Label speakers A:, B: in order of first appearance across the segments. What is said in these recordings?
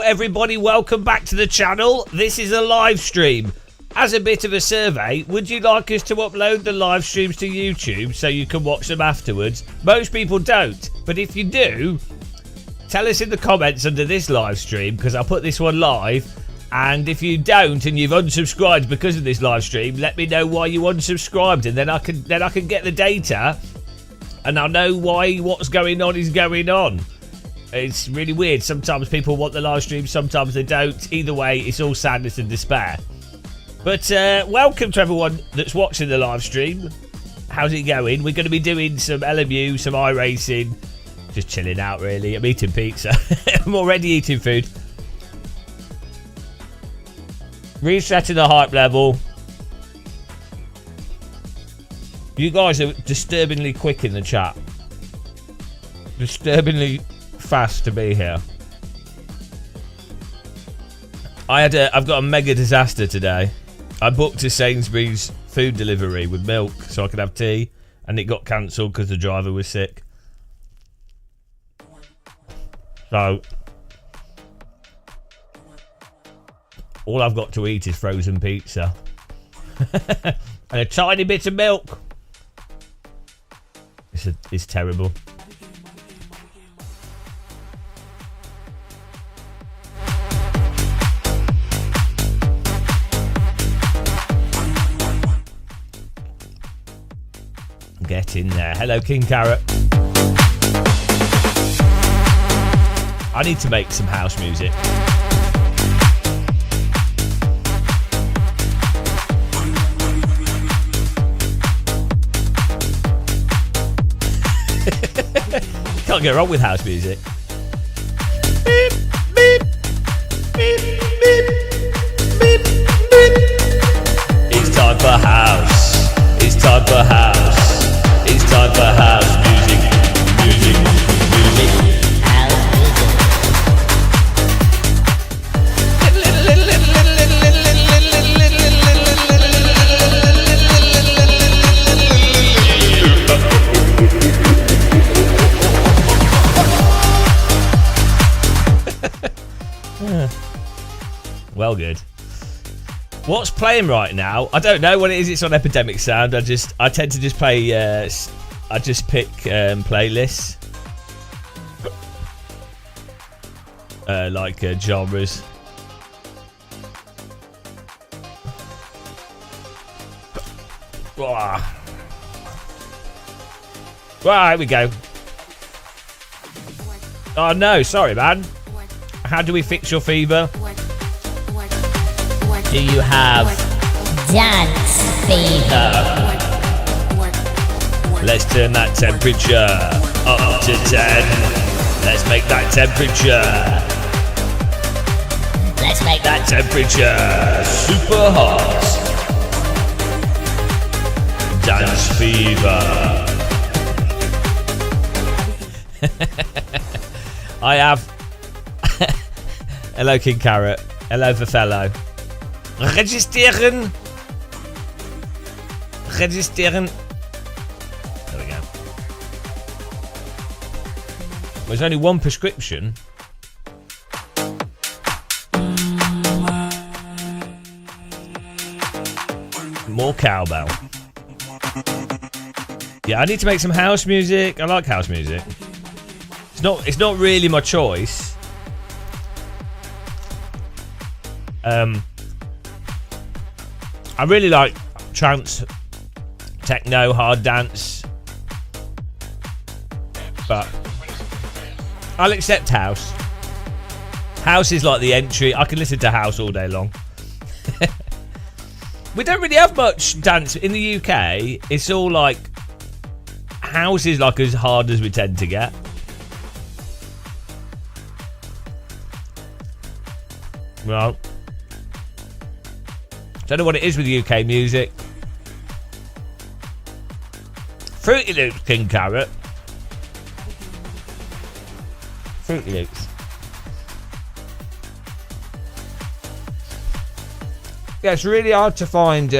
A: everybody, welcome back to the channel. This is a live stream. As a bit of a survey, would you like us to upload the live streams to YouTube so you can watch them afterwards? Most people don't, but if you do, tell us in the comments under this live stream, because I'll put this one live. And if you don't and you've unsubscribed because of this live stream, let me know why you unsubscribed, and then I can get the data and I'll know why what's going on is going on. It's really weird. Sometimes people want the live stream, sometimes they don't. Either way, it's all sadness and despair. But welcome to everyone that's watching the live stream. How's it going? We're going to be doing some LMU, some iRacing. Just chilling out, really. I'm eating pizza. I'm already eating food. Resetting the hype level. You guys are disturbingly quick in the chat. Disturbingly fast to be here. I've got a mega disaster today. I booked a Sainsbury's food delivery with milk so I could have tea, and it got cancelled because the driver was sick. So all I've got to eat is frozen pizza and a tiny bit of milk. It's terrible. Get in there. Hello, King Carrot. I need to make some house music. Can't go wrong with house music. Beep, beep, beep, beep, beep, beep. It's time for house. It's time for house. It's time for house music. Music. Music. House music. Well, good. What's playing right now? I don't know what it is. It's on Epidemic Sound. I tend to just play. I just pick playlists, like genres. Right, here we go. Oh no, sorry, man. How do we fix your fever? Do you have
B: dance fever?
A: Let's turn that temperature up to 10. Let's make that temperature.
B: Let's make
A: that temperature super hot. Dance fever. I have. Hello, King Carrot. Hello, Verfello. Registreren. Registreren. There we go. There's only one prescription. More cowbell. Yeah, I need to make some house music. I like house music. It's not really my choice. I really like trance, techno, hard dance, but I'll accept house. House is like the entry. I can listen to house all day long. We don't really have much dance in the UK. It's all like house is like as hard as we tend to get. Well, don't know what it is with UK music. Fruity Loops, King Carrot. Fruity Loops. Yeah, it's really hard to find.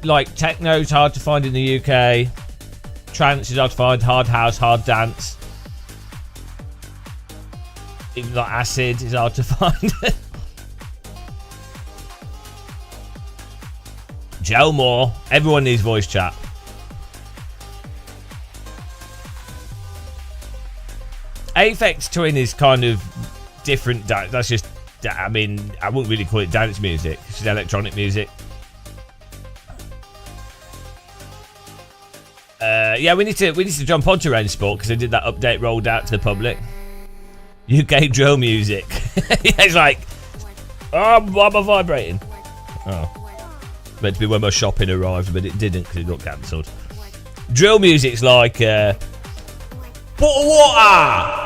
A: Like techno's hard to find in the UK. Trance is hard to find. Hard house, hard dance. Even like acid is hard to find. Joe Moore. Everyone needs voice chat. Aphex Twin is kind of different. That's just, I mean, I wouldn't really call it dance music. It's just electronic music. Yeah, we need to jump onto Rain Sport because they did that update rolled out to the public. UK drill music. Yeah, it's like, oh, why am I vibrating? Oh, it's meant to be when my shopping arrived, but it didn't because it got cancelled. Drill music's like, bottle of water.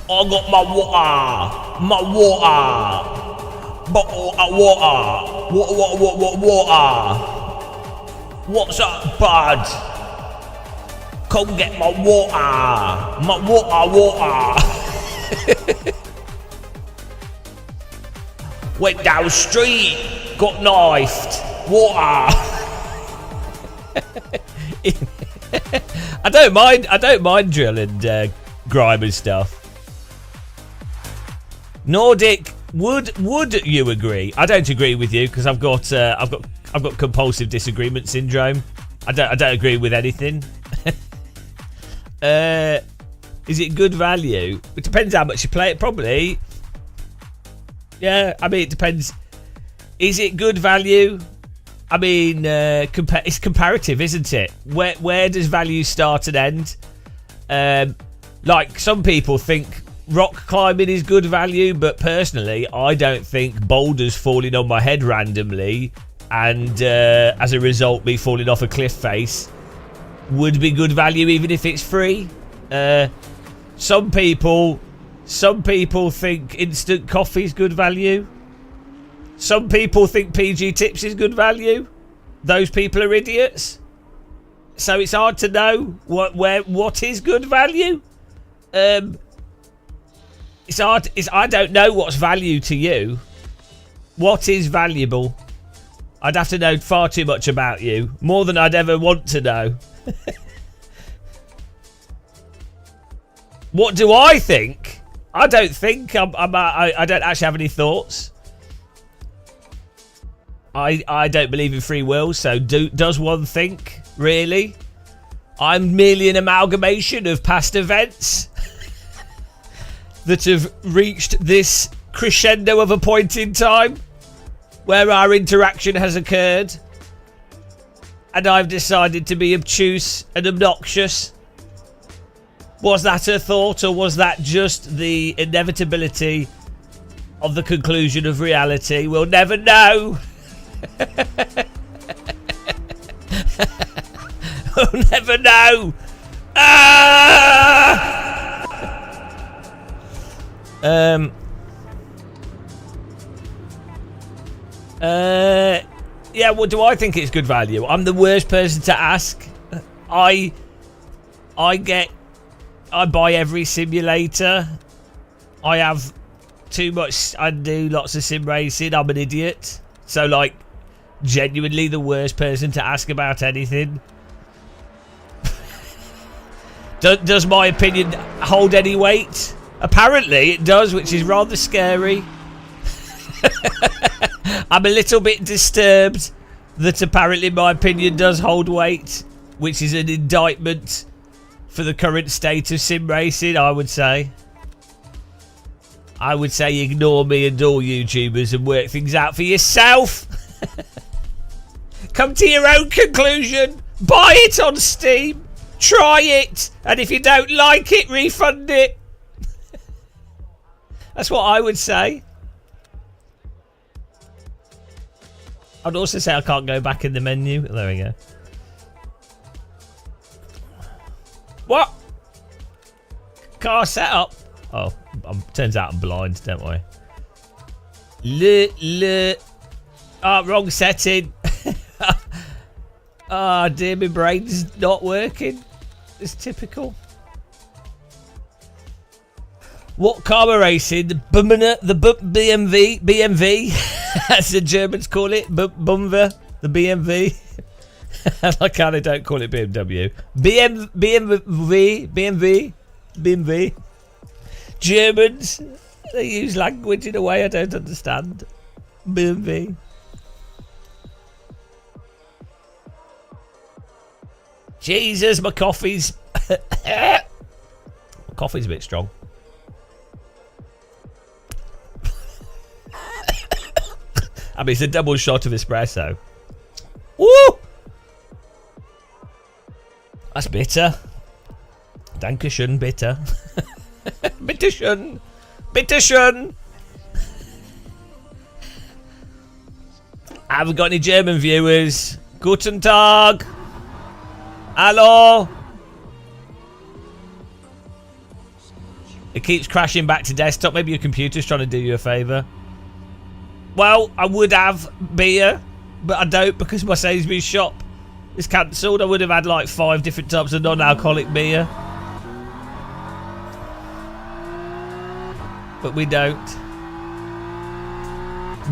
A: I got my water, bottle of water. What's up, bud? Come get my water. Went down the street, got knifed. Water. I don't mind drill and grime and stuff. Nordic, would you agree? I don't agree with you because I've got compulsive disagreement syndrome. I don't agree with anything. Is it good value? It depends how much you play it, probably. Yeah, I mean, it depends. Is it good value? I mean, it's comparative, isn't it? Where does value start and end? Like, some people think rock climbing is good value, but personally, I don't think boulders falling on my head randomly and as a result me falling off a cliff face would be good value even if it's free. Some people think instant coffee is good value. Some people think PG Tips is good value. Those people are idiots. So it's hard to know what is good value. It's hard. I don't know what's value to you. What is valuable? I'd have to know far too much about you, more than I'd ever want to know. What do I think? I don't think I don't actually have any thoughts. I don't believe in free will, so does one think, really? I'm merely an amalgamation of past events that have reached this crescendo of a point in time where our interaction has occurred, and I've decided to be obtuse and obnoxious. Was that a thought, or was that just the inevitability of the conclusion of reality? We'll never know. We'll never know. Yeah, what do I think it's good value? I'm the worst person to ask. I buy every simulator. I have too much. I do lots of sim racing. I'm an idiot. So, like, genuinely the worst person to ask about anything. Does my opinion hold any weight? Apparently it does, which is rather scary. I'm a little bit disturbed that apparently my opinion does hold weight, which is an indictment for the current state of sim racing, I would say. I would say ignore me and all YouTubers and work things out for yourself. Come to your own conclusion. Buy it on Steam. Try it. And if you don't like it, refund it. That's what I would say. I'd also say I can't go back in the menu. There we go. What? Car setup? Oh, turns out I'm blind, don't worry. Wrong setting. Ah, dear, my brain's not working. It's typical. What car are racing? The BMW. As the Germans call it. Bumver. The BMW. I like how they don't call it BMW. BMW. Germans, they use language in a way I don't understand. BMW. Jesus, my coffee's... my coffee's a bit strong. I mean, it's a double shot of espresso. Woo! That's bitter. Dankeschön, bitter. Bitteschön. Bitteschön. Have we got any German viewers? Guten Tag. Hello. It keeps crashing back to desktop. Maybe your computer's trying to do you a favour. Well, I would have beer, but I don't because my Sainsbury's shop is cancelled. I would have had like 5 different types of non-alcoholic beer. But we don't.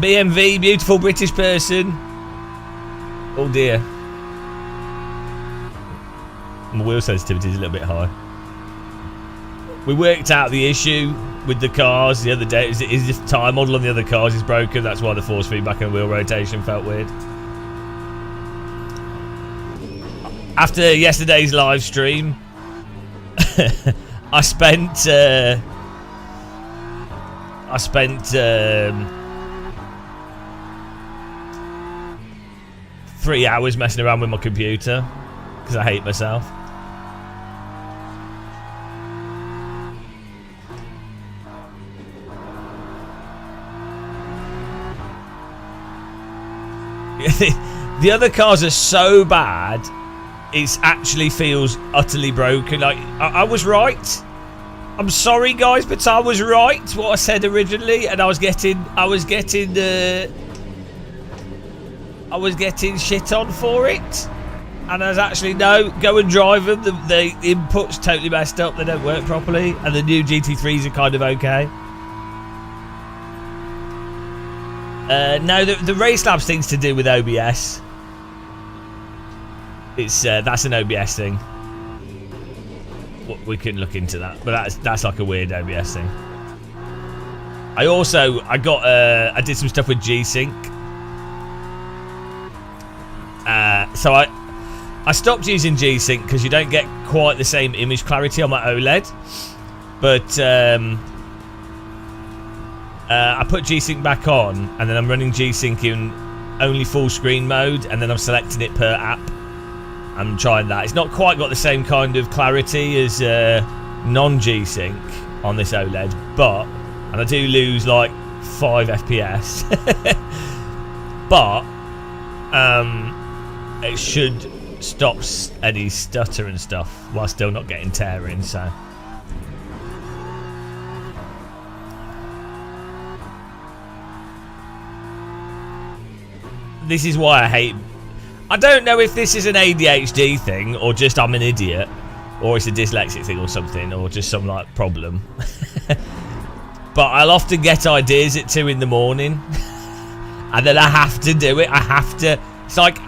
A: BMV, beautiful British person. Oh dear. My wheel sensitivity is a little bit high. We worked out the issue with the cars the other day. Is the tyre model on the other cars is broken. That's why the force feedback and wheel rotation felt weird. After yesterday's live stream, I spent 3 hours messing around with my computer because I hate myself. The other cars are so bad, it actually feels utterly broken. Like I was right. I'm sorry, guys, but I was right. What I said originally, and I was getting shit on for it. And I was actually no, go and drive them. The input's totally messed up. They don't work properly, and the new GT3s are kind of okay. No, the Race Labs thing's to do with OBS. It's that's an OBS thing. We can look into that, but that's like a weird OBS thing. I did some stuff with G-Sync. So I stopped using G-Sync because you don't get quite the same image clarity on my OLED. But I put G-Sync back on, and then I'm running G-Sync in only full screen mode, and then I'm selecting it per app. I'm trying that. It's not quite got the same kind of clarity as non-G-Sync on this OLED, and I do lose like 5 FPS. But it should stop any stutter and stuff while still not getting tearing, so... This is why I hate... I don't know if this is an ADHD thing, or just I'm an idiot, or it's a dyslexic thing or something, or just some like problem. But I'll often get ideas at 2 in the morning, and then I have to do it. I have to. It's like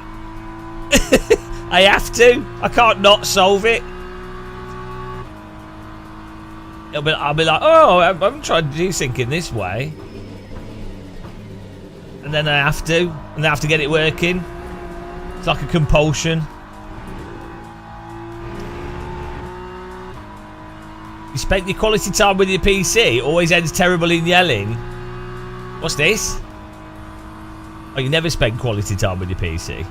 A: I have to. I can't not solve it. I'll be like, oh, I'm trying to do thinking this way, and then I have to, and I have to get it working. It's like a compulsion. You spent your quality time with your PC, always ends terrible in yelling. What's this? Oh, you never spend quality time with your PC.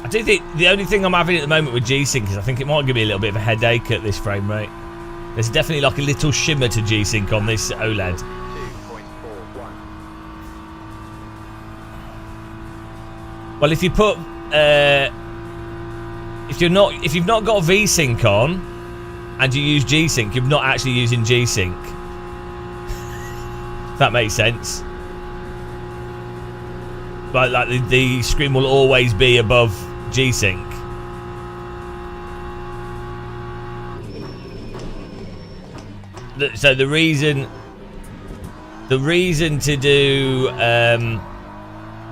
A: I do think the only thing I'm having at the moment with G-Sync is I think it might give me a little bit of a headache at this frame rate. There's definitely like a little shimmer to G-Sync on this OLED. Well, if you put if you've not got V-Sync on and you use G-Sync, you're not actually using G-Sync. If that makes sense. But like the screen will always be above G-Sync. So the reason to do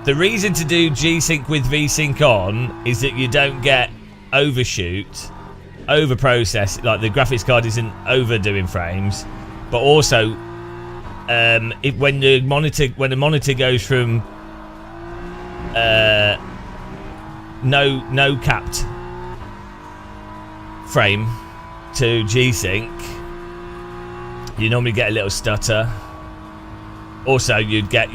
A: The reason to do G-Sync with V-Sync on is that you don't get overshoot, over-process, like the graphics card isn't overdoing frames, but also when the monitor goes from no capped frame to G-Sync, you normally get a little stutter. Also, you'd get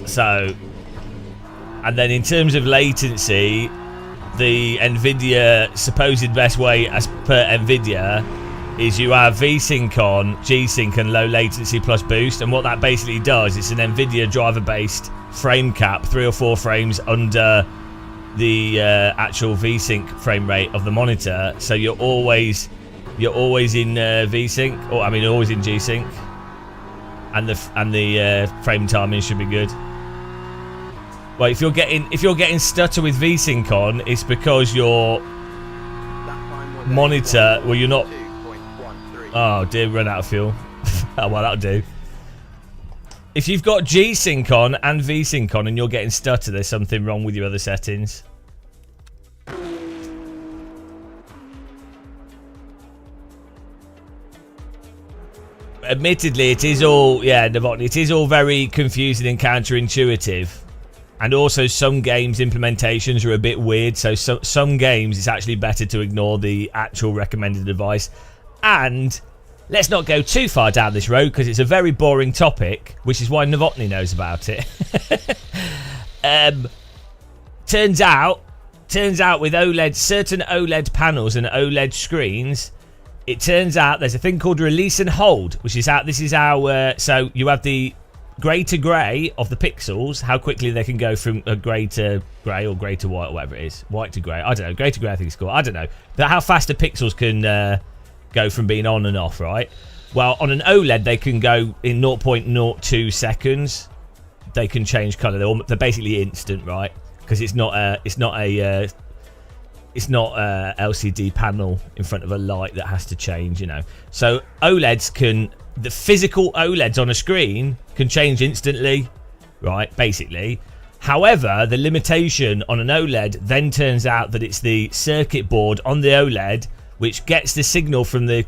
A: so, and then in terms of latency, the NVIDIA supposed best way as per NVIDIA is you have V-Sync on, G-Sync and low latency plus boost, and what that basically does, it's an NVIDIA driver based frame cap, 3 or 4 frames under the actual V-Sync frame rate of the monitor, so you're always in V-Sync, or I mean always in G-Sync, and the frame timing should be good. Well, if you're getting stutter with V-Sync on, it's because your monitor, well, you're not. Oh dear, run out of fuel. Oh well, that'll do. If you've got G-Sync on and V-Sync on and you're getting stutter, there's something wrong with your other settings. Admittedly, it is all, Novotny, it is all very confusing and counterintuitive. And also some games implementations are a bit weird, so some games it's actually better to ignore the actual recommended advice. And let's not go too far down this road because it's a very boring topic, which is why Novotny knows about it. Turns out with OLED, certain OLED panels and OLED screens, it turns out there's a thing called release and hold, which is how, this is how, so you have the grey to grey of the pixels, how quickly they can go from a grey to grey or grey to white or whatever it is. White to grey, I don't know, grey to grey I think it's called, I don't know. But how fast the pixels can go from being on and off, right? Well, on an OLED they can go in 0.02 seconds. They can change colour, they're basically instant, right? Because it's not a LCD panel in front of a light that has to change, you know. So OLEDs can, the physical OLEDs on a screen can change instantly, right, basically. However, the limitation on an OLED then turns out that it's the circuit board on the OLED which gets the signal from the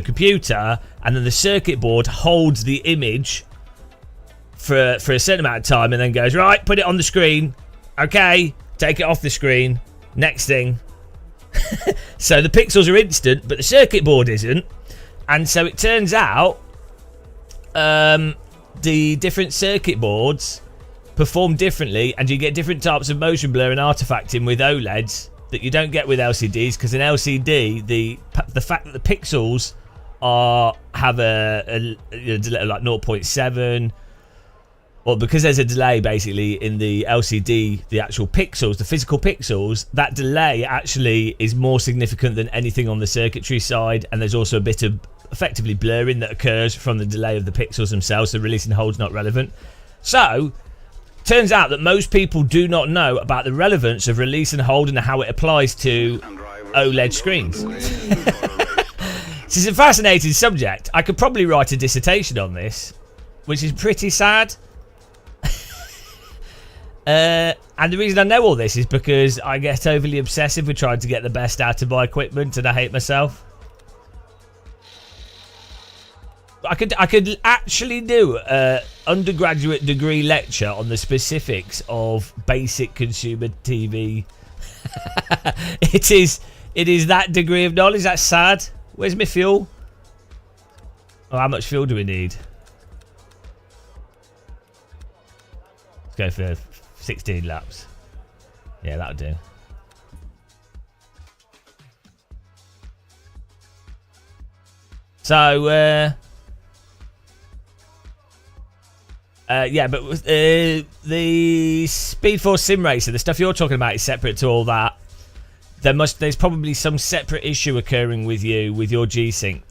A: computer, and then the circuit board holds the image for a certain amount of time and then goes, right, put it on the screen, okay, take it off the screen, next thing. So the pixels are instant, but the circuit board isn't. And so it turns out the different circuit boards perform differently, and you get different types of motion blur and artifacting with OLEDs that you don't get with LCDs, because in LCD the fact that the pixels have a delay of like 0.7, or because there's a delay basically in the LCD, the actual pixels, the physical pixels, that delay actually is more significant than anything on the circuitry side, and there's also a bit of effectively blurring that occurs from the delay of the pixels themselves, so release and hold's not relevant. So turns out that most people do not know about the relevance of release and hold and how it applies to OLED screens. This is a fascinating subject. I could probably write a dissertation on this, which is pretty sad. And the reason I know all this is because I get overly obsessive with trying to get the best out of my equipment, and I hate myself. I could actually do an undergraduate degree lecture on the specifics of basic consumer TV. It is that degree of knowledge. That's sad. Where's my fuel? Oh, how much fuel do we need? Let's go for 16 laps. Yeah, that'll do. So, yeah, but the Speed Force Sim Racer, the stuff you're talking about is separate to all that. There's probably some separate issue occurring with your G-Sync,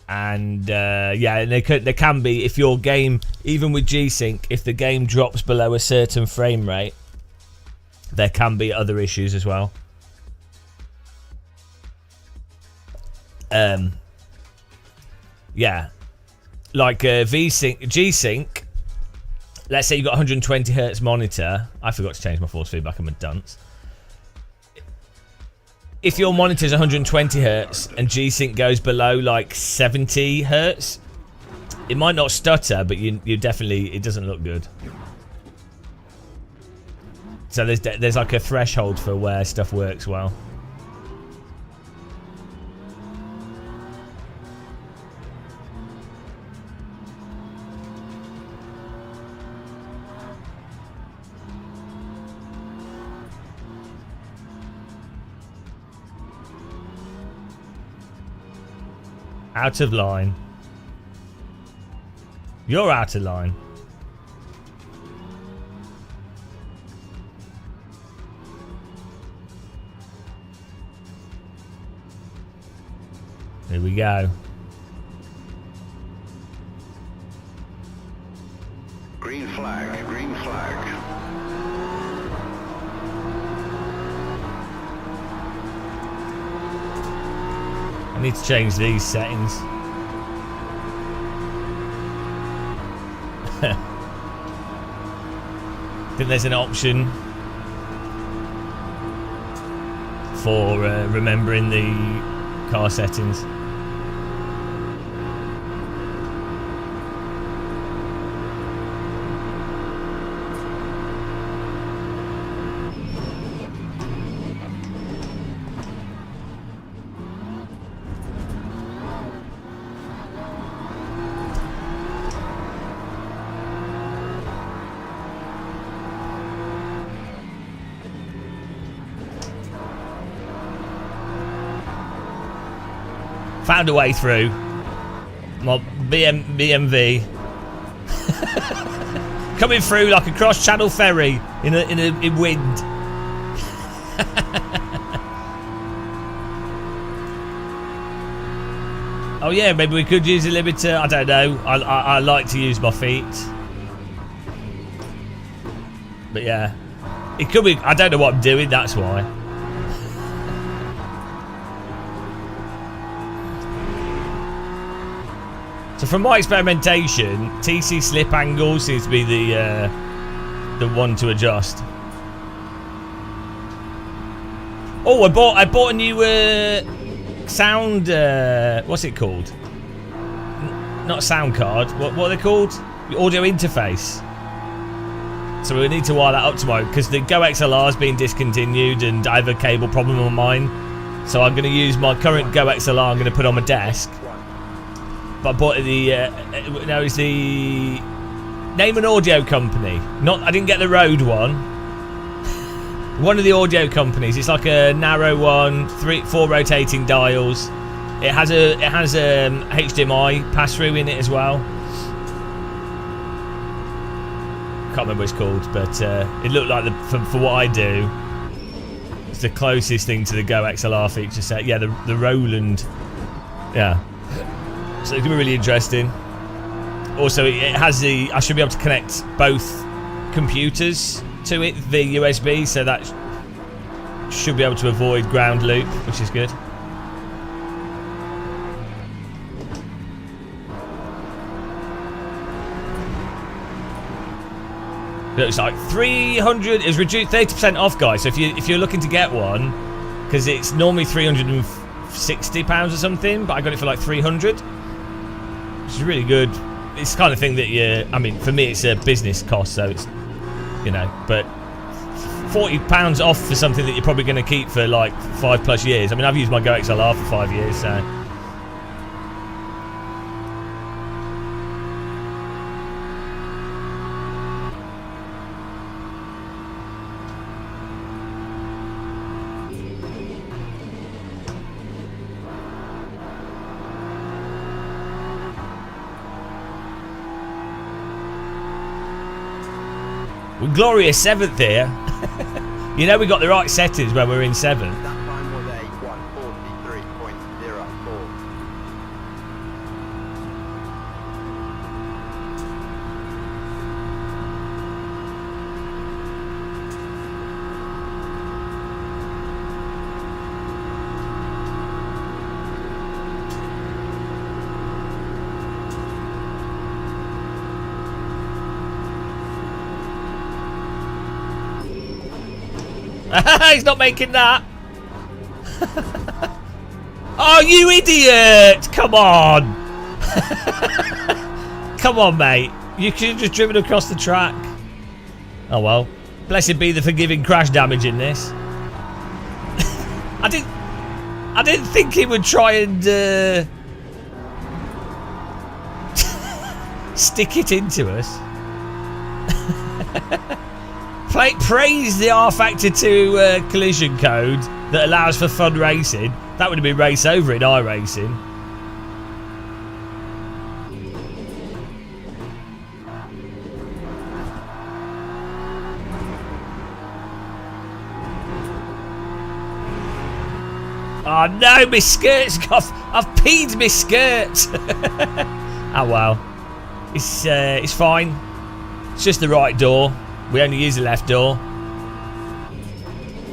A: and yeah, there can be, if your game, even with G-Sync, if the game drops below a certain frame rate, there can be other issues as well. Yeah, like G-Sync let's say you've got 120 hertz monitor. I forgot to change my force feedback. I'm a dunce. If your monitor's 120 hertz and G-Sync goes below like 70 hertz, it might not stutter, but you definitely, it doesn't look good. So there's like a threshold for where stuff works well. Out of line. You're out of line. Here we go.
C: Green flag, green flag.
A: I need to change these settings. I think there's an option for remembering the car settings. Found a way through. My BMV coming through like a cross-channel ferry in wind. Oh yeah, maybe we could use a limiter. I don't know. I like to use my feet, but yeah, it could be. I don't know what I'm doing. That's why. So from my experimentation, TC slip angle seems to be the one to adjust. Oh, I bought a new sound. What's it called? Not sound card. What are they called? The audio interface. So we need to wire that up tomorrow because the Go XLR is being discontinued and I have a cable problem on mine. So I'm going to use my current Go XLR. I'm going to put on my desk. But I bought the no, it's the name an audio company. I didn't get the Rode one. One of the audio companies. It's like a narrow one, 4 rotating dials. It has HDMI pass through in it as well. Can't remember what it's called, but it looked like for what I do, it's the closest thing to the Go XLR feature set. Yeah, the Roland. Yeah. So it's gonna be really interesting. Also, it has I should be able to connect both computers to it via USB, so that should be able to avoid ground loop, which is good. Looks like 300 is reduced 30% off, guys. So if you're looking to get one, because it's normally £360 or something, but I got it for like 300. Which is really good. It's the kind of thing that I mean, for me, it's a business cost, so it's, you know, but £40 off for something that you're probably going to keep for like 5+ years. I mean, I've used my Go XLR for 5 years, so. We're glorious 7th here. You know we got the right settings when we're in 7th.
C: That time was a 143.04.
A: He's not making that. Oh, you idiot! Come on. Come on, mate. You could have just driven across the track. Oh, well. Blessed be the forgiving crash damage in this. I didn't think he would try and stick it into us. Praise the R Factor 2 collision code that allows for fun racing. That would have been race over in iRacing. Oh no, my skirt's got. I've peed my skirt. Oh well, it's fine. It's just the right door. We only use the left door.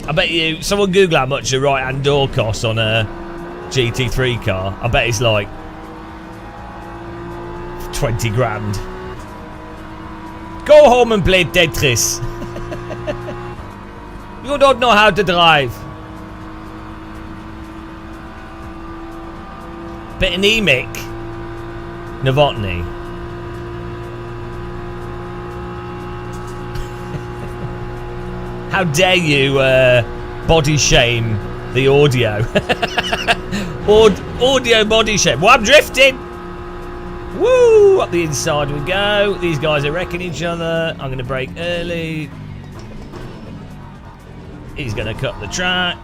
A: I bet you someone Google how much a right-hand door costs on a GT3 car. I bet it's like 20 grand. Go home and play Tetris. You don't know how to drive. Bit anemic. Novotny. How dare you body shame the audio? Audio body shame. Well, I'm drifting. Woo! Up the inside we go. These guys are wrecking each other. I'm going to brake early. He's going to cut the track.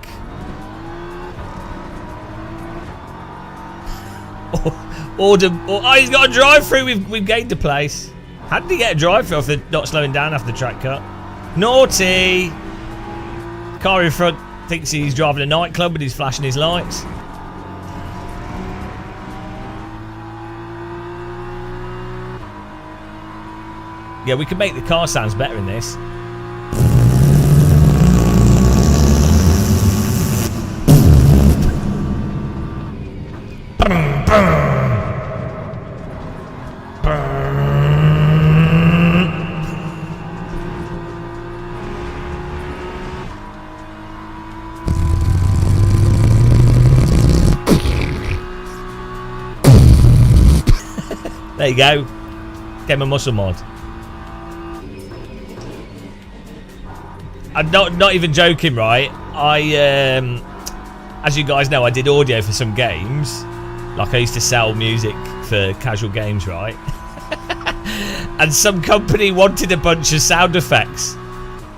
A: Oh, he's got a drive-through. We've gained a place. How did he get a drive-through after not slowing down after the track cut? Naughty! Car in front thinks he's driving a nightclub but he's flashing his lights. Yeah, we can make the car sounds better in this. There you go. Get my muscle mod. I'm not even joking, right? As you guys know, I did audio for some games. Like I used to sell music for casual games, right? And some company wanted a bunch of sound effects.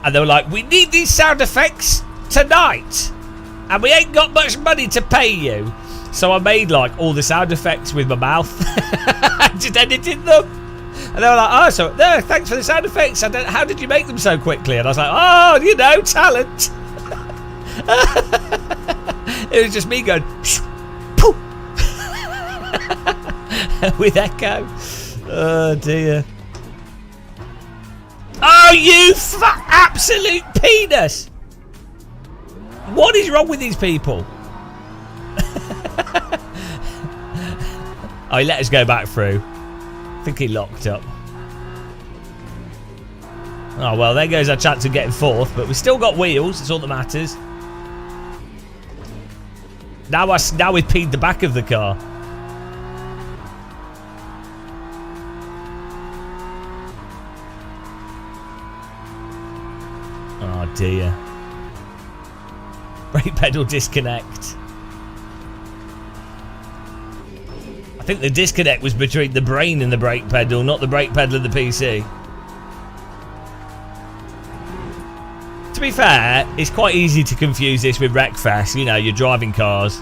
A: And they were like, we need these sound effects tonight. And we ain't got much money to pay you. So I made like all the sound effects with my mouth. I just edited them. And they were like, oh, so no, thanks for the sound effects. How did you make them so quickly? And I was like, oh, you know, talent. It was just me going, poof, with echo. Oh dear. Oh, you absolute penis. What is wrong with these people? Oh, he let us go back through. I think he locked up. Oh, well, there goes our chance of getting fourth, but we've still got wheels. That's all that matters. Now we've peed the back of the car. Oh, dear. Brake pedal disconnect. I think the disconnect was between the brain and the brake pedal, not the brake pedal and the PC. To be fair, it's quite easy to confuse this with Wreckfest, you know, your driving cars.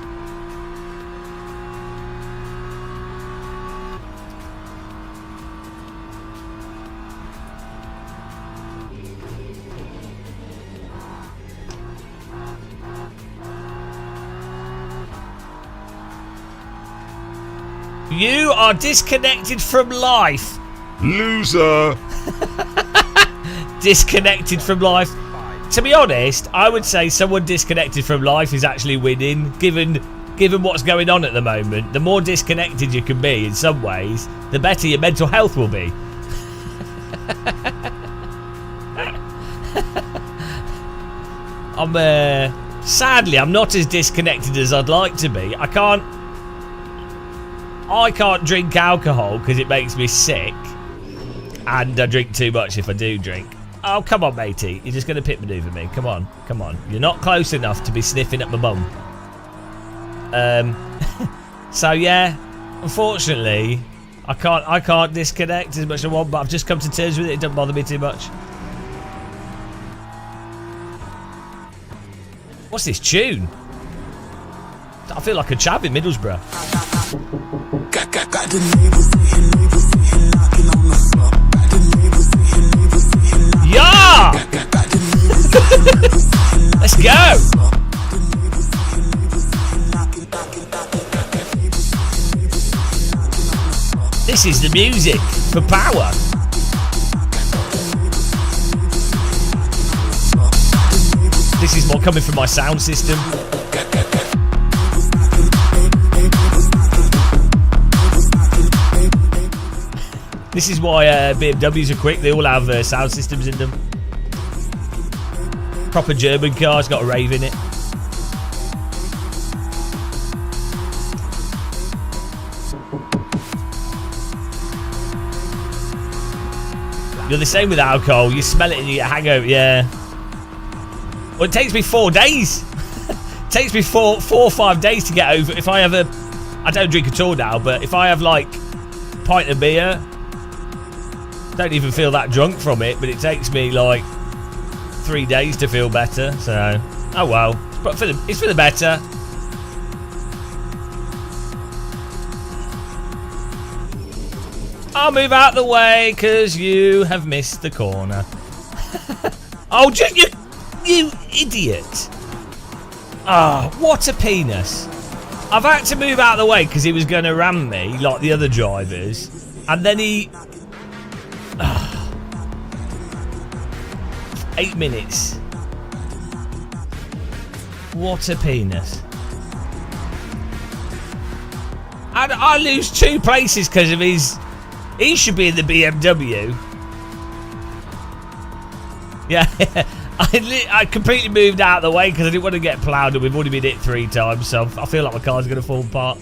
A: You are disconnected from life.
D: Loser.
A: Disconnected from life. To be honest, I would say someone disconnected from life is actually winning, given what's going on at the moment. The more disconnected you can be in some ways, the better your mental health will be. Sadly, I'm not as disconnected as I'd like to be. I can't drink alcohol because it makes me sick, and I drink too much if I do drink. Oh, come on, matey. You're just going to pit maneuver me. Come on. Come on. You're not close enough to be sniffing at my bum. So, yeah. Unfortunately, I can't disconnect as much as I want, but I've just come to terms with it. It doesn't bother me too much. What's this tune? I feel like a chap in Middlesbrough.
D: Got the neighbors sitting knocking on the floor. Got the neighbors sitting
A: Yeah! Let's go! This is the music for power. This is more coming from my sound system. This is why BMWs are quick. They all have sound systems in them. Proper German car's got a rave in it. You're the same with alcohol. You smell it and you get a hangover. Yeah. Well, it takes me 4 days. It takes me four or 5 days to get over. If I have I don't drink at all now, but if I have like a pint of beer, don't even feel that drunk from it, but it takes me like 3 days to feel better. So, oh well. But it's for the better. I'll move out the way because you have missed the corner. Oh, you idiot. Ah, oh, what a penis. I've had to move out of the way because he was going to ram me like the other drivers. And then he... 8 minutes. What a penis. And I lose 2 places because of his... He should be in the BMW. Yeah, I completely moved out of the way because I didn't want to get ploughed, and we've already been hit 3 times, so I feel like my car's going to fall apart.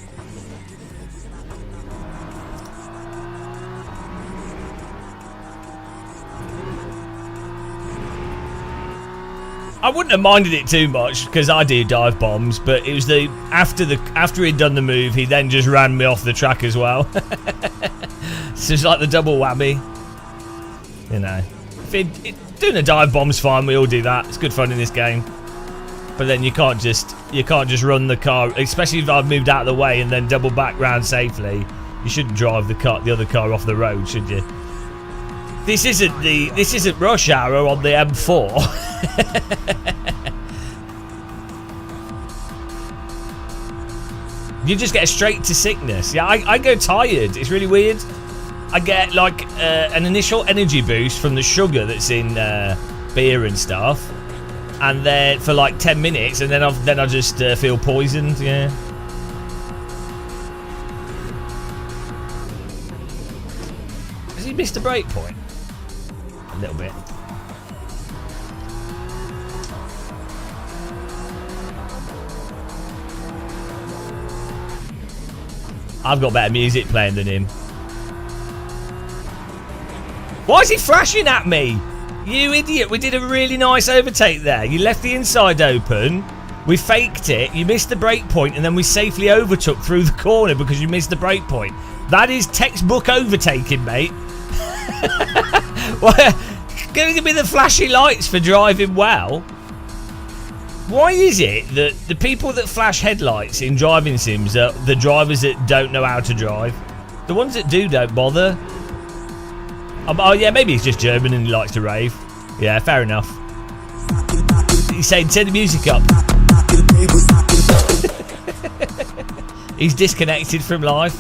A: I wouldn't have minded it too much because I do dive bombs, but it was after he'd done the move, he then just ran me off the track as well. So it's like the double whammy, you know. Doing a dive bomb's fine. We all do that. It's good fun in this game. But then you can't just run the car, especially if I've moved out of the way and then double back round safely. You shouldn't drive the other car off the road, should you? This isn't rush hour on the M4. You just get straight to sickness. Yeah, I go tired. It's really weird. I get like an initial energy boost from the sugar that's in beer and stuff, and then for like 10 minutes, and then I just feel poisoned. Yeah. Has he missed a break point? A little bit. I've got better music playing than him. Why is he flashing at me? You idiot. We did a really nice overtake there. You left the inside open. We faked it. You missed the break point, and then we safely overtook through the corner because you missed the break point. That is textbook overtaking, mate. Gonna give me the flashy lights for driving well. Why is it that the people that flash headlights in driving sims are the drivers that don't know how to drive? The ones that do don't bother. Oh yeah, maybe he's just German and he likes to rave. Yeah, fair enough. He's saying turn the music up. He's disconnected from life.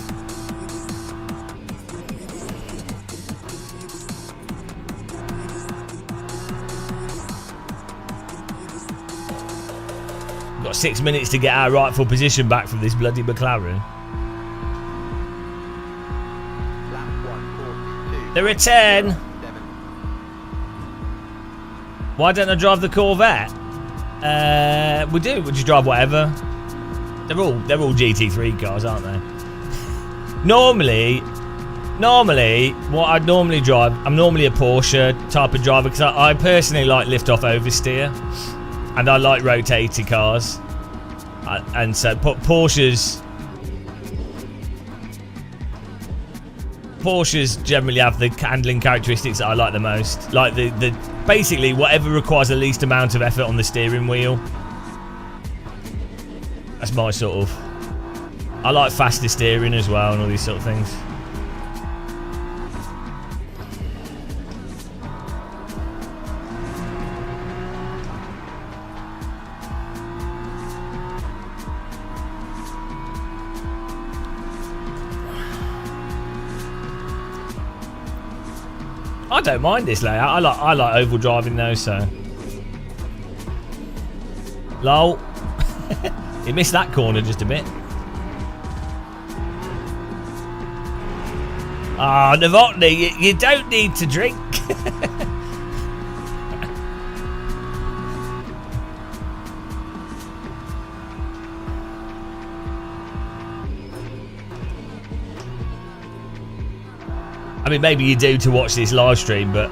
A: We've got 6 minutes to get our rightful position back from this bloody McLaren. There are 10. Why don't I drive the Corvette? We do. We just drive whatever. They're all GT3 cars, aren't they? Normally, what I'd normally drive, I'm normally a Porsche type of driver because I personally like lift-off oversteer, and I like rotated cars, and so Porsches generally have the handling characteristics that I like the most, like the basically whatever requires the least amount of effort on the steering wheel. That's my sort of. I like faster steering as well and all these sort of things. I don't mind this layout. I like oval driving though, so. Lol. You missed that corner just a bit. Ah, Novotny, you don't need to drink. I mean, maybe you do to watch this live stream, but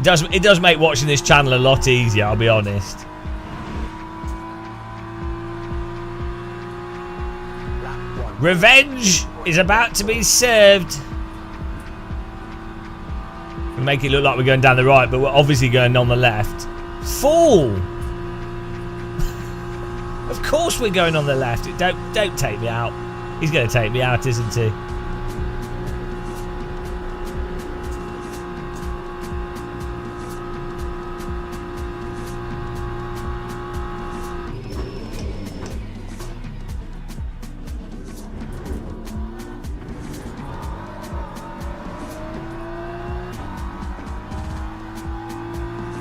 A: it does make watching this channel a lot easier, I'll be honest. Revenge is about to be served. We make it look like we're going down the right, but we're obviously going on the left. Fool! Of course we're going on the left. Don't take me out. He's going to take me out, isn't he?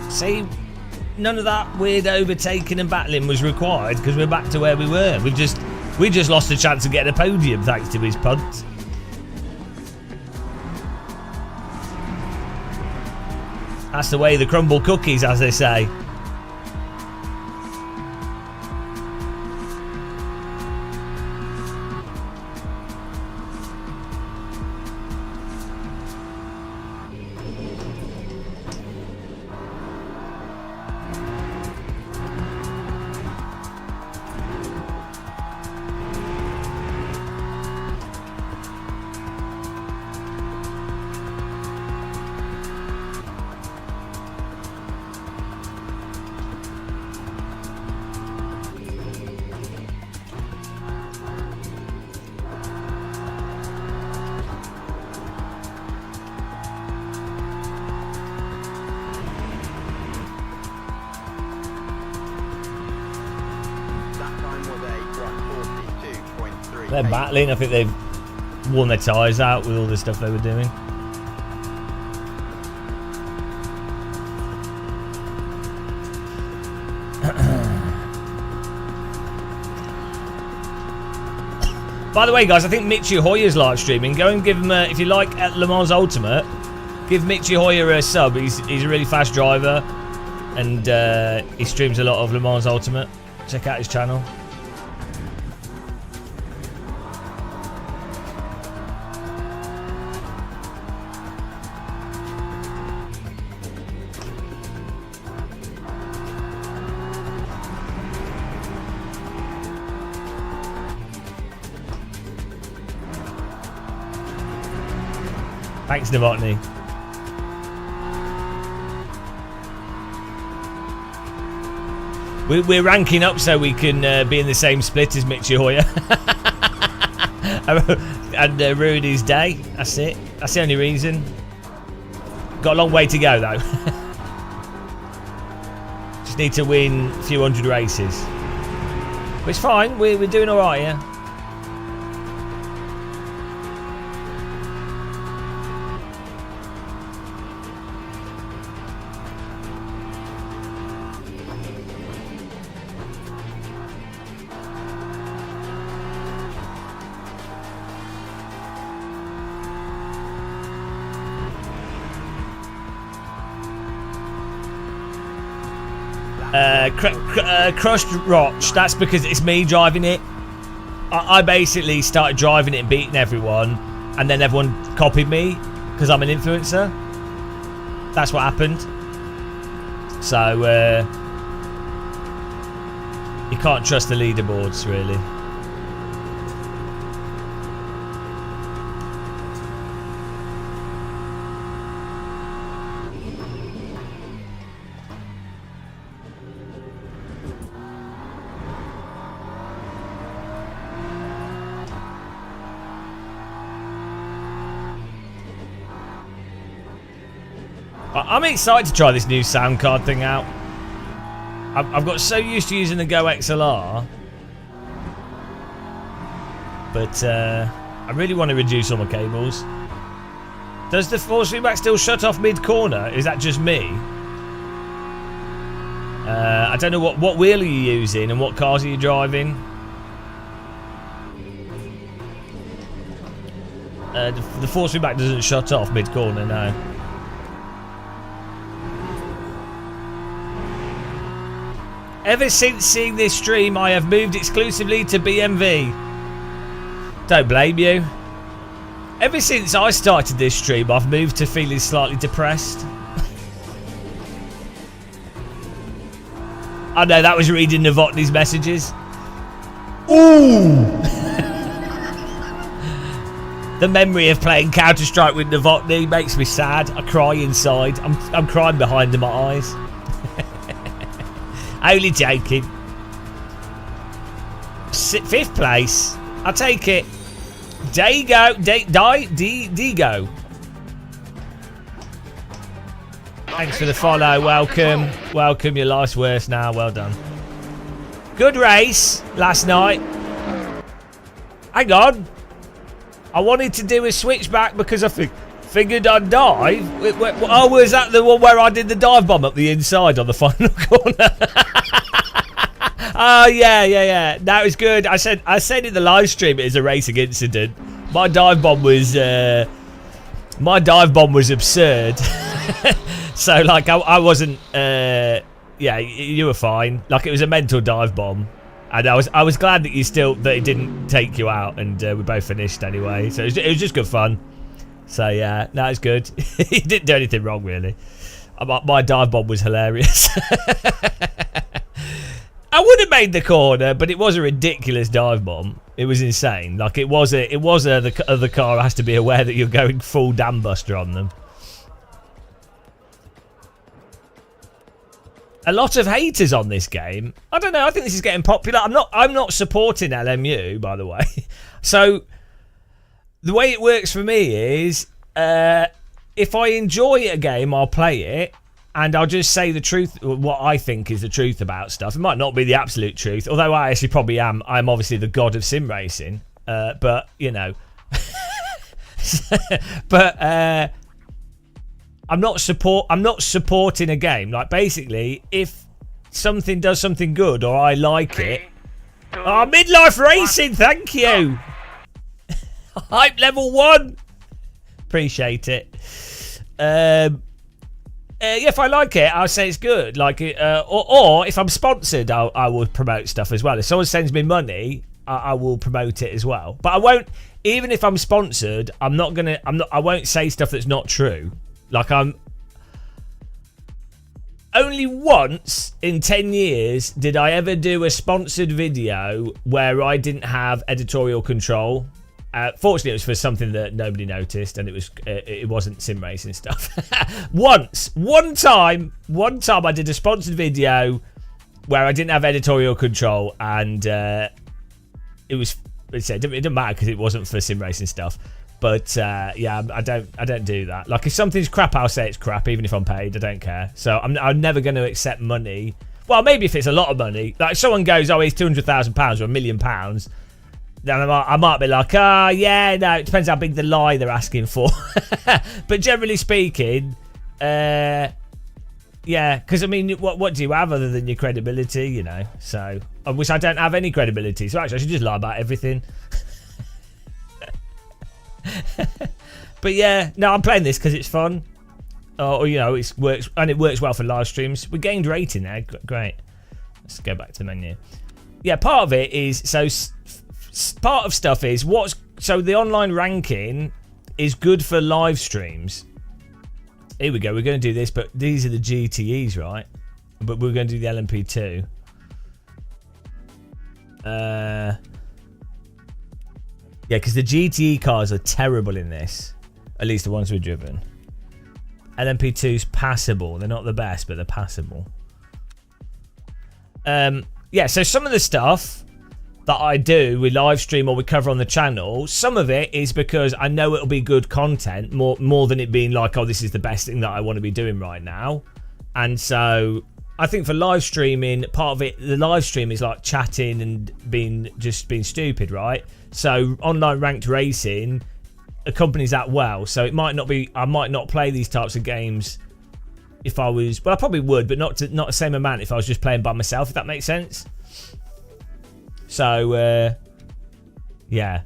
A: See, none of that weird overtaking and battling was required because we're back to where we were. We just lost a chance of getting a podium thanks to his punt. That's the way the crumble cookies, as they say. They're battling. I think they've worn their tyres out with all the stuff they were doing. By the way, guys, I think Michi Hoyer's live streaming. Go and give him a, if you like, at Le Mans Ultimate, give Michi Hoyer a sub. He's a really fast driver, and he streams a lot of Le Mans Ultimate. Check out his channel. Thanks, Novotny. We're ranking up so we can be in the same split as Michi Hoyer and ruin his day. That's it. That's the only reason. Got a long way to go though. Just need to win a few hundred races. But it's fine. We're doing all right here. Crushed Rock, that's because it's me driving it. I basically started driving it and beating everyone, and then everyone copied me because I'm an influencer. That's what happened. So you can't trust the leaderboards, really. I'm excited to try this new sound card thing out. I've got so used to using the Go XLR, but I really want to reduce all my cables. Does the force feedback still shut off mid-corner? Is that just me? I don't know what wheel are you using and what cars are you driving. The force feedback doesn't shut off mid-corner, no. Ever since seeing this stream, I have moved exclusively to BMV. Don't blame you. Ever since I started this stream, I've moved to feeling slightly depressed. I know, that was reading Novotny's messages. Ooh! The memory of playing Counter-Strike with Novotny makes me sad. I cry inside. I'm crying behind my eyes. Only joking. 5th place. I'll take it. Dago. Digo. Thanks for the follow. Welcome. Welcome. Your life's worse now. Well done. Good race last night. Hang on. I wanted to do a switchback because I figured I'd dive. Oh, was that the one where I did the dive bomb up the inside on the final corner? Oh, yeah. That was good. I said in the live stream it is a racing incident. My dive bomb was absurd. So like I wasn't. Yeah, you were fine. Like it was a mental dive bomb. And I was glad that it didn't take you out, and we both finished anyway. So it was just good fun. So yeah, no, it's good. He didn't do anything wrong really. My dive bomb was hilarious. I would have made the corner, but it was a ridiculous dive bomb. It was insane. Like the other car has to be aware that you're going full dam buster on them. A lot of haters on this game. I don't know. I think this is getting popular. I'm not supporting LMU, by the way. So the way it works for me is, if I enjoy a game, I'll play it, and I'll just say the truth, what I think is the truth about stuff. It might not be the absolute truth, although I actually probably am. I'm obviously the god of sim racing, but you know, but. I'm not supporting a game. Like basically, if something does something good or I like it. Oh, midlife racing, thank you. Hype level 1. Appreciate it. Yeah, if I like it, I'll say it's good. Like, or if I'm sponsored, I will promote stuff as well. If someone sends me money, I will promote it as well. But I won't. Even if I'm sponsored, I won't say stuff that's not true. Like only once in 10 years did I ever do a sponsored video where I didn't have editorial control. Fortunately, it was for something that nobody noticed, and it wasn't sim racing stuff. One time I did a sponsored video where I didn't have editorial control, and it didn't matter because it wasn't for sim racing stuff. But yeah, I don't do that. Like if something's crap, I'll say it's crap, even if I'm paid. I don't care. So I'm never going to accept money. Well, maybe if it's a lot of money, like if someone goes, oh, it's £200,000 or £1 million, then I might be like, yeah, no, it depends how big the lie they're asking for. But generally speaking, yeah, because I mean, what do you have other than your credibility, you know? So I wish I don't have any credibility. So actually, I should just lie about everything. But yeah, no, I'm playing this because it's fun. or you know, it works well for live streams. We gained rating there. Great. Let's go back to the menu. Yeah, part of it is part of stuff is the online ranking is good for live streams. Here we go. We're going to do this, but these are the GTEs, right? But we're going to do the LMP2. Yeah, because the GTE cars are terrible in this. At least the ones we've driven. LMP2's passable. They're not the best, but they're passable. Yeah, so some of the stuff that I do with live stream or we cover on the channel, some of it is because I know it'll be good content more than it being like, oh, this is the best thing that I want to be doing right now. And so I think for live streaming, part of it, the live stream is like chatting and being stupid, right? So online ranked racing accompanies that well. So it might not be, I might not play these types of games if I was, well, I probably would, but not the same amount if I was just playing by myself, if that makes sense. So, yeah.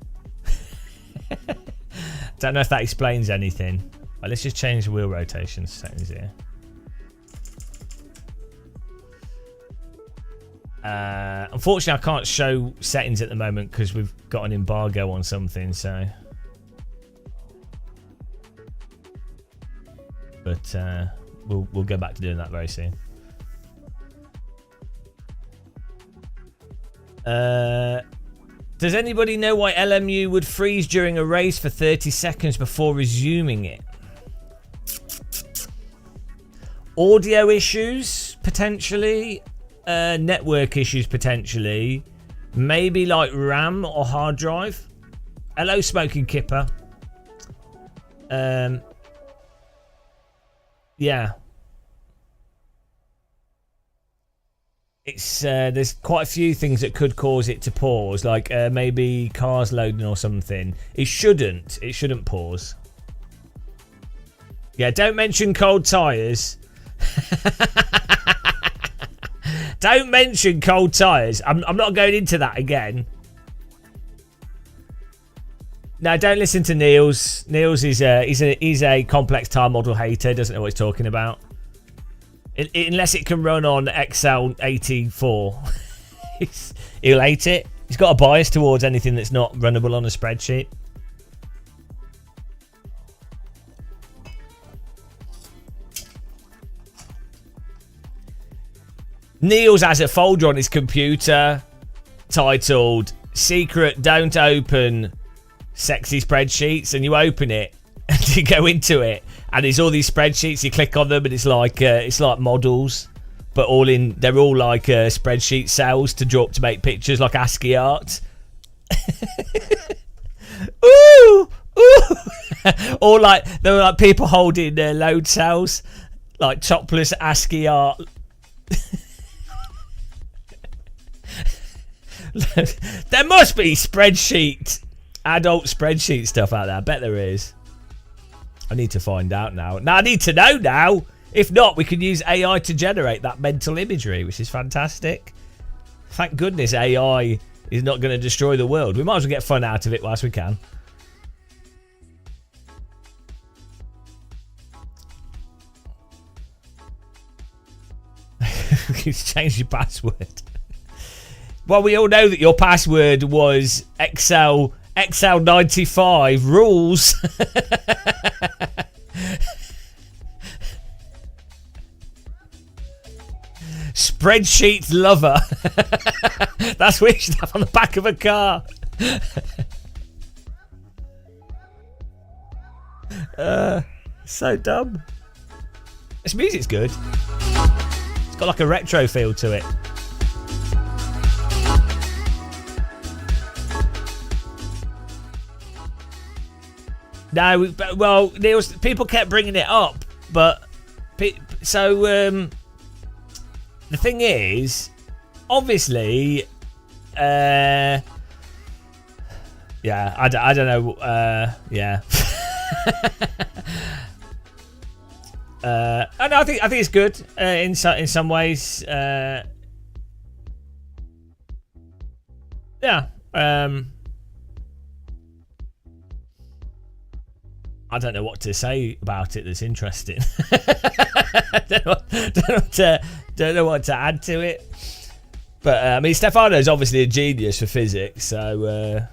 A: Don't know if that explains anything. Right, let's just change the wheel rotation settings here. Unfortunately, I can't show settings at the moment because we've got an embargo on something, so. But we'll go back to doing that very soon. Does anybody know why LMU would freeze during a race for 30 seconds before resuming it? Audio issues, potentially. Network issues, potentially. Maybe like RAM or hard drive. Hello, Smoking Kipper. Yeah. It's there's quite a few things that could cause it to pause, like maybe cars loading or something. It shouldn't pause. Yeah, don't mention cold tyres. Don't mention cold tyres. I'm not going into that again. No, don't listen to Niels. Niels is he's a complex tire model hater. Doesn't know what he's talking about. Unless it can run on XL84, he'll hate it. He's got a bias towards anything that's not runnable on a spreadsheet. Niels has a folder on his computer titled "Secret Don't Open Sexy Spreadsheets," and you open it and you go into it. And there's all these spreadsheets. You click on them, and it's like models, but they're all like spreadsheet cells to make pictures like ASCII art. Ooh, ooh! Or like there were like people holding their load cells, like topless ASCII art. There must be adult spreadsheet stuff out there. I bet there is. I need to find out now. Now I need to know now. If not, we can use AI to generate that mental imagery, which is fantastic. Thank goodness AI is not going to destroy the world. We might as well get fun out of it whilst we can. You've changed your password. Well, we all know that your password was XL95 rules. Spreadsheet lover. That's what you should have on the back of a car. So dumb. This music's good. It's got like a retro feel to it. No, well, people kept bringing it up, but so the thing is, obviously, yeah, I don't know, yeah. And I think it's good in some ways. Yeah. I don't know what to say about it that's interesting. don't know what to add to it. But I mean, Stefano's obviously a genius for physics, so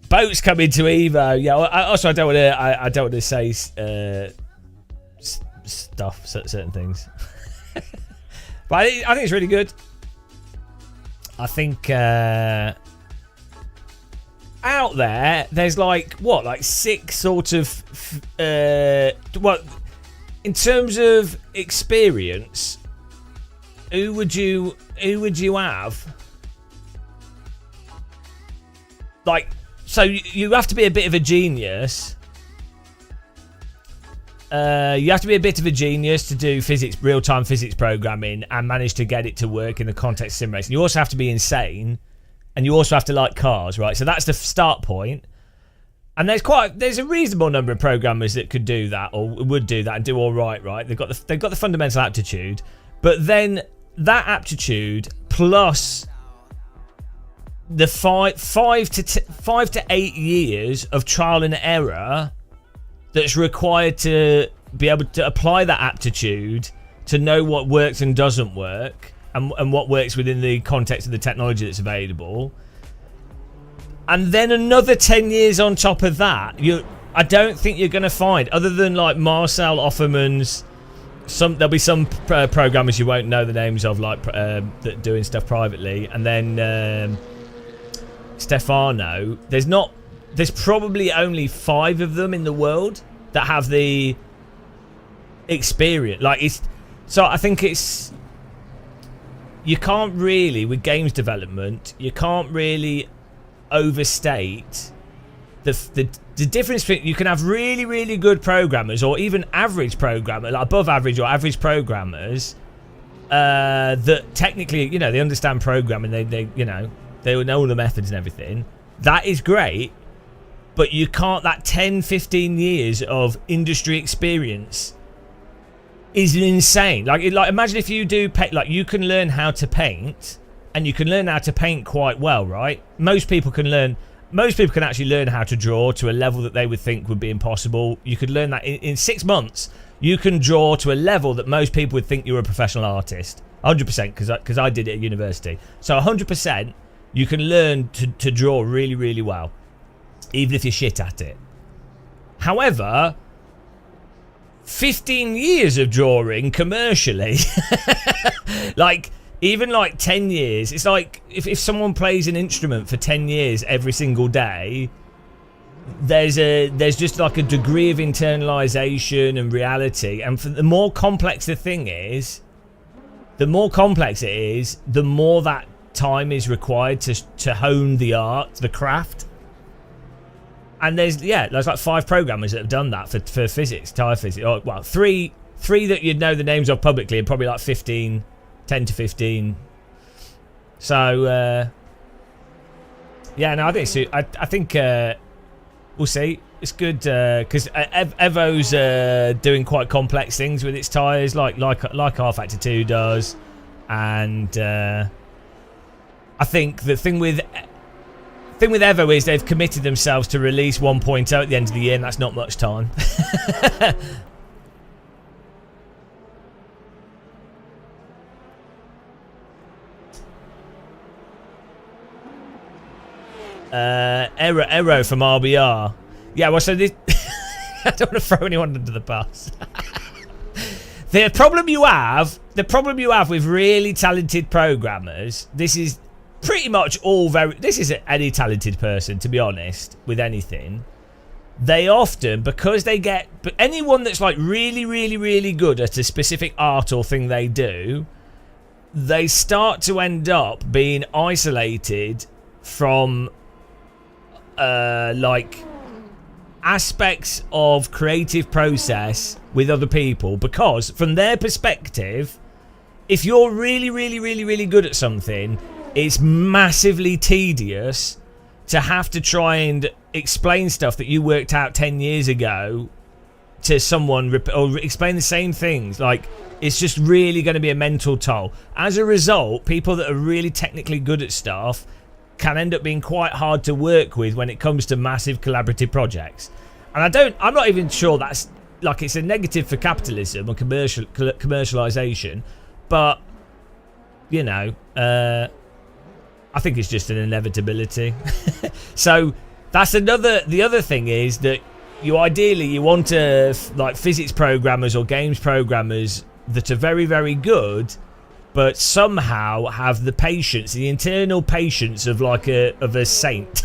A: boats coming to Evo. Yeah. Also, I don't want to say stuff, certain things. But I think it's really good. I think out there's like 6 sort of in terms of experience. Who would you have? Like, so you have to be a bit of a genius. You have to be a bit of a genius to do real-time physics programming and manage to get it to work in the context of simulation. You also have to be insane, and you also have to like cars, right? So that's the start point. And there's a reasonable number of programmers that could do that or would do that and do all right. They've got the fundamental aptitude, but then that aptitude plus the 5 to 8 years of trial and error that's required to be able to apply that aptitude to know what works and doesn't work and what works within the context of the technology that's available. And then another 10 years on top of that, I don't think you're going to find, other than like Marcel Offerman's, there'll be some programmers you won't know the names of, like that doing stuff privately, and then Stefano. There's probably only 5 of them in the world that have the experience. So I think you can't really, with games development, you can't really overstate the difference between, you can have really, really good programmers or even average programmers, like above average or average programmers that technically, they understand programming, they know all the methods and everything. That is great, but you can't, that 10, 15 years of industry experience is insane. Like imagine if you do you can learn how to paint, and you can learn how to paint quite well, right? Most people can actually learn how to draw to a level that they would think would be impossible. You could learn that in 6 months. You can draw to a level that most people would think you were a professional artist. 100%, because I did it at university. So 100%, you can learn to draw really, really well, even if you're shit at it. However, 15 years of drawing commercially, even 10 years, it's like if someone plays an instrument for 10 years every single day, there's just like a degree of internalization and reality. And the more complex the thing is, the more complex it is, the more that time is required to hone the art, the craft. And there's like 5 programmers that have done that for physics, tire physics. Or, well, three that you'd know the names of publicly, and probably 10 to 15. So I think we'll see. It's good because Evo's doing quite complex things with its tires, like R Factor 2 does, and I think the thing with Evo is they've committed themselves to release 1.0 at the end of the year, and that's not much time. Error from RBR. Yeah, well, so this I don't want to throw anyone under the bus. The problem you have with really talented programmers, this is pretty much this is any talented person, to be honest, with anything. They often, because they get, but anyone that's like really, really, really good at a specific art or thing they do, they start to end up being isolated from aspects of creative process with other people, because from their perspective, if you're really, really, really, really good at something, it's massively tedious to have to try and explain stuff that you worked out 10 years ago to someone, or explain the same things. Like, it's just really going to be a mental toll. As a result, people that are really technically good at stuff can end up being quite hard to work with when it comes to massive collaborative projects. And I'm not even sure that's like it's a negative for capitalism or commercialization, but you know, I think it's just an inevitability. So that's the other thing is that you want to like physics programmers or games programmers that are very, very good, but somehow have the patience, the internal patience of like a saint.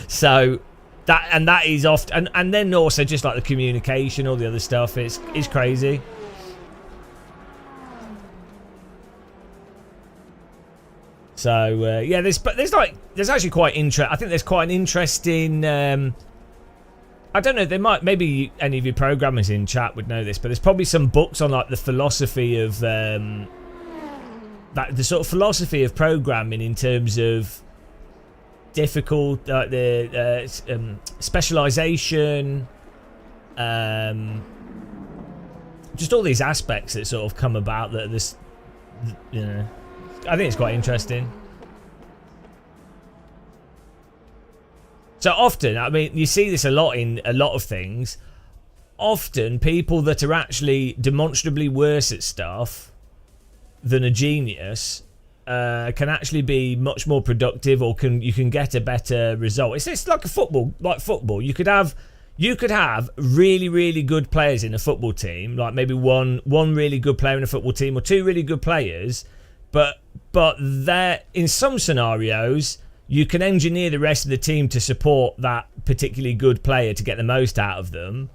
A: So that is often, and then also just like the communication, all the other stuff is crazy. So yeah, there's actually quite I think there's quite an interesting. I don't know. Maybe any of you programmers in chat would know this, but there's probably some books on like the philosophy of the sort of philosophy of programming in terms of difficult, the specialization, just all these aspects that sort of come about that this, you know. I think it's quite interesting. So often, I mean, you see this a lot in a lot of things. Often, people that are actually demonstrably worse at stuff than a genius can actually be much more productive, or you can get a better result. It's like football. You could have really, really good players in a football team, like maybe one really good player in a football team or two really good players. But there, in some scenarios, you can engineer the rest of the team to support that particularly good player to get the most out of them.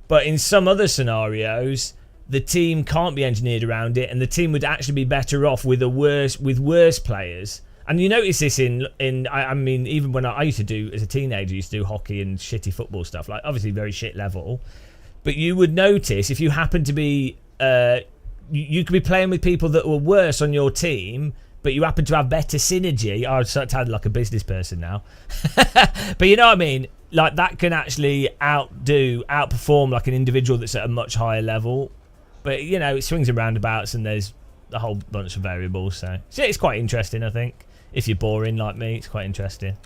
A: But in some other scenarios, the team can't be engineered around it, and the team would actually be better off with worse players. And you notice this I mean, even when I used to do, as a teenager, I used to do hockey and shitty football stuff, like obviously very shit level. But you would notice if you happen to be... you could be playing with people that were worse on your team, but you happen to have better synergy. I sound like a business person now. But you know what I mean? Like that can actually outperform like an individual that's at a much higher level. But you know, it swings and roundabouts, and there's a whole bunch of variables. So it's quite interesting, I think. If you're boring like me, it's quite interesting.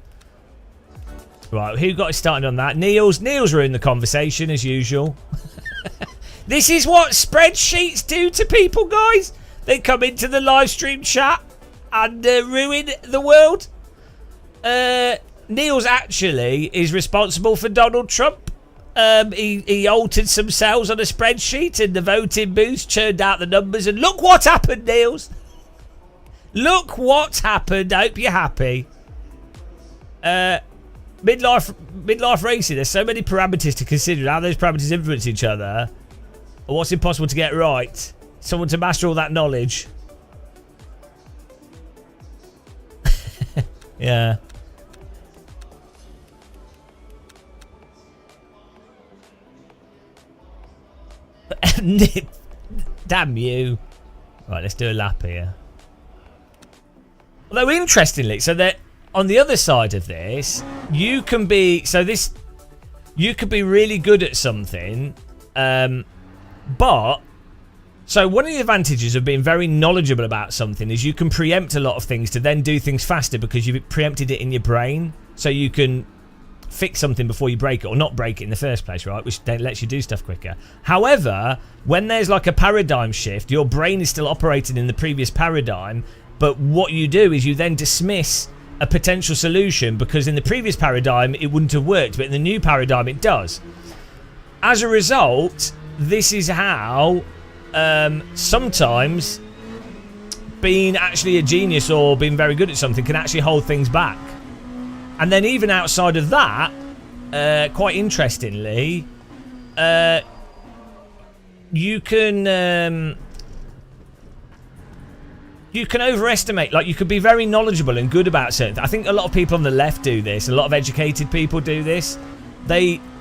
A: Right, who got us started on that? Niels ruined the conversation as usual. This is what spreadsheets do to people, guys. They come into the live stream chat and ruin the world. Niels actually is responsible for Donald Trump. He altered some cells on a spreadsheet, and the voting booths churned out the numbers. And look what happened, Niels. Look what happened. I hope you're happy. Midlife racing. There's so many parameters to consider. How those parameters influence each other. Or what's impossible to get right. Someone to master all that knowledge. Yeah. Damn you. Right, let's do a lap here. Although interestingly, so that on the other side of this, you can be you could be really good at something, but so one of the advantages of being very knowledgeable about something is you can preempt a lot of things to then do things faster because you've preempted it in your brain, so you can fix something before you break it, or not break it in the first place, right? Which then lets you do stuff quicker. However, when there's like a paradigm shift, your brain is still operating in the previous paradigm, but what you do is you then dismiss a potential solution because in the previous paradigm it wouldn't have worked, but in the new paradigm it does. As a result, this is how sometimes being actually a genius or being very good at something can actually hold things back. And then even outside of that, quite interestingly, you can overestimate, like you could be very knowledgeable and good about certain. I think a lot of people on the left do this. A lot of educated people do this.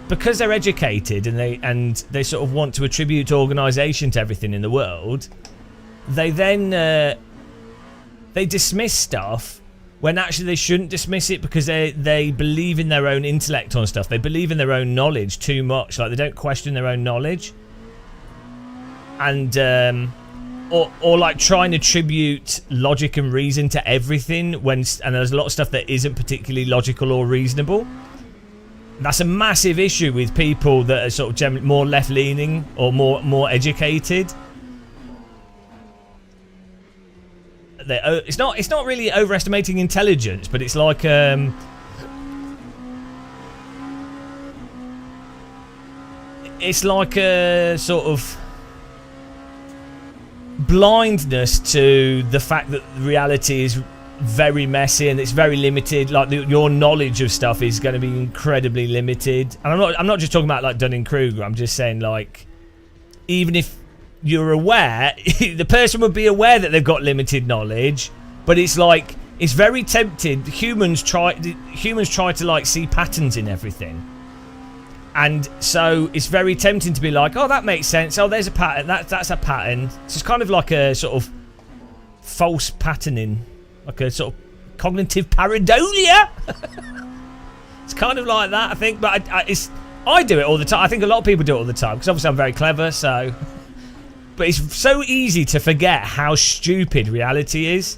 A: Because they're educated and they sort of want to attribute organisation to everything in the world, they then they dismiss stuff when actually they shouldn't dismiss it, because they believe in their own intellect on stuff. They believe in their own knowledge too much. Like they don't question their own knowledge. And or like trying to attribute logic and reason to everything and there's a lot of stuff that isn't particularly logical or reasonable. That's a massive issue with people that are sort of generally more left-leaning or more educated. It's not really overestimating intelligence, but it's like it's like a sort of blindness to the fact that reality is very messy and it's very limited. Like your knowledge of stuff is going to be incredibly limited. And I'm not just talking about like Dunning-Kruger. I'm just saying, like, even if you're aware, the person would be aware that they've got limited knowledge, but it's like it's very tempting. Humans try to like see patterns in everything. And so it's very tempting to be like, oh, that makes sense. Oh, there's a pattern. That's a pattern. So it's kind of like a sort of false patterning, like a sort of cognitive pareidolia. It's kind of like that, I think. But I do it all the time. I think a lot of people do it all the time because obviously I'm very clever. So, but it's so easy to forget how stupid reality is.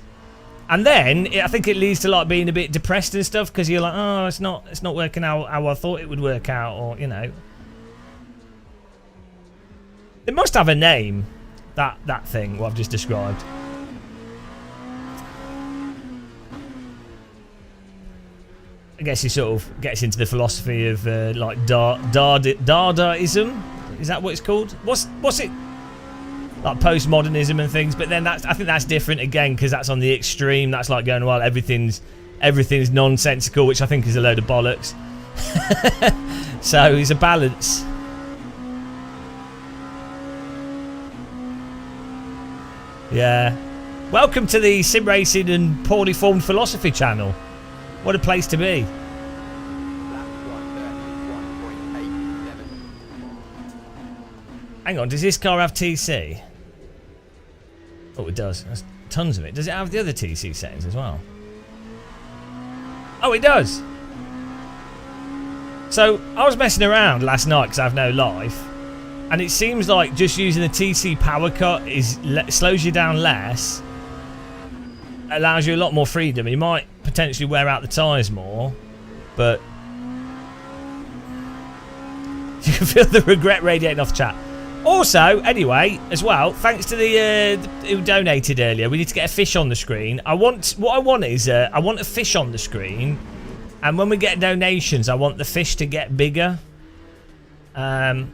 A: And then I think it leads to like being a bit depressed and stuff because you're like, oh, it's not working out how I thought it would work out, or you know, it must have a name, that thing what I've just described. I guess he sort of gets into the philosophy of like Dadaism. Is that what it's called? What's it? Like postmodernism and things, but then I think that's different again because that's on the extreme. That's like going, well, everything's nonsensical, which I think is a load of bollocks. So it's a balance. Yeah. Welcome to the sim racing and poorly formed philosophy channel. What a place to be. Hang on, does this car have TC? Oh, it does. That's tons of it. Does it have the other TC settings as well? Oh, it does. So, I was messing around last night because I have no life. And it seems like just using the TC power cut slows you down less. Allows you a lot more freedom. You might potentially wear out the tyres more. But you can feel the regret radiating off chat. Also, anyway, as well, thanks to the who donated earlier, we need to get a fish on the screen. I want a fish on the screen, and when we get donations, I want the fish to get bigger, as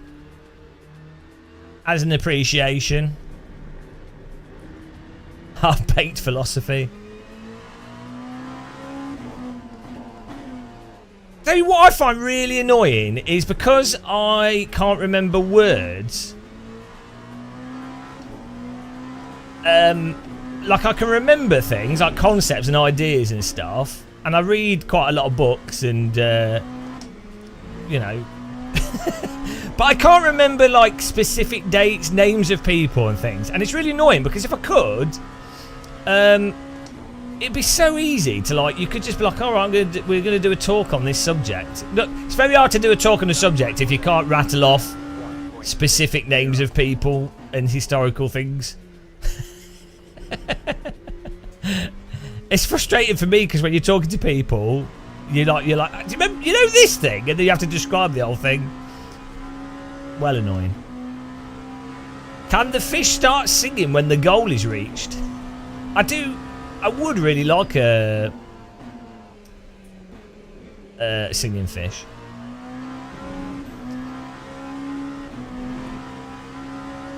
A: an appreciation. Half-baked philosophy. So what I find really annoying is because I can't remember words. Like I can remember things like concepts and ideas and stuff, and I read quite a lot of books and you know, but I can't remember like specific dates, names of people and things, and it's really annoying because if I could, it'd be so easy to like. You could just be like, all right, we're gonna do a talk on this subject. Look, it's very hard to do a talk on a subject if you can't rattle off specific names of people and historical things. It's frustrating for me because when you're talking to people, you're like, do you remember, you know this thing, and then you have to describe the whole thing. Well, annoying. Can the fish start singing when the goal is reached? I would really like a singing fish.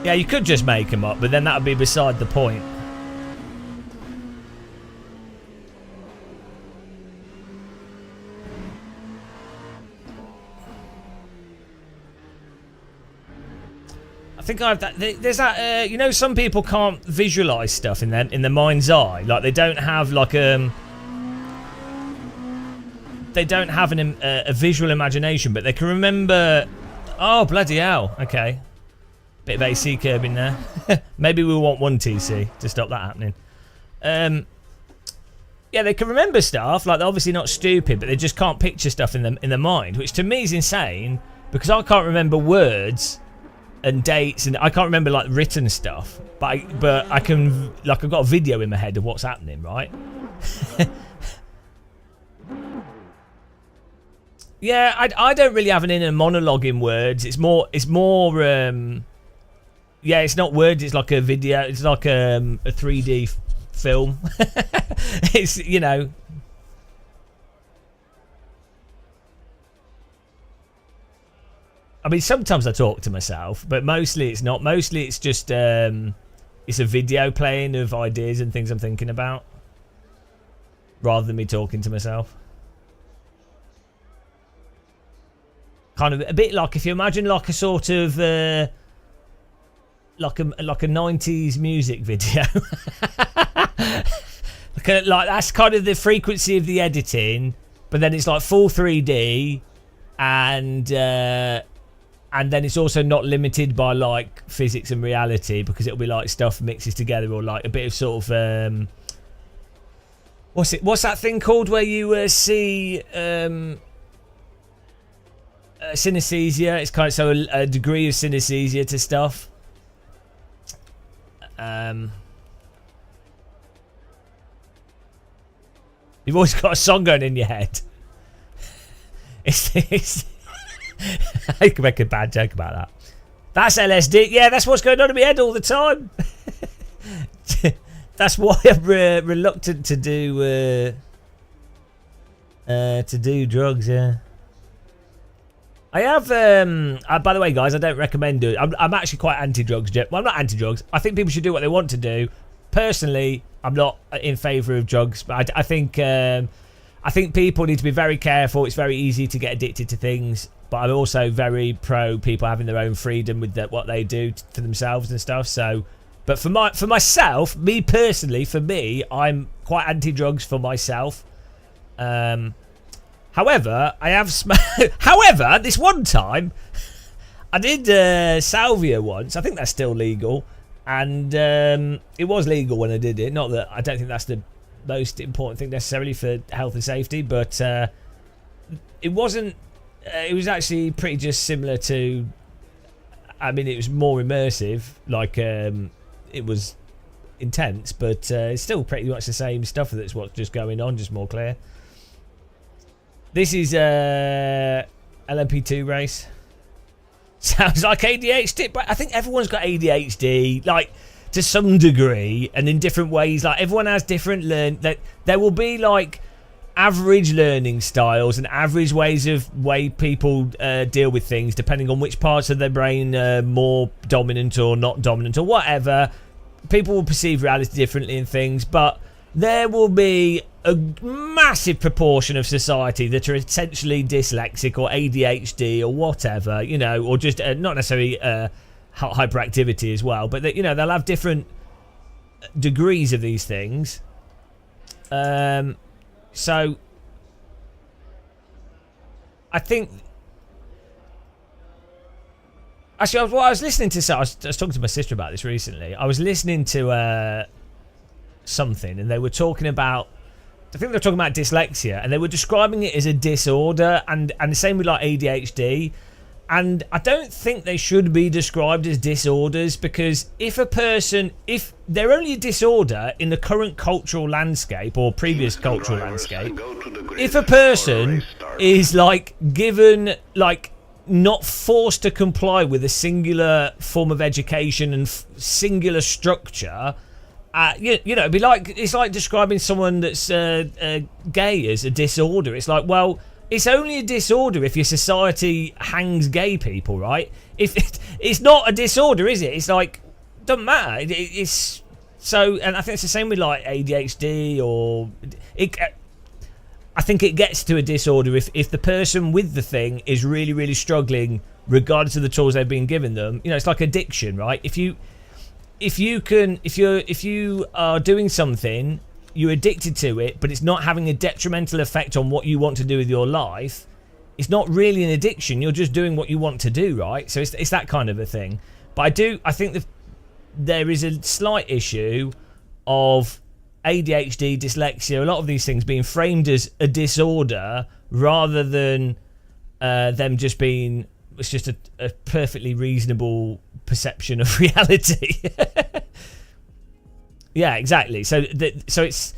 A: Yeah, you could just make them up, but then that would be beside the point. I think I have that. There's that. You know, some people can't visualize stuff in their mind's eye. Like they don't have like they don't have a visual imagination, but they can remember. Oh bloody hell! Okay, bit of AC curbing there. Maybe we want one TC to stop that happening. Yeah, they can remember stuff. Like they're obviously not stupid, but they just can't picture stuff in their mind, which to me is insane because I can't remember words and dates, and I can't remember like written stuff, but I can, like, I've got a video in my head of what's happening, right? Yeah, I don't really have an inner monologue in words. It's more yeah, it's not words, it's like a video, it's like a 3D film. It's, you know. I mean, sometimes I talk to myself, but mostly it's not. Mostly it's just it's a video playing of ideas and things I'm thinking about, rather than me talking to myself. Kind of a bit like, if you imagine like a sort of like a 90s music video. like that's kind of the frequency of the editing, but then it's like full 3D, and then it's also not limited by like physics and reality, because it'll be like stuff mixes together, or like a bit of sort of what's that thing called where you see synesthesia? It's kind of so a degree of synesthesia to stuff. You've always got a song going in your head. It's I can make a bad joke about that. That's LSD. Yeah, that's what's going on in my head all the time. That's why I'm reluctant to do drugs. Yeah. I have. By the way, guys, I don't recommend it. I'm actually quite anti-drugs. Well, I'm not anti-drugs. I think people should do what they want to do. Personally, I'm not in favour of drugs, but I think people need to be very careful. It's very easy to get addicted to things, but I'm also very pro people having their own freedom with what they do for themselves and stuff. So, but for myself, me personally, for me, I'm quite anti-drugs for myself. However, I have however, this one time I did salvia once. I think that's still legal, and it was legal when I did it. Not that I don't think that's the most important thing necessarily for health and safety, but it wasn't. It was actually pretty just similar to. I mean, it was more immersive. Like it was intense, but it's still pretty much the same stuff. That's what's just going on, just more clear. This is LMP2 race. Sounds like ADHD, but I think everyone's got ADHD, like to some degree, and in different ways. Like everyone has different that there will be like average learning styles and average ways of people deal with things, depending on which parts of their brain are more dominant or not dominant or whatever. People will perceive reality differently in things, but there will be a massive proportion of society that are essentially dyslexic or ADHD or whatever, you know, or just not necessarily hyperactivity as well, but you know, they'll have different degrees of these things. So I think actually I was listening to, I was talking to my sister about this recently. I was listening to something, and they were talking about, I think they were talking about dyslexia, and they were describing it as a disorder, and the same with like ADHD. And I don't think they should be described as disorders, because if they're only a disorder in the current cultural landscape or previous cultural landscape, if a person is like given, like not forced to comply with a singular form of education and singular structure, you know, it'd be like, it's like describing someone that's gay as a disorder. It's like, well, it's only a disorder if your society hangs gay people, right? If it's not a disorder, is it? It's like, doesn't matter. It's so, and I think it's the same with like ADHD or I think it gets to a disorder if the person with the thing is really, really struggling, regardless of the tools they've been given them. You know, it's like addiction, right? If you are doing something, you're addicted to it, but it's not having a detrimental effect on what you want to do with your life, it's not really an addiction. You're just doing what you want to do, right? So it's that kind of a thing. But I think there is a slight issue of ADHD, dyslexia, a lot of these things being framed as a disorder rather than them just being, it's just a perfectly reasonable perception of reality. Yeah, exactly. So it's,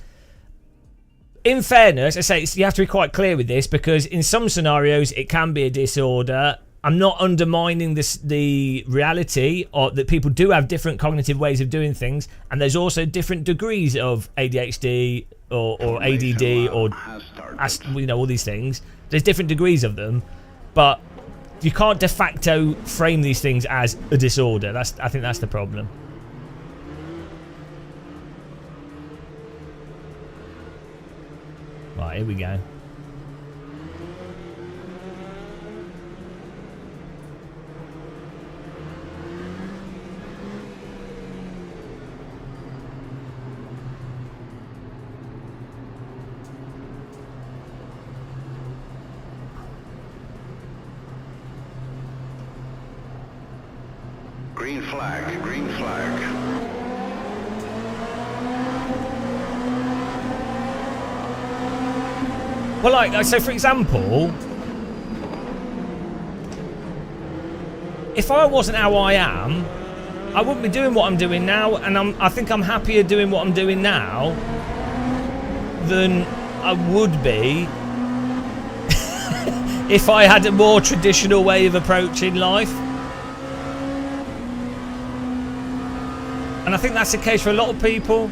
A: in fairness, I say you have to be quite clear with this, because in some scenarios it can be a disorder. I'm not undermining the reality, or that people do have different cognitive ways of doing things, and there's also different degrees of ADHD or ADD or all these things. There's different degrees of them, but you can't de facto frame these things as a disorder. I think that's the problem. Right, here we go.
C: Green flag, green flag.
A: Well, like, so for example, if I wasn't how I am, I wouldn't be doing what I'm doing now, and I think I'm happier doing what I'm doing now than I would be if I had a more traditional way of approaching life. And I think that's the case for a lot of people.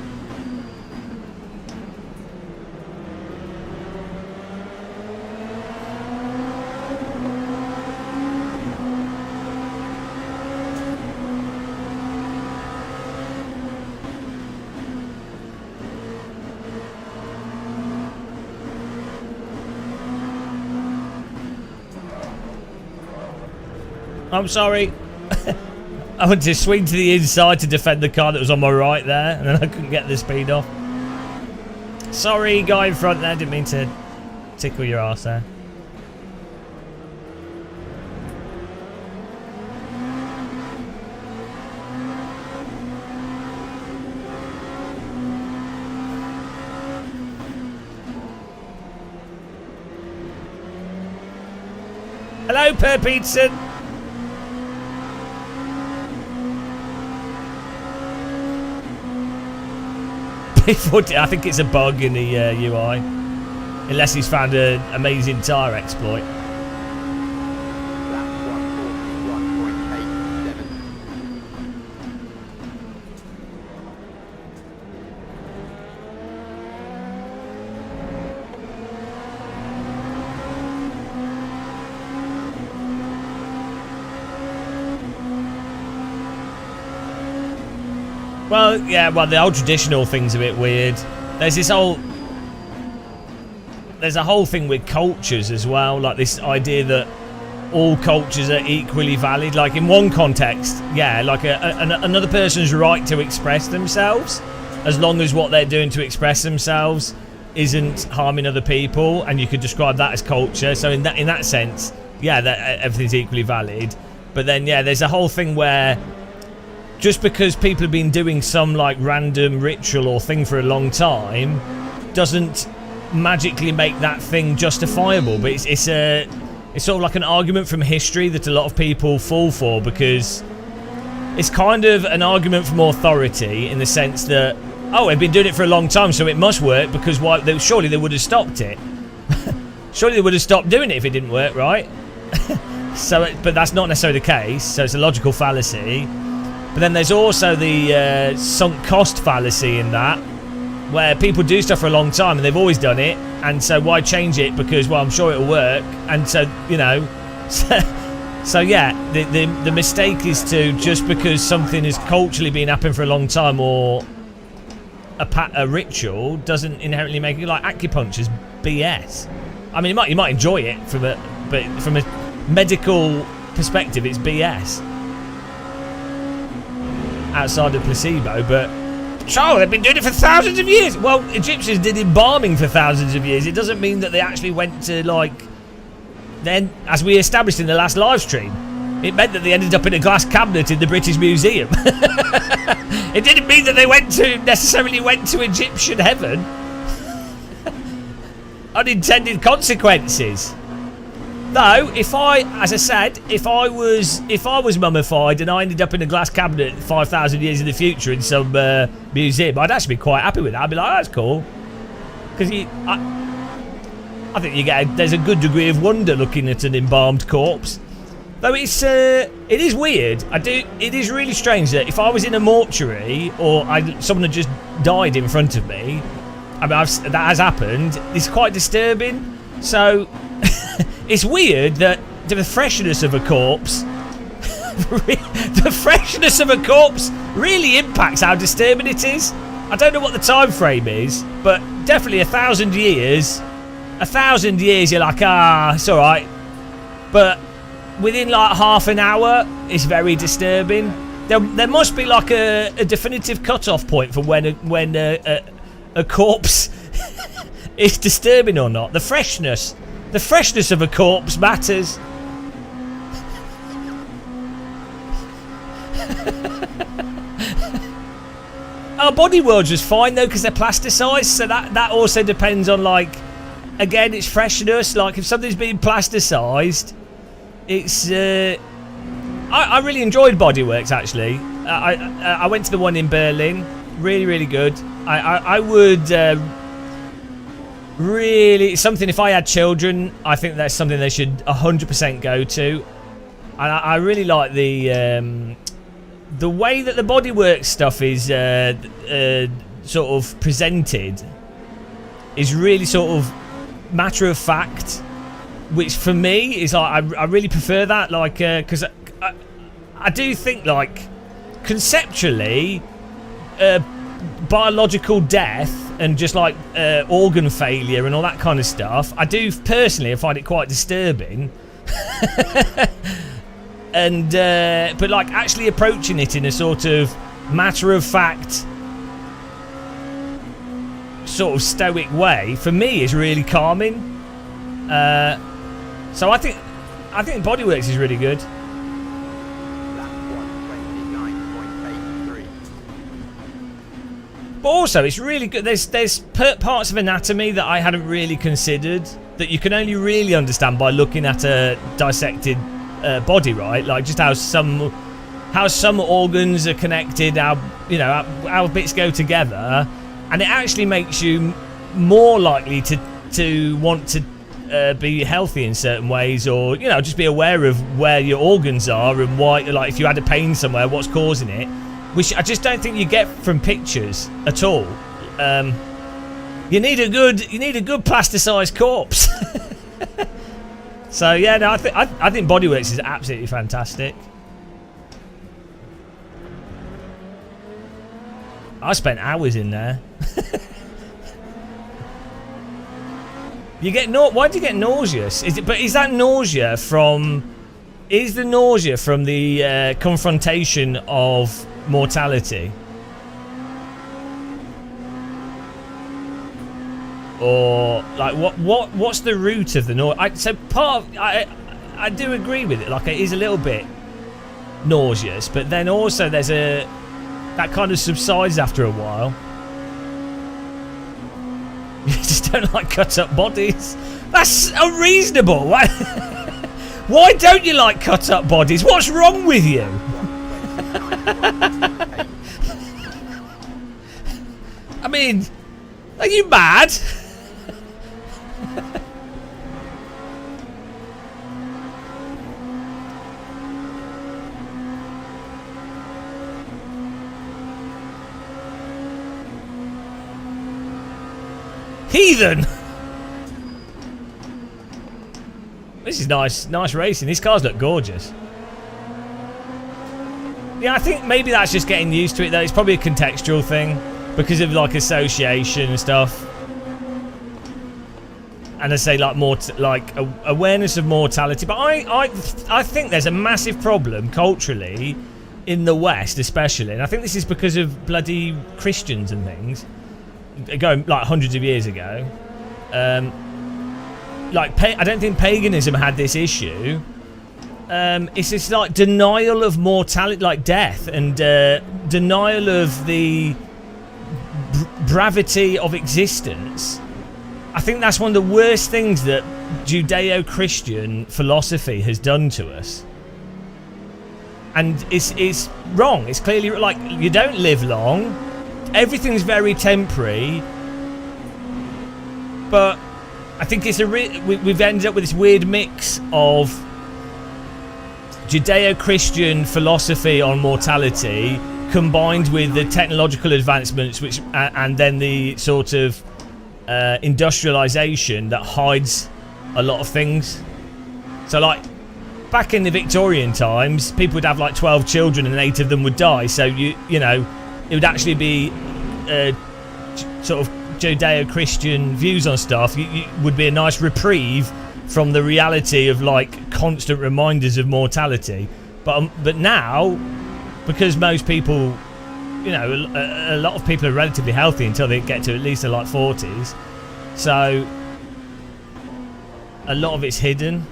A: I'm sorry. I went to swing to the inside to defend the car that was on my right there, and then I couldn't get the speed off. Sorry, guy in front there. Didn't mean to tickle your arse there. Hello, Per Peterson. I think it's a bug in the UI, unless he's found an amazing tyre exploit. Well, yeah, well, the old traditional thing's a bit weird. There's a whole thing with cultures as well, like this idea that all cultures are equally valid. Like in one context, yeah, like another person's right to express themselves, as long as what they're doing to express themselves isn't harming other people, and you could describe that as culture. So in that sense, yeah, that everything's equally valid. But then, yeah, there's a whole thing where just because people have been doing some like random ritual or thing for a long time doesn't magically make that thing justifiable. But it's sort of like an argument from history that a lot of people fall for, because it's kind of an argument from authority in the sense that, oh, they've been doing it for a long time, so it must work, because surely they would have stopped it. Surely they would have stopped doing it if it didn't work, right? But that's not necessarily the case, so it's a logical fallacy. But then there's also the sunk cost fallacy in that, where people do stuff for a long time and they've always done it, and so why change it? Because, well, I'm sure it'll work, and so, you know, so yeah, the mistake is to, just because something has culturally been happening for a long time, or a ritual, doesn't inherently make it. Like acupuncture's BS. I mean, you might enjoy it but from a medical perspective, it's BS. Outside of placebo, but sure, they've been doing it for thousands of years. Well, Egyptians did embalming for thousands of years. It doesn't mean that they actually went to, like, then, as we established in the last live stream, it meant that they ended up in a glass cabinet in the British Museum. It didn't mean that they necessarily went to Egyptian heaven. Unintended consequences. Though, if I was mummified and I ended up in a glass cabinet 5,000 years in the future in some museum, I'd actually be quite happy with that. I'd be like, oh, that's cool. Because I think there's a good degree of wonder looking at an embalmed corpse. Though it is weird. It is really strange that if I was in a mortuary or someone had just died in front of me, I mean, that has happened. It's quite disturbing. So it's weird that the freshness of a corpse, really impacts how disturbing it is. I don't know what the time frame is, but definitely 1,000 years. 1,000 years, you're like, it's all right. But within like half an hour, it's very disturbing. There must be like a definitive cut-off point for when a corpse is disturbing or not. The freshness of a corpse matters. Our body world's just fine though because they're plasticized, so that also depends on, like, again, it's freshness. Like if something's been plasticized, it's I really enjoyed Bodyworks actually. I went to the one in Berlin, really good. I would really, something, if I had children, I think that's something they should 100% go to. And I really like the way that the Bodyworks stuff is sort of presented is really sort of matter of fact, which for me is like I really prefer that, like because I do think, like, conceptually biological death and just like organ failure and all that kind of stuff, I do personally find it quite disturbing. And but like actually approaching it in a sort of matter of fact, sort of stoic way, for me is really calming. So I think Bodyworks is really good. But also it's really good. There's parts of anatomy that I hadn't really considered that you can only really understand by looking at a dissected body, right? Like just how some organs are connected, how bits go together, and it actually makes you more likely to want to be healthy in certain ways, or just be aware of where your organs are and why, like if you had a pain somewhere, what's causing it, which I just don't think you get from pictures at all. You need a good plasticized corpse. So yeah, no, I think Bodyworks is absolutely fantastic. I spent hours in there. Why do you get nauseous? Is the nausea from the confrontation of mortality? Or like what's the root of the nausea? I do agree with it. Like it is a little bit nauseous, but then also there's that kind of subsides after a while. You just don't like cut up bodies. That's unreasonable. Why don't you like cut up bodies? What's wrong with you? I mean, are you mad? Heathen! This is nice racing. These cars look gorgeous. Yeah, I think maybe that's just getting used to it though. It's probably a contextual thing because of like association and stuff. And I say like more awareness of mortality. But I think there's a massive problem culturally in the West, especially, and I think this is because of bloody Christians and things. Going like hundreds of years ago, I don't think paganism had this issue. It's this like denial of mortality, like death, and denial of the brevity of existence, I think that's one of the worst things that Judeo-Christian philosophy has done to us. And it's wrong. It's clearly like you don't live long. Everything's very temporary. But I think it's we've ended up with this weird mix of Judeo-Christian philosophy on mortality combined with the technological advancements, which and then the sort of industrialization that hides a lot of things. So like back in the Victorian times, people would have like 12 children and 8 of them would die. So you know, it would actually be sort of Judeo-Christian views on stuff. You would be a nice reprieve from the reality of like constant reminders of mortality. But now, because most people, you know, a lot of people are relatively healthy until they get to at least their like 40s. So a lot of it's hidden.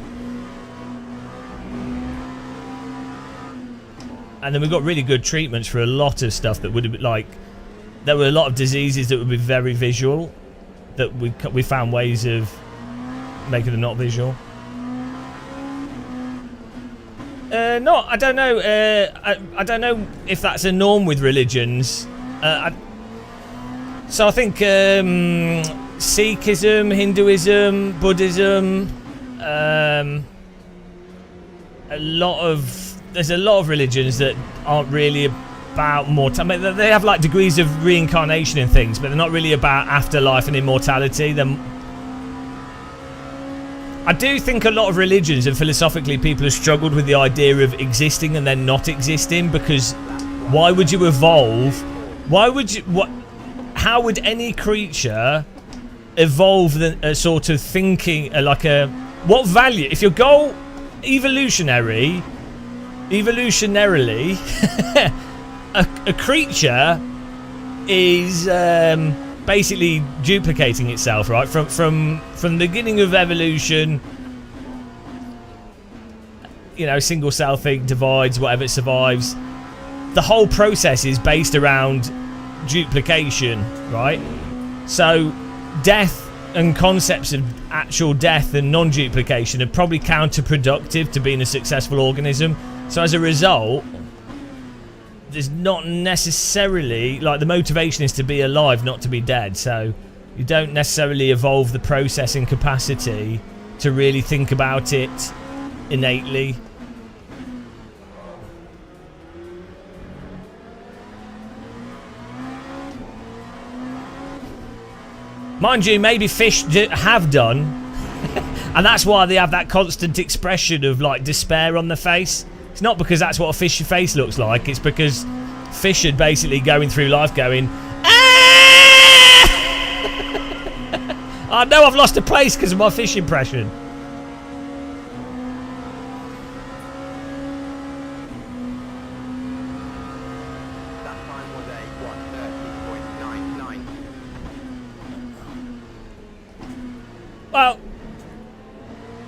A: And then we've got really good treatments for a lot of stuff that would have been like, there were a lot of diseases that would be very visual that we found ways of making them not visual. I don't know. I don't know if that's a norm with religions. So I think Sikhism, Hinduism, Buddhism, there's a lot of religions that aren't really about mortality. I mean, they have like degrees of reincarnation and things, but they're not really about afterlife and immortality. I do think a lot of religions and philosophically people have struggled with the idea of existing and then not existing, because why would you evolve? How would any creature evolve a sort of thinking, what value? If your goal evolutionarily, a creature is basically duplicating itself, right? From the beginning of evolution, you know, single cell thing divides, whatever, it survives. The whole process is based around duplication, right? So death and concepts of actual death and non-duplication are probably counterproductive to being a successful organism. So as a result, there's not necessarily, like, the motivation is to be alive, not to be dead. So you don't necessarily evolve the processing capacity to really think about it innately. Mind you, maybe fish have done, and that's why they have that constant expression of like despair on the face. It's not because that's what a fish face looks like. It's because fish are basically going through life going, ah! I know I've lost a place because of my fish impression.
C: That time was a 1:30.99.
A: Well,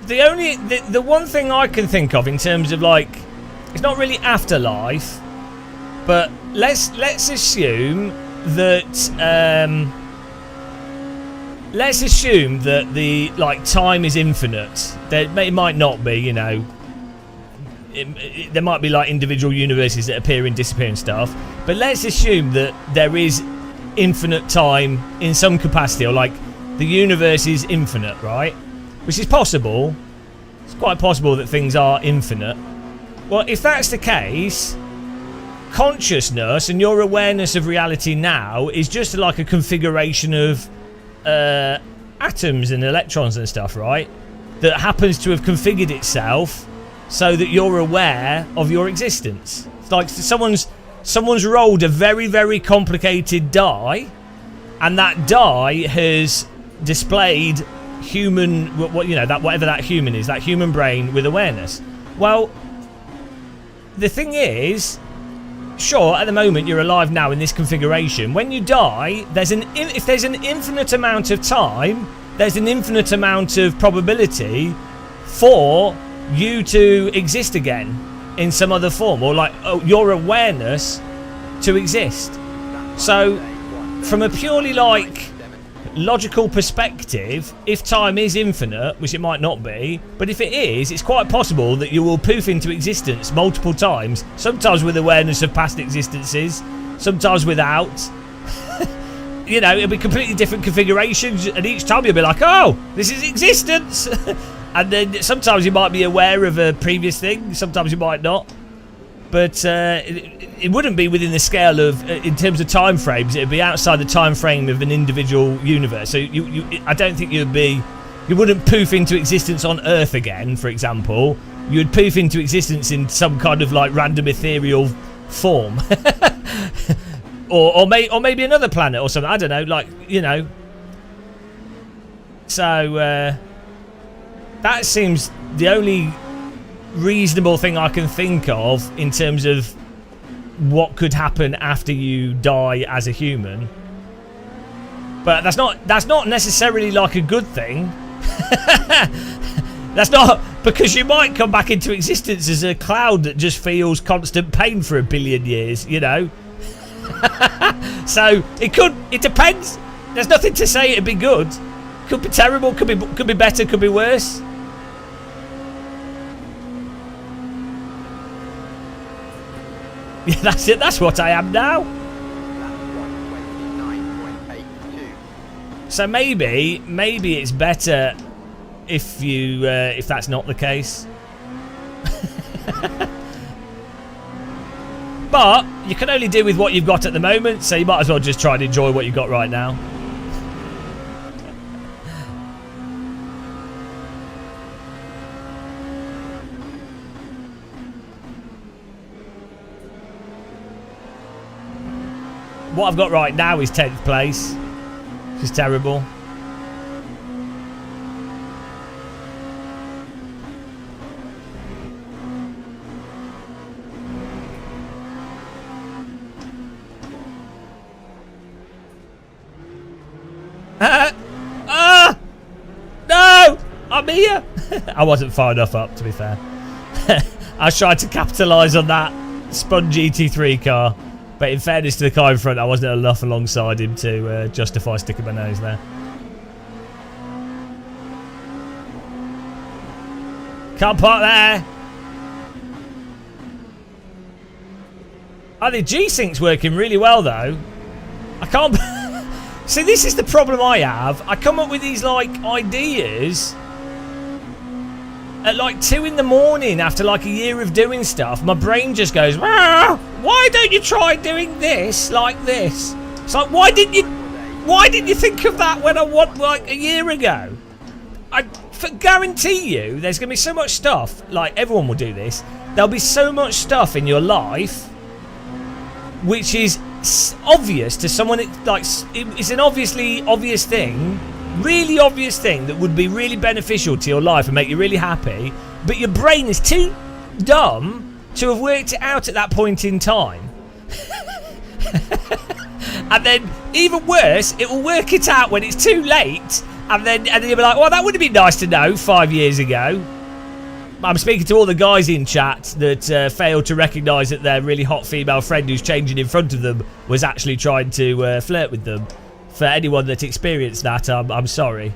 A: the one thing I can think of in terms of like, it's not really afterlife, but let's assume that the like time is infinite. It might not be, you know. There might be like individual universes that appear and disappear and stuff, but let's assume that there is infinite time in some capacity, or like the universe is infinite, right? Which is possible. It's quite possible that things are infinite. Well, if that's the case, consciousness and your awareness of reality now is just like a configuration of atoms and electrons and stuff, right? That happens to have configured itself so that you're aware of your existence. It's like someone's rolled a very, very complicated die, and that die has displayed human, you know, that whatever that human is, that human brain with awareness. Well, the thing is, sure, at the moment you're alive now in this configuration. When you die, if there's an infinite amount of time, there's an infinite amount of probability for you to exist again in some other form, or like your awareness to exist. So from a purely like logical perspective, if time is infinite, which it might not be, but if it is, it's quite possible that you will poof into existence multiple times, sometimes with awareness of past existences, sometimes without. You know, it'll be completely different configurations, and each time you'll be like, oh, this is existence. And then sometimes you might be aware of a previous thing, sometimes you might not. But it wouldn't be within the scale of, in terms of time frames, it'd be outside the time frame of an individual universe. So I don't think you wouldn't poof into existence on Earth again, for example. You would poof into existence in some kind of like random ethereal form. or maybe another planet or something. I don't know, like, you know. So that seems the only reasonable thing I can think of in terms of what could happen after you die as a human. But that's not necessarily like a good thing. That's not, because you might come back into existence as a cloud that just feels constant pain for a billion years, you know. So it depends. There's nothing to say it'd be good. Could be terrible, could be better, could be worse. Yeah, that's it. That's what I am now. So maybe it's better if you if that's not the case. But you can only do with what you've got at the moment, so you might as well just try and enjoy what you've got right now. What I've got right now is 10th place, which is terrible. No! I'm here! I wasn't far enough up, to be fair. I was trying to capitalise on that Spun GT3 car. But in fairness to the car in front, I wasn't enough alongside him to justify sticking my nose there. Can't park there! Oh, the G-Sync's working really well, though. I can't... See, this is the problem I have. I come up with these, like, ideas at, like, 2 in the morning after, like, a year of doing stuff. My brain just goes, why don't you try doing this like this? It's like, why didn't you think of that when like, a year ago? I guarantee you there's going to be so much stuff, like, everyone will do this. There'll be so much stuff in your life which is obvious to someone, like, it's an obviously obvious thing, really obvious thing that would be really beneficial to your life and make you really happy, but your brain is too dumb to have worked it out at that point in time. And then, even worse, it will work it out when it's too late, and then you'll be like, well, that would have been nice to know 5 years ago. I'm speaking to all the guys in chat that failed to recognise that their really hot female friend who's changing in front of them was actually trying to flirt with them. For anyone that experienced that, I'm sorry.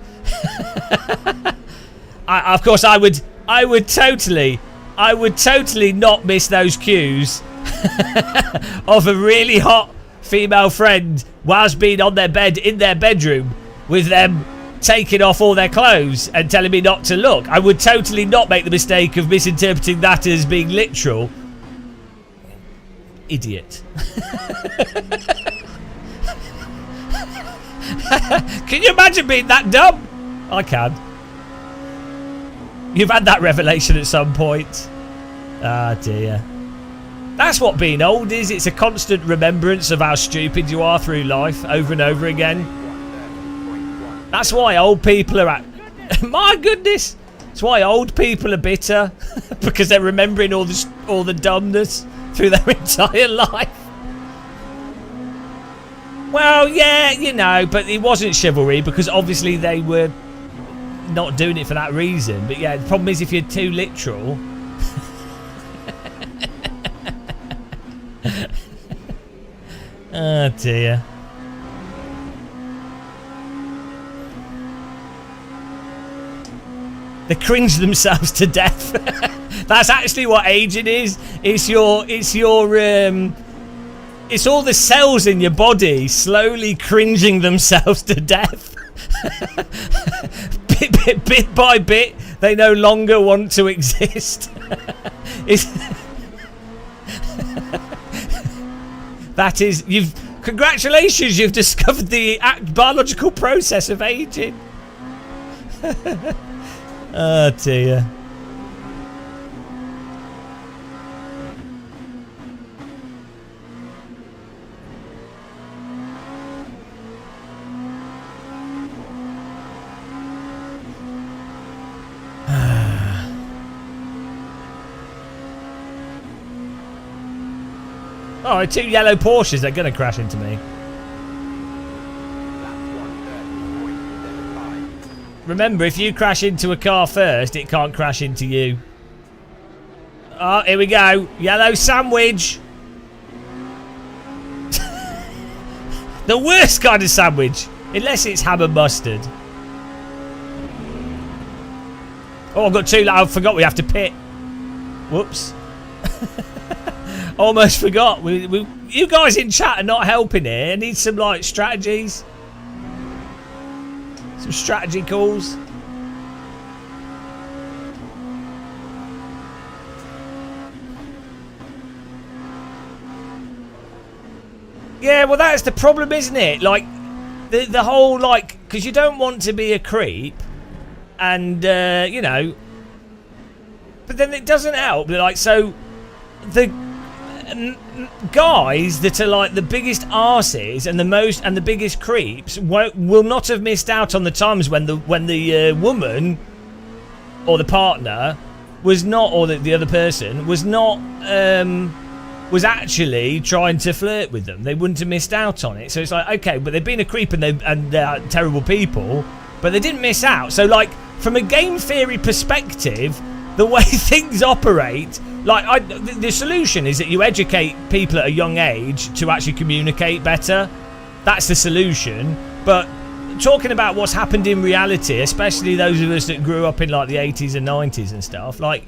A: Of course, I would totally not miss those cues of a really hot female friend whilst being on their bed in their bedroom with them taking off all their clothes and telling me not to look. I would totally not make the mistake of misinterpreting that as being literal. Idiot. Can you imagine being that dumb? I can. You've had that revelation at some point. Ah, dear. That's what being old is. It's a constant remembrance of how stupid you are through life over and over again. That's why old people are my goodness. That's why old people are bitter. Because they're remembering all the dumbness through their entire life. Well, yeah, you know, but it wasn't chivalry because obviously they were not doing it for that reason. But yeah, the problem is if you're too literal. Oh dear. They cringe themselves to death. That's actually what aging is. It's all the cells in your body slowly cringing themselves to death. bit by bit, they no longer want to exist. Congratulations, you've discovered the biological process of aging. Oh dear. Oh, 2 yellow Porsches, they're going to crash into me. Remember, if you crash into a car first, it can't crash into you. Oh, here we go. Yellow sandwich. The worst kind of sandwich. Unless it's ham and mustard. Oh, I've got 2. I forgot we have to pit. Whoops. Almost forgot. You guys in chat are not helping here. I need some like strategies. Some strategy calls. Yeah, well that's the problem, isn't it? Like the whole like, because you don't want to be a creep, and you know, but then it doesn't help. Like, so the guys that are like the biggest arses and the biggest creeps will not have missed out on the times when the woman or the partner was not, or the other person was not was actually trying to flirt with them. They wouldn't have missed out on it. So it's like, okay, but they've been a creep and they're terrible people, but they didn't miss out. So like, from a game theory perspective, the way things operate, like the solution is that you educate people at a young age to actually communicate better. That's the solution. But talking about what's happened in reality, especially those of us that grew up in like the 80s and 90s and stuff, like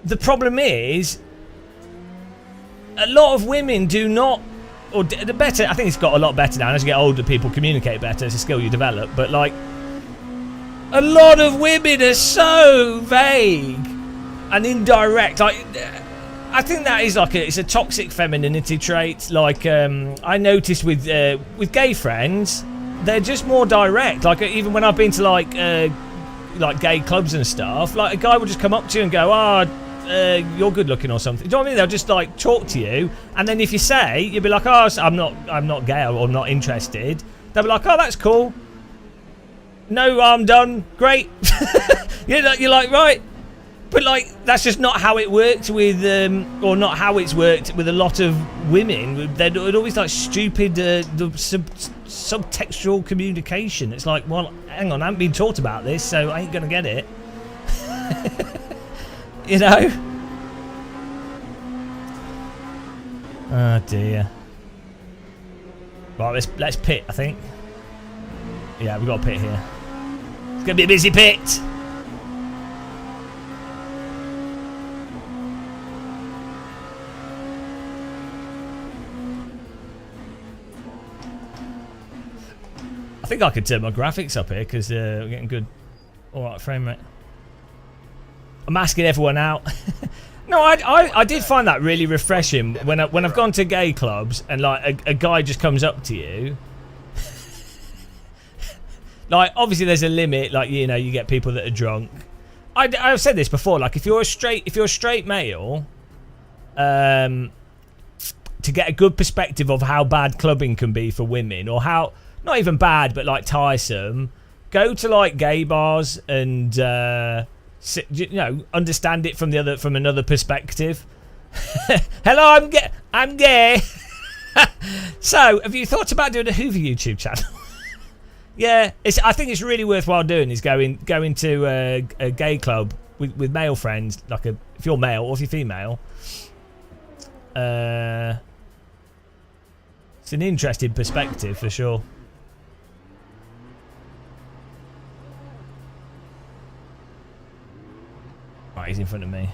A: the problem is a lot of women do not, or the better, I think it's got a lot better now. As you get older, people communicate better. It's a skill you develop. But like, a lot of women are so vague and indirect. Like, I think that is like it's a toxic femininity trait. Like, I noticed with gay friends, they're just more direct. Like, even when I've been to like gay clubs and stuff, like a guy will just come up to you and go, you're good looking or something. Do you know what I mean? They'll just like talk to you, and then if you say, you'll be like, oh, I'm not gay or not interested. They'll be like, oh, that's cool. No harm done. Great. You're like, right. But like, that's just not how it worked with, or not how it's worked with a lot of women. They're always like stupid, subtextual communication. It's like, well, hang on, I haven't been taught about this, so I ain't gonna get it. You know? Oh dear. Right, let's pit, I think. Yeah, we've got a pit here. It's gonna be a busy pit. I think I could turn my graphics up here because we're getting good, alright frame rate. I'm asking everyone out. No, I did find that really refreshing when I've gone to gay clubs and like a guy just comes up to you. Like, obviously there's a limit, like, you know, you get people that are drunk. I've said this before, like if you're a straight male, to get a good perspective of how bad clubbing can be for women, or how, not even bad, but like tiresome, go to like gay bars and you know, understand it from another perspective. Hello, I'm gay. So, have you thought about doing a Hoover YouTube channel? Yeah, I think it's really worthwhile doing. Is going to a gay club with male friends, like if you're male or if you're female. It's an interesting perspective for sure. is in front of me.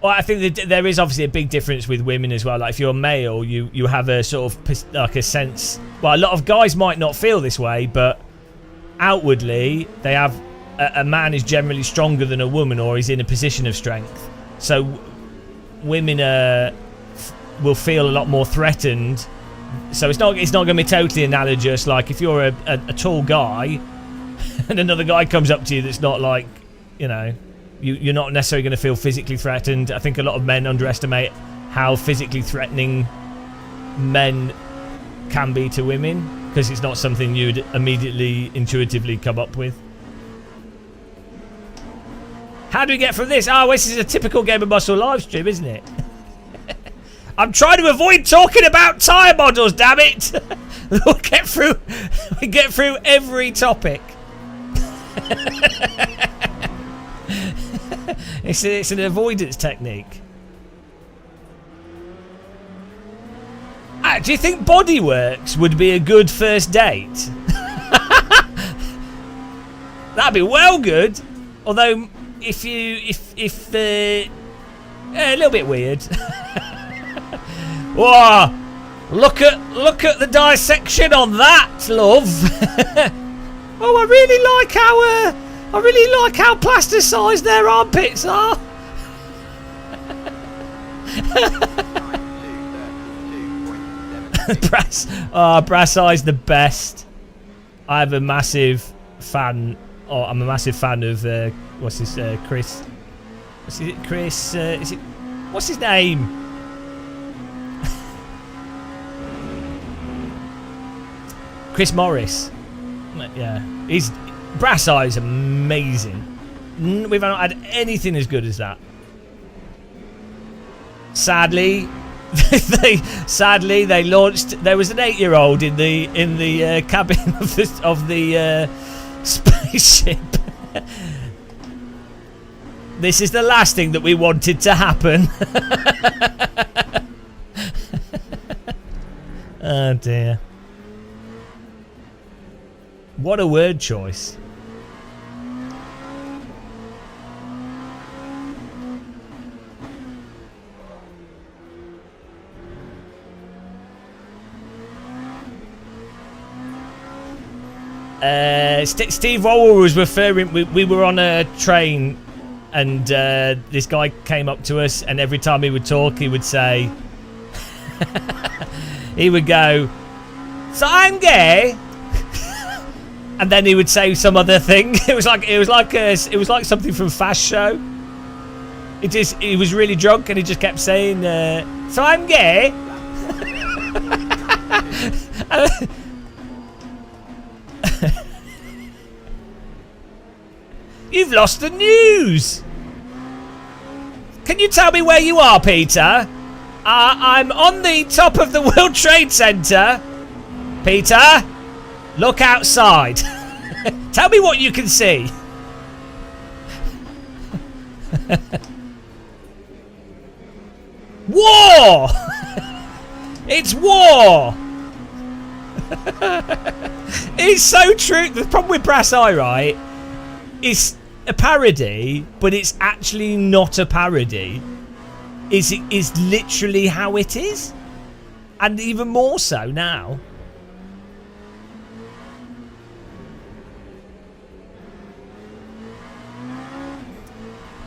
A: Well, I think that there is obviously a big difference with women as well. Like if you're male, you have a sort of like a sense. Well, a lot of guys might not feel this way, but outwardly they have a man is generally stronger than a woman, or is in a position of strength. So women will feel a lot more threatened. So it's not going to be totally analogous. Like if you're a tall guy and another guy comes up to you that's not like, you know, you're not necessarily going to feel physically threatened. I think a lot of men underestimate how physically threatening men can be to women, because it's not something you'd immediately intuitively come up with. How do we get from this? Oh, this is a typical Game of Muscle live stream, isn't it? I'm trying to avoid talking about tyre models, damn it! We get through every topic. It's an avoidance technique. Do you think Bodyworks would be a good first date? That'd be well good. Although, if a little bit weird. Whoa! Look at the dissection on that, love. Oh, I really like how plasticized their armpits are. Brass Eye's the best. I'm a massive fan. Oh, I'm a massive fan of what's his Chris? What's it? Chris? Is it? What's his name? Chris Morris. Yeah, Brass Eye is amazing. We've not had anything as good as that. Sadly, they launched. There was an 8-year-old in the cabin of the spaceship. This is the last thing that we wanted to happen. Oh dear. What a word choice. Steve Wowell was referring. We were on a train, and this guy came up to us, and every time he would talk, he would say, he would go, "So I'm gay," and then he would say some other thing. It was like something from Fast Show. He was really drunk, and he just kept saying, "So I'm gay." You've lost the news. Can you tell me where you are, Peter? I'm on the top of the World Trade Center. Peter, look outside. Tell me what you can see. War! It's war! It's so true. The problem with Brass Eye, right, is a parody, but it's actually not a parody. It is literally how it is, and even more so now.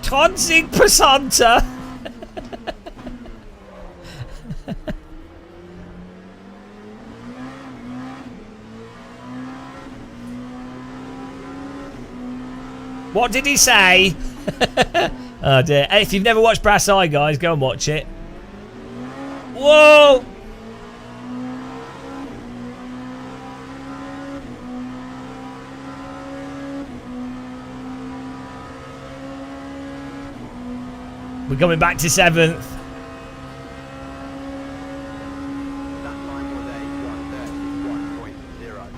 A: Tonsig Pasanta. What did he say? Oh dear. Hey, if you've never watched Brass Eye, guys, go and watch it. Whoa! We're coming back to 7th.
C: That time was a 1:31.04.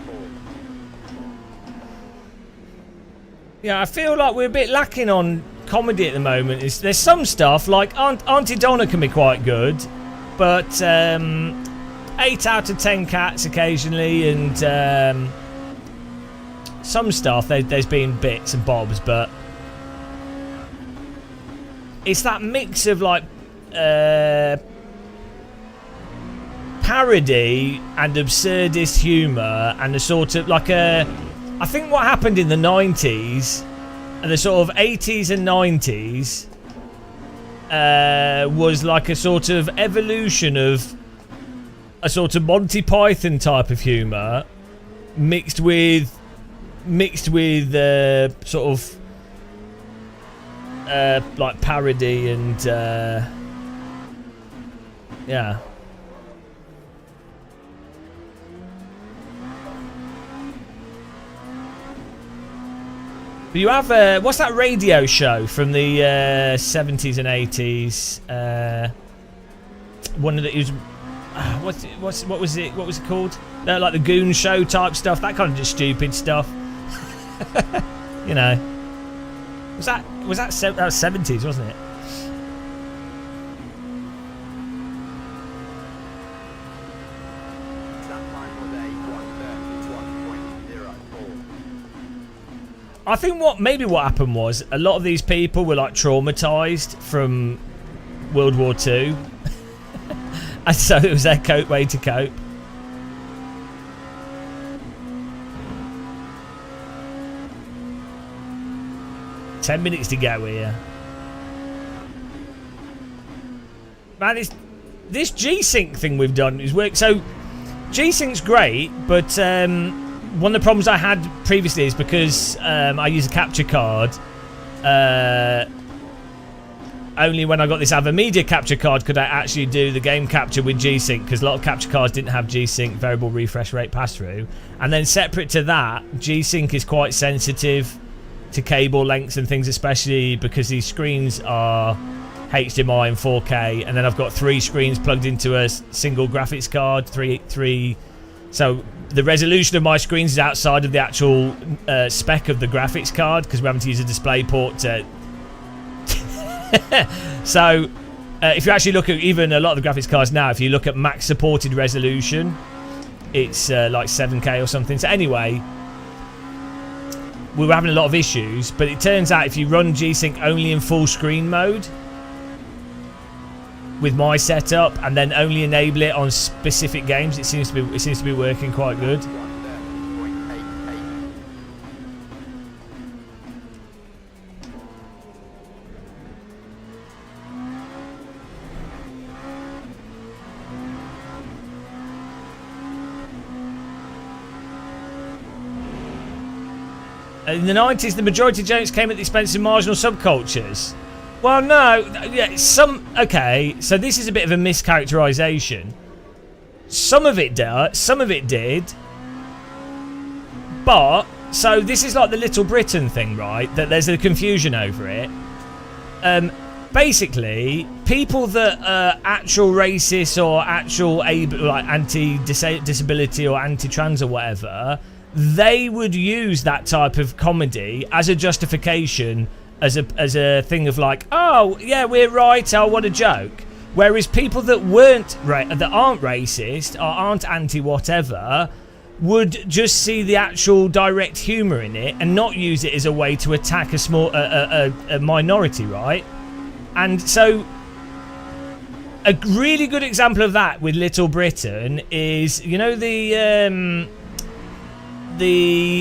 A: Yeah, I feel like we're a bit lacking on comedy at the moment. There's some stuff, like Auntie Donna can be quite good, but 8 out of 10 cats occasionally, and some stuff, there's been bits and bobs, but it's that mix of like parody and absurdist humour and a sort of like a. I think what happened in the 90s and the sort of 80s and 90s was like a sort of evolution of a sort of Monty Python type of humour mixed with sort of like parody and yeah. But you have what's that radio show from the 70s and 80s? One of the what was it called? Like the Goon Show type stuff. That kind of just stupid stuff. You know. That was 70s, wasn't it?
C: That final day, 1:31.04.
A: I think what happened was a lot of these people were like traumatized from World War II. And so it was their way to cope. "10 minutes to go here." Man, this G-Sync thing we've done is work. So G-Sync's great, but one of the problems I had previously is because I use a capture card. Only when I got this AverMedia capture card could I actually do the game capture with G-Sync, because a lot of capture cards didn't have G-Sync variable refresh rate pass-through. And then separate to that, G-Sync is quite sensitive to cable lengths and things, especially because these screens are HDMI and 4K, and then I've got 3 screens plugged into a single graphics card. Three. So the resolution of my screens is outside of the actual spec of the graphics card, because we're having to use a display port to. So if you actually look at even a lot of the graphics cards now, if you look at max supported resolution, it's like 7K or something. So anyway, we were having a lot of issues, but it turns out if you run G-Sync only in full screen mode with my setup and then only enable it on specific games, it seems to be working quite good.
C: 1:30.88.
A: In the 90s, the majority of jokes came at the expense of marginal subcultures. Well, no, yeah, okay. So this is a bit of a mischaracterization. Some of it did. But so this is like the Little Britain thing, right? That there's a confusion over it. Basically, people that are actual racists or actual like anti-disability or anti-trans or whatever, they would use that type of comedy as a justification, as a thing of like, oh yeah, we're right, oh what a joke. Whereas people that aren't racist or aren't anti-whatever would just see the actual direct humour in it and not use it as a way to attack a minority, right? And so a really good example of that with Little Britain is, you know, the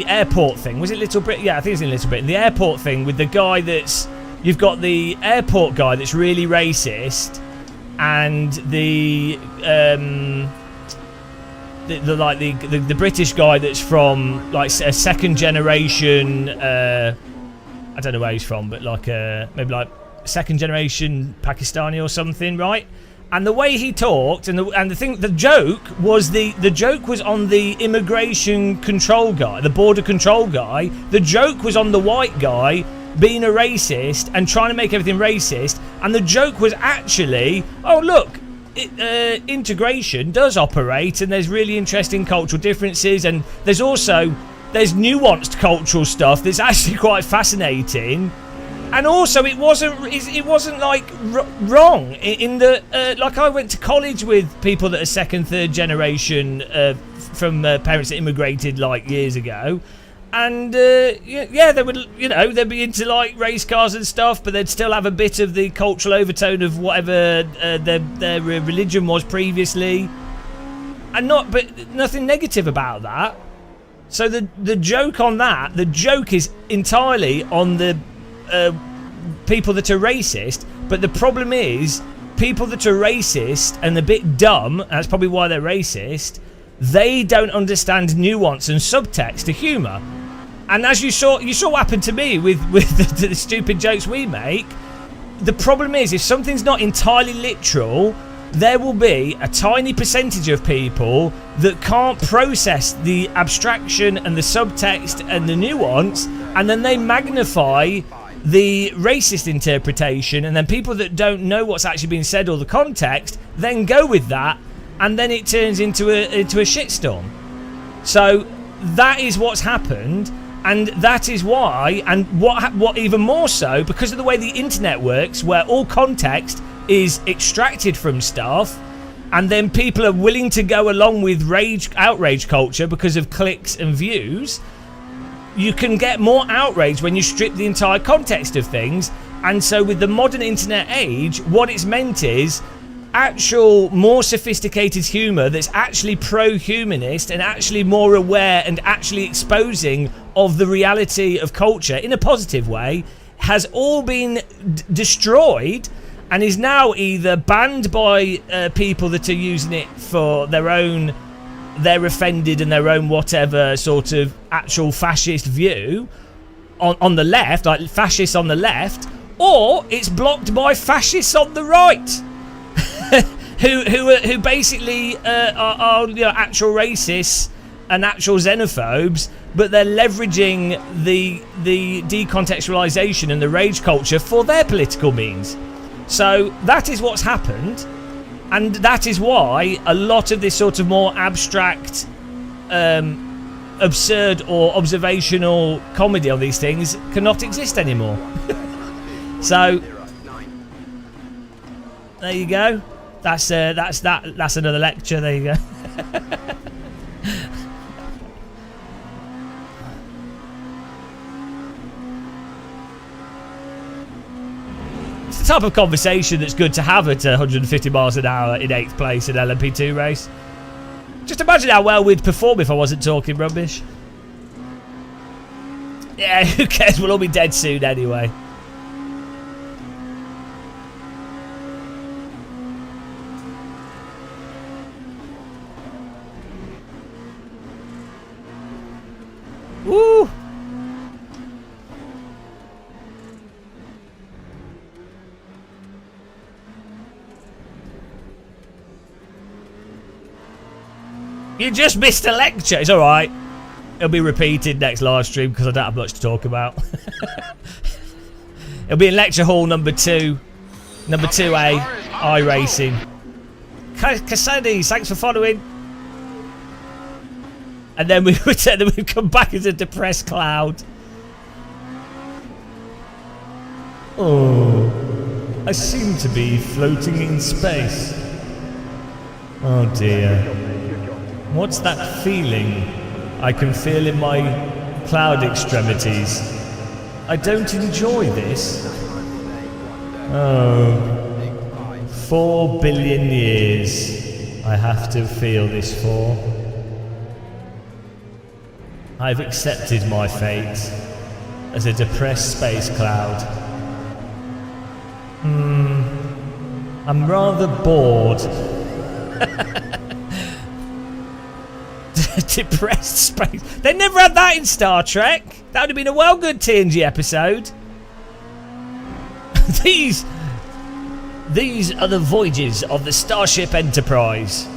A: airport thing. Was it Little Britain? Yeah, I think it's in Little Britain. The airport thing with the guy you've got the airport guy that's really racist, and the British guy that's from like a second generation. I don't know where he's from, but like maybe like second generation Pakistani or something, right? And the way he talked, and the joke was on the immigration control guy, the border control guy. The joke was on the white guy being a racist and trying to make everything racist. And the joke was actually, oh look, integration does operate, and there's really interesting cultural differences, and there's nuanced cultural stuff that's actually quite fascinating. And also, it wasn't like wrong in the like I went to college with people that are second, third generation from parents that immigrated like years ago, And yeah, they would, they'd be into like race cars and stuff, but they'd still have a bit of the cultural overtone of whatever their religion was previously, and nothing negative about that. So the joke on that, the joke is entirely on the people that are racist. But the problem is, people that are racist and a bit dumb, and that's probably why they're racist, they don't understand nuance and subtext to humour. And as you saw what happened to me with the stupid jokes we make. The problem is, if something's not entirely literal, there will be a tiny percentage of people that can't process the abstraction and the subtext and the nuance, and then they magnify the racist interpretation, and then people that don't know what's actually being said or the context then go with that, and then it turns into a shitstorm. So that is what's happened. And that is why, and what even more so, because of the way the internet works, where all context is extracted from stuff, and then people are willing to go along with outrage culture because of clicks and views, you can get more outrage when you strip the entire context of things. And so with the modern internet age, what it's meant is actual more sophisticated humour that's actually pro-humanist and actually more aware and actually exposing of the reality of culture in a positive way has all been destroyed, and is now either banned by people that are using it for their offended and their own whatever sort of actual fascist view on the left, like fascists on the left, or it's blocked by fascists on the right. who basically are actual racists and actual xenophobes, but they're leveraging the decontextualization and the rage culture for their political means. So that is what's happened, and that is why a lot of this sort of more abstract, absurd or observational comedy on these things cannot exist anymore. So there you go. That's another lecture. There you go. It's the type of conversation that's good to have at 150 miles an hour in 8th place in LMP2 race. Just imagine how well we'd perform if I wasn't talking rubbish. Yeah, who cares? We'll all be dead soon anyway. Woo! You just missed a lecture. It's alright. It'll be repeated next live stream because I don't have much to talk about. It'll be in lecture hall number 2. Number 2A. iRacing. Cassandra, thanks for following. And then we've come back as a depressed cloud. Oh, I seem to be floating in space. Oh dear. What's that feeling I can feel in my cloud extremities? I don't enjoy this. Oh, 4 billion years I have to feel this for. I've accepted my fate as a depressed space cloud. I'm rather bored. Depressed space. They never had that in Star Trek. That would have been a well good TNG episode. These are the voyages of the Starship Enterprise.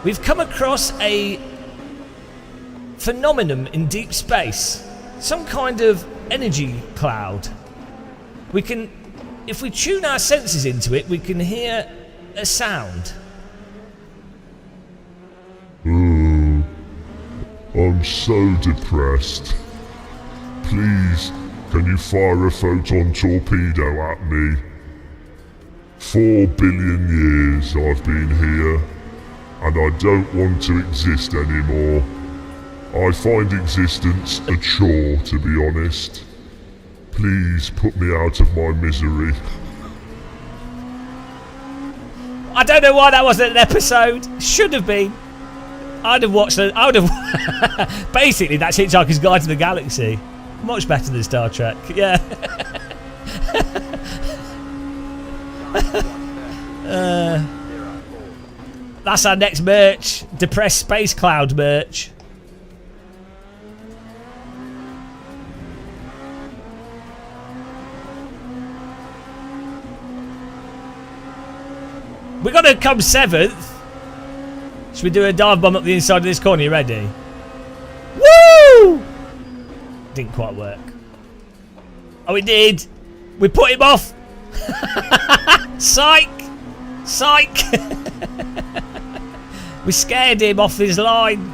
A: We've come across a phenomenon in deep space, some kind of energy cloud. We can, if we tune our senses into it, we can hear a sound.
E: I'm so depressed. Please, can you fire a photon torpedo at me? 4 billion years I've been here, and I don't want to exist anymore. I find existence a chore, to be honest. Please put me out of my misery.
A: I don't know why that wasn't an episode. Should have been. I'd have watched it. I would have. Basically, that's Hitchhiker's Guide to the Galaxy. Much better than Star Trek. Yeah. That's our next merch. Depressed Space Cloud merch. We're going to come 7th. Should we do a dive bomb up the inside of this corner? You ready? Woo! Didn't quite work. Oh, it did. We put him off. Psych. Psych. We scared him off his line.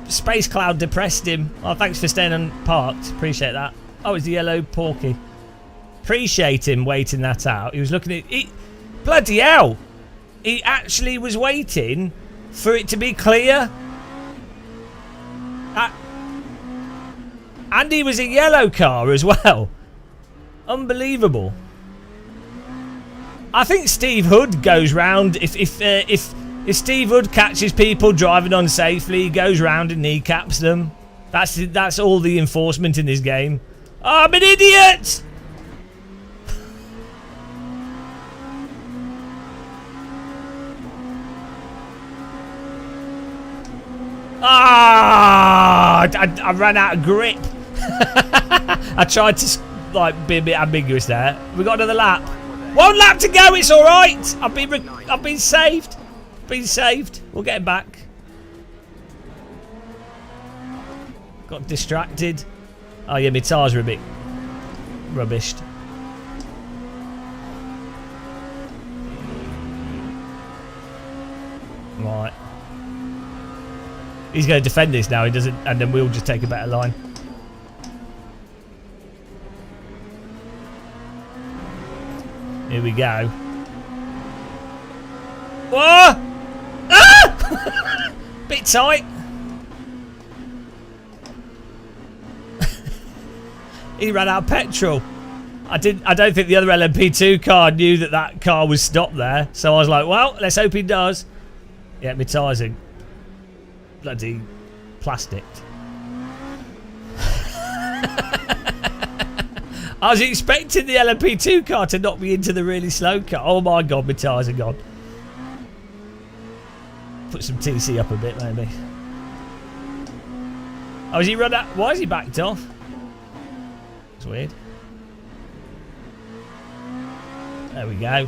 A: Space Cloud depressed him. Oh, thanks for staying unparked. Appreciate that. Oh, it's the yellow porky. Appreciate him waiting that out. He was looking at it. Bloody hell. He actually was waiting for it to be clear. And he was a yellow car as well. Unbelievable. I think Steve Hood goes round. If Steve Hood catches people driving unsafely, he goes round and kneecaps them. That's all the enforcement in this game. Oh, I'm an idiot! Ah! I ran out of grip. I tried to be a bit ambiguous there. We got another lap. 1 lap to go. It's all right. I've been saved. Been saved. We'll get him back. Got distracted. Oh yeah, my tires are a bit rubbished. Right. He's going to defend this now. He doesn't, and then we'll just take a better line. Here we go. Whoa! Ah! Bit tight. He ran out of petrol. I don't think the other LMP2 car knew that car was stopped there. So I was like, well, let's hope he does. Yeah, my tyres are bloody plasticked. I was expecting the LMP2 car to knock me into the really slow car. Oh my god, my tyres are gone. Put some TC up a bit, maybe. Oh, has he run out? Why is he backed off? It's weird. There we go.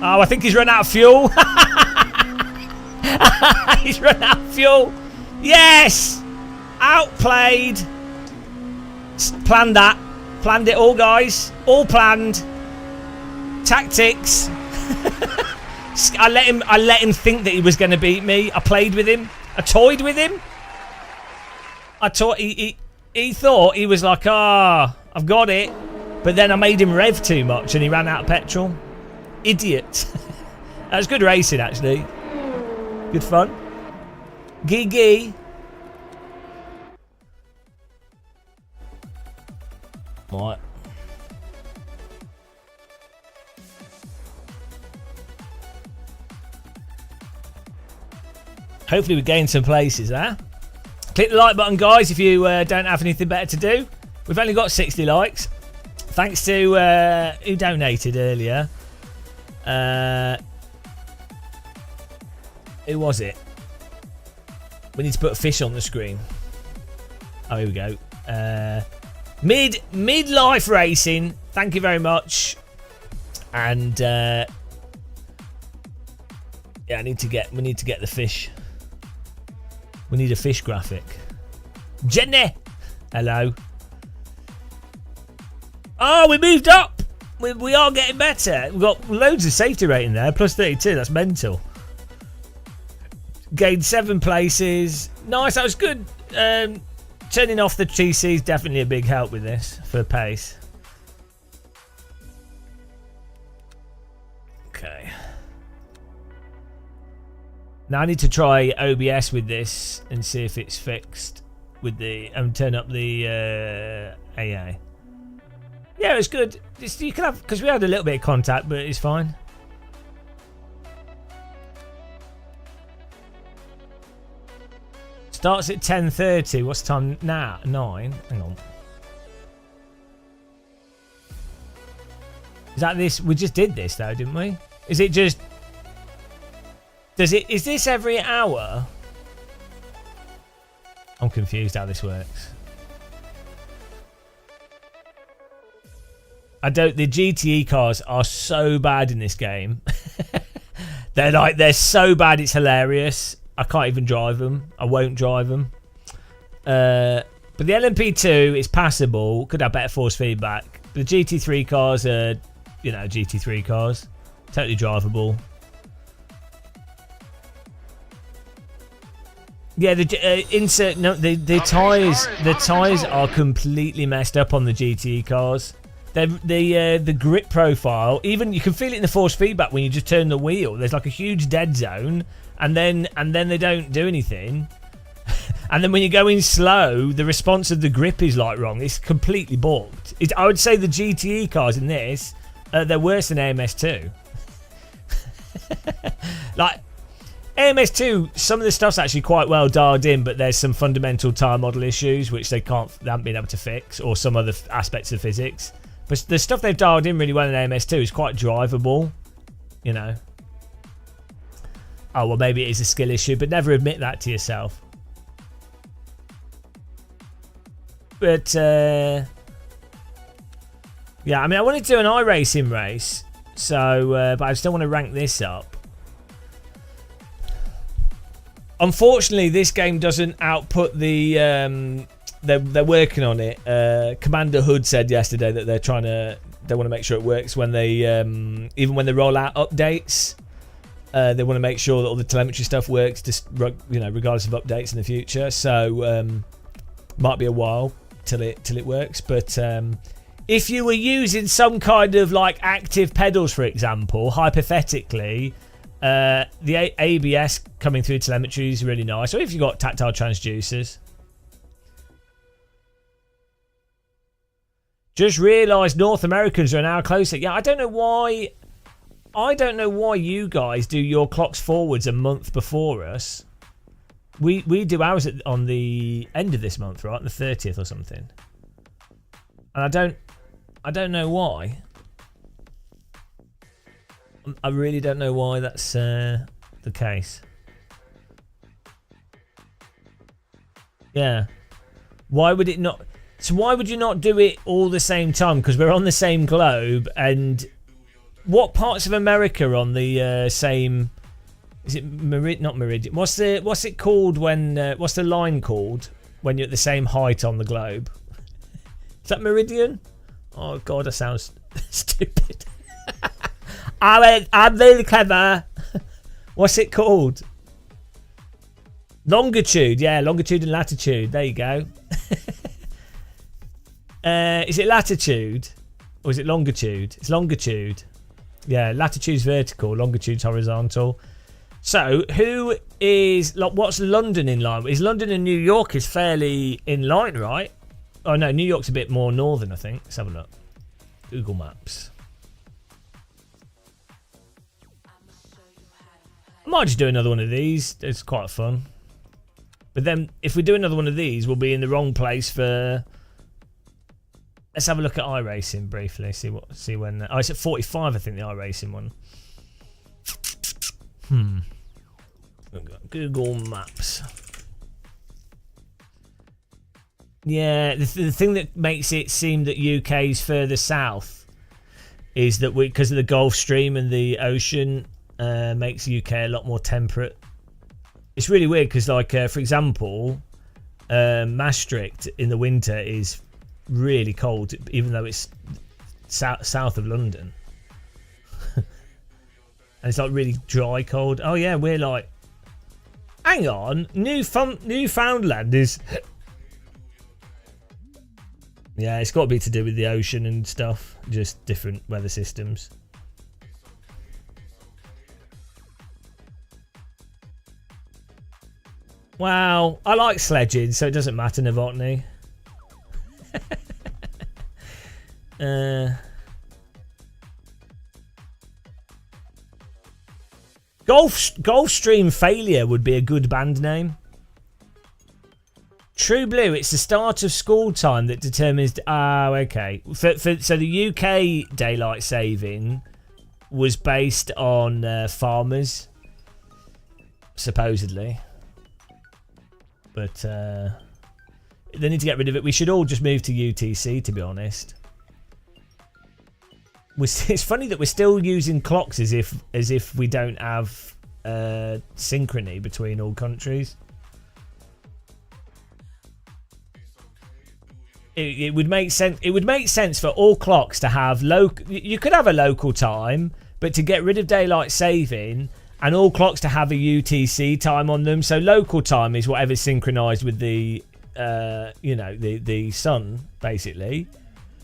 A: Oh, I think he's run out of fuel. He's run out of fuel. Yes! Outplayed. Planned that. Planned it all, guys. All planned. Tactics. I let him think that he was going to beat me. I played with him. I toyed with him. He thought he was like, I've got it. But then I made him rev too much and he ran out of petrol. Idiot. That was good racing, actually. Good fun. Gee. Right. Hopefully we gain some places, huh? Click the like button, guys, if you don't have anything better to do. We've only got 60 likes. Thanks to who donated earlier. Who was it? We need to put a fish on the screen. Oh, here we go. Midlife Racing. Thank you very much. And yeah, we need to get the fish. We need a fish graphic. Jenny, hello. Oh, we moved up. We are getting better. We've got loads of safety rating there. Plus 32. That's mental. Gained 7 places. Nice. That was good. Turning off the TC is definitely a big help with this for pace. Okay. Now I need to try OBS with this and see if it's fixed with the and turn up the AA. Yeah, it's good. You can have because we had a little bit of contact, but it's fine. Starts at 10:30. What's the time now? 9. Hang on. Is that this? We just did this though, didn't we? Is it just? Is this every hour? I'm confused how this works. The GTE cars are so bad in this game. they're so bad it's hilarious. I can't even drive them. I won't drive them. But the LMP2 is passable. Could have better force feedback. The GT3 cars are, GT3 cars. Totally drivable. Yeah, the tires are completely messed up on the GTE cars. The grip profile, even you can feel it in the force feedback when you just turn the wheel. There's like a huge dead zone, and then they don't do anything. And then when you're going slow, the response of the grip is like wrong. It's completely balked. I would say the GTE cars in this, they're worse than AMS2. Like AMS2, some of the stuff's actually quite well dialed in, but there's some fundamental tire model issues which they haven't been able to fix, or some other aspects of physics. But the stuff they've dialed in really well in AMS2 is quite drivable, Oh, well, maybe it is a skill issue, but never admit that to yourself. But, yeah, I mean, I wanted to do an iRacing race, so, but I still want to rank this up. Unfortunately, this game doesn't output the. They're working on it. Commander Hood said yesterday that they want to make sure it works when they even when they roll out updates. They want to make sure that all the telemetry stuff works, just regardless of updates in the future. So might be a while till it works. But if you were using some kind of like active pedals, for example, hypothetically. The ABS coming through telemetry is really nice. Or if you've got tactile transducers. Just realised North Americans are an hour closer. Yeah, I don't know why you guys do your clocks forwards a month before us. We do ours on the end of this month, right? The 30th or something. And I don't know why. I really don't know why that's the case. Yeah. Why would it not? So why would you not do it all the same time? Because we're on the same globe. And what parts of America are on the same? Is it not meridian? What's it called when? What's the line called when you're at the same height on the globe? Is that meridian? Oh God, that sounds stupid. I'm really clever. What's it called? Longitude. Yeah, longitude and latitude. There you go. Is it latitude? Or is it longitude? It's longitude. Yeah, latitude's vertical, longitude's horizontal. So, what's London in line? Is London and New York is fairly in line, right? Oh no, New York's a bit more northern, I think. Let's have a look. Google Maps. I might just do another one of these. It's quite fun. But then, if we do another one of these, we'll be in the wrong place for. Let's have a look at iRacing briefly. See when. Oh, it's at 45. I think the iRacing one. Google Maps. Yeah, the thing that makes it seem that UK's further south is that because of the Gulf Stream and the ocean. Makes UK a lot more temperate. It's really weird because, like, for example, Maastricht in the winter is really cold, even though it's south of London. And it's like really dry cold. Oh yeah, we're like, hang on, Newfoundland is. Yeah, it's got to be to do with the ocean and stuff, just different weather systems. Well, I like sledging, so it doesn't matter, Novotny. Gulfstream Failure would be a good band name. True Blue, it's the start of school time that determines... okay. So the UK daylight saving was based on farmers, supposedly. But they need to get rid of it. We should all just move to UTC, to be honest. It's funny that we're still using clocks as if we don't have synchrony between all countries. It would make sense. It would make sense for all clocks to have local. You could have a local time, but to get rid of daylight saving and all clocks to have a UTC time on them. So local time is whatever's synchronized with the, the sun, basically.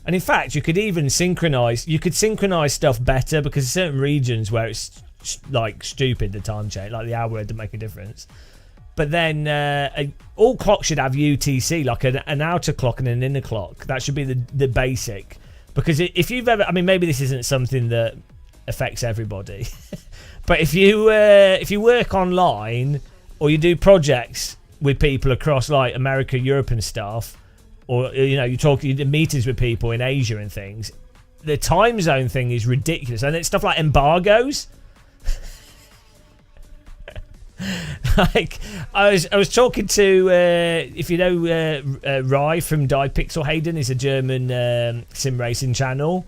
A: And in fact, you could even synchronize. You could synchronize stuff better because certain regions where it's like stupid the time change, like the hour doesn't make a difference. But then all clocks should have UTC, like an outer clock and an inner clock. That should be the basic. Because if you've ever, I mean, maybe this isn't something that affects everybody, but if you work online or you do projects with people across like America, Europe, and stuff. Or, you do meetings with people in Asia and things. The time zone thing is ridiculous. And it's stuff like embargoes. Like, I was talking to, if you know Rye from Die Pixel Hayden, is a German sim racing channel.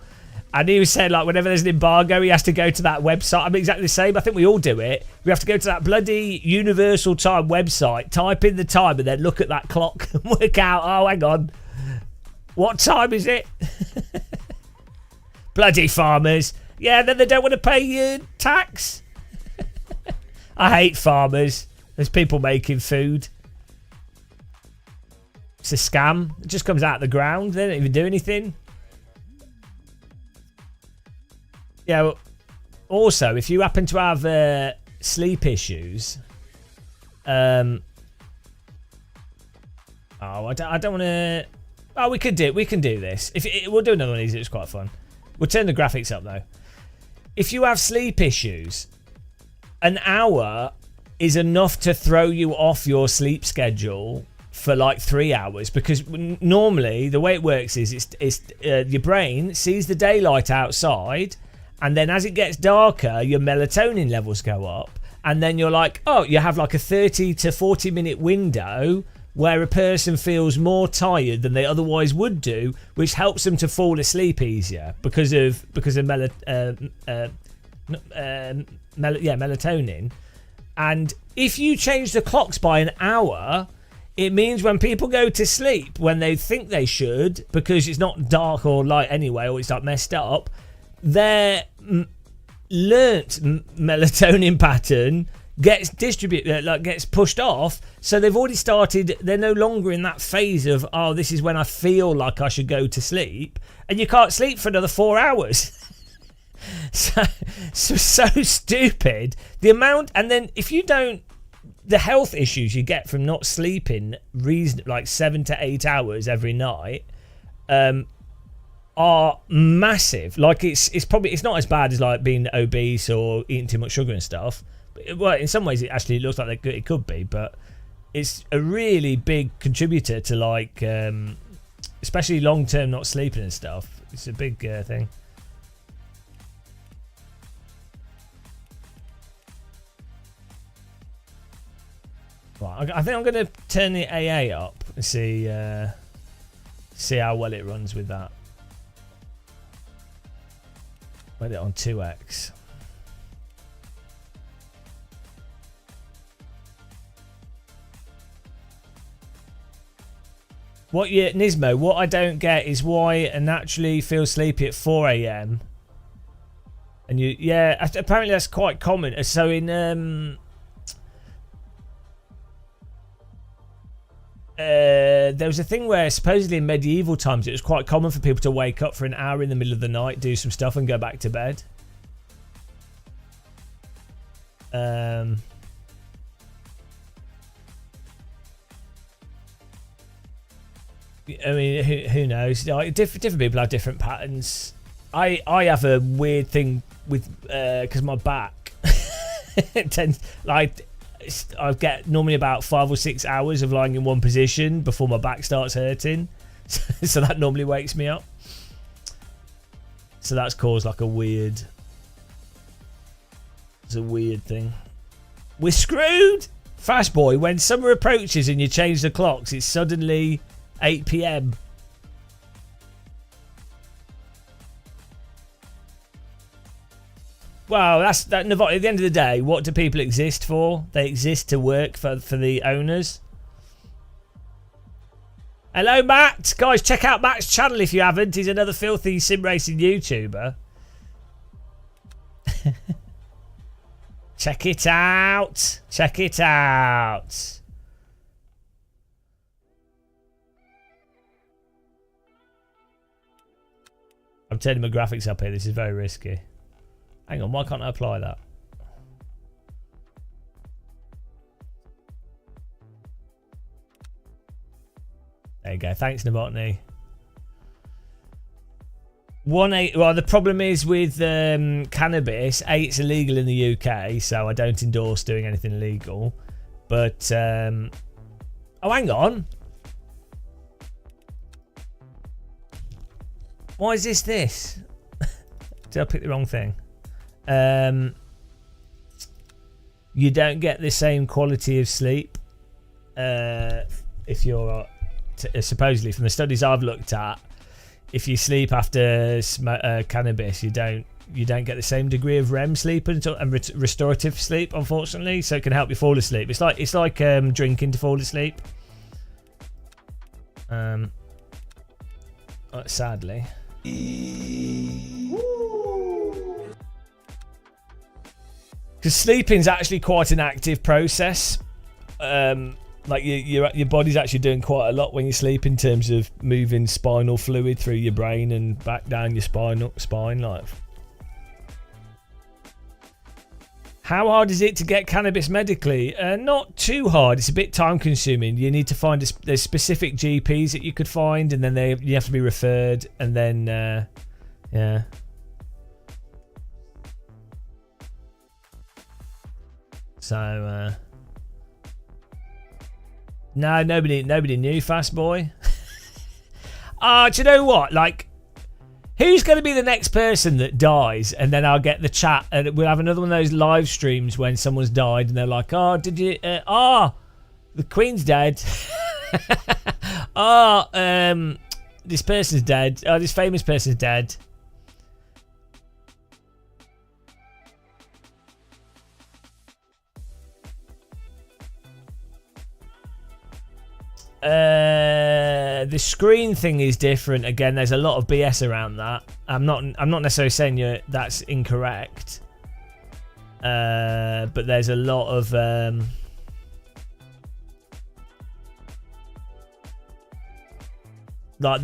A: And he was saying, like, whenever there's an embargo, he has to go to that website. I'm exactly the same. I think we all do it. We have to go to that bloody Universal Time website, type in the time, and then look at that clock and work out, oh, hang on, what time is it? Bloody farmers. Yeah, then they don't want to pay you tax. I hate farmers. There's people making food. It's a scam. It just comes out of the ground. They don't even do anything. Yeah, well, also, if you happen to have sleep issues, I don't want to. Oh, we can do this. We'll do another one of these. It's quite fun. We'll turn the graphics up though. If you have sleep issues, an hour is enough to throw you off your sleep schedule for like 3 hours, because normally the way it works is it's your brain sees the daylight outside. And then as it gets darker, your melatonin levels go up. And then you're like, oh, you have like a 30 to 40 minute window where a person feels more tired than they otherwise would do, which helps them to fall asleep easier because of melatonin. And if you change the clocks by an hour, it means when people go to sleep, when they think they should, because it's not dark or light anyway, or it's like messed up, their learnt melatonin pattern gets gets pushed off. So they've already started. They're no longer in that phase of, oh, this is when I feel like I should go to sleep, and you can't sleep for another 4 hours. so stupid. The amount, and then if you don't, the health issues you get from not sleeping like 7 to 8 hours every night, are massive. Like it's not as bad as like being obese or eating too much sugar and stuff. Well, in some ways it actually looks like it could be, but it's a really big contributor to like especially long term not sleeping and stuff. It's a big thing. Right, I think I'm going to turn the AA up and see how well it runs with that. Put it on 2x. Nismo, what I don't get is why I naturally feel sleepy at 4 a.m. And apparently that's quite common. So in there was a thing where supposedly in medieval times it was quite common for people to wake up for an hour in the middle of the night, do some stuff, and go back to bed. I mean, who knows? Like, different people have different patterns. I have a weird thing with because my back it tends like I get normally about 5 or 6 hours of lying in one position before my back starts hurting, so that normally wakes me up. So that's caused like a weird. It's a weird thing. We're screwed, Fast Boy. When summer approaches and you change the clocks, it's suddenly 8 p.m. Well, that's that. At the end of the day, what do people exist for? They exist to work for the owners. Hello, Matt. Guys, check out Matt's channel if you haven't. He's another filthy sim racing YouTuber. Check it out. Check it out. I'm turning my graphics up here. This is very risky. Hang on, why can't I apply that? There you go. Thanks, Novotny. Well, the problem is with cannabis. It's illegal in the UK, so I don't endorse doing anything illegal. But oh, hang on. Why is this? Did I pick the wrong thing? You don't get the same quality of sleep if you're supposedly from the studies I've looked at. If you sleep after cannabis, you don't get the same degree of REM sleep and restorative sleep, unfortunately. So it can help you fall asleep. It's like drinking to fall asleep. Sadly. Because sleeping's actually quite an active process. Like your body's actually doing quite a lot when you sleep in terms of moving spinal fluid through your brain and back down your spine. Like, how hard is it to get cannabis medically? Not too hard. It's a bit time consuming. You need to find there's specific GPs that you could find, and then you have to be referred, and then yeah. So no, nobody knew, Fast Boy. Do you know what? Like, who's going to be the next person that dies? And then I'll get the chat, and we'll have another one of those live streams when someone's died, and they're like, "Oh, did you? The Queen's dead. This person's dead. Oh, this famous person's dead." The screen thing is different. Again, there's a lot of BS around that. I'm not necessarily saying that's incorrect, but there's a lot of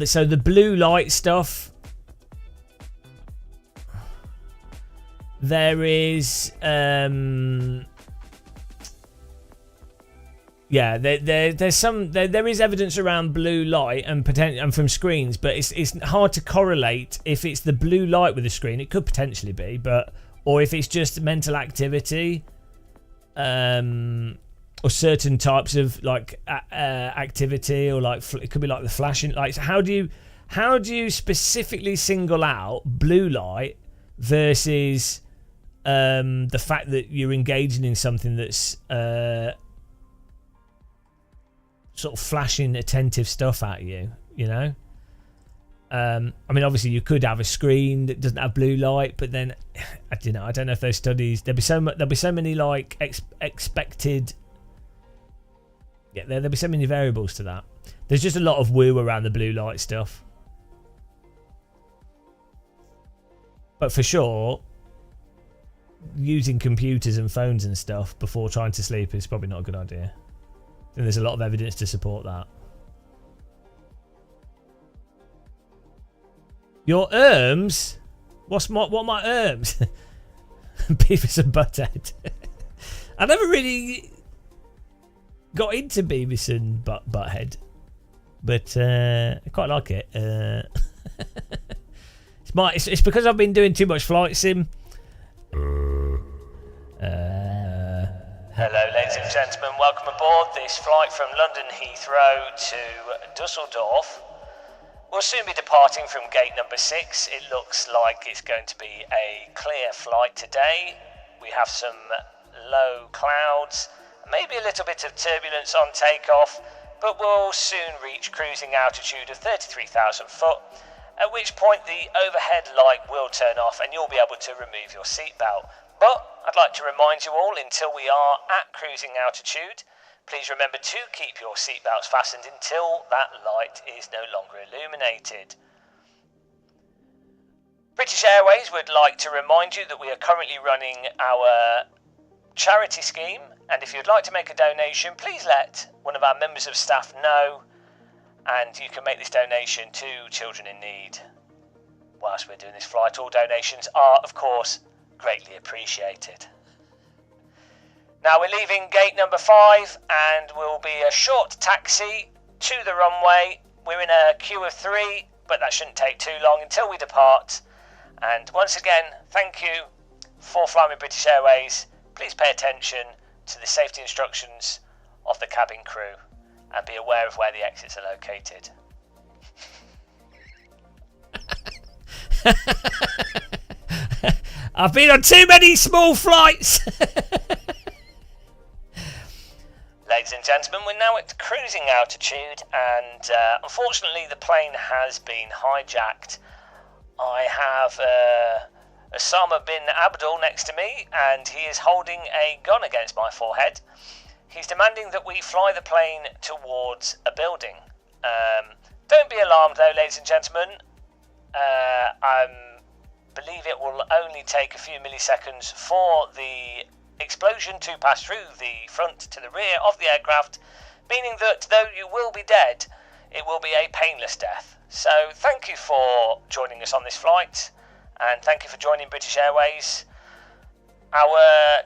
A: so the blue light stuff. There is yeah, there is evidence around blue light and from screens, but it's hard to correlate if it's the blue light with the screen. It could potentially be, or if it's just mental activity, or certain types of like activity, or like it could be like the flashing. Like, how do you specifically single out blue light versus the fact that you're engaging in something that's sort of flashing attentive stuff at you, you know? I mean, obviously you could have a screen that doesn't have blue light, but then I don't know if those studies, there'll be so many like expected, yeah, there'll be so many variables to that. There's just a lot of woo around the blue light stuff, but for sure using computers and phones and stuff before trying to sleep is probably not a good idea. And there's a lot of evidence to support that. Your erms? What are my erms? Beavis and Butthead. I never really got into Beavis and Butthead. but I quite like it. It's because I've been doing too much flight sim. Hello, ladies and gentlemen. Welcome aboard this flight from London Heathrow to Dusseldorf. We'll soon be departing from gate number 6. It looks like it's going to be a clear flight today. We have some low clouds, maybe a little bit of turbulence on takeoff, but we'll soon reach cruising altitude of 33,000 foot, at which point the overhead light will turn off and you'll be able to remove your seatbelt. But I'd like to remind you all, until we are at cruising altitude, please remember to keep your seatbelts fastened until that light is no longer illuminated. British Airways would like to remind you that we are currently running our charity scheme, and if you'd like to make a donation, please let one of our members of staff know, and you can make this donation to children in need. Whilst we're doing this flight, all donations are, of course, greatly appreciated. Now we're leaving gate number 5 and will be a short taxi to the runway. We're in a queue of 3, but that shouldn't take too long until we depart. And once again, thank you for flying with British Airways. Please pay attention to the safety instructions of the cabin crew and be aware of where the exits are located. I've been on too many small flights.
F: Ladies and gentlemen, we're now at cruising altitude, and unfortunately the plane has been hijacked. I have Osama bin Abdul next to me, and he is holding a gun against my forehead. He's demanding that we fly the plane towards a building. Don't be alarmed though, ladies and gentlemen. I believe it will only take a few milliseconds for the explosion to pass through the front to the rear of the aircraft, meaning that though you will be dead, it will be a painless death. So thank you for joining us on this flight, and thank you for joining British Airways. Our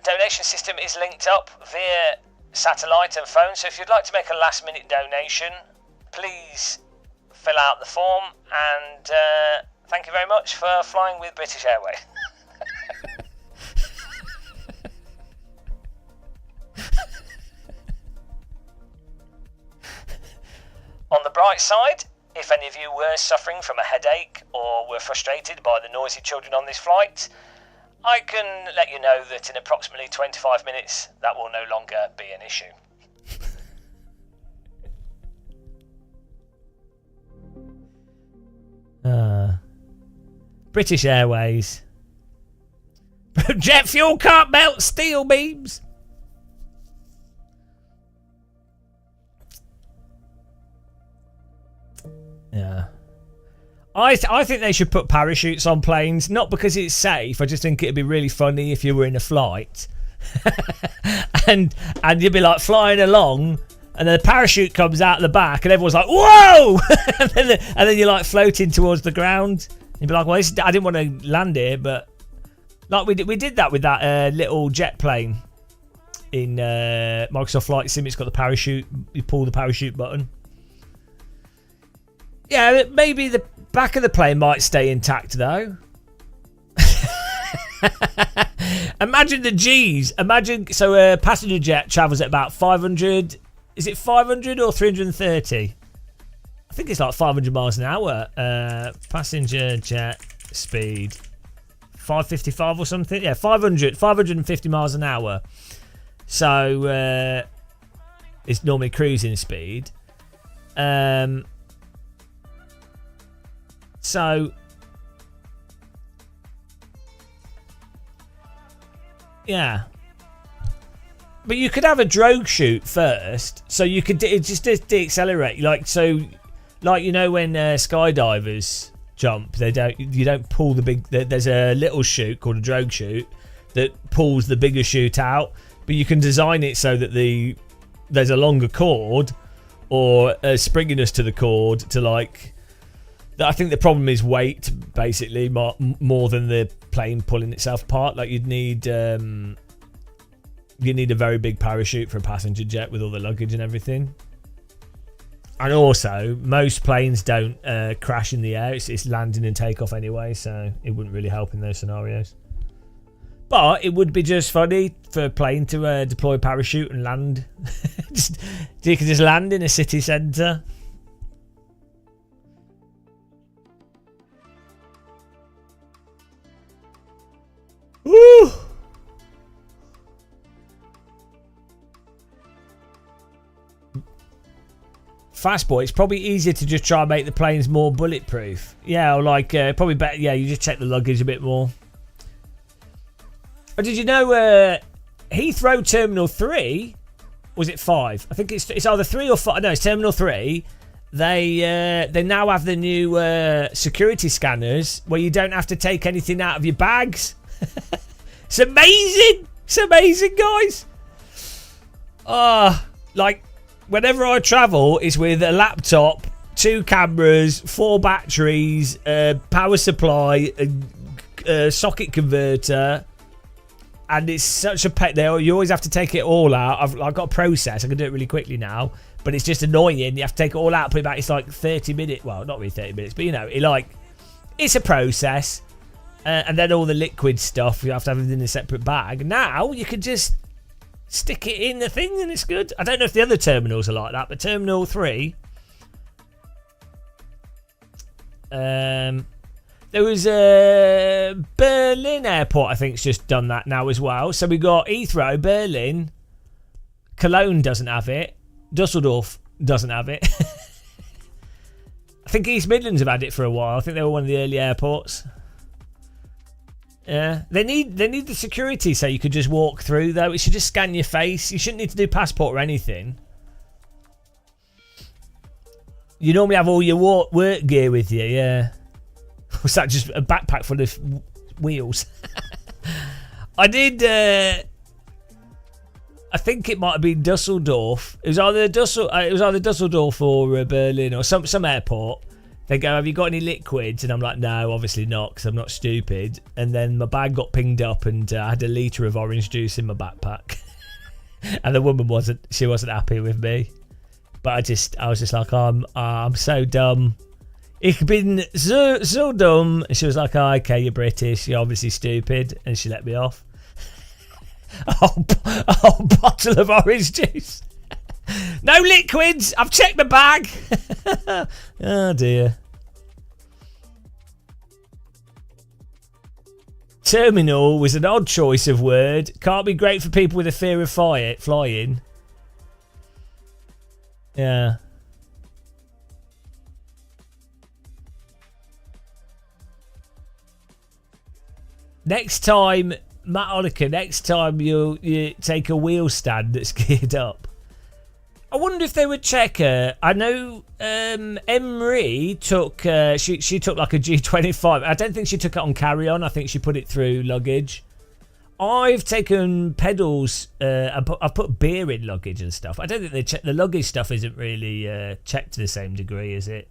F: donation system is linked up via satellite and phone, so if you'd like to make a last minute donation, please fill out the form, and thank you very much for flying with British Airways. On the bright side, if any of you were suffering from a headache or were frustrated by the noisy children on this flight, I can let you know that in approximately 25 minutes that will no longer be an issue.
A: British Airways. Jet fuel can't melt steel beams. Yeah. I think they should put parachutes on planes, not because it's safe. I just think it'd be really funny if you were in a flight and you'd be like flying along, and then the parachute comes out the back, and everyone's like, "Whoa!" and then you're like floating towards the ground. You'd be like, "Well, I didn't want to land here, but like we did that with that little jet plane in Microsoft Flight Sim. It's got the parachute. You pull the parachute button." Yeah, maybe the back of the plane might stay intact though. Imagine the G's. So a passenger jet travels at about 500. Is it 500 or 330? I think it's like 500 miles an hour. Passenger jet speed 555 or something. Yeah, 550 miles an hour. So it's normally cruising speed. So, yeah. But you could have a drogue chute first, so you could just deaccelerate. Like you know when skydivers jump, you don't pull the big. There's a little chute called a drogue chute that pulls the bigger chute out, but you can design it so that there's a longer cord or a springiness to the cord to like. I think the problem is weight, basically, more than the plane pulling itself apart. Like you need a very big parachute for a passenger jet with all the luggage and everything. And also, most planes don't crash in the air. It's landing and takeoff anyway, so it wouldn't really help in those scenarios. But it would be just funny for a plane to deploy a parachute and land. You could just land in a city centre. Woo! Fastball, it's probably easier to just try and make the planes more bulletproof. Yeah, or like, probably better, yeah, you just check the luggage a bit more. But did you know Heathrow Terminal 3, was it 5? I think it's either 3 or 5. No, it's Terminal 3. They now have the new security scanners where you don't have to take anything out of your bags. It's amazing. It's amazing, guys. Like, whenever I travel, it's with a laptop, 2 cameras, 4 batteries, power supply, a socket converter. And it's such a pet there. You always have to take it all out. I've got a process. I can do it really quickly now. But it's just annoying. You have to take it all out, put it back. It's like 30 minutes. Well, not really 30 minutes, but you know, it's a process. And then all the liquid stuff, you have to have it in a separate bag. Now you can just stick it in the thing and it's good. I don't know if the other terminals are like that, but Terminal 3. There was a Berlin airport, I think, it's just done that now as well. So we got Heathrow, Berlin, Cologne doesn't have it, Dusseldorf doesn't have it. I think East Midlands have had it for a while. I think they were one of the early airports. Yeah, they need the security so you could just walk through though. It should just scan your face. You shouldn't need to do passport or anything. You normally have all your work gear with you, yeah. Was that just a backpack full of wheels? I did. I think it might have been Dusseldorf. It was either Dusseldorf or Berlin or some airport. They go, "Have you got any liquids?" And I'm like, "No, obviously not, because I'm not stupid." And then my bag got pinged up, and I had a litre of orange juice in my backpack. And the woman wasn't happy with me. But I was just like, I'm so dumb. Ich bin so dumb. And she was like, "Oh, okay, you're British. You're obviously stupid." And she let me off. A whole bottle of orange juice. No liquids. I've checked my bag. Oh dear. Terminal was an odd choice of word. Can't be great for people with a fear of flying. Yeah. Next time, Matt Oliker, next time you take a wheel stand that's geared up. I wonder if they would check her. I know Emery took she took like a G25. I don't think she took it on carry-on. I think she put it through luggage. I've taken pedals. I've put beer in luggage and stuff. I don't think they check the luggage stuff. Isn't really checked to the same degree, is it?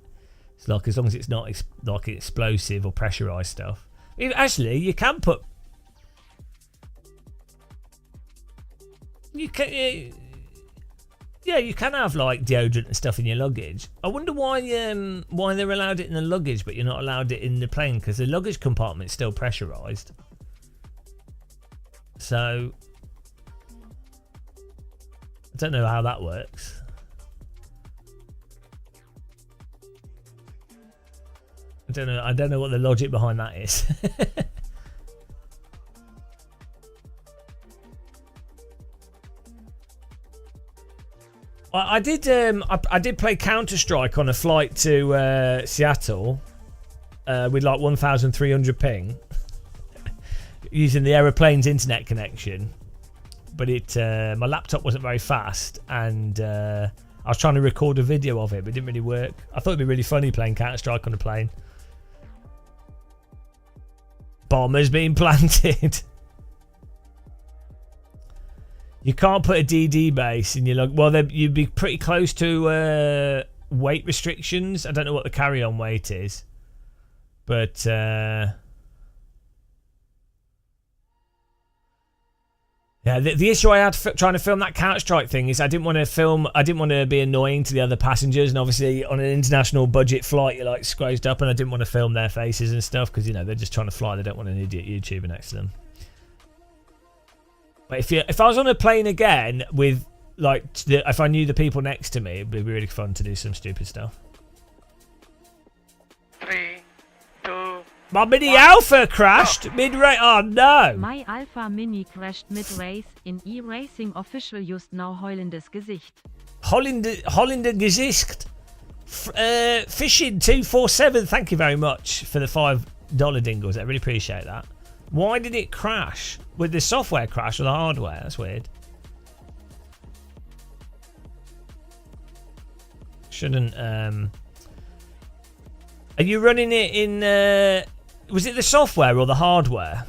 A: It's like as long as it's not like explosive or pressurized stuff. Actually, you can put. You can. Yeah, you can have like deodorant and stuff in your luggage. I wonder why they're allowed it in the luggage, but you're not allowed it in the plane, because the luggage compartment's still pressurized. So I don't know how that works. I don't know what the logic behind that is. I did play Counter-Strike on a flight to Seattle with like 1,300 ping using the aeroplane's internet connection, but my laptop wasn't very fast, and I was trying to record a video of it, but it didn't really work. I thought it'd be really funny playing Counter-Strike on a plane. Bombers being planted. You can't put a DD base in your lug. Well, you'd be pretty close to weight restrictions. I don't know what the carry-on weight is, but Yeah, the issue I had trying to film that Counter-Strike thing is I didn't want to be annoying to the other passengers, and obviously on an international budget flight you're like squeezed up, and I didn't want to film their faces and stuff because they're just trying to fly. They don't want an idiot YouTuber next to them. But if I was on a plane again with if I knew the people next to me, it'd be really fun to do some stupid stuff.
C: 3, 2.
A: My Mini Alpha crashed mid-race. Oh no!
G: My Alpha Mini crashed mid-race. In E-Racing Official just now heulendes Gesicht.
A: Holländer Gesicht. Fishing 247. Thank you very much for the $5 dingles. I really appreciate that. Why did it crash? With the software crash or the hardware? That's weird. Shouldn't. Are you running it in? Was it the software or the hardware?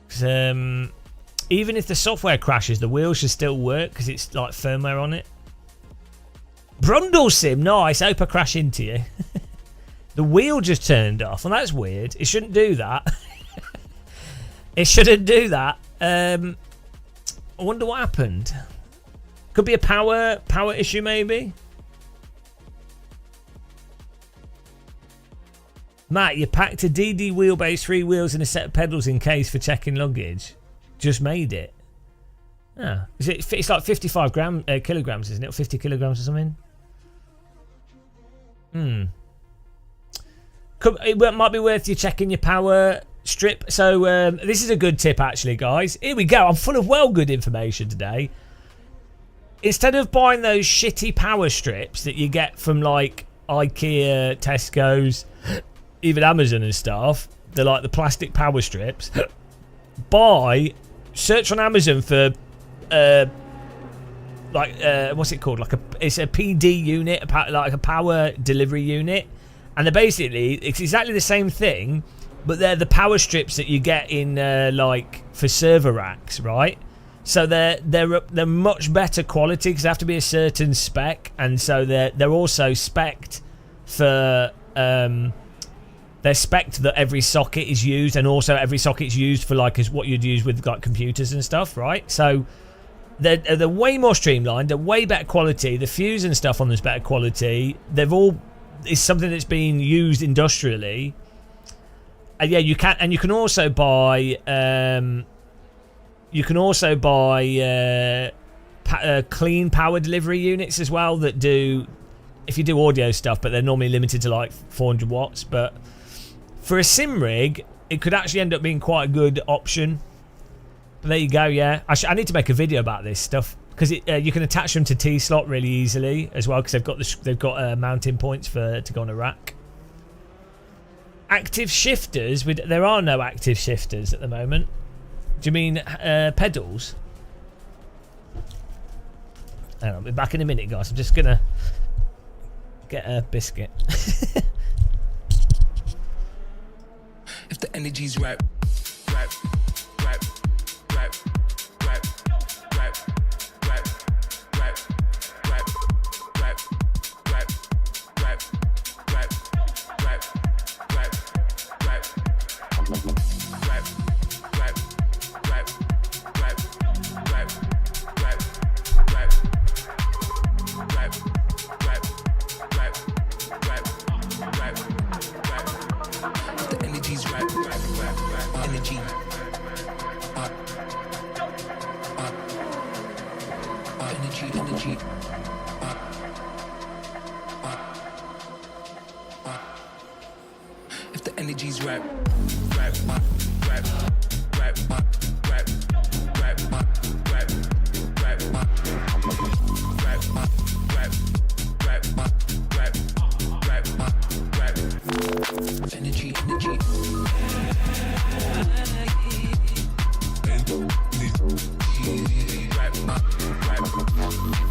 A: Because even if the software crashes, the wheels should still work because it's like firmware on it. Brundle Sim, nice. Hope I crash into you. The wheel just turned off, and that's weird. It shouldn't do that. It shouldn't do that. I wonder what happened. Could be a power issue, maybe. Matt, you packed a DD wheelbase, 3 wheels, and a set of pedals in case for checking luggage. Just made it. Ah, it's like 55 kilograms, isn't it? Or 50 kilograms or something. It might be worth you checking your power strip. So this is a good tip, actually, guys. Here we go. I'm full of good information today. Instead of buying those shitty power strips that you get from like IKEA, Tesco's, even Amazon and stuff, they're like the plastic power strips. Search on Amazon for what's it called? It's a PD unit, like a power delivery unit, and it's exactly the same thing, but they're the power strips that you get in for server racks, right? So they're much better quality because they have to be a certain spec, and so they're also spec'd for they're spec'd that every socket is used, and also every socket's used for is what you'd use with computers and stuff, right? So they're way more streamlined, they're way better quality. The fuse and stuff on them's better quality. It's something that's being used industrially. And yeah, you can also buy clean power delivery units as well that do, if you do audio stuff, but they're normally limited to 400 watts. But for a sim rig, it could actually end up being quite a good option. But there you go. Yeah, I need to make a video about this stuff because you can attach them to T-slot really easily as well because they've got mounting points to go on a rack. Active shifters? There are no active shifters at the moment. Do you mean pedals? Hang on, I'll be back in a minute, guys. I'm just gonna get a biscuit.
H: If the energy's right, right, right, right, right, right, right, right, right, right, right, right, right, the energy's right, energy. Energy. If the energy's right, right, right, right, right, right, right, right, energy.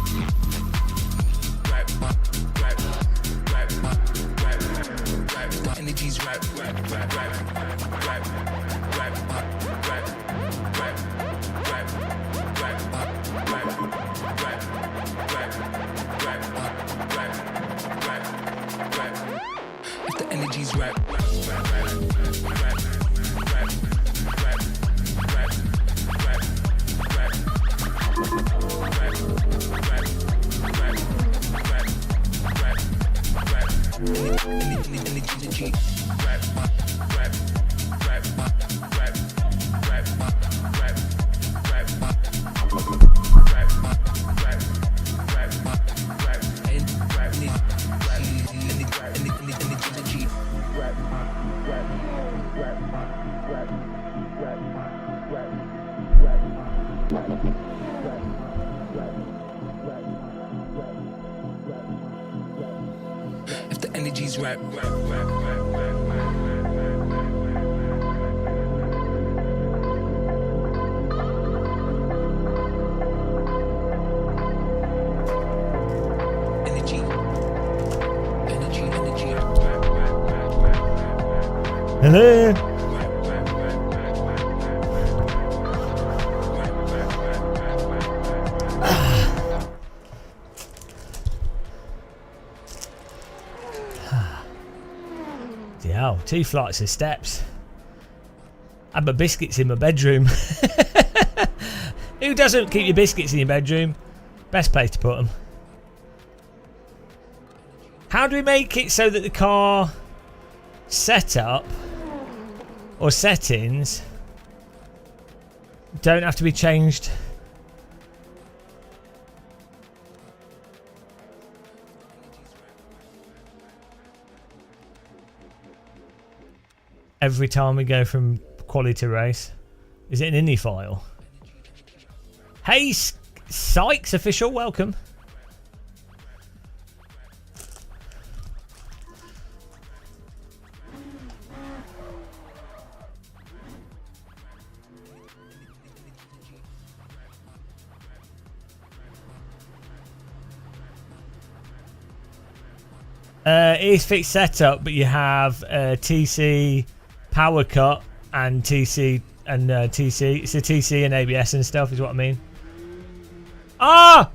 H: The energy's right. If the energy's right. If the energy's right. Energy.
A: Hello. Yeah, 2 flights of steps. I had my biscuits in my bedroom. Who doesn't keep your biscuits in your bedroom? Best place to put them. How do we make it so that the car setup or settings don't have to be changed? Every time we go from quality to race. Is it an INI file? Hey, Sykes official, welcome. It is fixed setup, but you have TC power cut and TC and TC. It's a TC and ABS and stuff, is what I mean. Ah!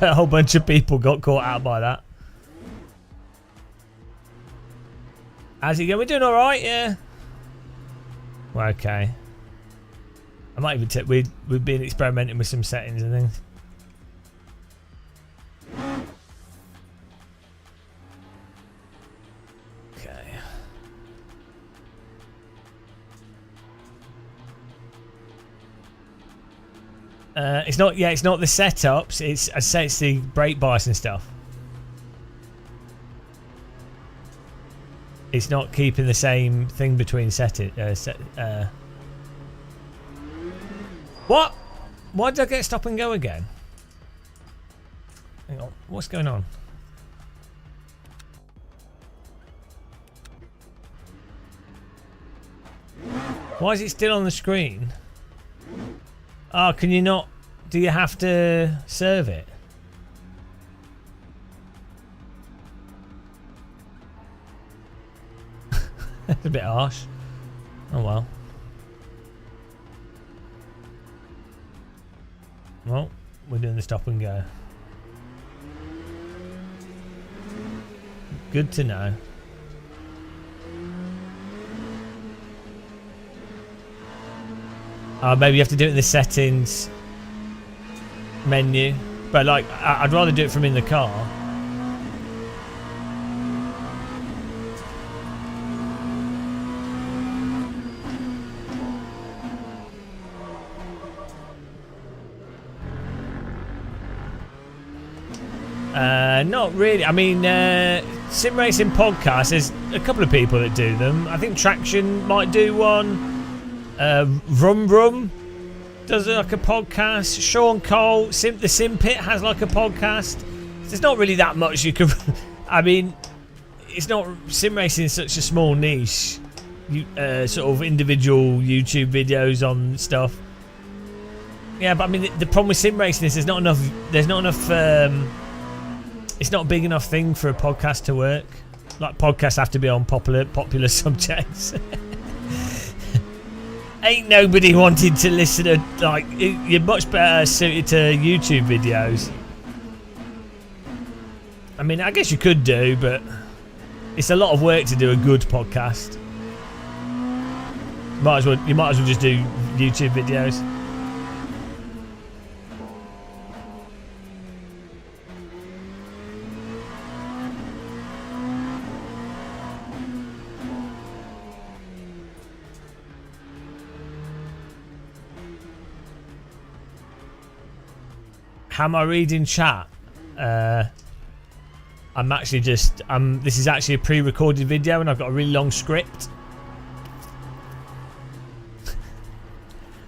A: A whole bunch of people got caught out by that. How's it going? We're doing all right, yeah. Well, okay. I might even we've been experimenting with some settings and things. Okay. It's not. Yeah, it's not the setups. It's I say it's the brake bias and stuff. It's not keeping the same thing between What? Why did I get stop and go again? Hang on, what's going on? Why is it still on the screen? Oh, can you not? Do you have to serve it? That's a bit harsh. Oh well. Well, we're doing the stop and go. Good to know. Maybe you have to do it in the settings menu. But like, I'd rather do it from in the car. Not really. I mean, sim racing podcasts, there's a couple of people that do them. I think Traction might do one. Rum Rum does like a podcast. Sean Cole, the Sim Pit has like a podcast. There's not really that much you can. I mean, it's not sim racing is such a small niche. Sort of individual YouTube videos on stuff. Yeah, but I mean, the problem with sim racing is there's not enough. It's not a big enough thing for a podcast to work. Like podcasts have to be on popular subjects. Ain't nobody wanted to listen to like you're much better suited to YouTube videos. I mean, I guess you could do, but it's a lot of work to do a good podcast. You might as well just do YouTube videos. How am I reading chat? I'm actually just this is actually a pre-recorded video, and I've got a really long script.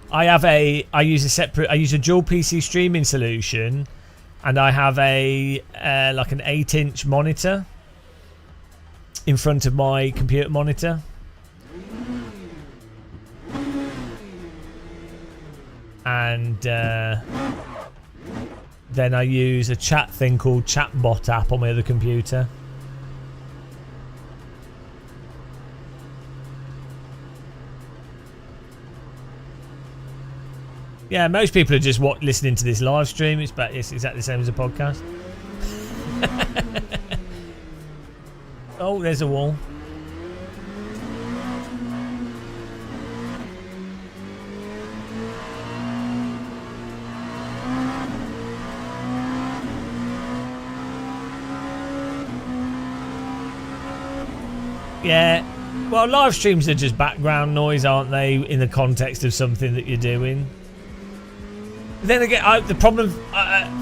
A: I use a dual PC streaming solution, and I have a like an 8-inch monitor in front of my computer monitor. And then I use a chat thing called Chatbot app on my other computer. Yeah, most people are just listening to this live stream. It's exactly the same as a podcast. Oh, there's a wall. Yeah, well, live streams are just background noise, aren't they, in the context of something that you're doing? Then again, the problem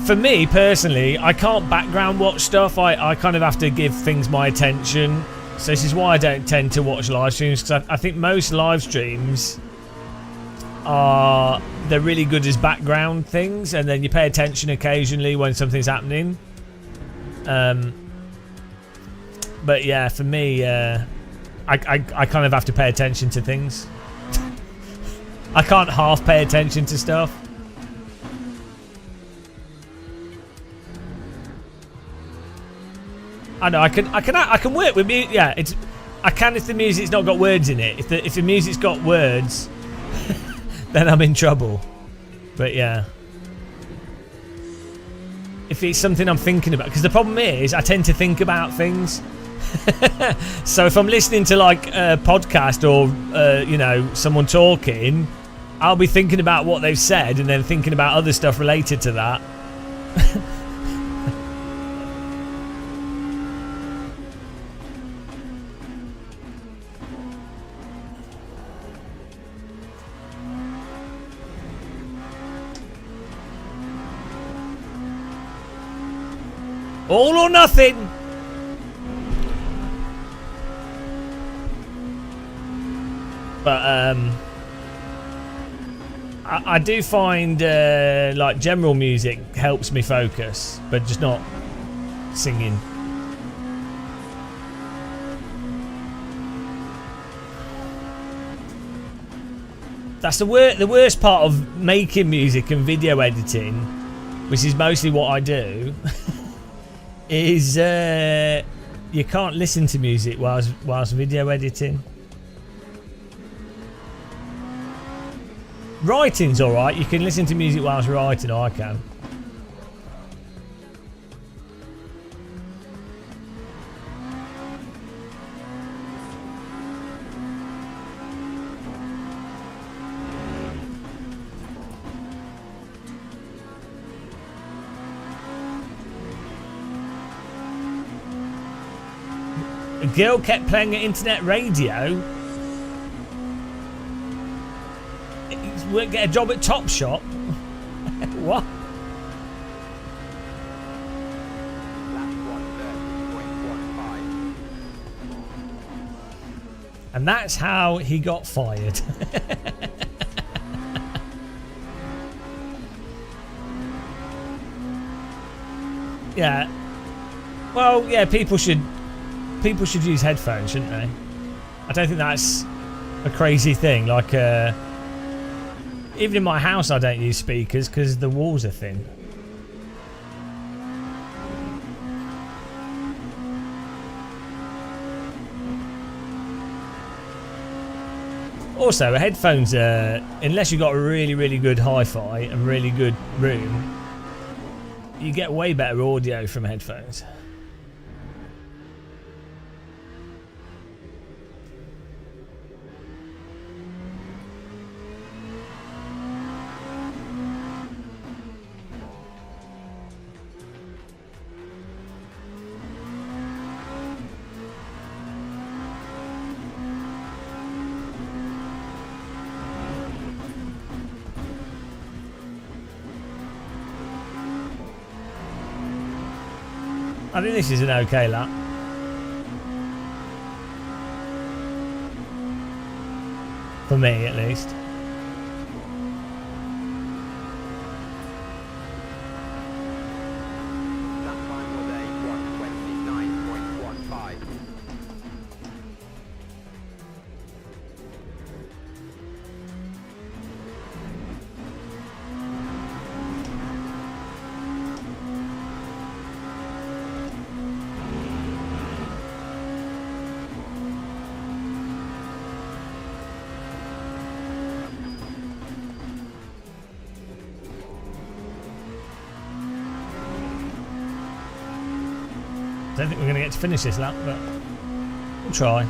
A: for me personally, I can't background watch stuff. I kind of have to give things my attention. So this is why I don't tend to watch live streams, because I think most live streams they're really good as background things, and then you pay attention occasionally when something's happening. But yeah, for me, I kind of have to pay attention to things. I can't half pay attention to stuff. I know I can work with music. Yeah, I can if the music's not got words in it. If the music's got words, then I'm in trouble. But yeah, if it's something I'm thinking about, because the problem is I tend to think about things. So if I'm listening to like a podcast or you know, someone talking, I'll be thinking about what they've said and then thinking about other stuff related to that. All or nothing. But I do find like general music helps me focus, but just not singing. That's the worst part of making music and video editing, which is mostly what I do. Is you can't listen to music whilst video editing. Writing's alright, you can listen to music whilst writing, I can. A girl kept playing at internet radio. Won't get a job at Topshop. What? And that's how he got fired. Yeah. Well, yeah, people should use headphones, shouldn't they? I don't think that's a crazy thing. Like, even in my house, I don't use speakers because the walls are thin. Also, headphones are, unless you've got a really good hi-fi and really good room, you get way better audio from headphones. I think this is an okay lap. For me, at least.
H: That time was a 1:29.15.
A: I don't think we're going to get to finish this lap, but we'll try.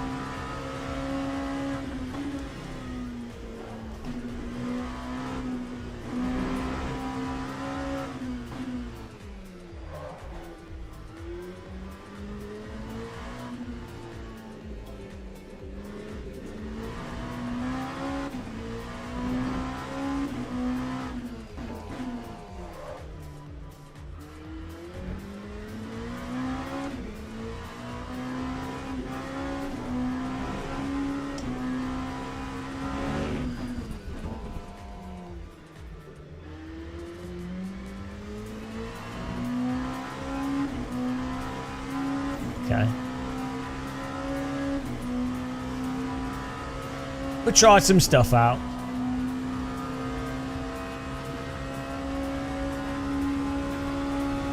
A: Okay. We'll try some stuff out.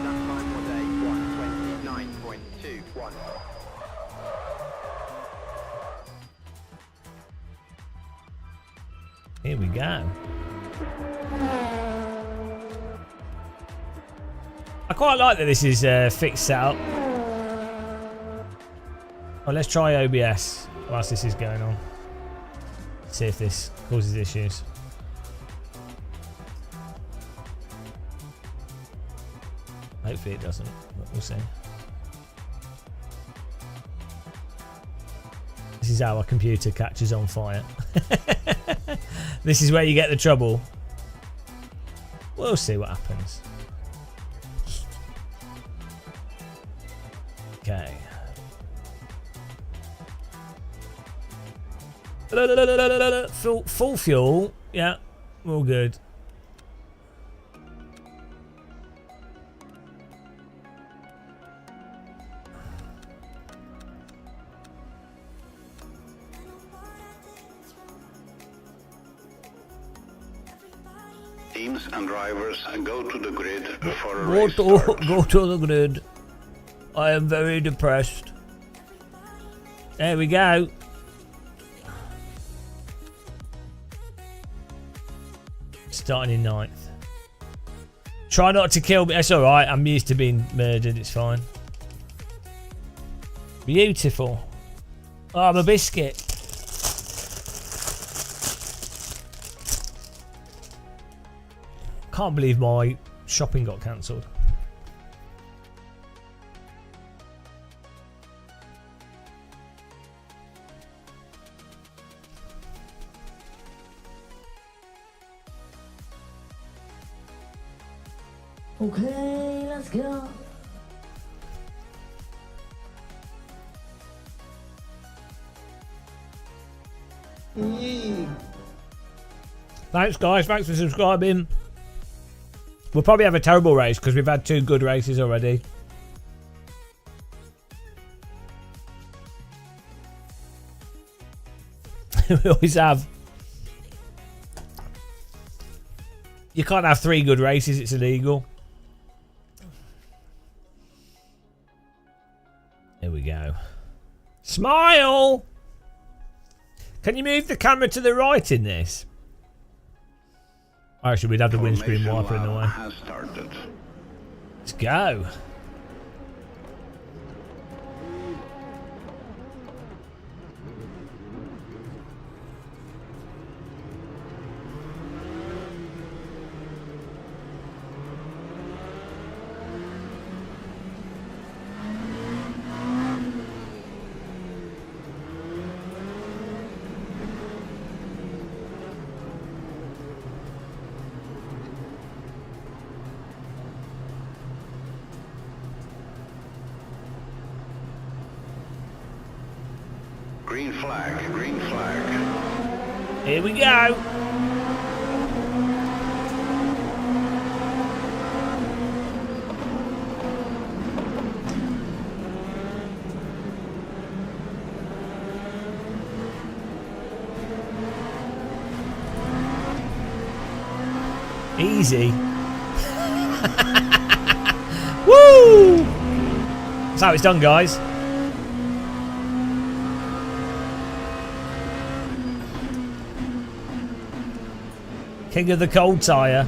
H: That time was a 1:29.21.
A: Here we go. I quite like that this is fixed setup. Well, let's try OBS whilst this is going on. See if this causes issues. Hopefully it doesn't, but we'll see. This is how a computer catches on fire. This is where you get the trouble. We'll see what happens. Okay. Full fuel. Yeah, all good.
I: Teams and drivers go to the grid before a race starts.
A: Go to the grid. I am very depressed. There we go. Starting in 9th. Try not to kill me. That's alright. I'm used to being murdered. It's fine. Beautiful. Oh, I'm a biscuit. Can't believe my shopping got cancelled.
B: Okay, let's go.
A: Thanks, guys. Thanks for subscribing. We'll probably have a terrible race because we've had 2 good races already. We always have. You can't have 3 good races. It's illegal. Here we go. Smile! Can you move the camera to the right in this? Actually, we'd have the windscreen wiper in the way.
I: Has started.
A: Let's go.
I: Green flag, green flag.
A: Here we go. Easy. Woo! That's how it's done, guys. King of the cold tyre.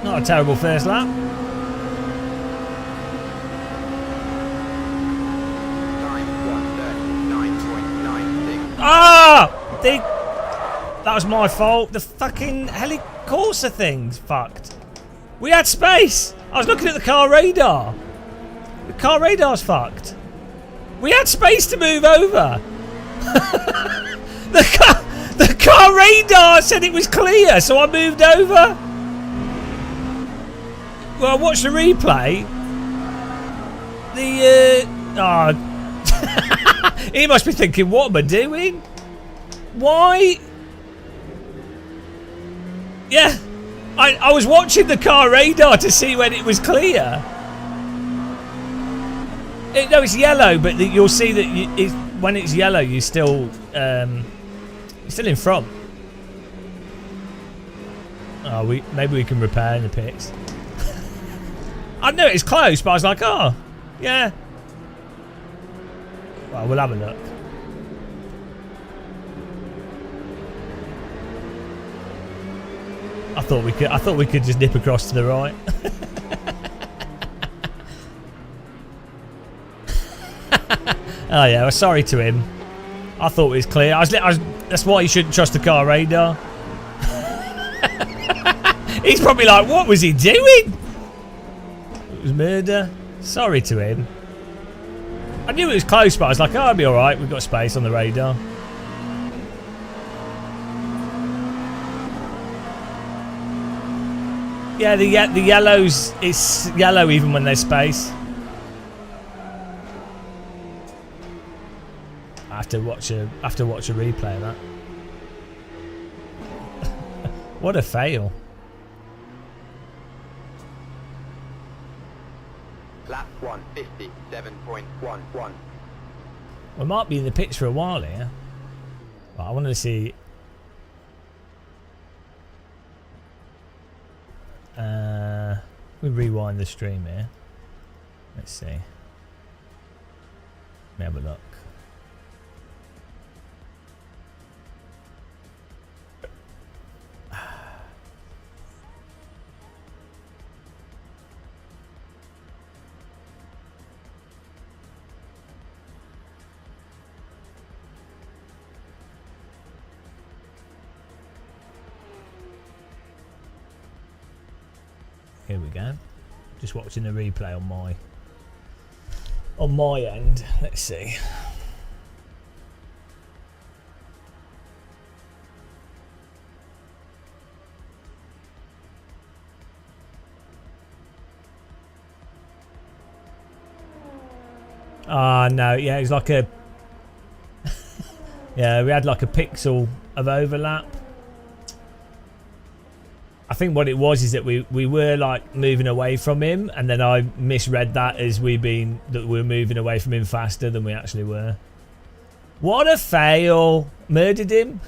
A: Not a terrible first lap. Ah! That was my fault. The fucking helicorsa thing's fucked. We had space. I was looking at the car radar. The car radar's fucked. We had space to move over. the car radar said it was clear, so I moved over. Well, I watched the replay. He must be thinking, what am I doing? Why? Yeah, I was watching the car radar to see when it was clear. No, it's yellow, but you'll see that when it's yellow, you're still in front. Oh, maybe we can repair in the pits. I know it's close, but I was like, oh, yeah. Well, we'll have a look. I thought we could just nip across to the right. Oh yeah, well, sorry to him. I thought it was clear. That's why you shouldn't trust the car radar. He's probably like, what was he doing? It was murder. Sorry to him. I knew it was close, but I was like, oh, I'll be alright. We've got space on the radar. Yeah, the yellows, it's yellow even when there's space. I have to watch a replay of that. What a fail.
J: Lap 157.11.
A: We might be in the pits for a while here. But I wanted to see. We rewind the stream here. Let's see. Let me have a look. Here we go. Just watching the replay on my end. Let's see. Ah, no, yeah, it was like a yeah, we had like a pixel of overlap. I think what it was is that we were like moving away from him, and then I misread that as we were moving away from him faster than we actually were. What a fail. Murdered him.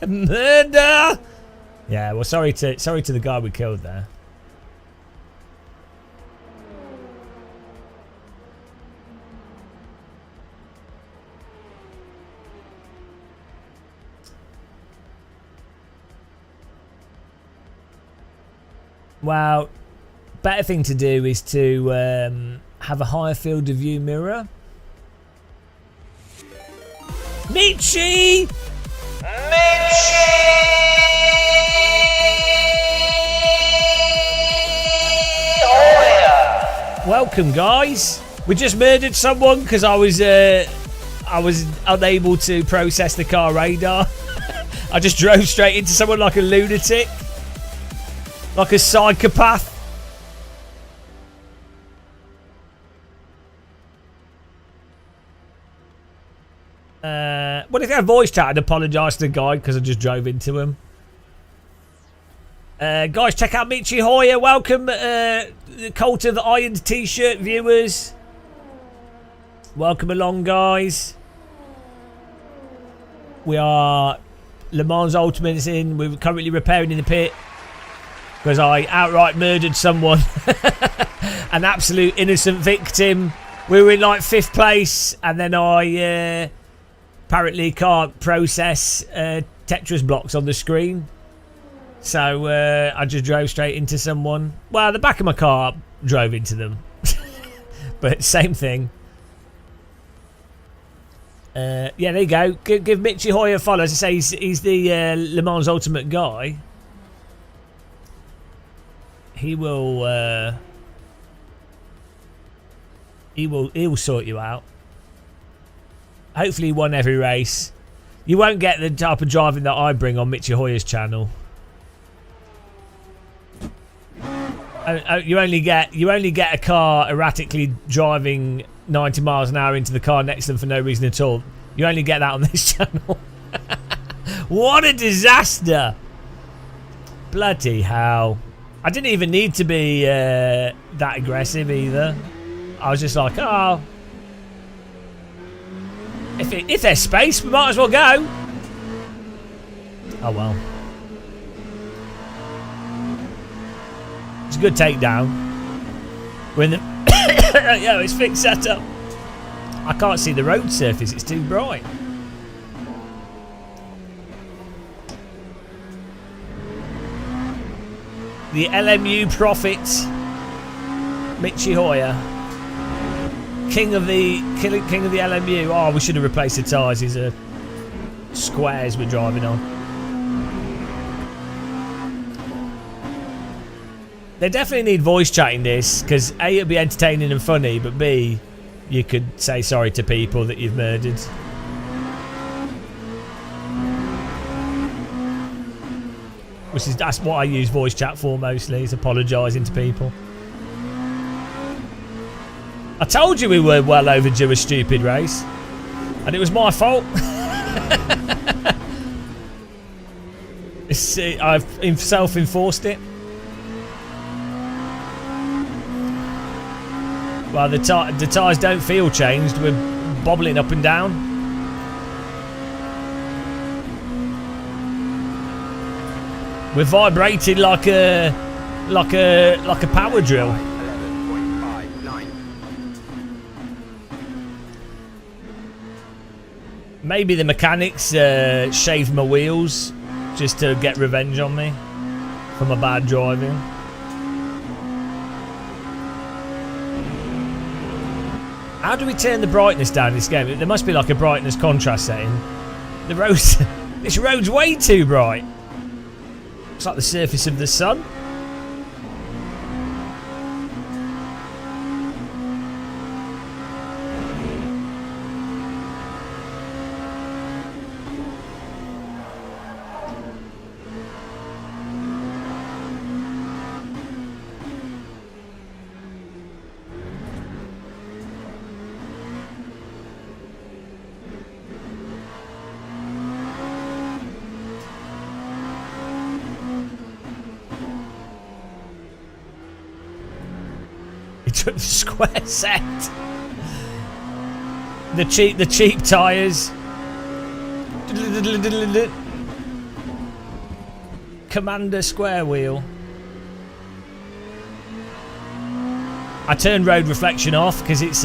A: Murder. Yeah, well, sorry to the guy we killed there. Well, better thing to do is to have a higher field of view mirror. Michi! Welcome, guys. We just murdered someone because I was unable to process the car radar. I just drove straight into someone like a lunatic, like a psychopath. What if I voice chat and apologise to the guy because I just drove into him? Guys, check out Michi Hoyer. Welcome, the Cult of Iron T-shirt viewers. Welcome along, guys. We are Le Mans Ultimates in. We're currently repairing in the pit because I outright murdered someone. An absolute innocent victim. We were in like 5th place, and then I apparently can't process Tetris blocks on the screen. So I just drove straight into someone. Well, the back of my car drove into them. But same thing. Yeah, there you go. Give Michi Hoyer a follow. As I say, he's the Le Mans Ultimate guy. He will sort you out. Hopefully he won every race. You won't get the type of driving that I bring on Michi Hoyer's channel. You only get a car erratically driving 90 miles an hour into the car next to them for no reason at all. You only get that on this channel. What a disaster! Bloody hell! I didn't even need to be that aggressive either. I was just like, oh, if there's space, we might as well go. Oh well. It's a good takedown. We're in the yeah, it's fixed setup. I can't see the road surface, it's too bright. The LMU prophet, Michi Hoyer, king of the LMU. Oh, we should have replaced the tyres. These are squares we're driving on. They definitely need voice chatting this, because A, it'll be entertaining and funny, but B, you could say sorry to people that you've murdered. That's what I use voice chat for mostly, is apologising to people. I told you we were well overdue a stupid race, and it was my fault. I've self-enforced it. Well, the tyres don't feel changed. We're bobbling up and down. We're vibrating like a power drill.
H: 11.59.
A: Maybe the mechanics shaved my wheels just to get revenge on me for my bad driving. How do we turn the brightness down in this game? There must be like a brightness contrast setting. The road's this road's way too bright. It's like the surface of the sun. Took the square set. The cheap tyres. Commander square wheel. I turned road reflection off because it's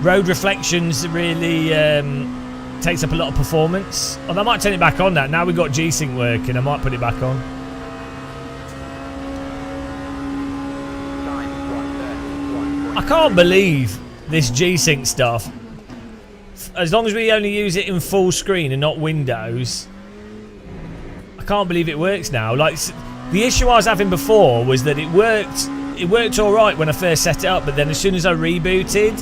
A: road reflections really takes up a lot of performance. Although I might turn it back on now we've got G-Sync working. I might put it back on. I can't believe this G-Sync stuff. As long as we only use it in full screen and not Windows, I can't believe it works now. Like, the issue I was having before was that it worked all right when I first set it up, but then as soon as I rebooted,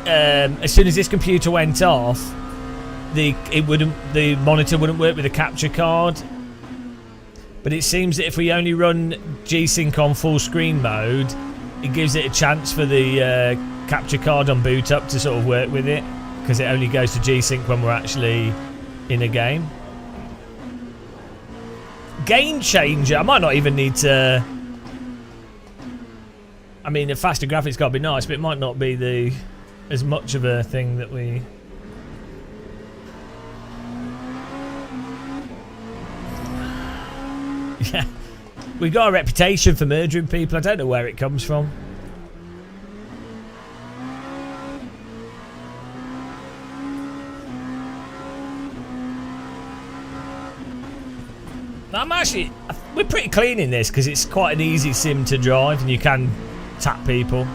A: as soon as this computer went off, the monitor wouldn't work with the capture card. But it seems that if we only run G-Sync on full screen mode, it gives it a chance for the capture card on boot up to sort of work with it, because it only goes to G-Sync when we're actually in a game. Game changer. I might not even need to. I mean, the faster graphics gotta be nice, but it might not be as much of a thing that we. Yeah, we got a reputation for murdering people. I don't know where it comes from. We're pretty clean in this because it's quite an easy sim to drive and you can tap people.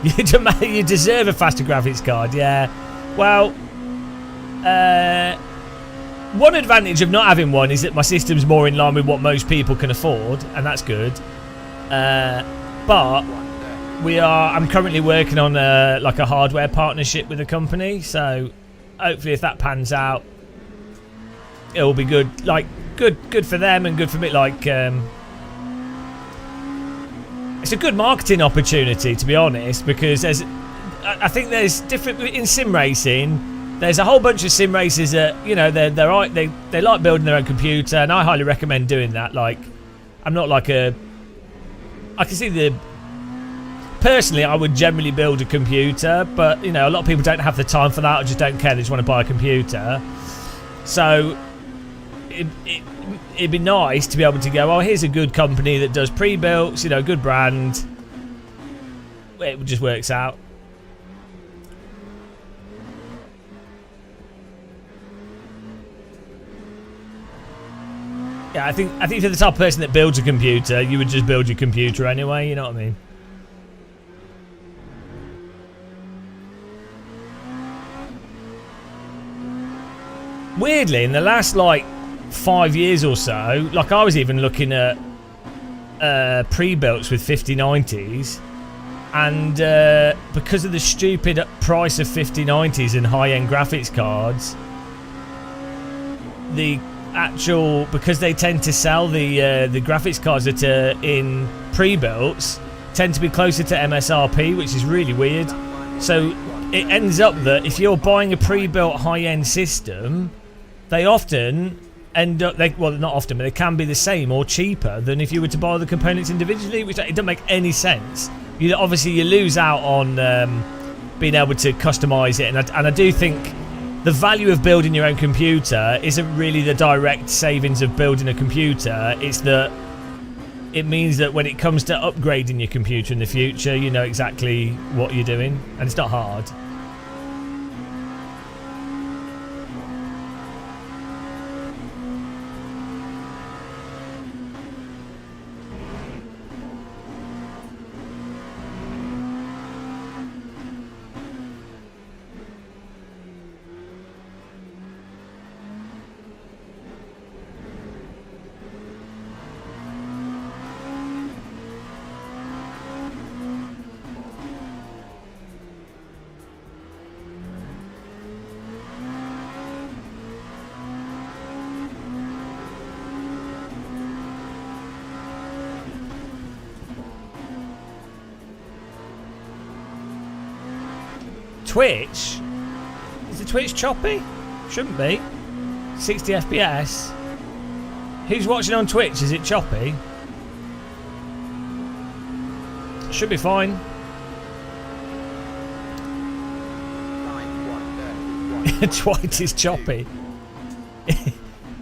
A: You deserve a faster graphics card, yeah. Well, one advantage of not having one is that my system's more in line with what most people can afford, and that's good. But I'm currently working on like a hardware partnership with a company, so hopefully if that pans out, it'll be good. Like good for them and good for me. Like it's a good marketing opportunity, to be honest, because I think there's different in sim racing. There's a whole bunch of sim racers that, you know, they like building their own computer, and I highly recommend doing that. Like, I'm not like I can see personally, I would generally build a computer, but you know, a lot of people don't have the time for that, or just don't care. They just want to buy a computer. So it'd be nice to be able to go, oh, here's a good company that does pre-builts, you know, good brand. It just works out. Yeah, I think if you're the type of person that builds a computer, you would just build your computer anyway, you know what I mean? Weirdly, in the last, like, 5 years or so, like, I was even looking at pre-builts with 5090s, and because of the stupid price of 5090s and high-end graphics cards, because they tend to sell the graphics cards that are in pre-builts tend to be closer to MSRP, which is really weird. So it ends up that if you're buying a pre-built high-end system, they often end up, well, not often, but they can be the same or cheaper than if you were to buy the components individually, which it doesn't make any sense. Obviously you lose out on being able to customize it, and I do think the value of building your own computer isn't really the direct savings of building a computer. It's that it means that when it comes to upgrading your computer in the future, you know exactly what you're doing, and it's not hard. Twitch? Is the Twitch choppy? Shouldn't be. 60 FPS. Who's watching on Twitch? Is it choppy? Should be fine. Twice is choppy.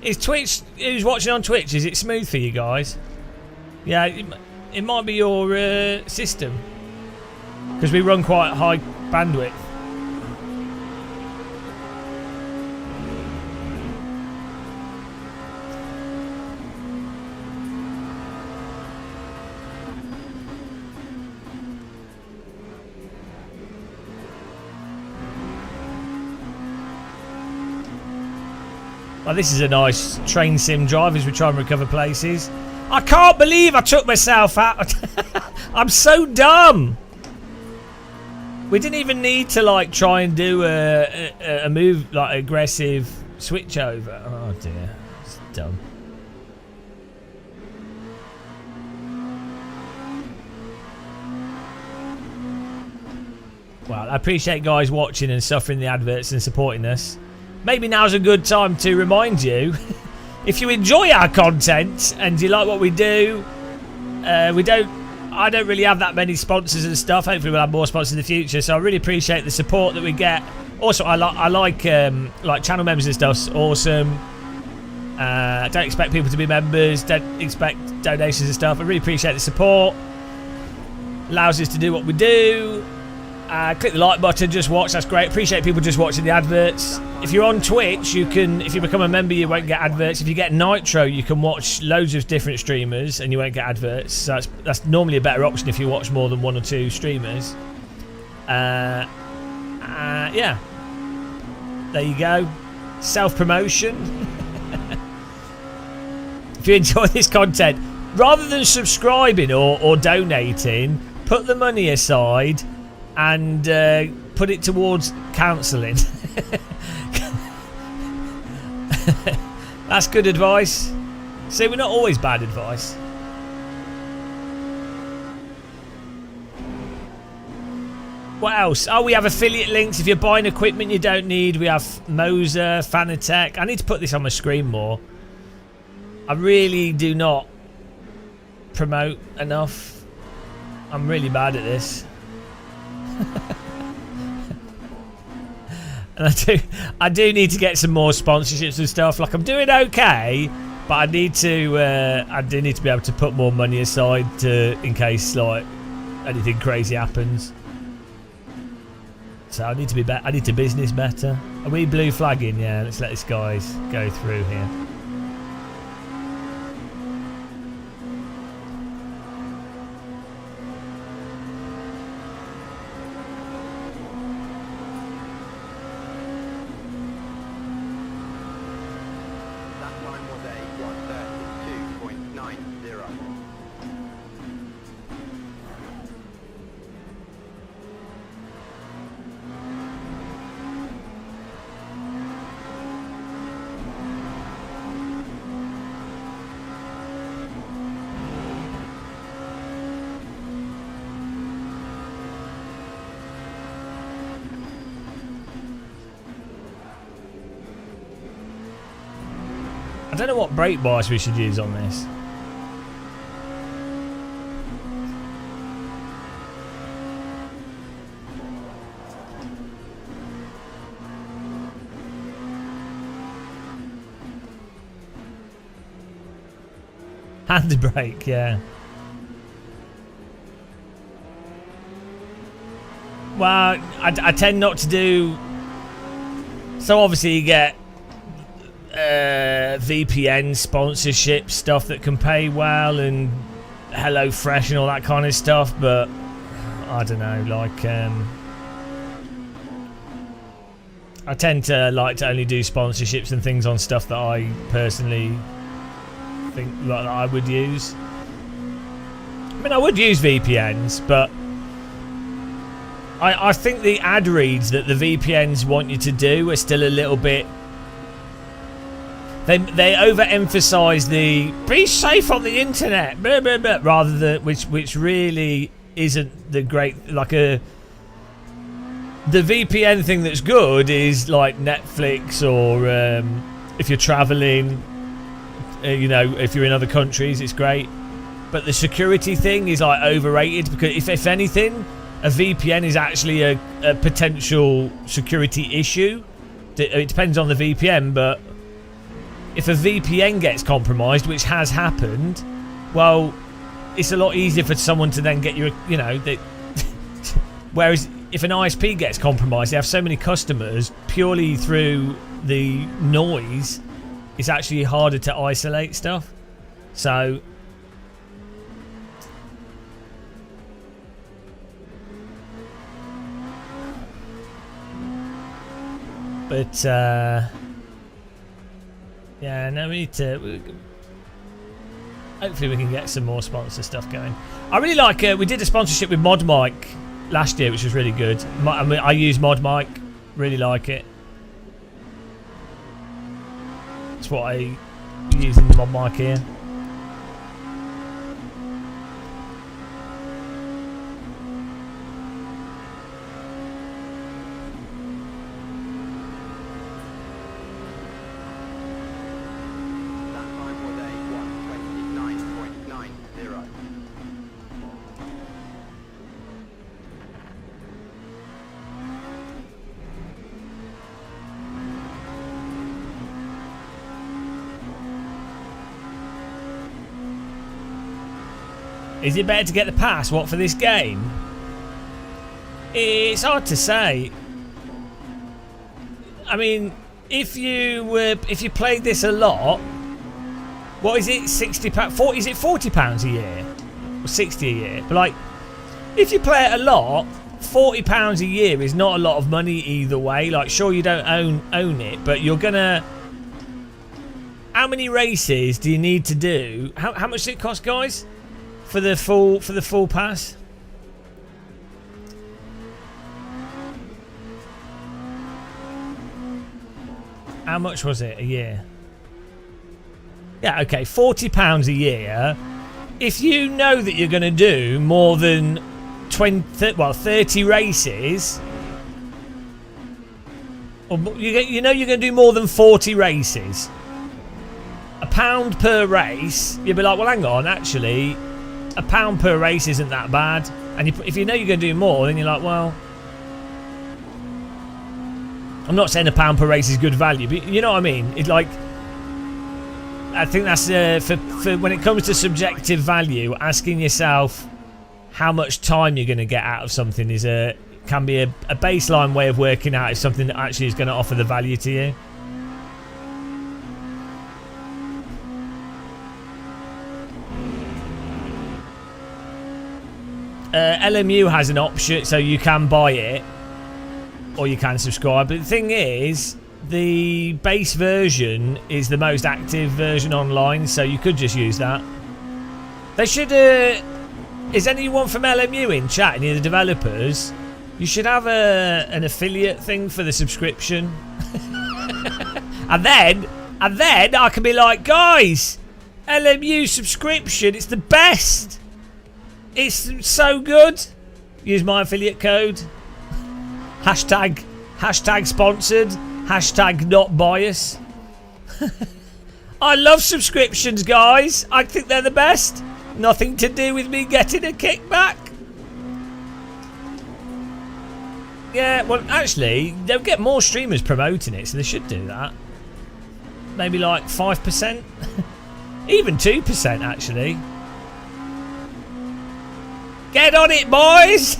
A: Is Twitch, who's watching on Twitch, is it smooth for you guys? Yeah, it might be your system. Because we run quite high bandwidth. Well, this is a nice train sim drive as we try and recover places. I can't believe I took myself out. I'm so dumb. We didn't even need to like try and do a move like aggressive switch over. Oh dear, it's dumb. Well, I appreciate guys watching and suffering the adverts and supporting us. Maybe now's a good time to remind you, if you enjoy our content and you like what we do, I don't really have that many sponsors and stuff. Hopefully we'll have more sponsors in the future, so I really appreciate the support that we get. Also, I like channel members and stuff's awesome. Don't expect people to be members, don't expect donations and stuff. I really appreciate the support. Allows us to do what we do. Click the like button, just watch, that's great. Appreciate people just watching the adverts. If you're on Twitch, you can, if you become a member, you won't get adverts. If you get Nitro, you can watch loads of different streamers and you won't get adverts. So that's normally a better option if you watch more than one or two streamers. Yeah. There you go. Self-promotion. If you enjoy this content, rather than subscribing or donating, put the money aside and put it towards counselling. That's good advice. See, we're not always bad advice. What else? Oh, we have affiliate links. If you're buying equipment you don't need, we have Moser, Fanatec. I need to put this on my screen more. I really do not promote enough. I'm really bad at this. And I do need to get some more sponsorships and stuff. Like, I'm doing okay, but I do need to be able to put more money aside in case like anything crazy happens. So I need to be better. I need to business better. Are we blue flagging? Yeah, let's let this guys go through here. I don't know what brake bars we should use on this. Handbrake, yeah. Well, I tend not to do... So obviously you get VPN sponsorship stuff that can pay well and HelloFresh and all that kind of stuff, but I don't know, like I tend to like to only do sponsorships and things on stuff that I personally think that I would use. I mean, I would use VPNs, but I think the ad reads that the VPNs want you to do are still a little bit... They overemphasize the be safe on the internet, blah, blah, blah, rather than which really isn't the great, like the VPN thing that's good is like Netflix or if you're traveling, you know, if you're in other countries, it's great. But the security thing is like overrated, because if anything, a VPN is actually a potential security issue, It depends on the VPN, but if a VPN gets compromised, which has happened, well, it's a lot easier for someone to then get whereas if an ISP gets compromised, they have so many customers purely through the noise, it's actually harder to isolate stuff. So but yeah, no, we need to. Hopefully, we can get some more sponsor stuff going. I really like. We did a sponsorship with ModMic last year, which was really good. I use ModMic, really like it. That's what I use in the ModMic here. Is it better to get the pass? What, for this game? It's hard to say. I mean, if you played this a lot, what is it? £60? 40? Is it £40 a year or 60 a year? But like, if you play it a lot, £40 a year is not a lot of money either way. Like, sure, you don't own it, but you're gonna. How many races do you need to do? How much does it cost, guys? For the full pass? How much was it a year? Yeah, okay, £40 a year. If you know that you're going to do more than 30 races, or you know you're going to do more than 40 races, £1 per race, you'll be like, well, hang on, actually, £1 per race isn't that bad. And if you know you're going to do more, then you're like, well, I'm not saying £1 per race is good value, but you know what I mean. It's like, I think that's for when it comes to subjective value, asking yourself how much time you're going to get out of something can be a baseline way of working out if something that actually is going to offer the value to you. LMU has an option, so you can buy it or you can subscribe. But the thing is, the base version is the most active version online, so you could just use that. They should. Is anyone from LMU in chat? Any of the developers? You should have an affiliate thing for the subscription, and then I can be like, guys, LMU subscription, it's the best. It's so good. Use my affiliate code. Hashtag sponsored. Hashtag not bias. I love subscriptions, guys. I think they're the best. Nothing to do with me getting a kickback. Yeah, well, actually, they'll get more streamers promoting it, so they should do that. Maybe like 5%. Even 2%, actually. Get on it, boys!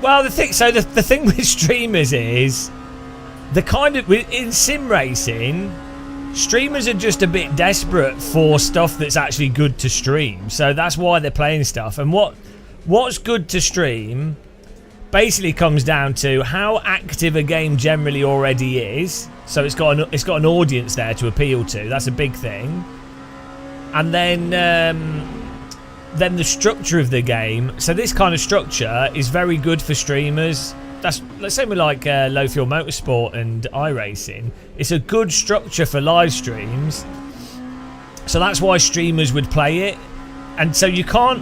A: Well, the thing with streamers is the kind of in sim racing, streamers are just a bit desperate for stuff that's actually good to stream. So that's why they're playing stuff. And what's good to stream basically comes down to how active a game generally already is. So it's got an audience there to appeal to. That's a big thing. And then the structure of the game. So this kind of structure is very good for streamers. Let's say we like low fuel motorsport and iRacing. It's a good structure for live streams. So that's why streamers would play it. And so you can't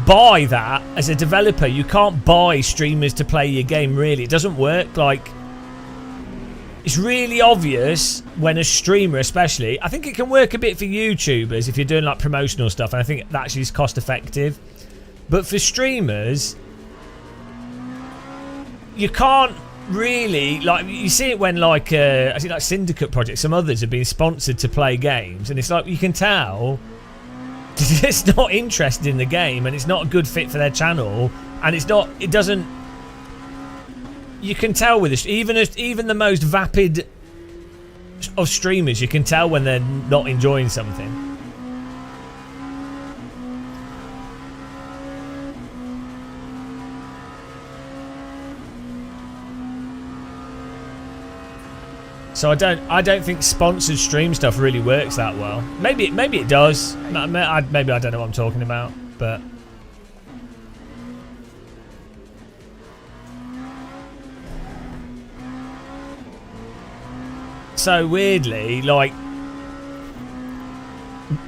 A: buy that as a developer. You can't buy streamers to play your game, really. It doesn't work. Like, it's really obvious when a streamer, especially, I think it can work a bit for YouTubers if you're doing like promotional stuff, and I think that actually is cost effective. But for streamers, you can't really, like, you see it when, like, I think like Syndicate Project, some others have been sponsored to play games, and it's like, you can tell it's not interested in the game, and it's not a good fit for their channel, and it doesn't, you can tell with this, even the most vapid of streamers, you can tell when they're not enjoying something. So I don't think sponsored stream stuff really works that well. Maybe it does. Maybe I don't know what I'm talking about, but so weirdly, like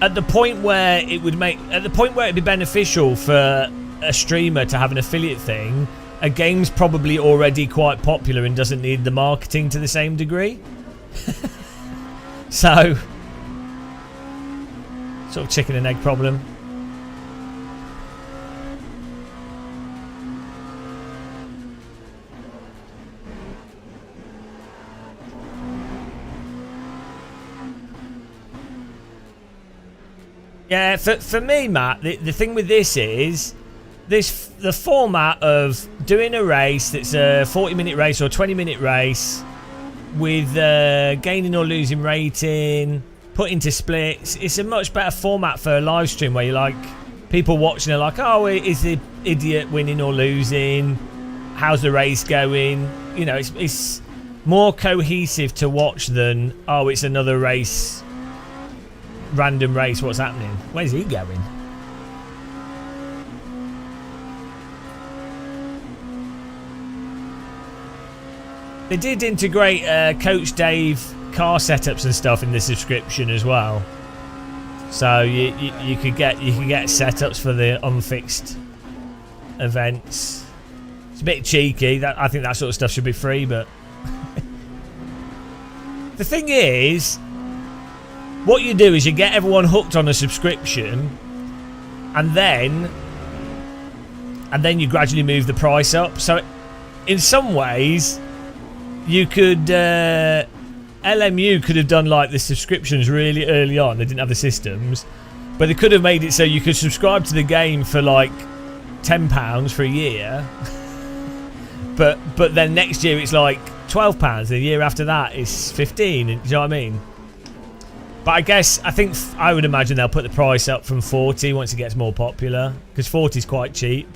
A: at the point where it'd be beneficial for a streamer to have an affiliate thing, a game's probably already quite popular and doesn't need the marketing to the same degree. So, sort of chicken and egg problem. Yeah, for me, Matt, the thing with this is the format of doing a race that's a 40-minute race or 20-minute race with gaining or losing rating, put into splits. It's a much better format for a live stream where you like people watching are like, oh, is the idiot winning or losing? How's the race going? You know, it's more cohesive to watch than, oh, it's another race, random race. What's happening? Where's he going? They did integrate Coach Dave car setups and stuff in the subscription as well, so you could get setups for the unfixed events. It's a bit cheeky. I think that sort of stuff should be free, but the thing is, what you do is you get everyone hooked on a subscription, and then you gradually move the price up. So in some ways, you could LMU could have done like the subscriptions really early on. They didn't have the systems, but they could have made it so you could subscribe to the game for like £10 for a year, but then next year it's like £12. The year after that it's 15. Do you know what I mean? But I would imagine they'll put the price up from 40 once it gets more popular, because 40 is quite cheap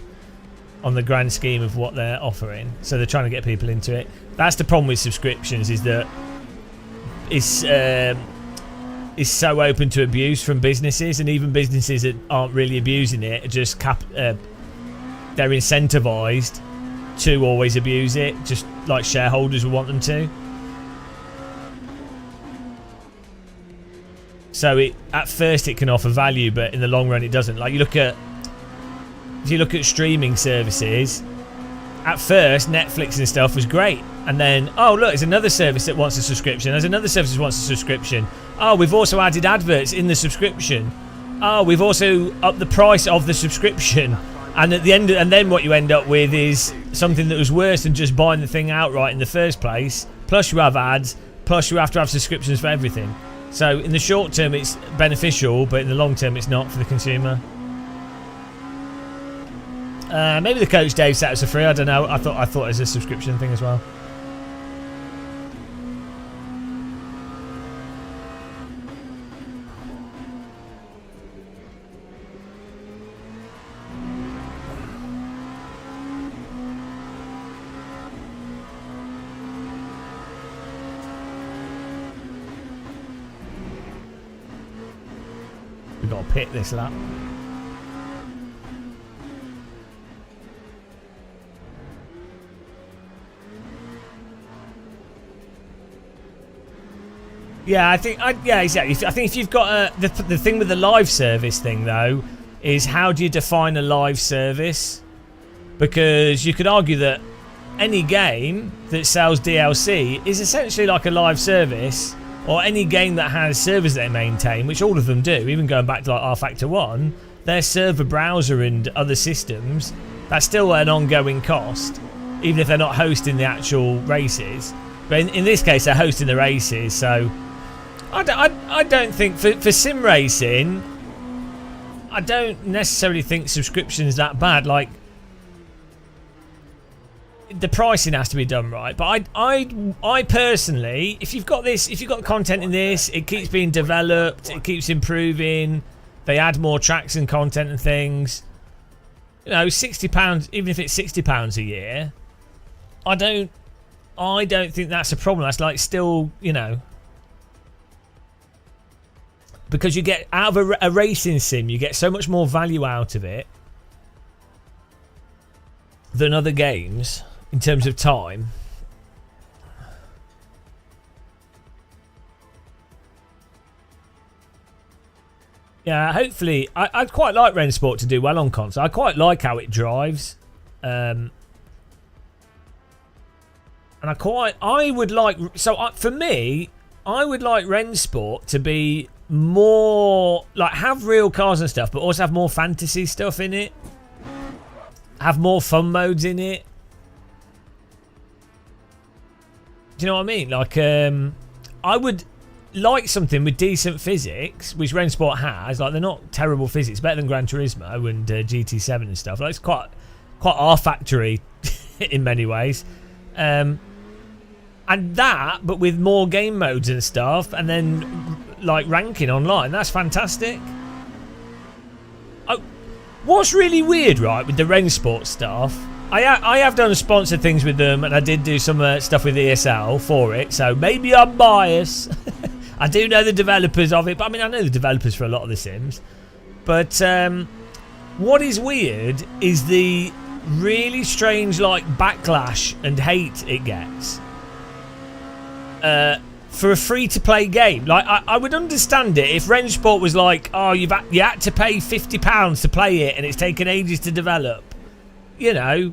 A: on the grand scheme of what they're offering. So they're trying to get people into it. That's the problem with subscriptions, is that it's so open to abuse from businesses, and even businesses that aren't really abusing it are just they're incentivized to always abuse it, just like shareholders would want them to. So at first it can offer value, but in the long run it doesn't. Like if you look at streaming services, at first Netflix and stuff was great, and then, oh look, there's another service that wants a subscription, there's another service that wants a subscription, oh, we've also added adverts in the subscription, oh, we've also upped the price of the subscription, and at the end, and then what you end up with is something that was worse than just buying the thing outright in the first place, plus you have ads, plus you have to have subscriptions for everything. So in the short term it's beneficial, but in the long term it's not for the consumer. Maybe the Coach Dave setups are free. I don't know. I thought it was a subscription thing as well. We've got to pit this lap. Yeah, exactly. I think if you've got the thing with the live service thing though is, how do you define a live service? Because you could argue that any game that sells DLC is essentially like a live service, or any game that has servers they maintain, which all of them do, even going back to like R-Factor 1, their server browser and other systems, that's still an ongoing cost. even if they're not hosting the actual races. But in this case, they're hosting the races, so I don't think for sim racing, I don't necessarily think subscription's that bad. Like, the pricing has to be done right, but I personally, if you've got content in this, it keeps being developed, it keeps improving, they add more tracks and content and things. You know, £60, even if it's £60 a year, I don't think that's a problem. That's like still, you know, because you get out of a racing sim, you get so much more value out of it than other games in terms of time. Yeah, hopefully, I'd quite like Rensport to do well on console. I quite like how it drives, and I would like. So for me, I would like Rensport to be more like have real cars and stuff, but also have more fantasy stuff in it. Have more fun modes in it. Do you know what I mean? Like, I would like something with decent physics, which Rensport has. Like, they're not terrible physics, better than Gran Turismo and GT7 and stuff. Like, it's quite R Factory in many ways. And that, but with more game modes and stuff, and then like ranking online. That's fantastic. What's really weird, right, with the Rensport stuff? I have done sponsored things with them, and I did do some stuff with ESL for it, so maybe I'm biased. I do know the developers of it, but I mean, I know the developers for a lot of the Sims. But what is weird is the really strange, like, backlash and hate it gets for a free-to-play game. Like, I would understand it if Rensport was like, oh, you had to pay £50 to play it, and it's taken ages to develop. You know,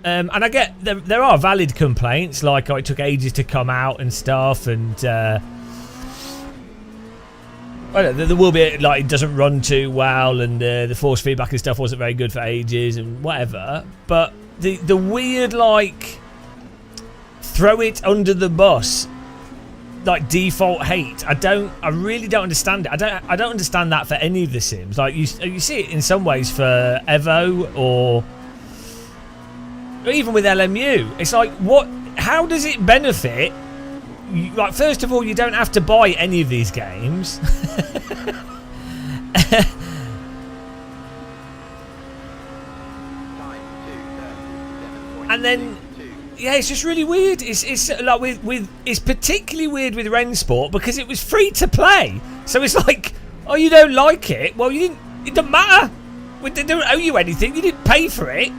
A: and I get there are valid complaints, like, oh, it took ages to come out and stuff, and well, there will be, like, it doesn't run too well, and the force feedback and stuff wasn't very good for ages and whatever. But the weird, like, throw it under the bus, like, default hate, I really don't understand it. I don't understand that for any of the Sims. Like, you see it in some ways for Evo or even with LMU. It's like, what? How does it benefit? Like, first of all, you don't have to buy any of these games. And then, yeah, it's just really weird. It's like it's particularly weird with Rensport because it was free to play. So it's like, oh, you don't like it? Well, you didn't. It doesn't matter. They don't owe you anything. You didn't pay for it.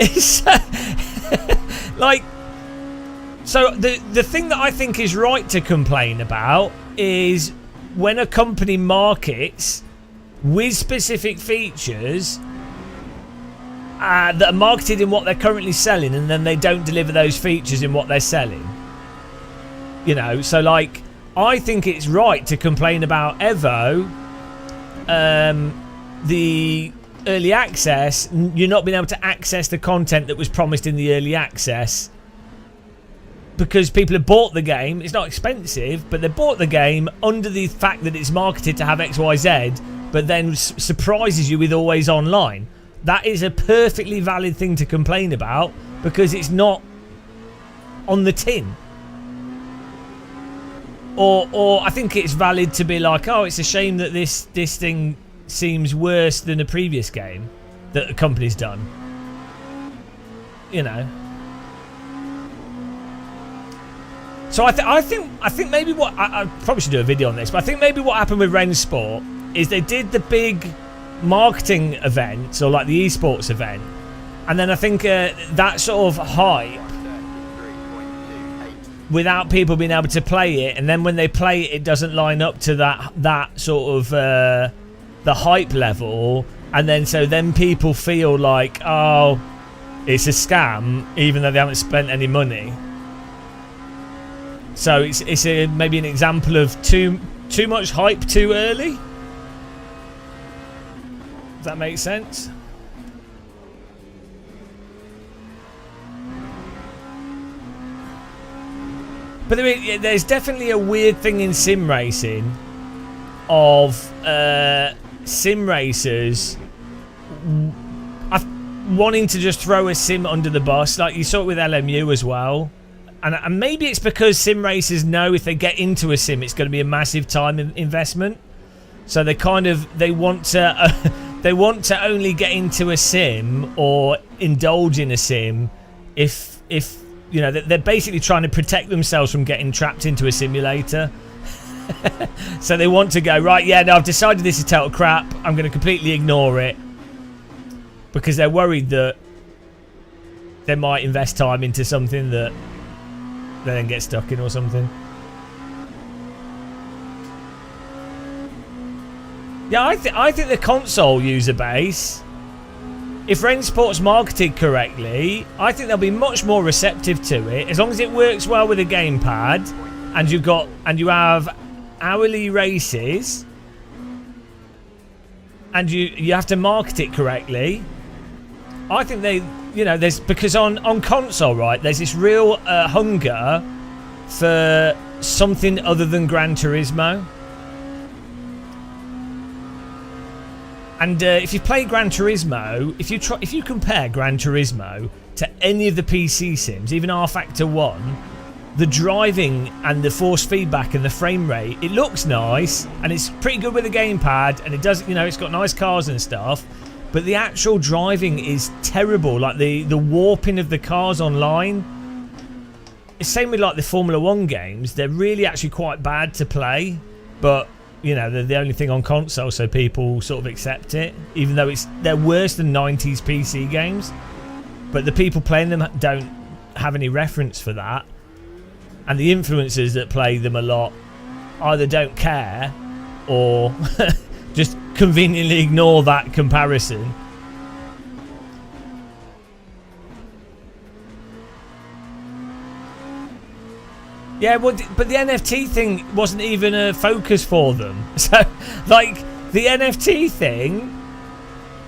A: It's like, so the thing that I think is right to complain about is when a company markets with specific features that are marketed in what they're currently selling, and then they don't deliver those features in what they're selling. You know, so like, I think it's right to complain about Evo, the early access, you're not being able to access the content that was promised in the early access because people have bought the game. It's not expensive, but they bought the game under the fact that it's marketed to have XYZ, but then surprises you with always online. That is a perfectly valid thing to complain about because it's not on the tin. Or I think it's valid to be like, oh, it's a shame that this thing seems worse than a previous game that the company's done. You know. So I think maybe what I probably should do a video on this, but I think maybe what happened with Rensport is they did the big marketing events, or like the esports event, and then I think that sort of hype without people being able to play it, and then when they play it, it doesn't line up to that sort of the hype level, and then people feel like, oh, it's a scam, even though they haven't spent any money. So it's maybe an example of too much hype too early. Does that make sense? But there's definitely a weird thing in sim racing of sim racers wanting to just throw a sim under the bus. Like you saw it with LMU as well. And maybe it's because sim racers know if they get into a sim, it's going to be a massive time investment. So they want to only get into a sim or indulge in a sim if you know, they're basically trying to protect themselves from getting trapped into a simulator. So they want to go, right, yeah, no, I've decided this is total crap. I'm going to completely ignore it. Because they're worried that they might invest time into something that they then get stuck in or something. Yeah, I think the console user base, if Rain Sports marketed correctly, I think they'll be much more receptive to it as long as it works well with a gamepad, and you have hourly races, and you have to market it correctly. I think there's because on console, right, there's this real hunger for something other than Gran Turismo. And if you play Gran Turismo, if you compare Gran Turismo to any of the PC sims, even R-Factor 1, the driving and the force feedback and the frame rate, it looks nice and it's pretty good with the gamepad, and it does, it's got nice cars and stuff, but the actual driving is terrible. Like the warping of the cars online. It's same with like the Formula 1 games. They're really actually quite bad to play, but they're the only thing on console, so people sort of accept it, even though they're worse than 90s PC games. But the people playing them don't have any reference for that, and the influencers that play them a lot either don't care or just conveniently ignore that comparison. Yeah, well, but the NFT thing wasn't even a focus for them. So, like, the NFT thing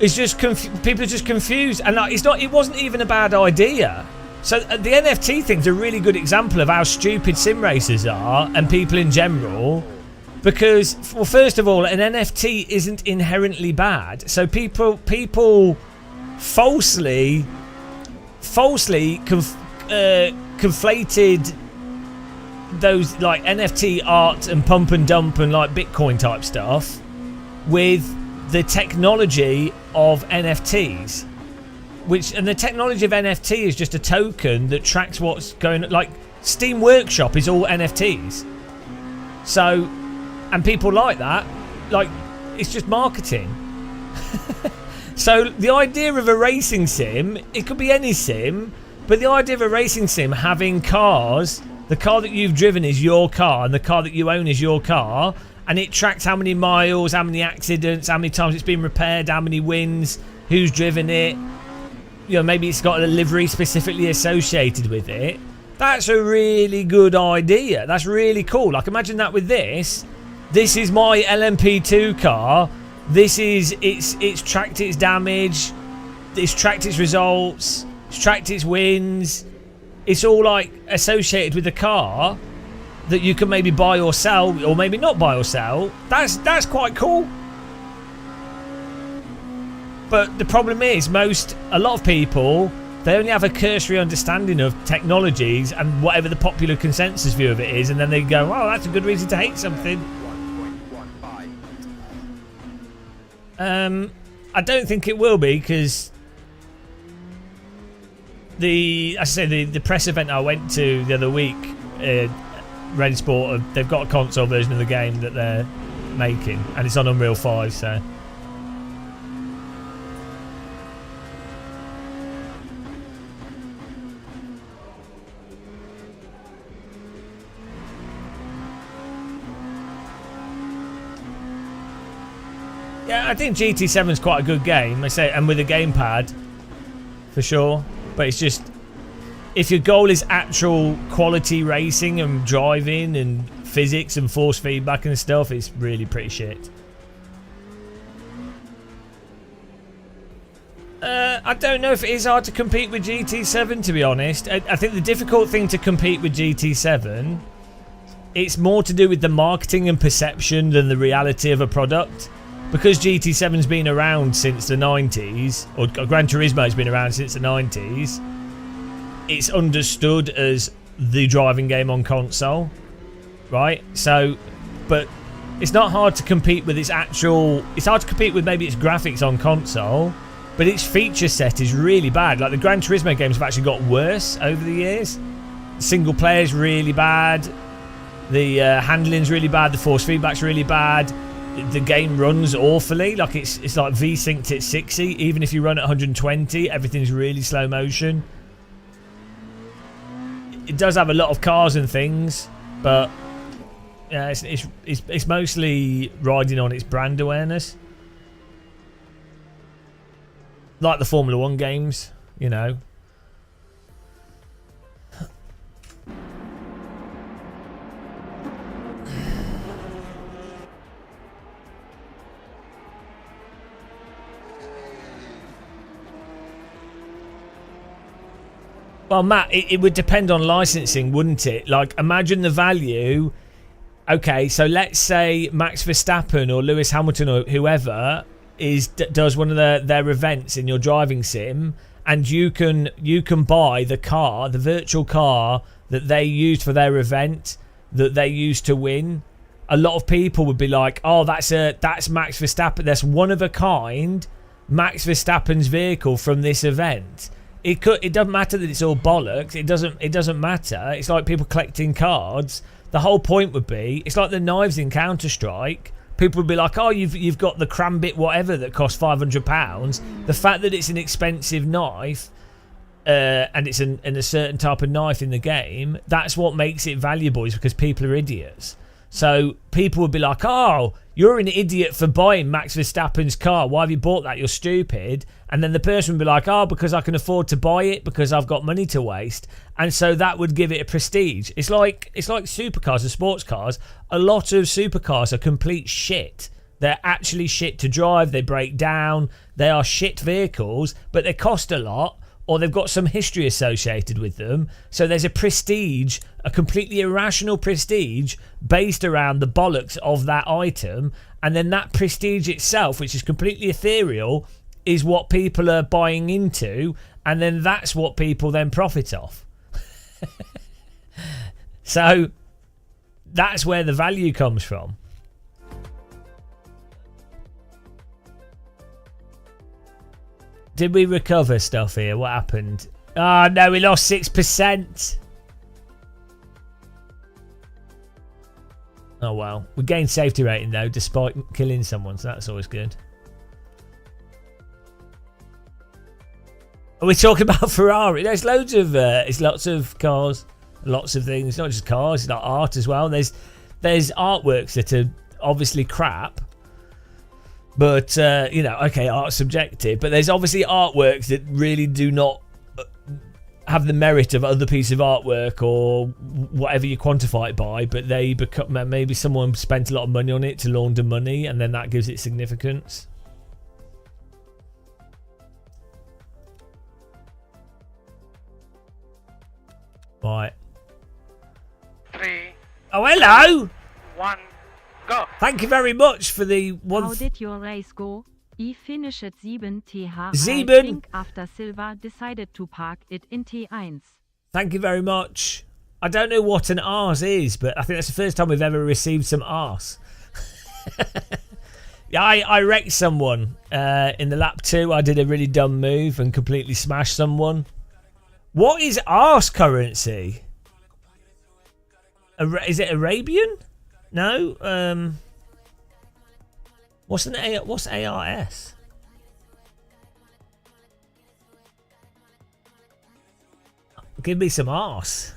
A: is just people are just confused, and like, it wasn't even a bad idea. So the NFT thing's a really good example of how stupid sim racers are and people in general. Because, well, first of all, an NFT isn't inherently bad. So people falsely conflated those like NFT art and pump and dump and like Bitcoin type stuff with the technology of NFTs, and the technology of NFT is just a token that tracks what's going. Like Steam Workshop is all NFTs, so, and people like that, like it's just marketing. So the idea of a racing sim, it could be any sim, but the idea of a racing sim having cars. The car that you've driven is your car, and the car that you own is your car, and it tracks how many miles, how many accidents, how many times it's been repaired, how many wins, who's driven it. Maybe it's got a livery specifically associated with it. That's a really good idea. That's really cool. Like, imagine that with this. This is my LMP2 car. It's tracked its damage. It's tracked its results. It's tracked its wins. It's all like associated with the car that you can maybe buy or sell, or maybe not buy or sell. That's quite cool. But the problem is, a lot of people, they only have a cursory understanding of technologies and whatever the popular consensus view of it is, and then they go, "Oh, that's a good reason to hate something." I don't think it will be, because the press event I went to the other week, Red Sport, they've got a console version of the game that they're making, and it's on Unreal 5, so. Yeah, I think GT7 is quite a good game, and with a gamepad, for sure. But it's just, if your goal is actual quality racing and driving and physics and force feedback and stuff, it's really pretty shit. I don't know if it is hard to compete with GT7, to be honest. I think the difficult thing to compete with GT7, it's more to do with the marketing and perception than the reality of a product. Because GT7's been around since the 90s, or Gran Turismo's been around since the 90s, it's understood as the driving game on console, right? So, but it's not hard to compete with its actual... It's hard to compete with maybe its graphics on console, but its feature set is really bad. Like, the Gran Turismo games have actually got worse over the years. Single player's really bad. The handling's really bad. The force feedback's really bad. The game runs awfully. Like, it's like V-synced at 60. Even if you run at 120, everything's really slow motion. It does have a lot of cars and things, but yeah, it's mostly riding on its brand awareness. Like the Formula 1 games, you know. Well, Matt, it would depend on licensing, wouldn't it? Like, imagine the value. Okay, so let's say Max Verstappen or Lewis Hamilton or whoever does one of their events in your driving sim, and you can buy the car, the virtual car that they used for their event, that they used to win. A lot of people would be like, "Oh, that's Max Verstappen. That's one of a kind, Max Verstappen's vehicle from this event." It doesn't matter that it's all bollocks. It doesn't matter. It's like people collecting cards. The whole point would be, it's like the knives in Counter-Strike. People would be like, "Oh, you've got the Crambit whatever that costs £500." The fact that it's an expensive knife, and it's in a certain type of knife in the game, that's what makes it valuable. Is because people are idiots. So people would be like, "Oh, you're an idiot for buying Max Verstappen's car. Why have you bought that? You're stupid." And then the person would be like, "Oh, because I can afford to buy it, because I've got money to waste." And so that would give it a prestige. It's like supercars and sports cars. A lot of supercars are complete shit. They're actually shit to drive. They break down. They are shit vehicles, but they cost a lot, or they've got some history associated with them. So there's a prestige, a completely irrational prestige based around the bollocks of that item. And then that prestige itself, which is completely ethereal, is what people are buying into. And then that's what people then profit off. So that's where the value comes from. Did we recover stuff here? What happened? Oh, no, we lost 6%. Oh, well. We gained safety rating, though, despite killing someone, so that's always good. Are we talking about Ferrari? There's loads of... it's lots of cars, lots of things. Not just cars, it's like art as well. There's artworks that are obviously crap. But, you know, okay, art's subjective. But there's obviously artworks that really do not have the merit of other piece of artwork or whatever you quantify it by. But they become... Maybe someone spent a lot of money on it to launder money, and then that gives it significance. Right.
C: 3,
A: Oh, hello!
C: 1, go!
A: Thank you very much for the one.
G: How did your race go? I finished 7 TH. I
A: 7?
G: think after Silva decided to park it in T1.
A: Thank you very much. I don't know what an arse is, but I think that's the first time we've ever received some arse. Yeah, I wrecked someone in the lap 2. I did a really dumb move and completely smashed someone. What is arse currency? Is it Arabian? No. What's ARS? Give me some arse.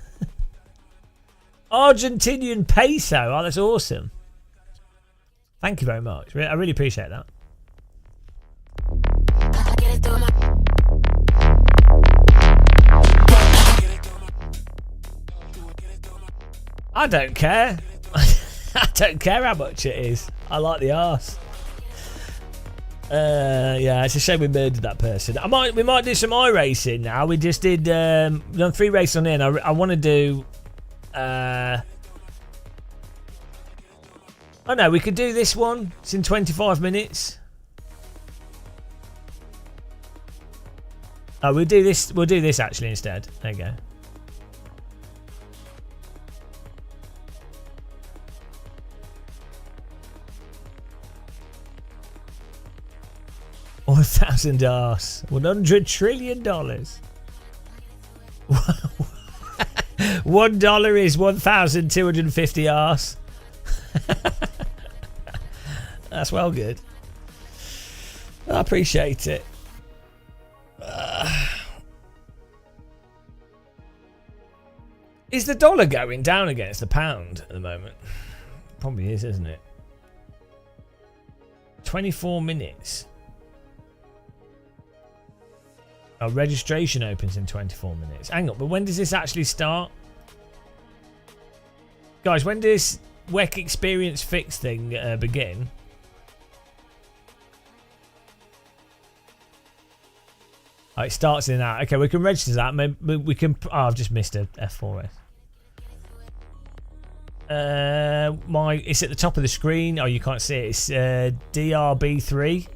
A: Argentinian peso. Oh, that's awesome. Thank you very much. I really appreciate that. I don't care. I don't care how much it is. I like the arse. Yeah, it's a shame we murdered that person. We might do some iRacing now. We just did we've done 3 races on in. I want to do. Oh no, we could do this one. It's in 25 minutes. Oh, we'll do this. We'll do this actually instead. There you go. $1,000 $100 trillion. $1 is 1,250 arse. That's well good. I appreciate it. Is the dollar going down against the pound at the moment? Probably is, isn't it? 24 minutes. Our registration opens in 24 minutes. Hang on, but when does this actually start? Guys, when does WEC Experience Fix thing begin? Oh, it starts in that. Okay, we can register that. Maybe we can. Oh, I've just missed a F4S. It's at the top of the screen. Oh, you can't see it. It's DRB3.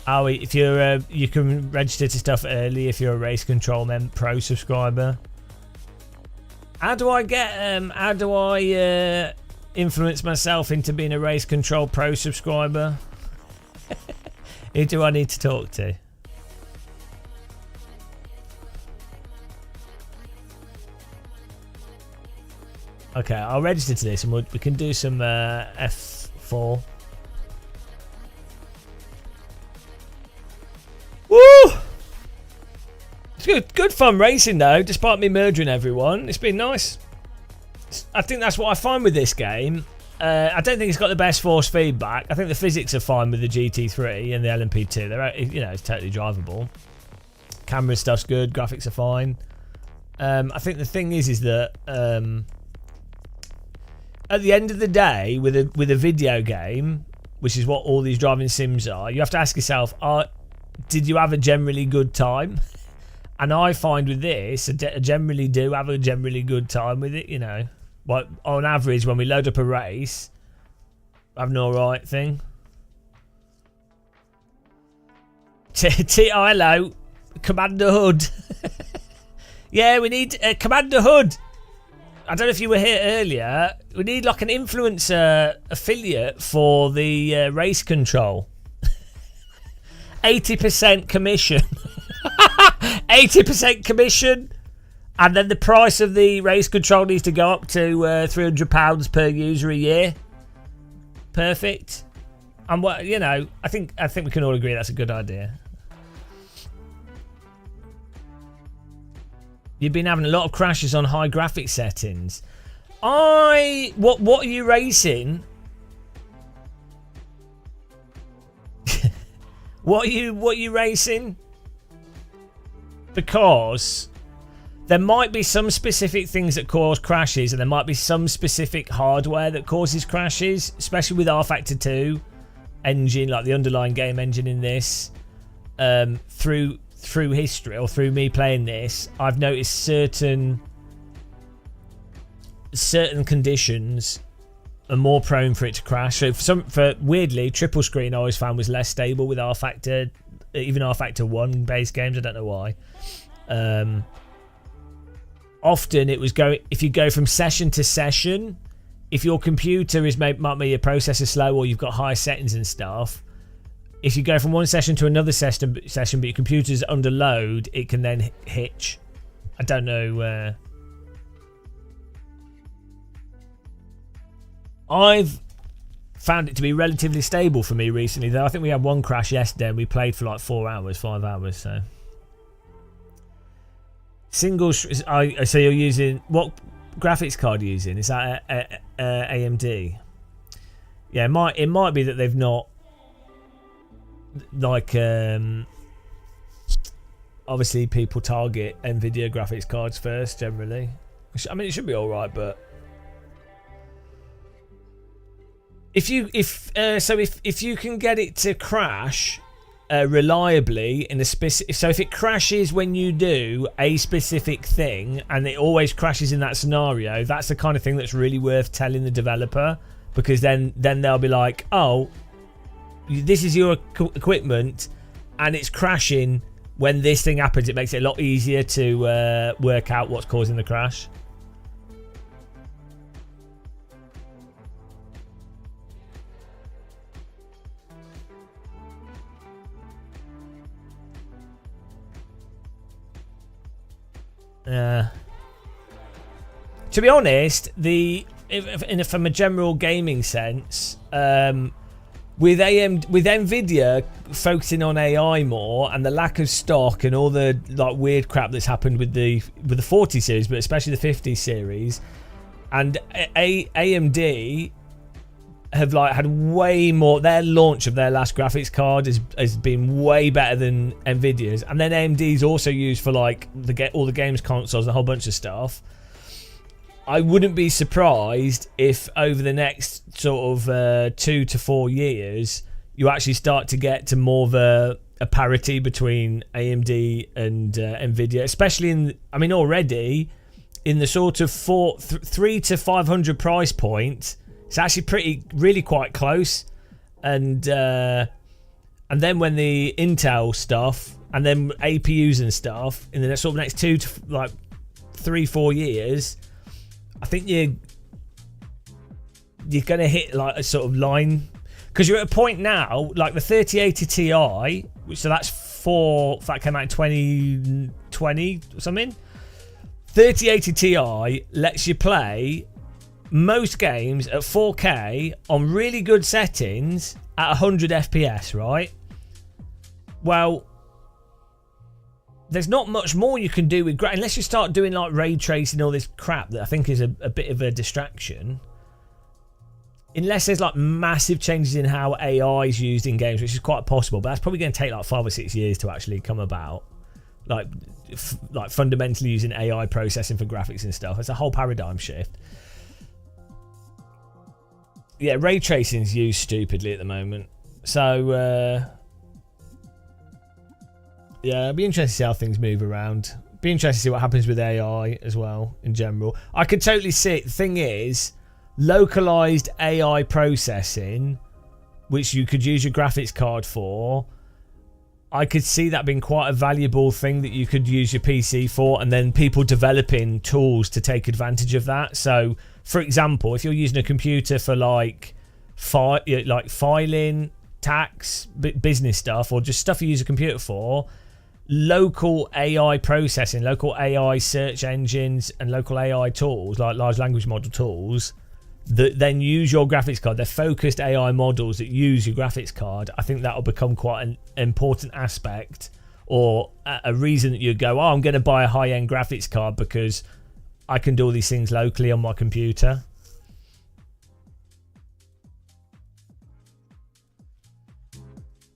A: Oh, if you're you can register to stuff early if you're a Race Control Pro subscriber. How do I influence myself into being a Race Control Pro subscriber? Who do I need to talk to? Okay, I'll register to this and we can do some F4. Woo! It's good fun racing though, despite me murdering everyone. It's been nice. I think that's what I find with this game. I don't think it's got the best force feedback. I think the physics are fine with the GT3 and the LMP2. They're, it's totally drivable. Camera stuff's good. Graphics are fine. I think the thing is that at the end of the day, with a video game, which is what all these driving sims are, you have to ask yourself, did you have a generally good time? And I find with this, I generally do have a generally good time with it, But on average, when we load up a race, I have an alright thing. Hello, Commander Hood. Yeah, we need Commander Hood. I don't know if you were here earlier. We need like an influencer affiliate for the race control. 80% commission. 80% commission. And then the price of the race control needs to go up to £300 per user a year. Perfect. And what I think we can all agree that's a good idea. You've been having a lot of crashes on high graphics settings. What are you racing? What are you racing? Because there might be some specific things that cause crashes, and there might be some specific hardware that causes crashes, especially with R-Factor 2 engine, like the underlying game engine in this. Through history, or through me playing this, I've noticed certain conditions are more prone for it to crash. So for weirdly, triple screen I always found was less stable with R-Factor, even R-Factor 1 base games. I don't know why. Often it was if you go from session to session, if your computer might be your processor slow or you've got high settings and stuff, if you go from one session to another session but your computer's under load, it can then hitch. I don't know. I've found it to be relatively stable for me recently, though. I think we had one crash yesterday and we played for like 4 hours, 5 hours, so. So you're using, what graphics card are you using? Is that AMD? Yeah, it might be that they've not, like, obviously people target NVIDIA graphics cards first generally. I mean, it should be all right, but if you can get it to crash reliably in a specific, so if it crashes when you do a specific thing and it always crashes in that scenario, that's the kind of thing that's really worth telling the developer, because then they'll be like, oh, this is your equipment and it's crashing when this thing happens. It makes it a lot easier to work out what's causing the crash. To be honest, from a general gaming sense, with Nvidia focusing on AI more and the lack of stock and all the like weird crap that's happened with the 40 series, but especially the 50 series, and AMD have like had way more. Their launch of their last graphics card has been way better than Nvidia's, and then AMD's also used for like all the games consoles and a whole bunch of stuff. I wouldn't be surprised if over the next sort of 2 to 4 years you actually start to get to more of a parity between AMD and Nvidia, especially already in the sort of 3 to 500 price point. It's actually really quite close, and then when the Intel stuff and then APUs and stuff in the next 2 to 3-4 years, I think you're gonna hit like a sort of line, because you're at a point now like the 3080 Ti, which that came out in 2020 or something. 3080 Ti lets you play most games at 4K on really good settings at 100 FPS, right? Well, there's not much more you can do with unless you start doing like ray tracing, all this crap that I think is a bit of a distraction. Unless there's like massive changes in how AI is used in games, which is quite possible, but that's probably going to take like 5 or 6 years to actually come about. Like fundamentally using AI processing for graphics and stuff. It's a whole paradigm shift. Yeah, ray tracing is used stupidly at the moment. So, yeah, it'd be interesting to see how things move around. Be interesting to see what happens with AI as well in general. I could totally see it. The thing is, localized AI processing, which you could use your graphics card for, I could see that being quite a valuable thing that you could use your PC for, and then people developing tools to take advantage of that. So, for example, if you're using a computer for like filing, tax, business stuff, or just stuff you use a computer for, local AI processing, local AI search engines, and local AI tools like large language model tools that then use your graphics card. They're focused AI models that use your graphics card. I think that will become quite an important aspect, or a reason that you go, oh, I'm going to buy a high-end graphics card because I can do all these things locally on my computer.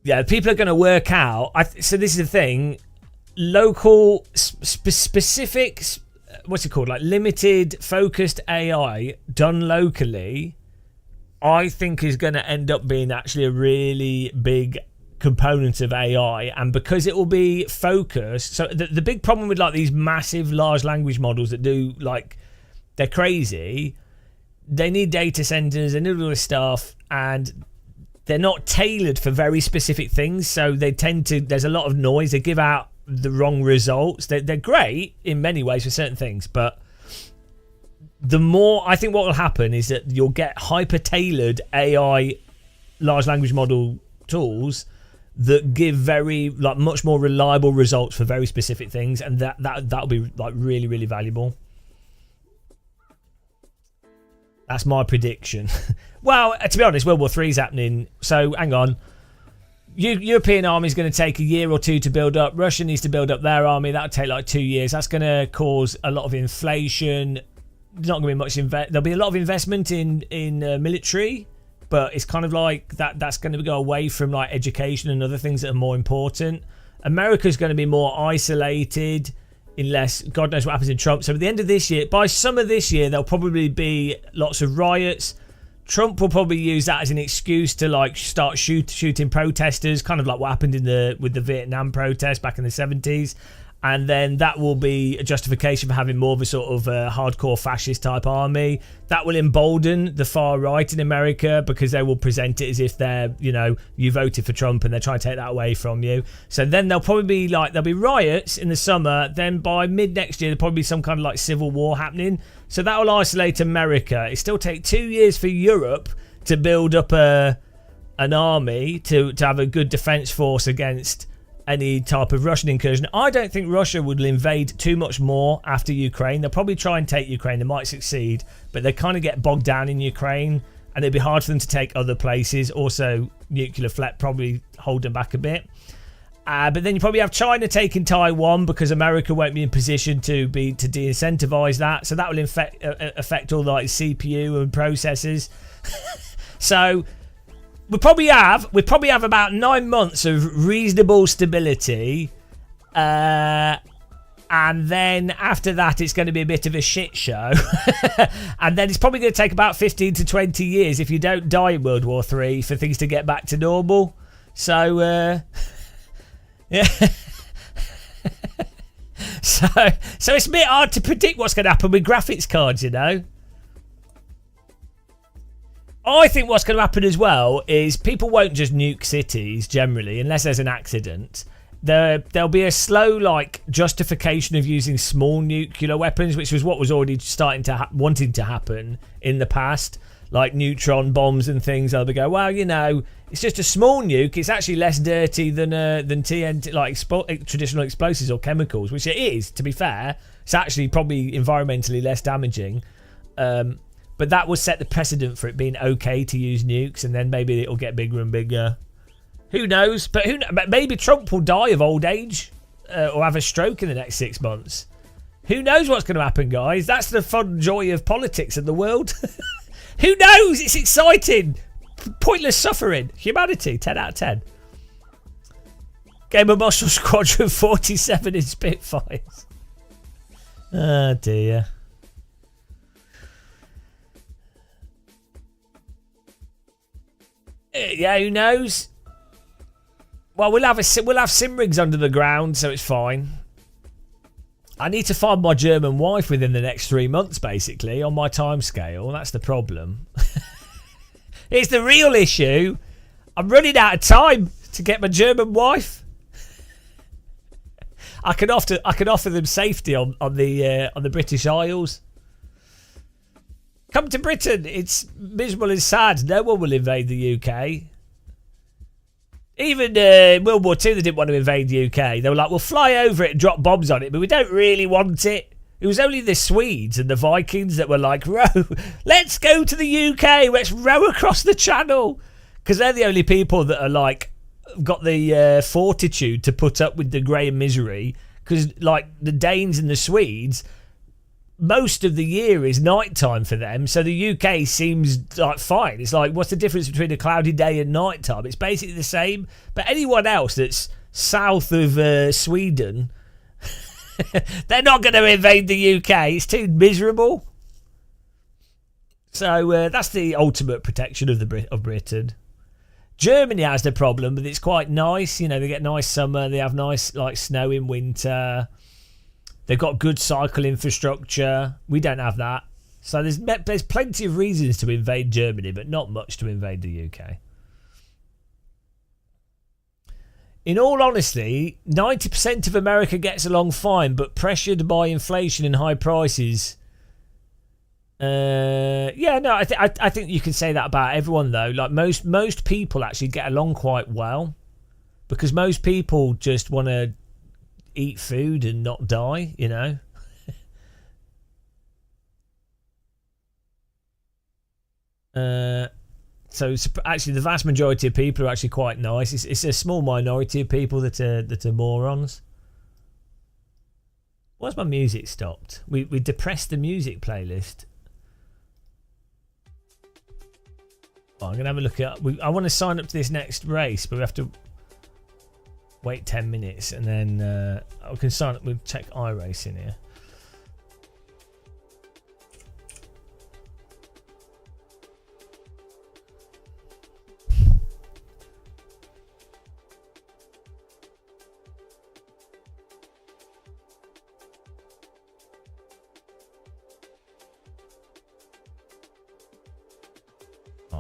A: Yeah, people are going to work out. So this is the thing. Local, specific, what's it called? Like limited, focused AI done locally, I think is going to end up being actually a really big component of AI. And because it will be focused, so the big problem with like these massive large language models that do like, they're crazy. They need data centers, they need all this stuff, and they're not tailored for very specific things, so they tend to, there's a lot of noise, they give out the wrong results. They're great in many ways for certain things, but the more, I think what will happen is that you'll get hyper-tailored AI large language model tools that give very, like, much more reliable results for very specific things, and that'll be like really, really valuable. That's my prediction. Well, to be honest, World War III is happening, so hang on. European army is going to take a year or two to build up. Russia needs to build up their army. That'll take like 2 years. That's going to cause a lot of inflation. There's not going to be much there'll be a lot of investment in military, but it's kind of like that's going to go away from like education and other things that are more important. America's going to be more isolated unless God knows what happens in Trump. So at the end of this year, by summer this year, there'll probably be lots of riots. Trump will probably use that as an excuse to like start shooting protesters, kind of like what happened with the Vietnam protest back in the 70s. And then that will be a justification for having more of a sort of hardcore fascist type army. That will embolden the far right in America because they will present it as if they're, you voted for Trump and they're trying to take that away from you. So then there'll be riots in the summer. Then by mid next year, there'll probably be some kind of like civil war happening. So that will isolate America. It still take 2 years for Europe to build up an army to have a good defense force against any type of Russian incursion. I don't think Russia would invade too much more after Ukraine. They'll probably try and take Ukraine. They might succeed, but they kind of get bogged down in Ukraine, and it'd be hard for them to take other places. Also, nuclear threat probably hold them back a bit. But then you probably have China taking Taiwan because America won't be in position to de-incentivize that. So that will affect all the like CPU and processors. So we probably have about 9 months of reasonable stability, and then after that it's going to be a bit of a shit show. And then it's probably going to take about 15 to 20 years if you don't die in World War III for things to get back to normal. So yeah. so it's a bit hard to predict what's going to happen with graphics cards, I think what's going to happen as well is people won't just nuke cities generally unless there's an accident. There'll be a slow like justification of using small nuclear weapons, which was what was already starting to wanting to happen in the past, like neutron bombs and things. They'll go, well, it's just a small nuke. It's actually less dirty than TNT, like traditional explosives or chemicals, which it is. To be fair, it's actually probably environmentally less damaging. But that will set the precedent for it being okay to use nukes, and then maybe it'll get bigger and bigger. Who knows? But maybe Trump will die of old age or have a stroke in the next 6 months. Who knows what's going to happen, guys? That's the fun joy of politics in the world. Who knows? It's exciting. Pointless suffering. Humanity, 10 out of 10. Game of Muscle Squadron 47 in Spitfires. Oh, dear. Yeah, who knows? Well, we'll have sim rigs under the ground, so it's fine. I need to find my German wife within the next 3 months, basically, on my time scale. That's the problem. It's the real issue. I'm running out of time to get my German wife. I can offer them safety on the British Isles. Come to Britain. It's miserable and sad. No one will invade the UK. Even World War II, they didn't want to invade the UK. They were like, we'll fly over it and drop bombs on it, but we don't really want it. It was only the Swedes and the Vikings that were like, let's go to the UK. Let's row across the channel. Because they're the only people that are like, got the fortitude to put up with the grey and misery. Because like the Danes and the Swedes, most of the year is nighttime for them, so the UK seems like fine. It's like, what's the difference between a cloudy day and nighttime? It's basically the same. But anyone else that's south of Sweden, they're not going to invade the UK. It's too miserable. So that's the ultimate protection of Britain. Germany has the problem, but it's quite nice. They get nice summer. They have nice like snow in winter. They've got good cycle infrastructure. We don't have that. So there's plenty of reasons to invade Germany, but not much to invade the UK. In all honesty, 90% of America gets along fine, but pressured by inflation and high prices. I think you can say that about everyone, though. Like most people actually get along quite well, because most people just want to eat food and not die, So actually the vast majority of people are actually quite nice. It's a small minority of people that are morons. Why's my music stopped? We depressed the music playlist. I'm gonna have a look at. I want to sign up to this next race, but we have to. wait 10 minutes and then I can sign up. We'll check iRacing here.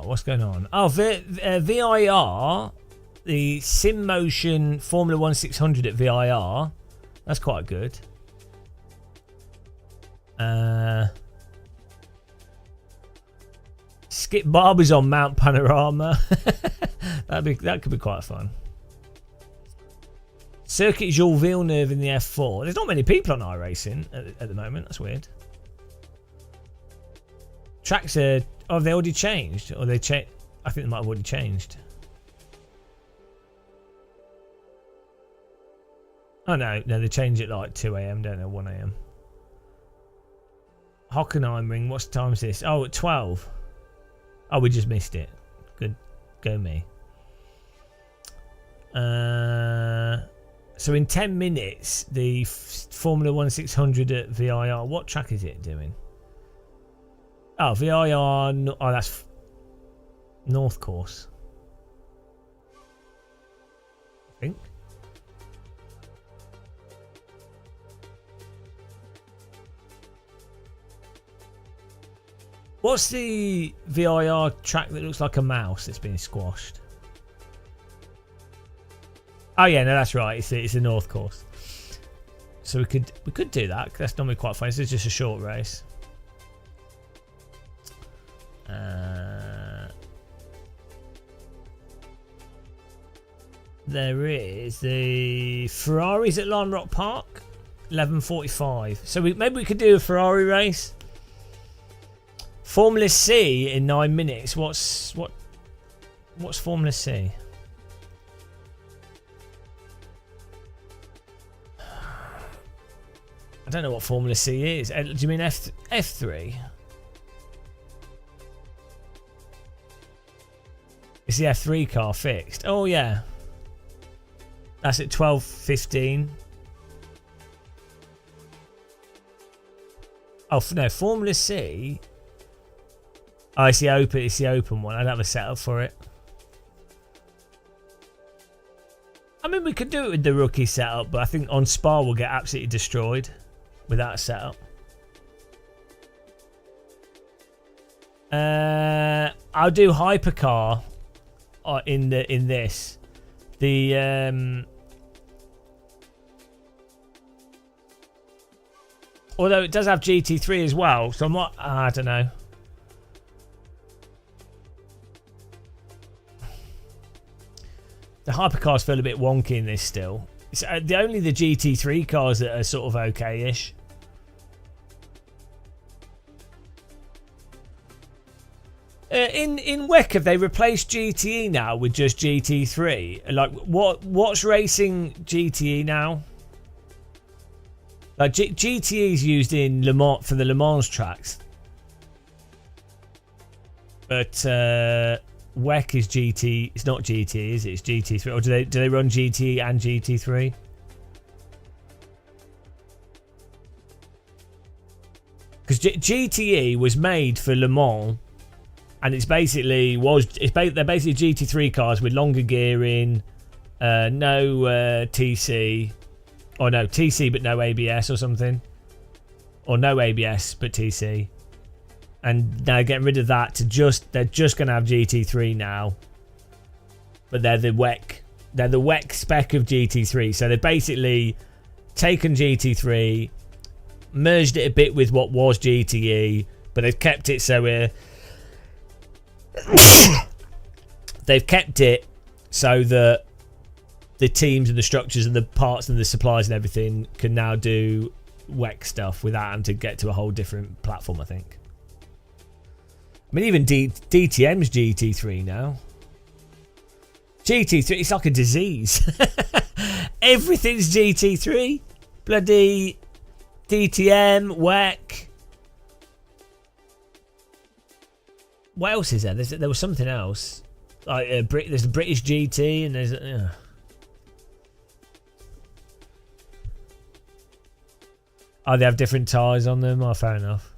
A: What's going on? Oh, VIR, the Sim Motion Formula 1 600 at VIR. That's quite good. Skip Barber's on Mount Panorama. that could be quite fun. Circuit Jules Villeneuve in the F4. There's not many people on iRacing at the moment. That's weird. Tracks are... Oh, have they already changed? Or they changed? I think they might have already changed. Oh, no, they change it like 2 a.m, don't they? 1 a.m. Hockenheimring, what time is this? Oh, at 12. Oh, we just missed it. Good. Go me. So in 10 minutes, the Formula 1 600 at VIR, what track is it doing? Oh, VIR. Oh, that's North Course. I think. What's the VIR track that looks like a mouse that's been squashed? Oh yeah, no, that's right. It's the North Course. So we could do that. That's normally quite fun. This is just a short race. There is the Ferraris at Lime Rock Park, 11:45. So maybe we could do a Ferrari race. Formula C in 9 minutes. What's Formula C? I don't know what Formula C is. Do you mean F3? Is the F3 car fixed? Oh yeah. That's at 12:15. Oh no, Formula C. Oh, it's the open one. I don't have a setup for it. I mean, we could do it with the rookie setup, but I think on Spa we'll get absolutely destroyed without a setup. I'll do hypercar in this. The although it does have GT3 as well, so I'm not. I don't know. The hypercars feel a bit wonky in this still. It's only the GT3 cars that are sort of okay-ish. In WEC, have they replaced GTE now with just GT3? Like, what's racing GTE now? Like GTE is used in Le Mans for the Le Mans tracks, but WEC is GT. It's not GTE, is it? It's GT3. Or do they run GTE and GT3? Because GTE was made for Le Mans. And they're basically GT3 cars with longer gearing, no TC, or no TC but no ABS or something, or no ABS but TC. And now getting rid of that to they're just going to have GT3 now, but they're the WEC spec of GT3. So they've basically taken GT3, merged it a bit with what was GTE, but they've kept it so they've kept it so that the teams and the structures and the parts and the supplies and everything can now do WEC stuff without having to get to a whole different platform, I think. I mean, even DTM's GT3 now. GT3, it's like a disease. Everything's GT3. Bloody DTM, WEC. What else is there? There was something else. Like there's the British GT and there's. Oh, they have different tyres on them. Oh, fair enough.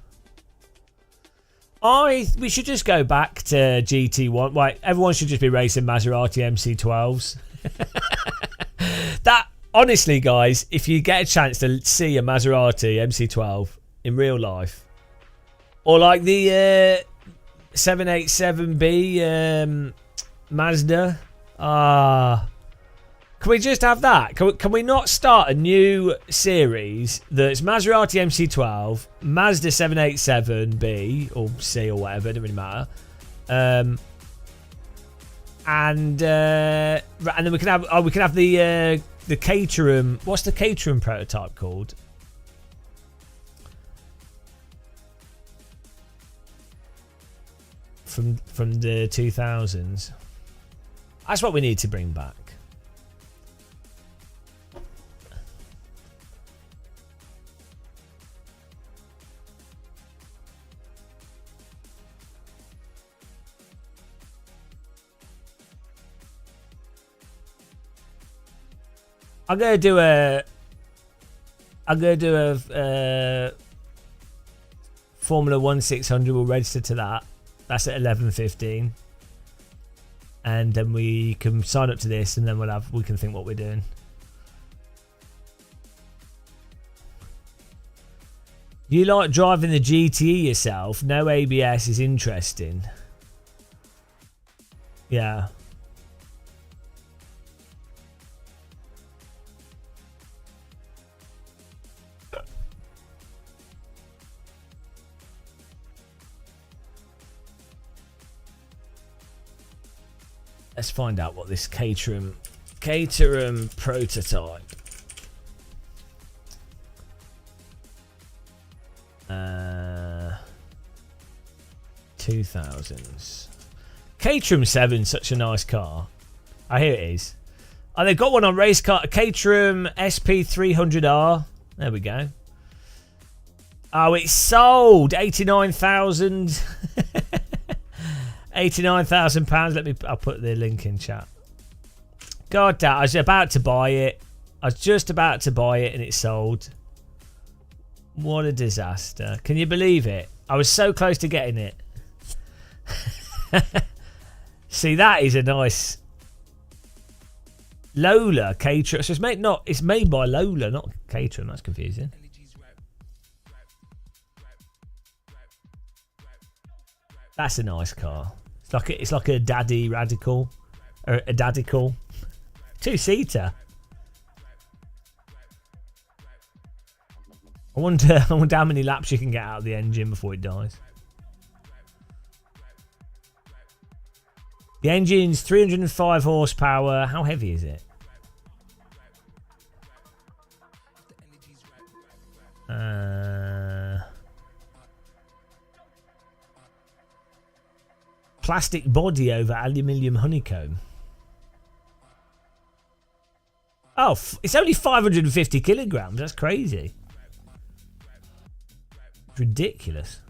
A: We should just go back to GT1. Wait, everyone should just be racing Maserati MC12s. That, honestly, guys, if you get a chance to see a Maserati MC12 in real life, or like the 787B Mazda, can we just have that? Can we not start a new series that's Maserati MC12, Mazda 787B or C or whatever, it doesn't really matter. And then we can have the Caterham. What's the Caterham prototype called? From the 2000s. That's what we need to bring back. I'm gonna do a Formula 1 600. We'll register to that. That's at 11:15, and then we can sign up to this, and then we can think what we're doing. You like driving the GTE yourself? No ABS is interesting. Yeah. Let's find out what this Caterham prototype. 2000s. Caterham 7, such a nice car. Oh, here it is. Oh, they've got one on race car. Caterham SP300R. There we go. Oh, it's sold. 89,000. £89,000. I'll put the link in chat. God damn, I was about to buy it. I was just about to buy it and it sold. What a disaster. Can you believe it? I was so close to getting it. See, that is a nice Lola Caterham. So it's made by Lola, not Caterham. That's confusing. That's a nice car. It's like a daddy radical, or a daddical, 2-seater. I wonder how many laps you can get out of the engine before it dies. The engine's 305 horsepower. How heavy is it? Plastic body over aluminium honeycomb. Oh, it's only 550 kilograms. That's crazy. It's ridiculous.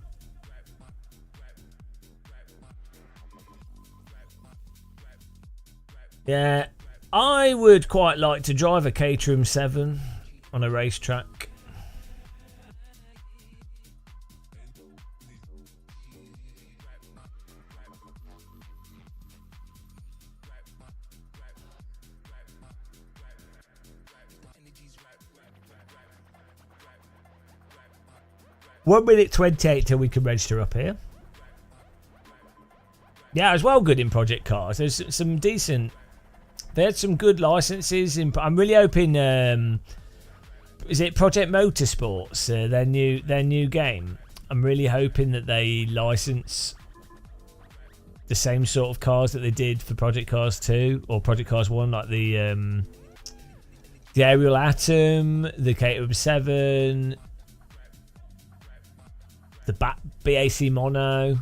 A: Yeah, I would quite like to drive a Caterham 7 on a racetrack. One minute 28 till we can register up here. Yeah, as well good in Project Cars. There's some decent... They had some good licenses. I'm really hoping... is it Project Motorsports? Their new game. I'm really hoping that they license the same sort of cars that they did for Project Cars 2 or Project Cars 1, like the Aerial Atom, the Caterham 7... the BAC Mono.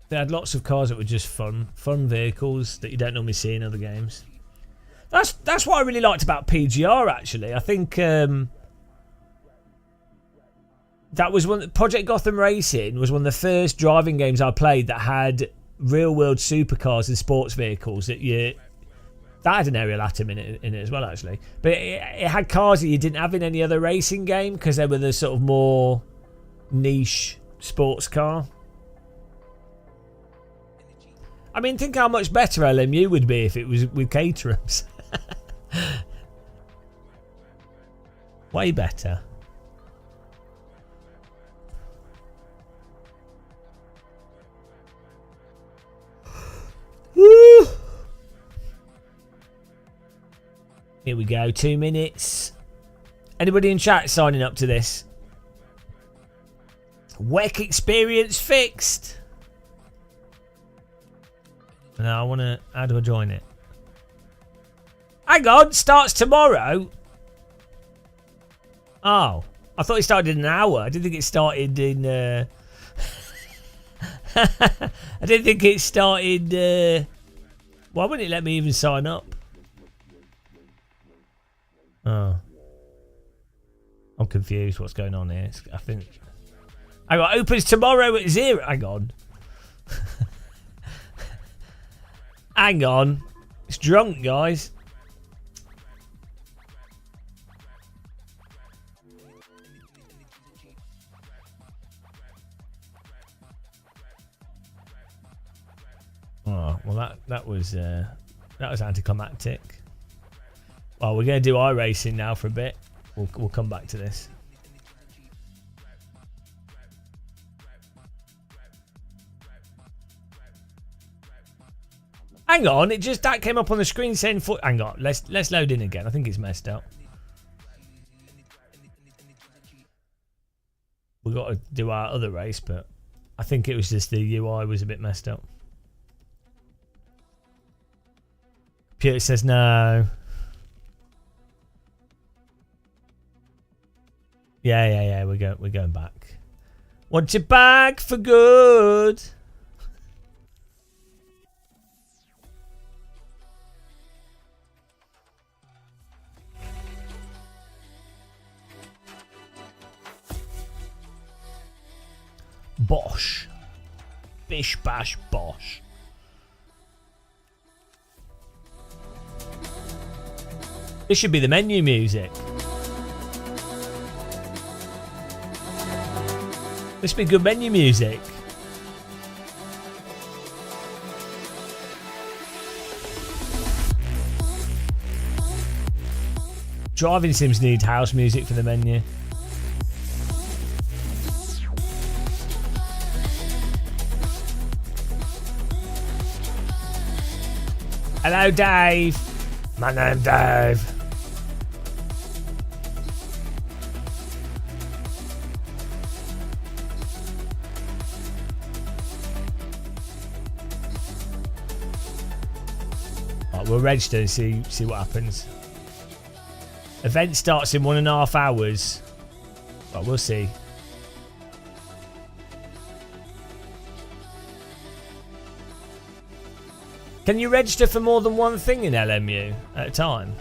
A: They had lots of cars that were just fun vehicles that you don't normally see in other games. That's what I really liked about PGR. Actually, I think that was Project Gotham Racing was one of the first driving games I played that had real world supercars and sports vehicles that That had an aerial atom in it as well, actually. But it had cars that you didn't have in any other racing game because they were the sort of more niche sports car. I mean, think how much better LMU would be if it was with caterers. Way better. Woo! Here we go, 2 minutes. Anybody in chat signing up to this? WEC experience fixed. Now I want to... How do I join it? Hang on, starts tomorrow? Oh, I thought it started in an hour. I didn't think it started in... I didn't think it started... Why wouldn't it let me even sign up? Oh. I'm confused what's going on here. I think... Hang on, opens tomorrow at 0. Hang on. Hang on. It's drunk, guys. Oh, well that was anticlimactic. Well, we're going to do iRacing now for a bit. We'll come back to this. Hang on, that came up on the screen saying foot. Hang on, let's load in again. I think it's messed up. We've got to do our other race, but I think it was just the UI was a bit messed up. Computer says no. Yeah. We're going back. Want you back for good. Bosh. Bish bash bosh. This should be the menu music. This would be good menu music. Driving sims need house music for the menu. Hello, Dave. My name's Dave. Right, we'll register and see what happens. Event starts in 1.5 hours. Right, we'll see. Can you register for more than one thing in LMU at a time?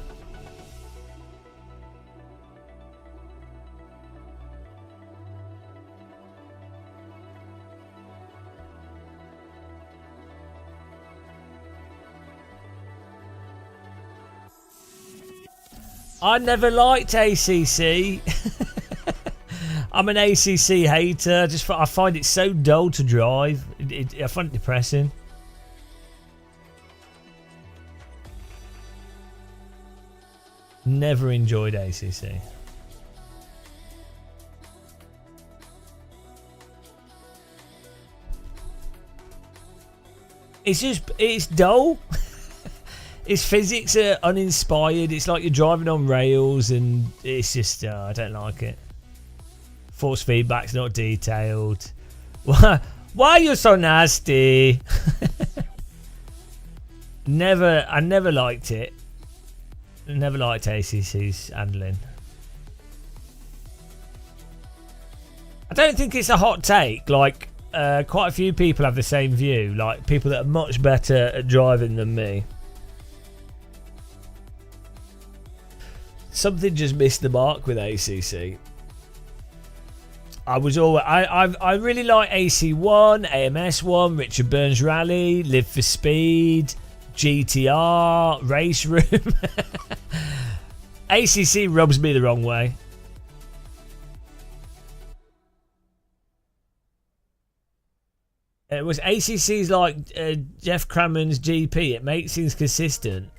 A: I never liked ACC. I'm an ACC hater. I find it so dull to drive. I find it depressing. Never enjoyed ACC. It's dull. Its physics are uninspired. It's like you're driving on rails and it's just, I don't like it. Force feedback's not detailed. Why are you so nasty? I never liked it. Never liked ACC's handling. I don't think it's a hot take. Like, quite a few people have the same view. Like, people that are much better at driving than me. Something just missed the mark with ACC. I really like AC1, AMS1, Richard Burns Rally, Live for Speed, GTR, Race Room. ACC rubs me the wrong way. It was ACC's like Jeff Cranman's GP. It makes things consistent,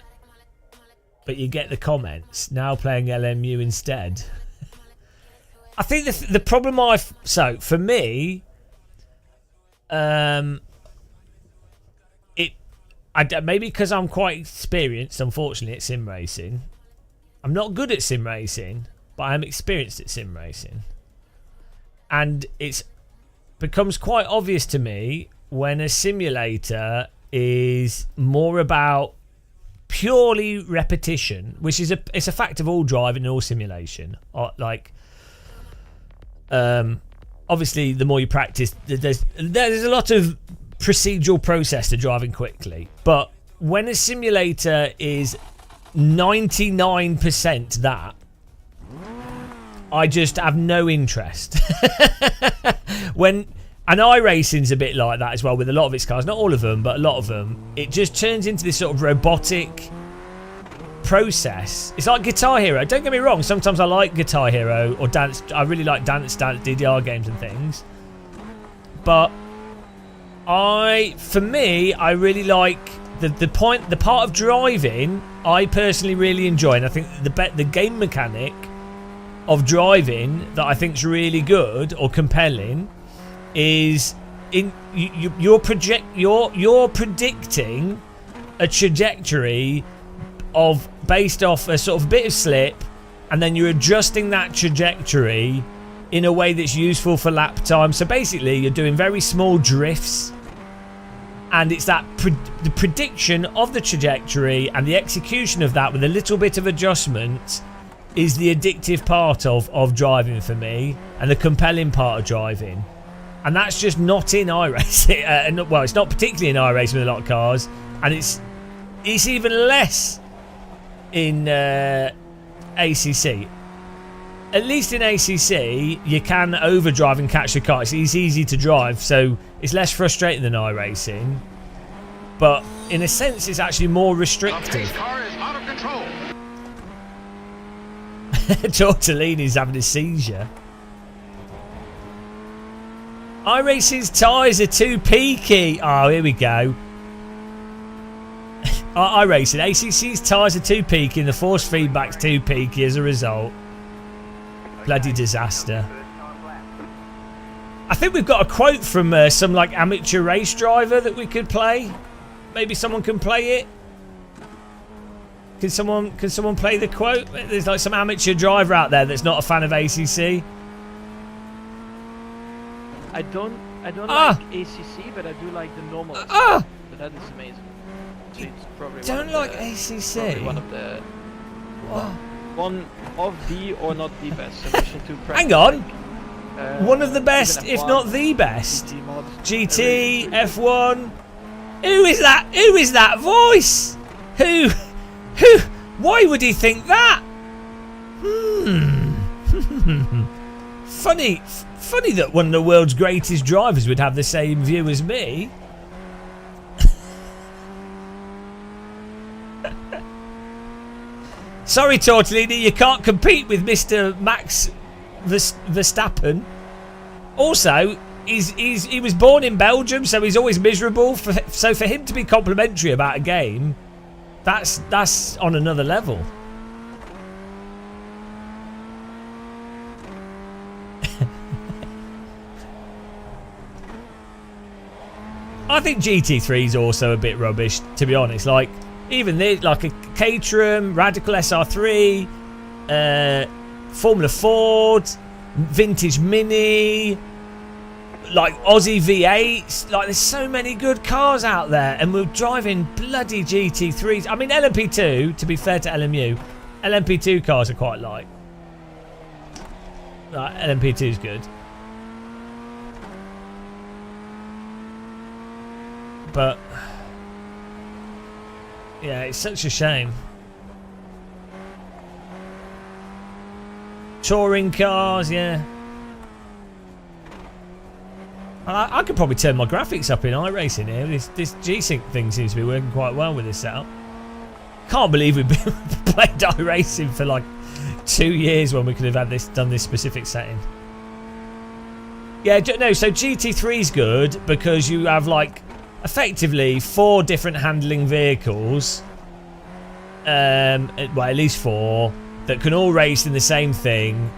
A: but you get the comments. Now playing LMU instead. I think the problem so for me, maybe because I'm quite experienced, unfortunately, at sim racing. I'm not good at sim racing, but I am experienced at sim racing, and it's becomes quite obvious to me when a simulator is more about purely repetition, which is it's a fact of all driving and all simulation. Obviously, the more you practice, there's a lot of procedural process to driving quickly. But when a simulator is 99% that, I just have no interest. And iRacing's a bit like that as well with a lot of its cars. Not all of them, but a lot of them. It just turns into this sort of robotic process. It's like Guitar Hero. Don't get me wrong. Sometimes I like Guitar Hero or Dance. I really like Dance DDR games and things. But for me, I really like the part of driving. I personally really enjoy, and I think the game mechanic of driving that I think is really good or compelling is you're predicting a trajectory based off a sort of bit of slip, and then you're adjusting that trajectory in a way that's useful for lap time. So basically, you're doing very small drifts, and it's that the prediction of the trajectory and the execution of that with a little bit of adjustment is the addictive part of driving for me, and the compelling part of driving. And that's just not in iRacing. Well, it's not particularly in iRacing with a lot of cars, and it's even less in ACC. At least in ACC, you can overdrive and catch the car. It's easy to drive, so it's less frustrating than iRacing. But in a sense, it's actually more restrictive.
C: The car is out of control.
A: Tortellini's having a seizure. iRacing's tyres are too peaky. Oh, here we go. iRacing. ACC's tyres are too peaky and the force feedback's too peaky as a result. Bloody disaster. I think we've got a quote from some like amateur race driver that we could play. Maybe someone can play it. Can someone play the quote? There's like some amateur driver out there that's not a fan of ACC.
J: I don't like ACC, but I do like the normal. But that is amazing. So it's probably
A: don't like ACC.
J: Probably one of the one of the or not the best.
A: Hang on, one of the best, if not the best. GT, F1. Who is that? Who is that voice? Who? Why would he think that? Funny that one of the world's greatest drivers would have the same view as me. Sorry, Tortellini, you can't compete with Mr. Max Verstappen. Also, he was born in Belgium, so he's always miserable. So for him to be complimentary about a game, that's on another level. I think GT3 is also a bit rubbish, to be honest. Like, even like a Caterham, Radical SR3, Formula Ford, Vintage Mini, like Aussie V8s. Like, there's so many good cars out there, and we're driving bloody GT3s. I mean, LMP2, to be fair to LMU, LMP2 cars are quite light. Like, LMP2 is good. But yeah, it's such a shame. Touring cars, yeah. I could probably turn my graphics up in iRacing here. This G-Sync thing seems to be working quite well with this setup. Can't believe we've been played iRacing for like 2 years when we could have had done this specific setting. Yeah, no, so GT3 is good because you have like effectively 4 different handling vehicles. Well, at least 4 that can all race in the same thing.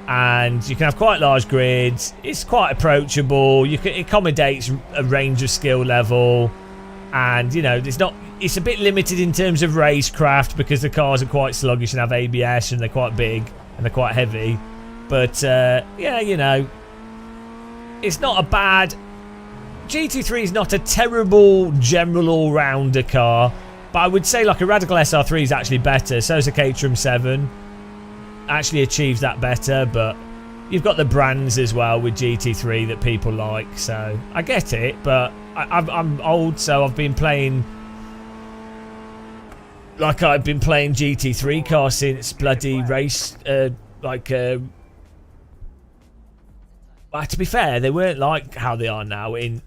A: And you can have quite large grids. It's quite approachable. It accommodates a range of skill level, and you know it's a bit limited in terms of racecraft because the cars are quite sluggish and have ABS and they're quite big and they're quite heavy. But yeah, you know, it's not a bad. GT3 is not a terrible general all-rounder car, but I would say like a Radical SR3 is actually better. So is a Caterham 7. Actually achieves that better, but you've got the brands as well with GT3 that people like, so I get it, but I'm old, so I've been playing GT3 cars since bloody race to be fair, they weren't like how they are now in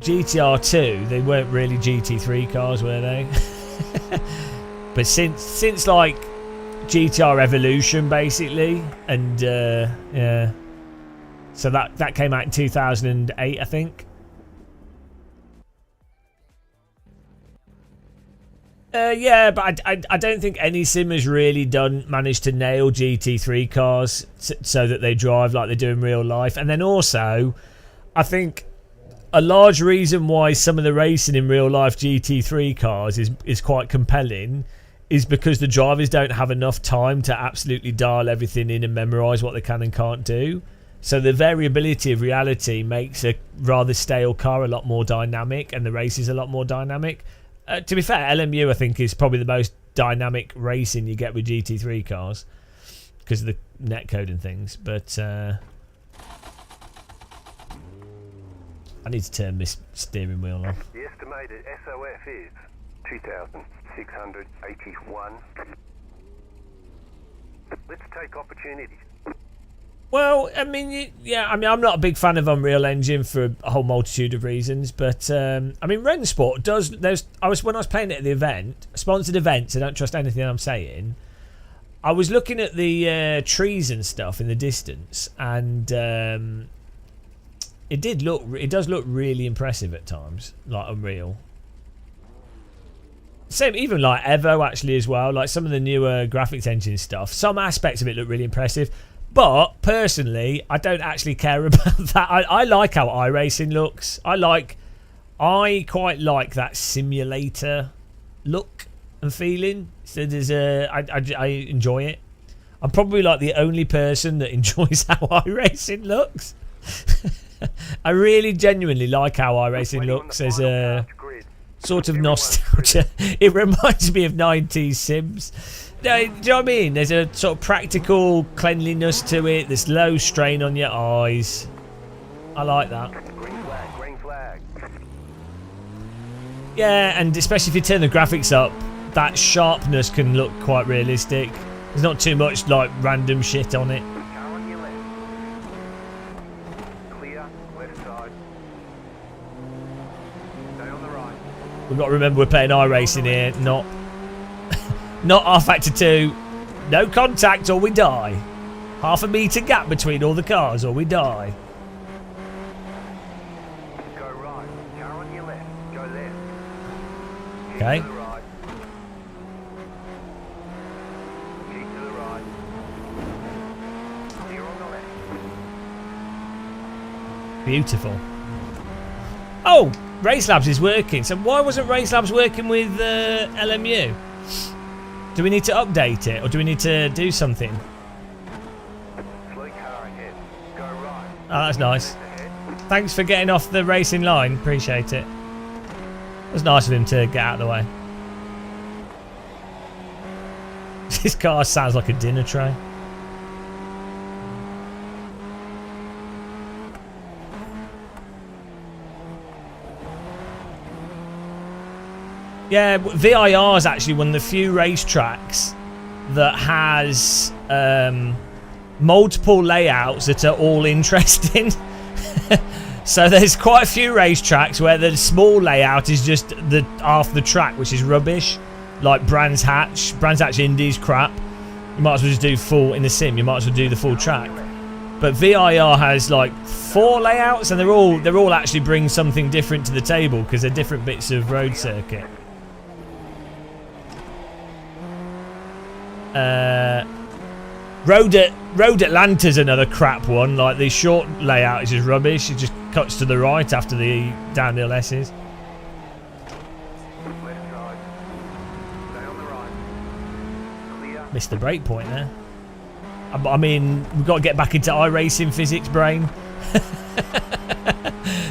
A: GTR2. They weren't really GT3 cars, were they? But since like GTR Evolution basically, and yeah, so that came out in 2008, I think. Yeah, but I don't think any sim has really managed to nail GT3 cars so that they drive like they do in real life. And then also, I think a large reason why some of the racing in real life GT3 cars is quite compelling is because the drivers don't have enough time to absolutely dial everything in and memorise what they can and can't do. So the variability of reality makes a rather stale car a lot more dynamic, and the race is a lot more dynamic. To be fair, LMU I think is probably the most dynamic racing you get with GT3 cars because of the netcode and things. But I need to turn this steering wheel off.
I: The estimated SOF is 2,681. Let's take opportunities.
A: Well, I mean, yeah, I mean, I'm not a big fan of Unreal Engine for a whole multitude of reasons, but I mean, Rennsport does. When I was playing it at the event, sponsored events, I don't trust anything I'm saying. I was looking at the trees and stuff in the distance, and it does look really impressive at times, like Unreal. Same, even like Evo actually as well. Like some of the newer graphics engine stuff, some aspects of it look really impressive. But personally, I don't actually care about that. I like how iRacing looks. I quite like that simulator look and feeling. So I enjoy it. I'm probably like the only person that enjoys how iRacing looks. I really genuinely like how iRacing looks as a sort of nostalgia. It reminds me of 90s Sims. Do you know what I mean? There's a sort of practical cleanliness to it. There's low strain on your eyes. I like that.
I: Green flag.
A: Yeah, and especially if you turn the graphics up, that sharpness can look quite realistic. There's not too much like random shit on it.
I: Car on your left. Clear, left side. Stay on the right.
A: We've got to remember we're playing iRacing here, not R-Factor 2. No contact or we die. Half a metre gap between all the cars or we die.
I: Go right. Car on your left. Go left.
A: Okay.
I: To the right. Keep to the right. Clear on the left.
A: Beautiful. Oh, Race Labs is working. So why wasn't Race Labs working with LMU? Do we need to update it or do we need to do something?
I: Slow car ahead. Go right.
A: Oh, that's nice.
I: Ahead.
A: Thanks for getting off the racing line. Appreciate it. It was nice of him to get out of the way. This car sounds like a dinner tray. Yeah, VIR is actually one of the few racetracks that has multiple layouts that are all interesting. So there's quite a few racetracks where the small layout is just the half the track, which is rubbish. Like Brands Hatch Indy's crap. You might as well just do full in the sim. You might as well do the full track. But VIR has like 4 layouts, and they're all actually bring something different to the table because they're different bits of road circuit. Road Atlanta's another crap one. Like the short layout is just rubbish. It just cuts to the right after the downhill S's. Missed the break point there. I mean, we've got to get back into iRacing physics, brain.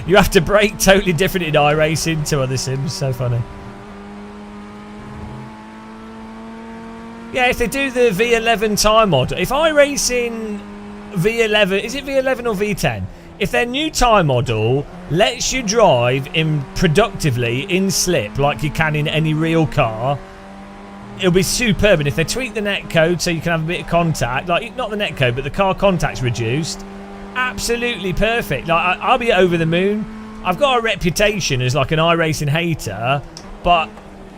A: You have to brake totally different in iRacing to other sims. So funny. Yeah, if they do the V11 time model, if iRacing V11, is it V11 or V10? If their new time model lets you drive in productively in slip like you can in any real car, it'll be superb. And if they tweak the netcode so you can have a bit of contact, like not the netcode, but the car contact's reduced, absolutely perfect. Like I'll be over the moon. I've got a reputation as like an iRacing hater, but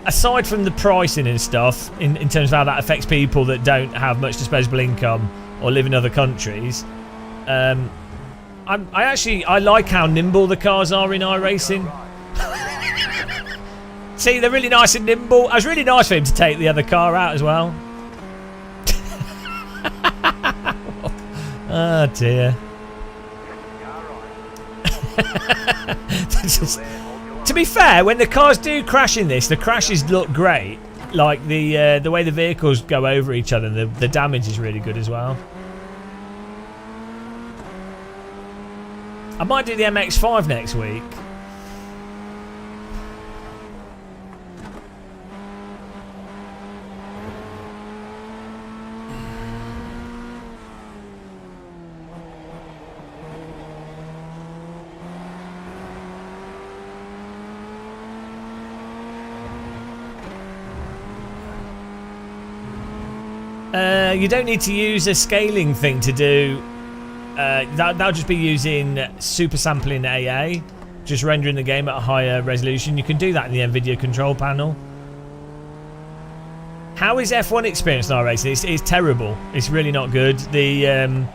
A: aside from the pricing and stuff, in terms of how that affects people that don't have much disposable income or live in other countries, I like how nimble the cars are in iRacing. See, they're really nice and nimble. It was really nice for him to take the other car out as well. Oh dear. To be fair, when the cars do crash in this, the crashes look great. Like the way the vehicles go over each other, the damage is really good as well. I might do the MX-5 next week. You don't need to use a scaling thing to do. That'll just be using super sampling AA, just rendering the game at a higher resolution. You can do that in the NVIDIA control panel. How is F1 experience in iRacing? It's terrible. It's really not good. The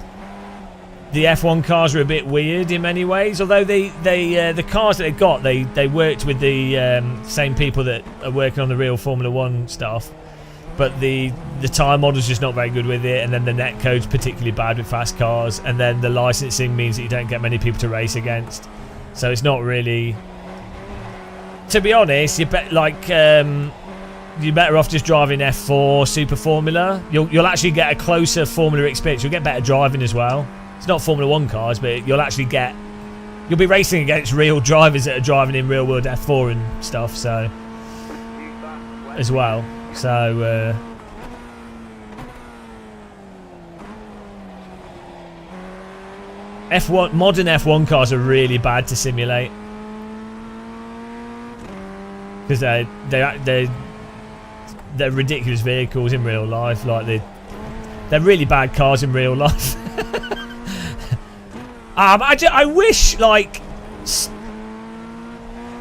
A: F1 cars are a bit weird in many ways. Although the cars that they got, they worked with the same people that are working on the real Formula 1 stuff. But the time model's just not very good with it, and then the netcode's particularly bad with fast cars, and then the licensing means that you don't get many people to race against. So it's not really. To be honest, you're better off just driving F4 Super Formula. You'll actually get a closer Formula experience. You'll get better driving as well. It's not Formula 1 cars, but you'll be racing against real drivers that are driving in real world F4 and stuff. So as well. So modern F1 cars are really bad to simulate because they're ridiculous vehicles in real life. Like they're really bad cars in real life. I wish like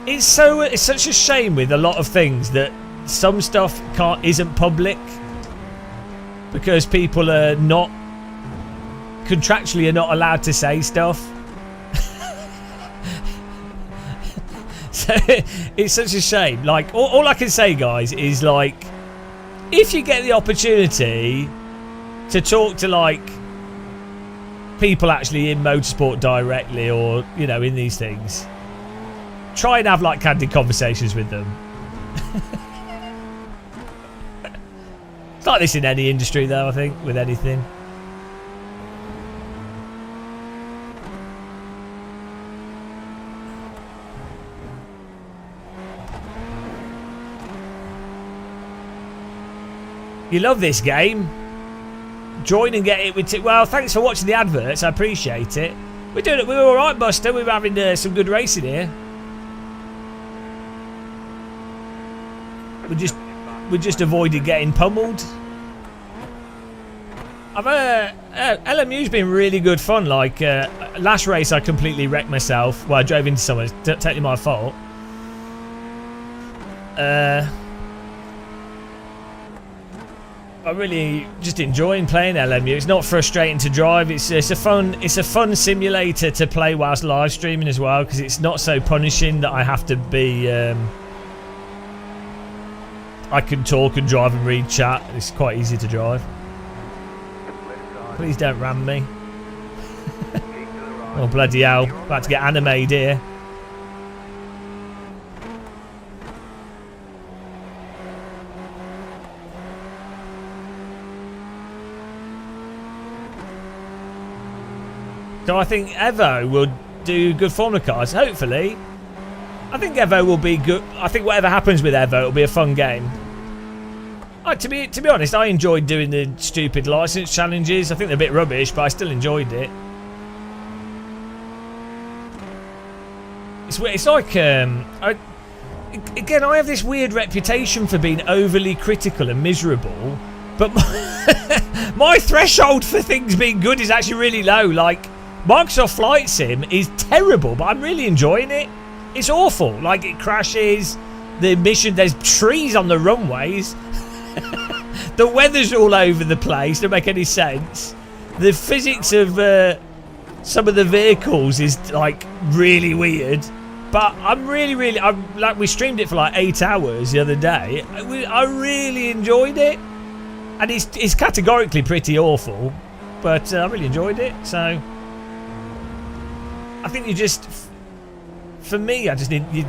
A: it's such a shame with a lot of things that some stuff isn't public because people are not contractually allowed to say stuff. So it's such a shame. Like all I can say, guys, is like if you get the opportunity to talk to like people actually in motorsport directly, or in these things, try and have like candid conversations with them. It's like this in any industry, though, I think, with anything. You love this game? Join and get it with well, thanks for watching the adverts. I appreciate it. We're all right, Buster. We're having some good racing here. We just avoided getting pummeled. I've LMU's been really good fun. Like last race, I completely wrecked myself. Well, I drove into someone. It's totally my fault. I'm really just enjoying playing LMU. It's not frustrating to drive. It's a fun simulator to play whilst live streaming as well, because it's not so punishing that I have to be. I can talk and drive and read chat. It's quite easy to drive. Please don't ram me. Oh bloody hell! About to get animated here. So I think Evo will do good Formula cars, hopefully. I think Evo will be good. I think whatever happens with Evo, it'll be a fun game. To be honest, I enjoyed doing the stupid license challenges. I think they're a bit rubbish, but I still enjoyed it. It's like again, I have this weird reputation for being overly critical and miserable, but my threshold for things being good is actually really low. Like, Microsoft Flight Sim is terrible, but I'm really enjoying it. It's awful. Like, it crashes. The mission, there's trees on the runways. The weather's all over the place. Don't make any sense. The physics of some of the vehicles is like really weird. But I'm like, we streamed it for like 8 hours the other day. I really enjoyed it, and it's categorically pretty awful, but I really enjoyed it. So I think you just, for me, I just need you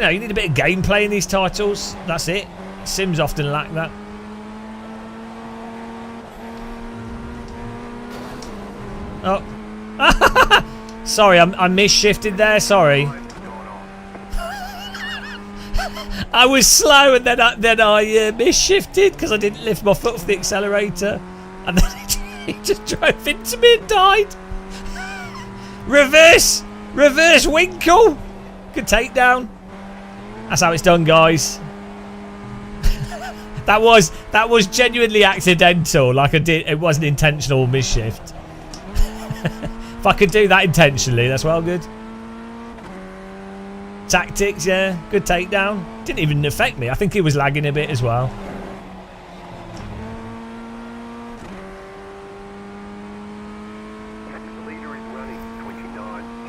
A: need a bit of gameplay in these titles. That's it. Sims often lack that. Oh, sorry, I misshifted there. Sorry. I was slow, and then I misshifted because I didn't lift my foot off the accelerator, and then he just drove into me and died. Reverse winkle. Good takedown. That's how it's done, guys. that was genuinely accidental. Like, it wasn't intentional misshift. If I could do that intentionally, that's well good. Tactics, yeah. Good takedown. Didn't even affect me. I think he was lagging a bit as well.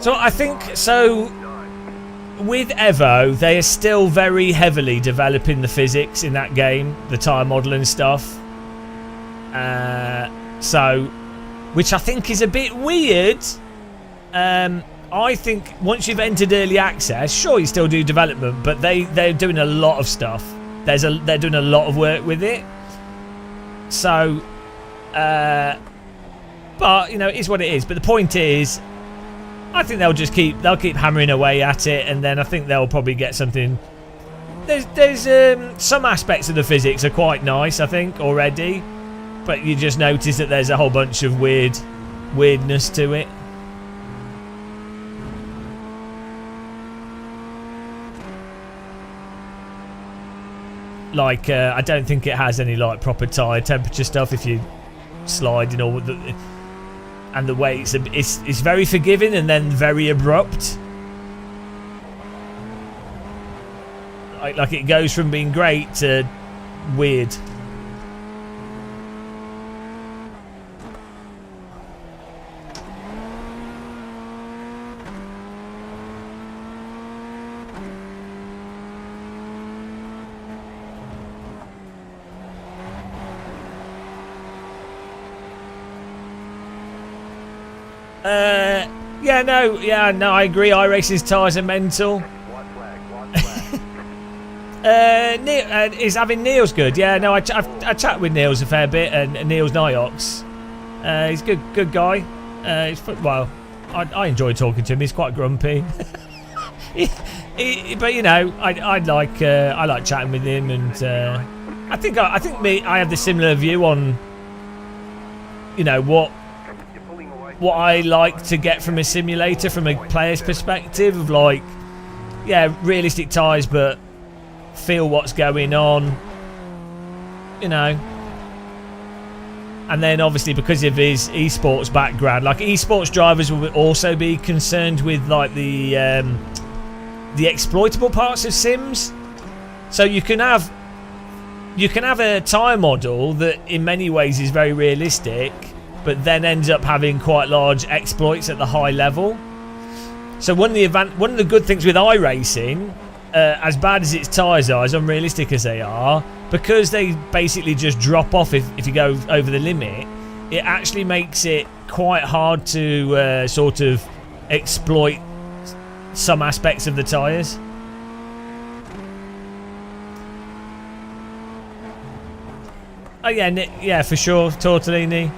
A: So I think, with Evo, they are still very heavily developing the physics in that game, the tyre modelling stuff. Which I think is a bit weird. I think once you've entered early access, sure, you still do development, but they're doing a lot of stuff. They're doing a lot of work with it. So, but it is what it is. But the point is, I think they'll keep hammering away at it, and then I think they'll probably get something. There's some aspects of the physics are quite nice, I think, already, but you just notice that there's a whole bunch of weirdness to it. Like, I don't think it has any like proper tyre temperature stuff if you slide, and the way it's very forgiving and then very abrupt. Like it goes from being great to weird. No, I agree. iRacing's tyres are mental. Neil's good. Yeah, no, I chat with Neil's a fair bit, and Neil's Niox. He's a good guy. I enjoy talking to him. He's quite grumpy. But I like chatting with him, and I think I have the similar view on what I like to get from a simulator from a player's perspective of realistic tyres, but feel what's going on. And then obviously because of his esports background, like esports drivers will also be concerned with like the exploitable parts of sims. So you can have a tire model that in many ways is very realistic, but then ends up having quite large exploits at the high level. So one of the good things with iRacing, as bad as its tyres are, as unrealistic as they are, because they basically just drop off if you go over the limit, it actually makes it quite hard to sort of exploit some aspects of the tyres. Oh yeah, yeah, for sure, Tortellini.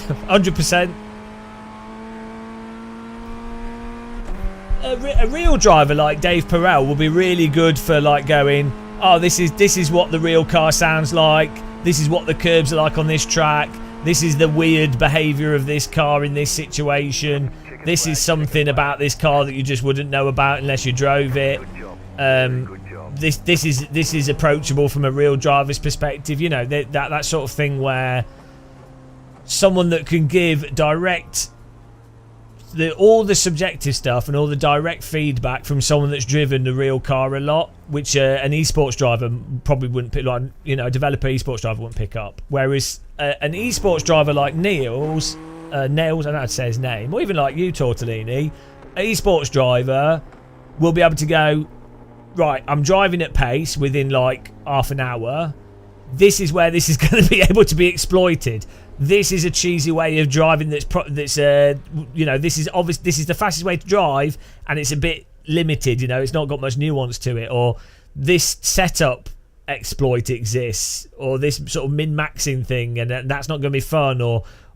A: 100%. A real driver like Dave Perel will be really good for like going, oh, this is what the real car sounds like. This is what the curbs are like on this track. This is the weird behaviour of this car in this situation. This is something about this car that you just wouldn't know about unless you drove it. This is approachable from a real driver's perspective. You know, that sort of thing where someone that can give direct all the subjective stuff and all the direct feedback from someone that's driven the real car a lot, which an esports driver probably wouldn't pick, like, you know, a developer esports driver wouldn't pick up. Whereas an esports driver like Nails, I don't know how to say his name, or even like you, Tortellini, an esports driver will be able to go, right, I'm driving at pace within like half an hour. This is where this is going to be able to be exploited. This is a cheesy way of driving that's you know, this is obvious, this is the fastest way to drive and it's a bit limited, you know, it's not got much nuance to it, or this setup exploit exists, or this sort of min-maxing thing and that's not going to be fun,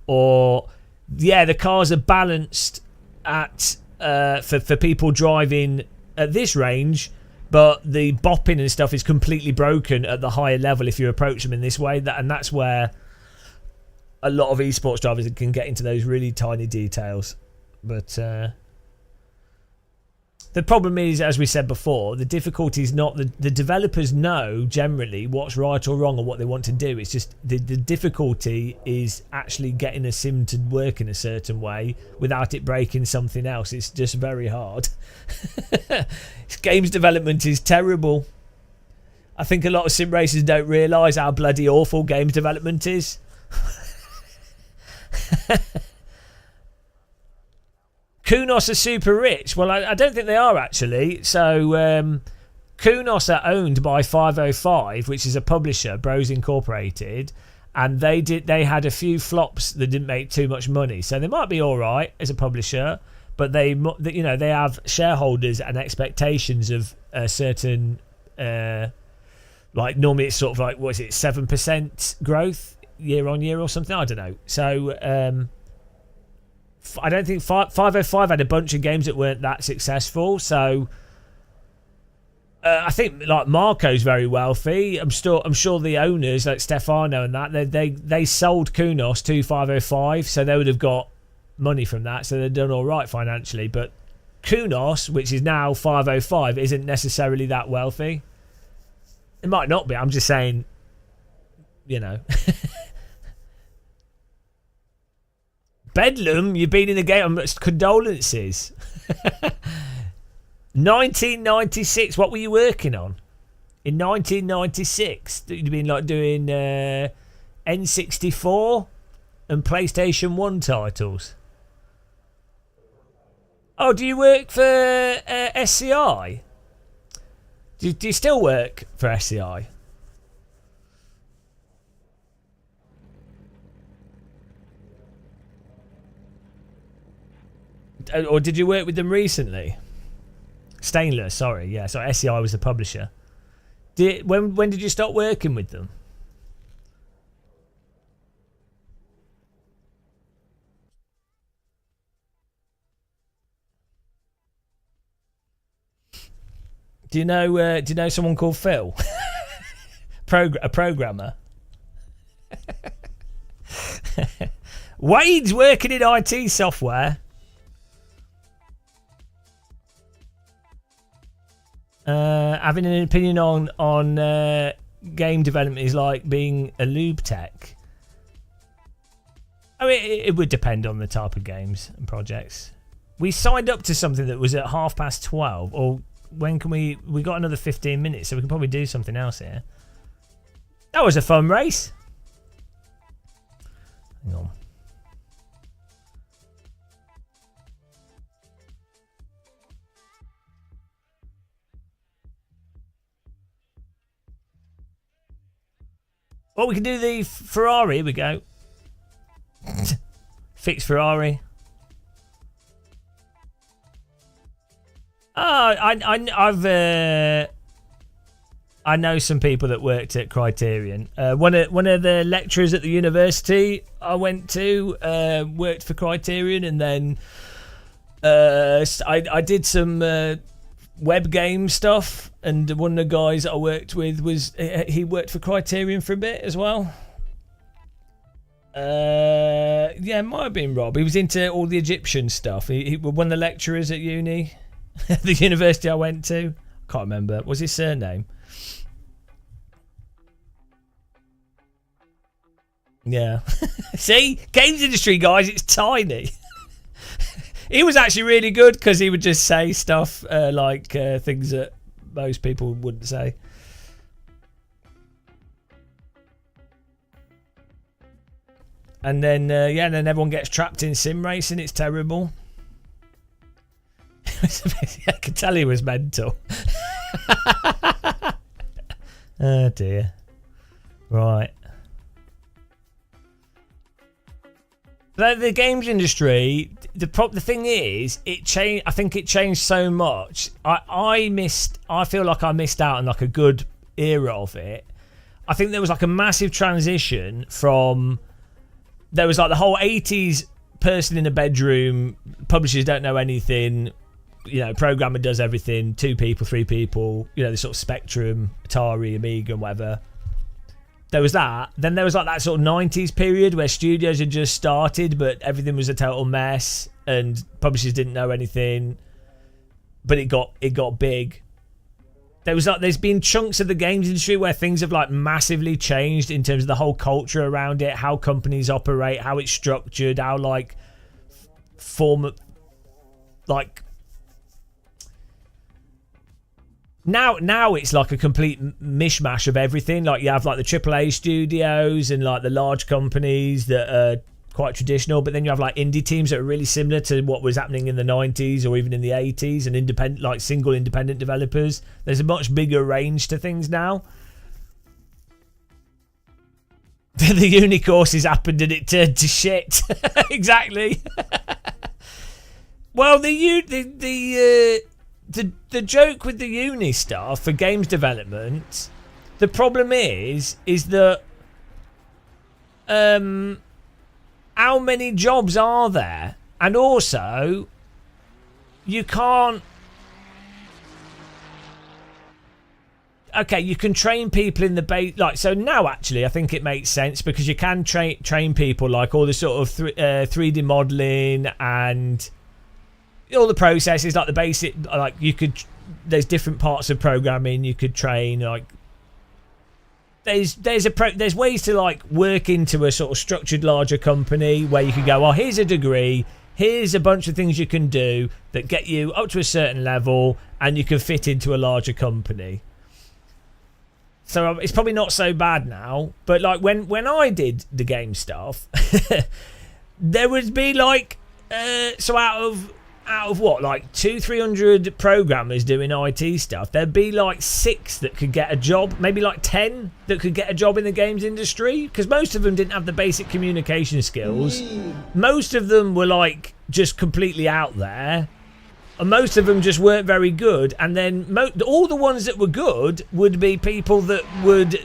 A: or yeah, the cars are balanced at for people driving at this range, but the bopping and stuff is completely broken at the higher level if you approach them in this way. And that's where a lot of esports drivers can get into those really tiny details. But the problem is, as we said before, the difficulty is not the developers know generally what's right or wrong or what they want to do. It's just the difficulty is actually getting a sim to work in a certain way without it breaking something else. It's just very hard. Games development is terrible. I think a lot of sim racers don't realise how bloody awful games development is. Kunos are super rich. Well, I don't think they are actually. So Kunos are owned by 505, which is a publisher, Bros Incorporated, and they had a few flops that didn't make too much money. So they might be all right as a publisher, but they have shareholders and expectations of a certain like normally it's sort of like, what is it, 7% growth year on year or something, I don't know. So I don't think 505 had a bunch of games that weren't that successful. So I think like Marco's very wealthy. I'm sure the owners like Stefano and that they sold Kunos to 505, so they would have got money from that. So they've done all right financially. But Kunos, which is now 505, isn't necessarily that wealthy. It might not be. I'm just saying, you know. Bedlam, you've been in the game. Condolences. 1996. What were you working on in 1996? You've been like doing N64 and PlayStation 1 titles. Oh, do you work for SCI? Do you still work for SCI? Or did you work with them recently? Stainless, sorry. Yeah, so SCI was the publisher. When did you start working with them? Do you know someone called Phil? A programmer. Wade's working in IT software. Having an opinion on game development is like being a lube tech? I mean, it would depend on the type of games and projects. We signed up to something that was at 12:30, or when can we got another 15 minutes, so we can probably do something else here. That was a fun race. Hang on. Oh, we can do the Ferrari. Here we go. Fix Ferrari. Oh, I know some people that worked at Criterion. One of the lecturers at the university I went to worked for Criterion, and then I did some web game stuff. And one of the guys I worked with he worked for Criterion for a bit as well. Yeah, it might have been Rob. He was into all the Egyptian stuff. He was one of the lecturers at uni, the university I went to. Can't remember. What was his surname? Yeah. See? Games industry, guys, it's tiny. He was actually really good because he would just say stuff like things that most people wouldn't say. And then, then everyone gets trapped in sim racing. It's terrible. I could tell he was mental. Oh, dear. Right. The games industry, the thing is, it changed. I think it changed so much. I feel like I missed out on like a good era of it. I think there was like a massive transition from. There was like the whole 80s person in a bedroom, publishers don't know anything, programmer does everything, 2 people, 3 people, the sort of Spectrum, Atari, Amiga and whatever. There was that. Then there was like that sort of 90s period where studios had just started, but everything was a total mess and publishers didn't know anything, but it got big. There's been chunks of the games industry where things have like massively changed in terms of the whole culture around it, how companies operate, how it's structured, how like now it's like a complete mishmash of everything. Like you have like the AAA studios and like the large companies that are quite traditional, but then you have like indie teams that are really similar to what was happening in the 90s or even in the 80s, and independent, like single independent developers. There's a much bigger range to things now. The uni courses happened and it turned to shit. Exactly. Well, the joke with the uni stuff for games development, the problem is that how many jobs are there? And also, you can't. Okay, you can train people in the base. Like, so now actually, I think it makes sense because you can train people like all the sort of 3D modeling and all the processes, like the basic. Like you could, there's different parts of programming you could train. Like, there's ways to like work into a sort of structured larger company where you can go, oh, here's a degree, here's a bunch of things you can do that get you up to a certain level, and you can fit into a larger company. So it's probably not so bad now, but like when I did the game stuff, there would be like so out of what, like 200-300 programmers doing IT stuff, there'd be like 6 that could get a job, maybe like 10 that could get a job in the games industry, because most of them didn't have the basic communication skills. Most of them were like just completely out there, and most of them just weren't very good. And then all the ones that were good would be people that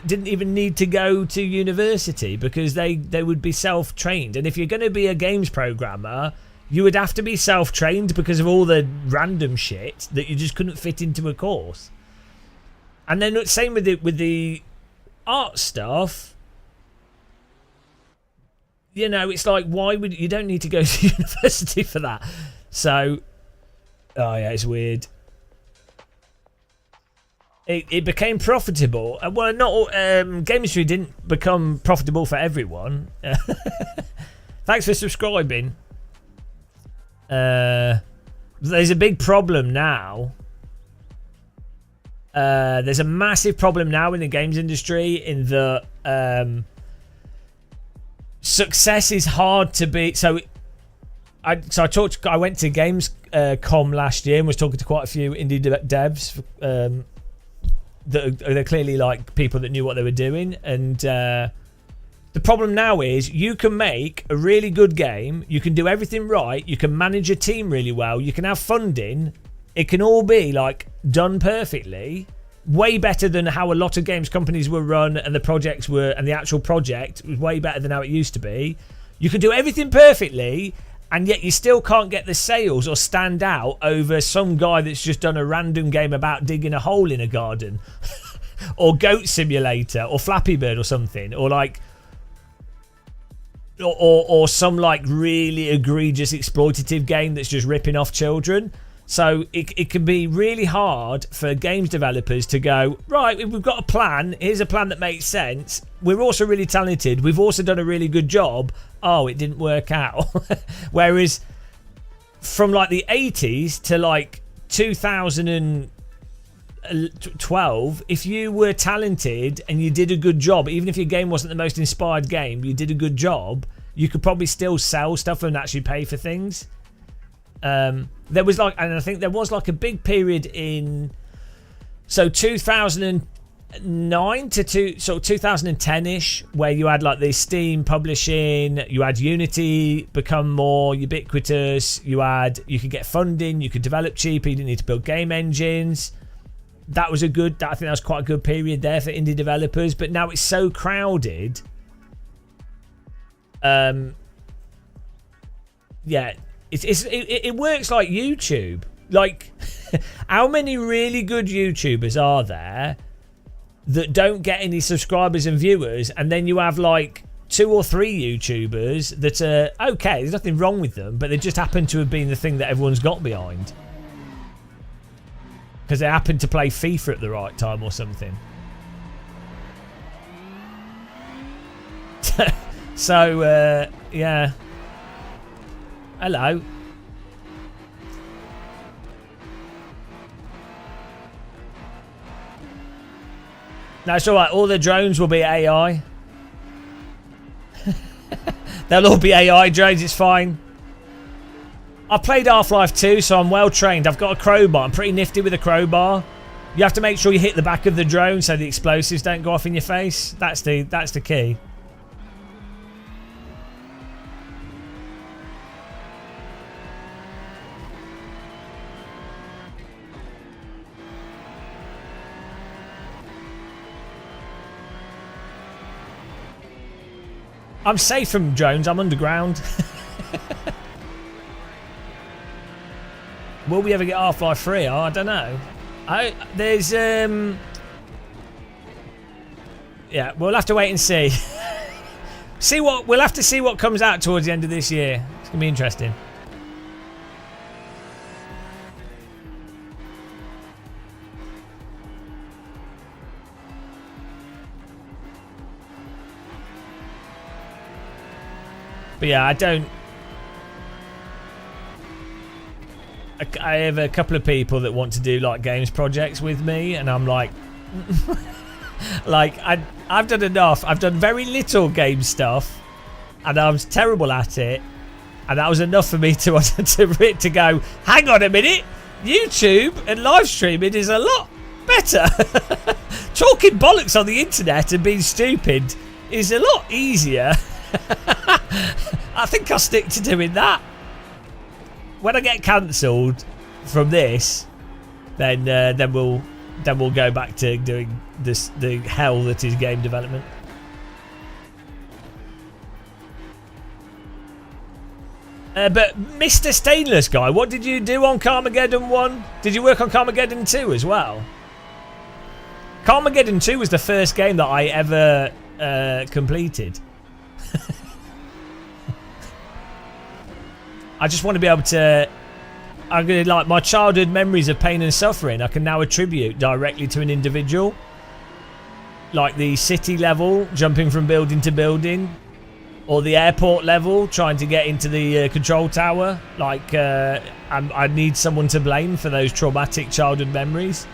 A: didn't even need to go to university because they would be self-trained. And if you're going to be a games programmer, you would have to be self-trained because of all the random shit that you just couldn't fit into a course. And then same with the art stuff. It's like, why would you don't need to go to university for that? So, oh yeah, it's weird. it became profitable. Well, not all, game industry didn't become profitable for everyone. Thanks for subscribing. There's a big problem now. There's a massive problem now in the games industry in the success is hard to be. So I went to Gamescom last year and was talking to quite a few indie devs that they're clearly like people that knew what they were doing. And the problem now is you can make a really good game, you can do everything right, you can manage a team really well, you can have funding, it can all be like done perfectly, way better than how a lot of games companies were run, and the projects were, and the actual project was way better than how it used to be. You can do everything perfectly, and yet you still can't get the sales or stand out over some guy that's just done a random game about digging a hole in a garden or Goat Simulator or Flappy Bird or something, or like or some like really egregious exploitative game that's just ripping off children. So it can be really hard for games developers to go, right, we've got a plan. Here's a plan that makes sense. We're also really talented. We've also done a really good job. Oh, it didn't work out. Whereas from like the 80s to like 2012, if you were talented and you did a good job, even if your game wasn't the most inspired game, you did a good job, you could probably still sell stuff and actually pay for things. There was like, and I think there was like a big period in, so 2009 to 2010ish, where you had like the Steam publishing, you had Unity become more ubiquitous, you could get funding, you could develop cheaper, you didn't need to build game engines. That was I think that was quite a good period there for indie developers, but now it's so crowded. Yeah. It works like YouTube. Like, how many really good YouTubers are there that don't get any subscribers and viewers, and then you have like 2 or 3 YouTubers that are okay, there's nothing wrong with them, but they just happen to have been the thing that everyone's got behind because they happen to play FIFA at the right time or something. So yeah. Hello. No, it's alright. All the drones will be AI. They'll all be AI drones. It's fine. I played Half-Life 2, so I'm well trained. I've got a crowbar. I'm pretty nifty with a crowbar. You have to make sure you hit the back of the drone so the explosives don't go off in your face. That's the key. I'm safe from drones. I'm underground. Will we ever get Half-Life 3? Oh, I don't know. There's yeah, we'll have to wait and see. We'll have to see what comes out towards the end of this year. It's gonna be interesting. But yeah, I have a couple of people that want to do like games projects with me, and I'm like, like I've done enough. I've done very little game stuff, and I was terrible at it, and that was enough for me to go, hang on a minute, YouTube and live streaming is a lot better. Talking bollocks on the internet and being stupid is a lot easier. I think I'll stick to doing that. When I get cancelled from this, then we'll go back to doing the hell that is game development. But Mr. Stainless Guy, what did you do on Carmageddon 1? Did you work on Carmageddon 2 as well? Carmageddon 2 was the first game that I ever completed. I just want to be able to I'm gonna like my childhood memories of pain and suffering. I can now attribute directly to an individual, like the city level, jumping from building to building, or the airport level, trying to get into the control tower. Like I need someone to blame for those traumatic childhood memories.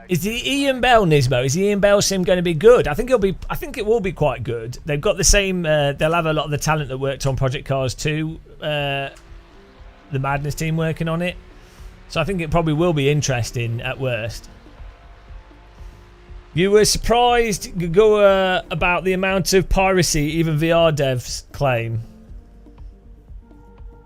A: Is the Ian Bell Nismo? Is the Ian Bell sim going to be good? I think it'll be. I think it will be quite good. They've got the same. They'll have a lot of the talent that worked on Project Cars 2. The Madness team working on it, so I think it probably will be interesting at worst. You were surprised, Gagua, about the amount of piracy even VR devs claim.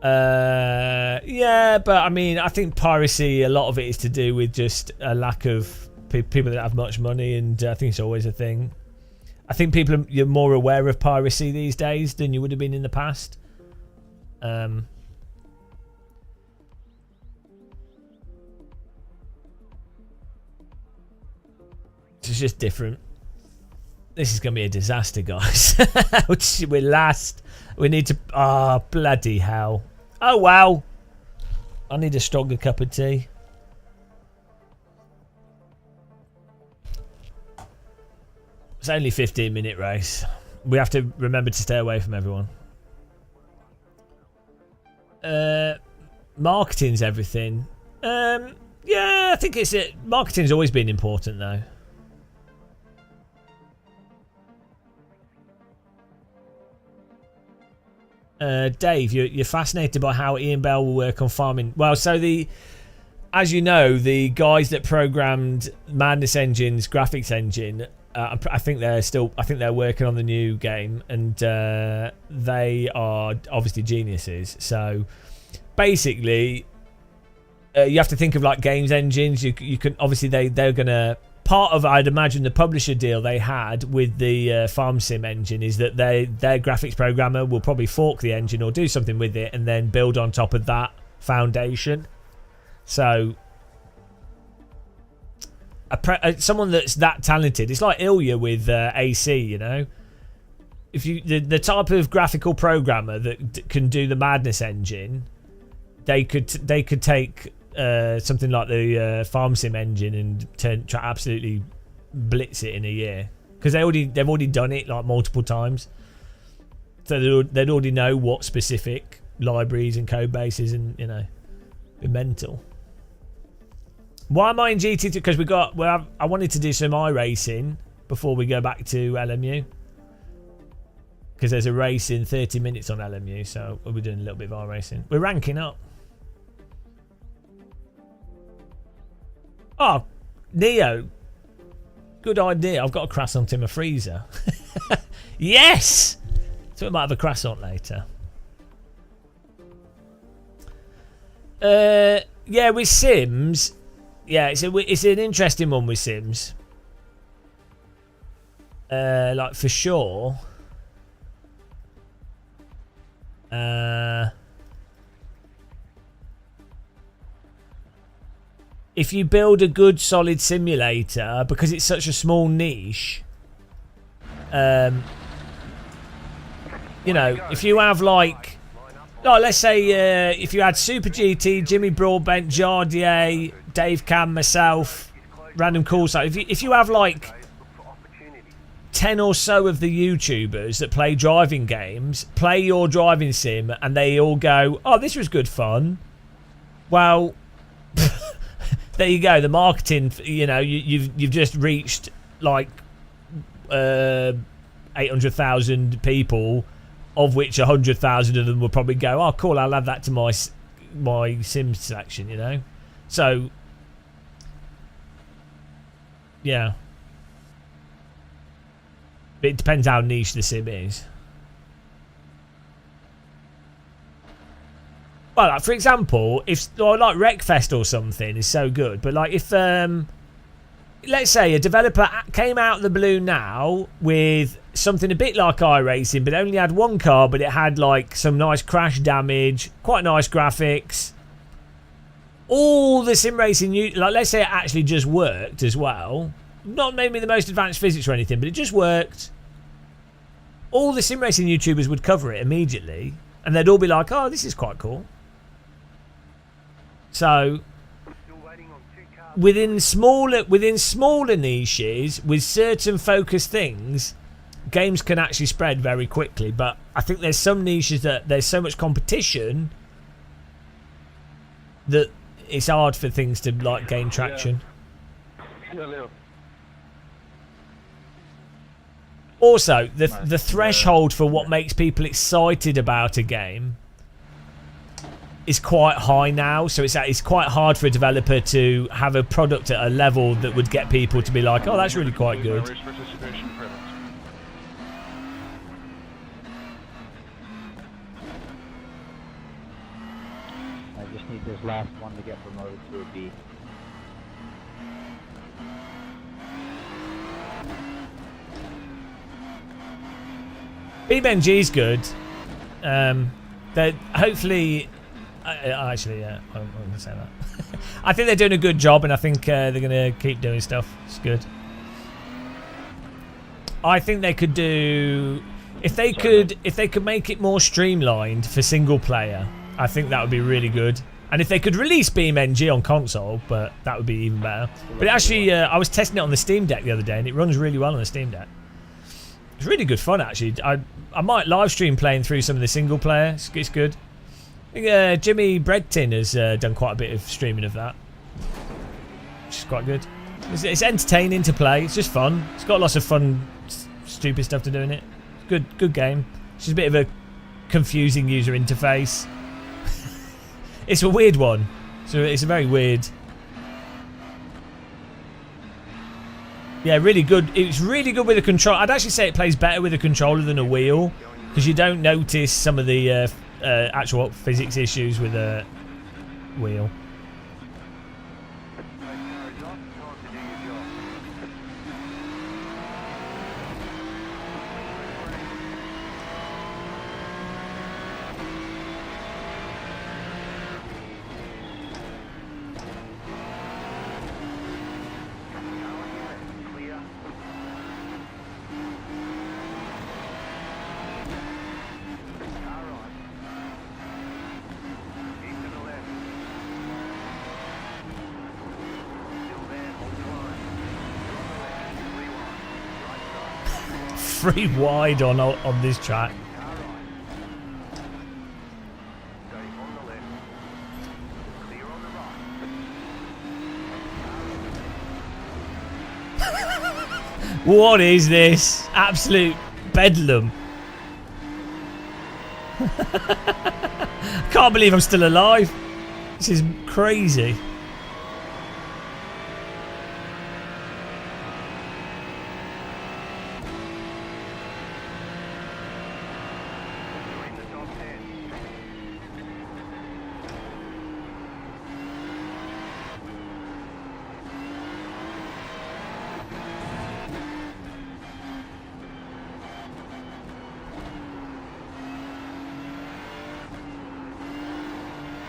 A: Yeah, but I mean, I think piracy, a lot of it is to do with just a lack of people that have much money, and I think it's always a thing. I think you're more aware of piracy these days than you would have been in the past. It's just different. This is going to be a disaster, guys. We're last. We need to... Oh, bloody hell. Oh, wow. I need a stronger cup of tea. It's only a 15-minute race. We have to remember to stay away from everyone. Marketing's everything. Yeah, I think it's it. Marketing's always been important, though. Dave, you're fascinated by how Ian Bell will work on farming. Well, so as you know, the guys that programmed Madness Engine's graphics engine, I think they're working on the new game, and they are obviously geniuses. So basically, you have to think of like games engines. You can obviously they're gonna. Part of, I'd imagine, the publisher deal they had with the Farm Sim engine is that their graphics programmer will probably fork the engine or do something with it and then build on top of that foundation. So, someone that's that talented, it's like Ilya with AC, you know. If you the type of graphical programmer that can do the Madness engine, they could take. Something like the Farm Sim engine and try absolutely blitz it in a year, because they've already done it like multiple times, so they'd already know what specific libraries and code bases, and you know, be mental. Why am I in GT2? Because I wanted to do some iRacing before we go back to LMU, because there's a race in 30 minutes on LMU, so we'll be doing a little bit of iRacing. We're ranking up. Oh, Neo. Good idea. I've got a croissant in my freezer. Yes! So we might have a croissant later. Yeah, with Sims. Yeah, it's an interesting one with Sims. Like, for sure. If you build a good solid simulator, because it's such a small niche, you know, if you have like let's say if you had Super GT, Jimmy Broadbent, Jardier, Dave Cam, myself, Random Cool Site, if you have like 10 or so of the YouTubers that play driving games, play your driving sim, and they all go, oh, this was good fun. Well, there you go. The marketing, you know, you've just reached like 800,000 people, of which 100,000 of them will probably go, oh, cool, I'll add that to my Sims section, you know. So, yeah. But it depends how niche the sim is. Well, like, for example, if like Wreckfest or something is so good, but like if let's say a developer came out of the blue now with something a bit like iRacing, but only had one car, but it had like some nice crash damage, quite nice graphics, all the sim racing, like let's say it actually just worked as well, not maybe the most advanced physics or anything, but it just worked. all the sim racing YouTubers would cover it immediately, and they'd all be like, "Oh, this is quite cool." So within smaller niches, with certain focused things, games can actually spread very quickly. But I think there's some niches that there's so much competition that it's hard for things to like gain traction. Also, the threshold for what makes people excited about a game is quite high now, so it's quite hard for a developer to have a product at a level that would get people to be like, "Oh, that's really quite good."
K: I just need this last one to get promoted to a B.
A: BeamNG's good. That hopefully, actually, yeah, I'm going to say that. I think they're doing a good job, and I think they're going to keep doing stuff. It's good. I think they could do if they could make it more streamlined for single player. I think that would be really good. And if they could release BeamNG on console, but that would be even better. But actually, I was testing it on the Steam Deck the other day, and it runs really well on the Steam Deck. It's really good fun, actually. I might live stream playing through some of the single player. It's good. I think Jimmy Breadtin has done quite a bit of streaming of that, which is quite good. It's entertaining to play. It's just fun. It's got lots of fun, stupid stuff to do in it. Good game. It's just a bit of a confusing user interface. It's a weird one. So it's a very weird. Yeah, really good. It's really good with a control. I'd actually say it plays better with a controller than a wheel, because you don't notice some of the actual physics issues with a wheel. Free wide on this track. What is this? Absolute bedlam. Can't believe I'm still alive. This is crazy.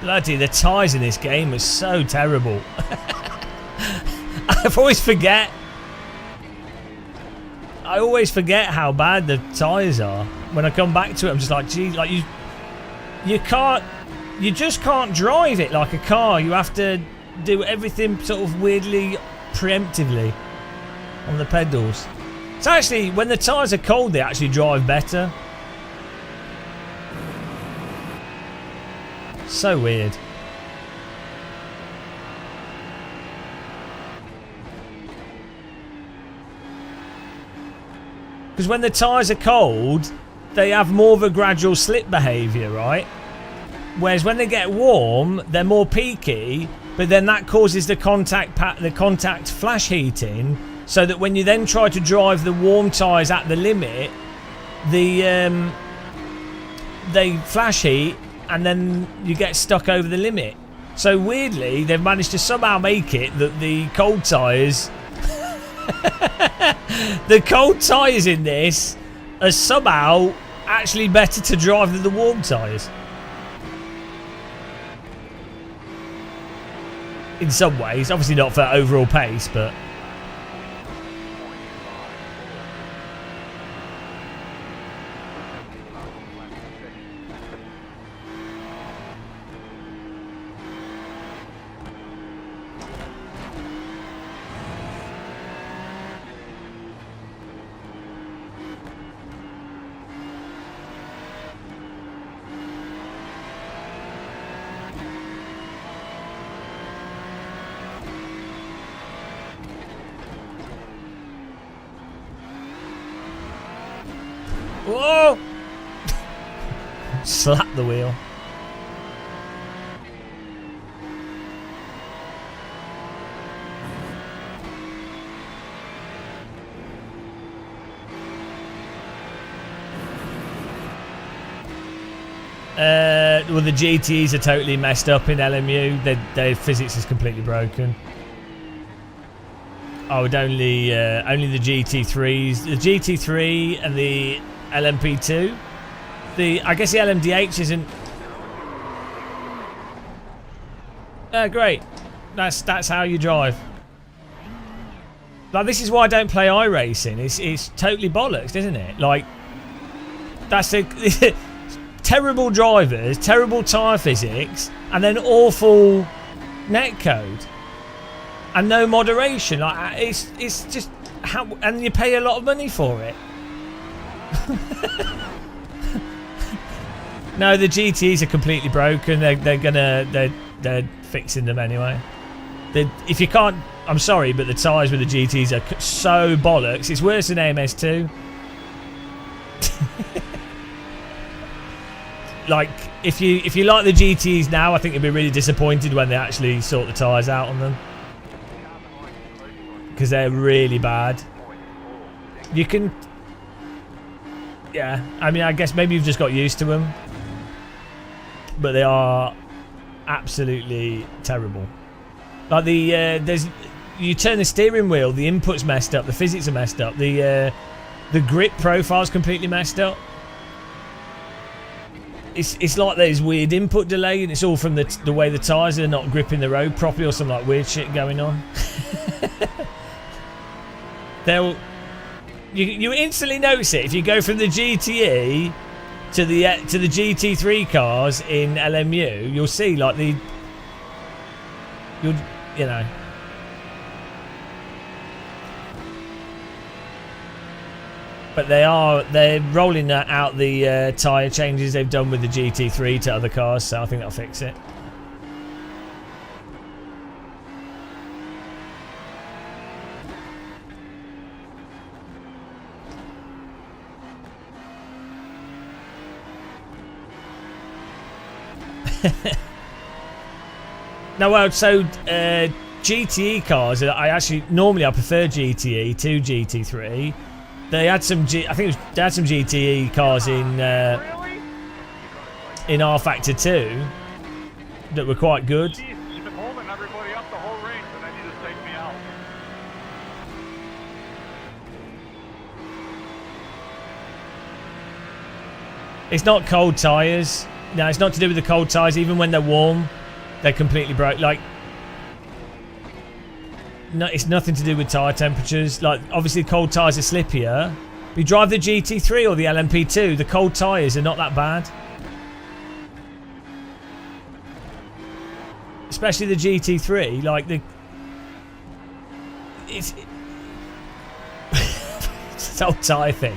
A: Bloody, the tyres in this game are so terrible. I always forget how bad the tyres are. When I come back to it, I'm just like, gee, like you just can't drive it like a car. You have to do everything sort of weirdly preemptively on the pedals. So actually, when the tyres are cold, they actually drive better. So weird. Because when the tyres are cold, they have more of a gradual slip behaviour, right? Whereas when they get warm, they're more peaky, but then that causes the contact flash heating, so that when you then try to drive the warm tyres at the limit, they flash heat, and then you get stuck over the limit. So weirdly, they've managed to somehow make it that the cold tyres the cold tyres in this are somehow actually better to drive than the warm tyres. In some ways, obviously not for overall pace, but Whoa! Slap the wheel. Well, the GTs are totally messed up in LMU. Their physics is completely broken. I would only the GT3s, the GT3 and the LMP2. I guess the LMDH isn't. Great. That's how you drive. Like, this is why I don't play iRacing. It's totally bollocks, isn't it? Like, that's the terrible drivers, terrible tyre physics, and then awful netcode. And no moderation. Like, it's just how, and you pay a lot of money for it. No, the GTs are completely broken. They're fixing them anyway. If you can't, I'm sorry, but the tyres with the GTs are so bollocks. It's worse than AMS2. Like, if you like the GTs now, I think you'll be really disappointed when they actually sort the tyres out on them. Because they're really bad. You can... Yeah, I mean, I guess maybe you've just got used to them. But they are absolutely terrible. Like, you turn the steering wheel, the input's messed up, the physics are messed up, the grip profile's completely messed up. It's like there's weird input delay, and it's all from the way the tyres are not gripping the road properly, or some like weird shit going on. You instantly notice it if you go from the GTE to the GT3 cars in LMU. You'll see like you know. But they're rolling out the tyre changes they've done with the GT3 to other cars, so I think that'll fix it. No, well, so GTE cars, I prefer GTE to GT3. They had some they had some GTE cars in R Factor 2 that were quite good.
C: Jeez, you've been holding everybody up the whole race, and then you just take me out.
A: It's not cold tyres. No, it's not to do with the cold tyres. Even when they're warm, they're completely broke. Like, no, it's nothing to do with tyre temperatures. Like, obviously cold tyres are slippier. You drive the GT3 or the LMP2, the cold tyres are not that bad. Especially the GT3, like it's this whole tyre thing.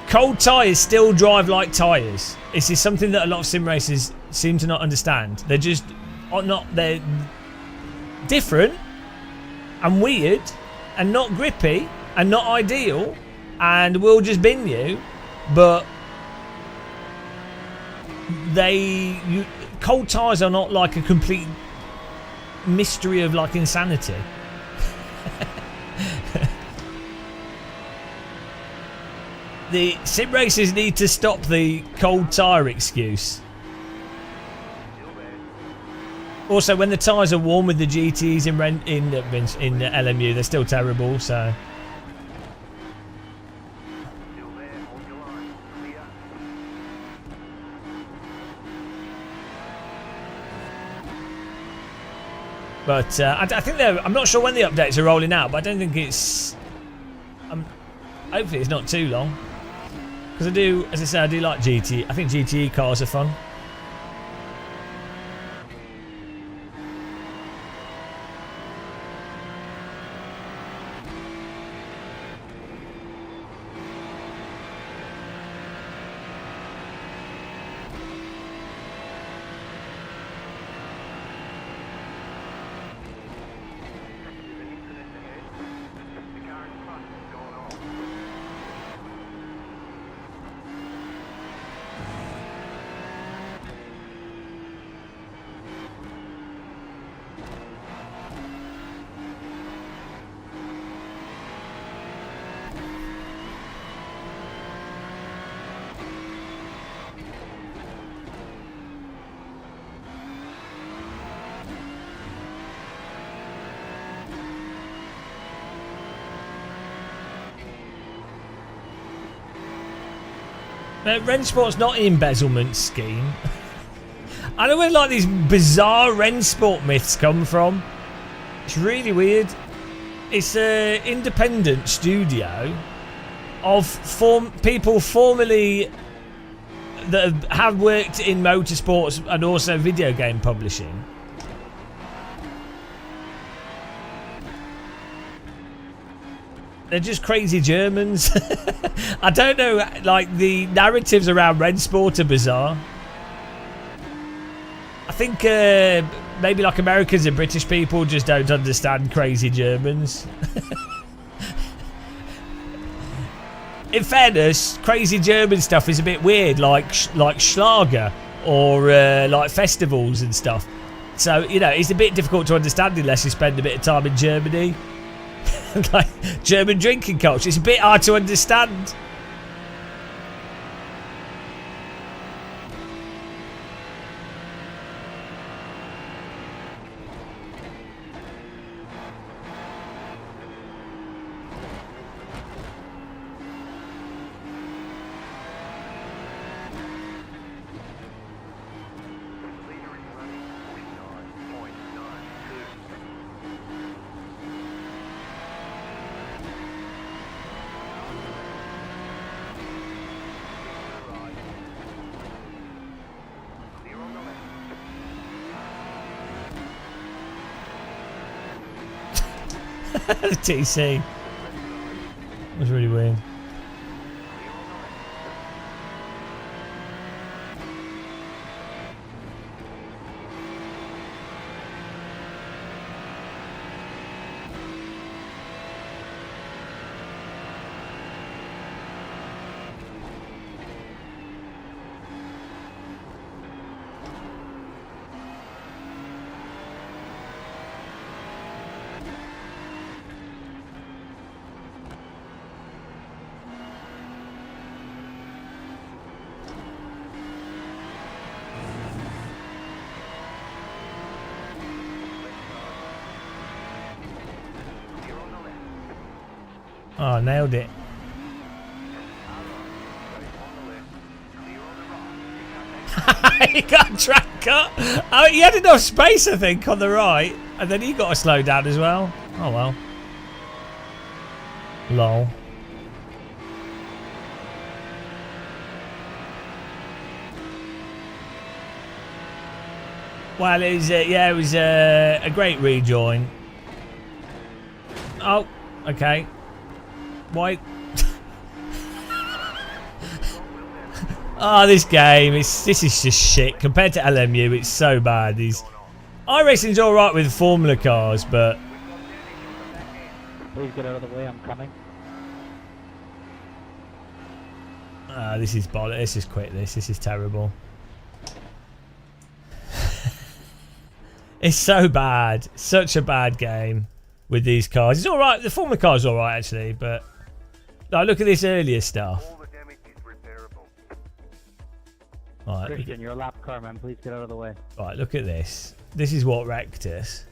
A: Cold tyres still drive like tyres. This is something that a lot of sim racers seem to not understand. They're just they're different and weird and not grippy and not ideal and will just bin you, but cold tyres are not like a complete mystery of like insanity. The sim racers need to stop the cold tyre excuse. Also, when the tyres are warm with the GTs in LMU, they're still terrible. So. But I think I'm not sure when the updates are rolling out, but I don't think it's. Hopefully, it's not too long. Because as I say, I do like GT. I think GTE cars are fun. Rennsport's not an embezzlement scheme. I don't know where like these bizarre Rennsport myths come from. It's really weird. It's an independent studio of people formerly that have worked in motorsports and also video game publishing. They're just crazy Germans. I don't know, like the narratives around Rennsport are bizarre. I think maybe like Americans and British people just don't understand crazy Germans. In fairness, crazy German stuff is a bit weird, like Schlager or like festivals and stuff. So, you know, it's a bit difficult to understand unless you spend a bit of time in Germany. Like German drinking culture, it's a bit hard to understand. The TC was really weird. Oh, nailed it. He got a track cut. Oh, he had enough space, I think, on the right. And then he got to slow down as well. Oh, well. Lol. Well, it was, yeah, it was a great rejoin. Oh, okay. Why? Oh, this game, this is just shit. Compared to LMU, it's so bad. iRacing's alright with Formula cars, but...
K: Please get out of the way, I'm coming.
A: This is bollocks. Let's just quit this. This is terrible. It's so bad. Such a bad game with these cars. It's alright. The Formula car's alright, actually, but... Like, look at this earlier stuff. Right.
K: Christian, you're a lap car, man. Please get out of the way.
A: Right, look at this. This is what wrecked us.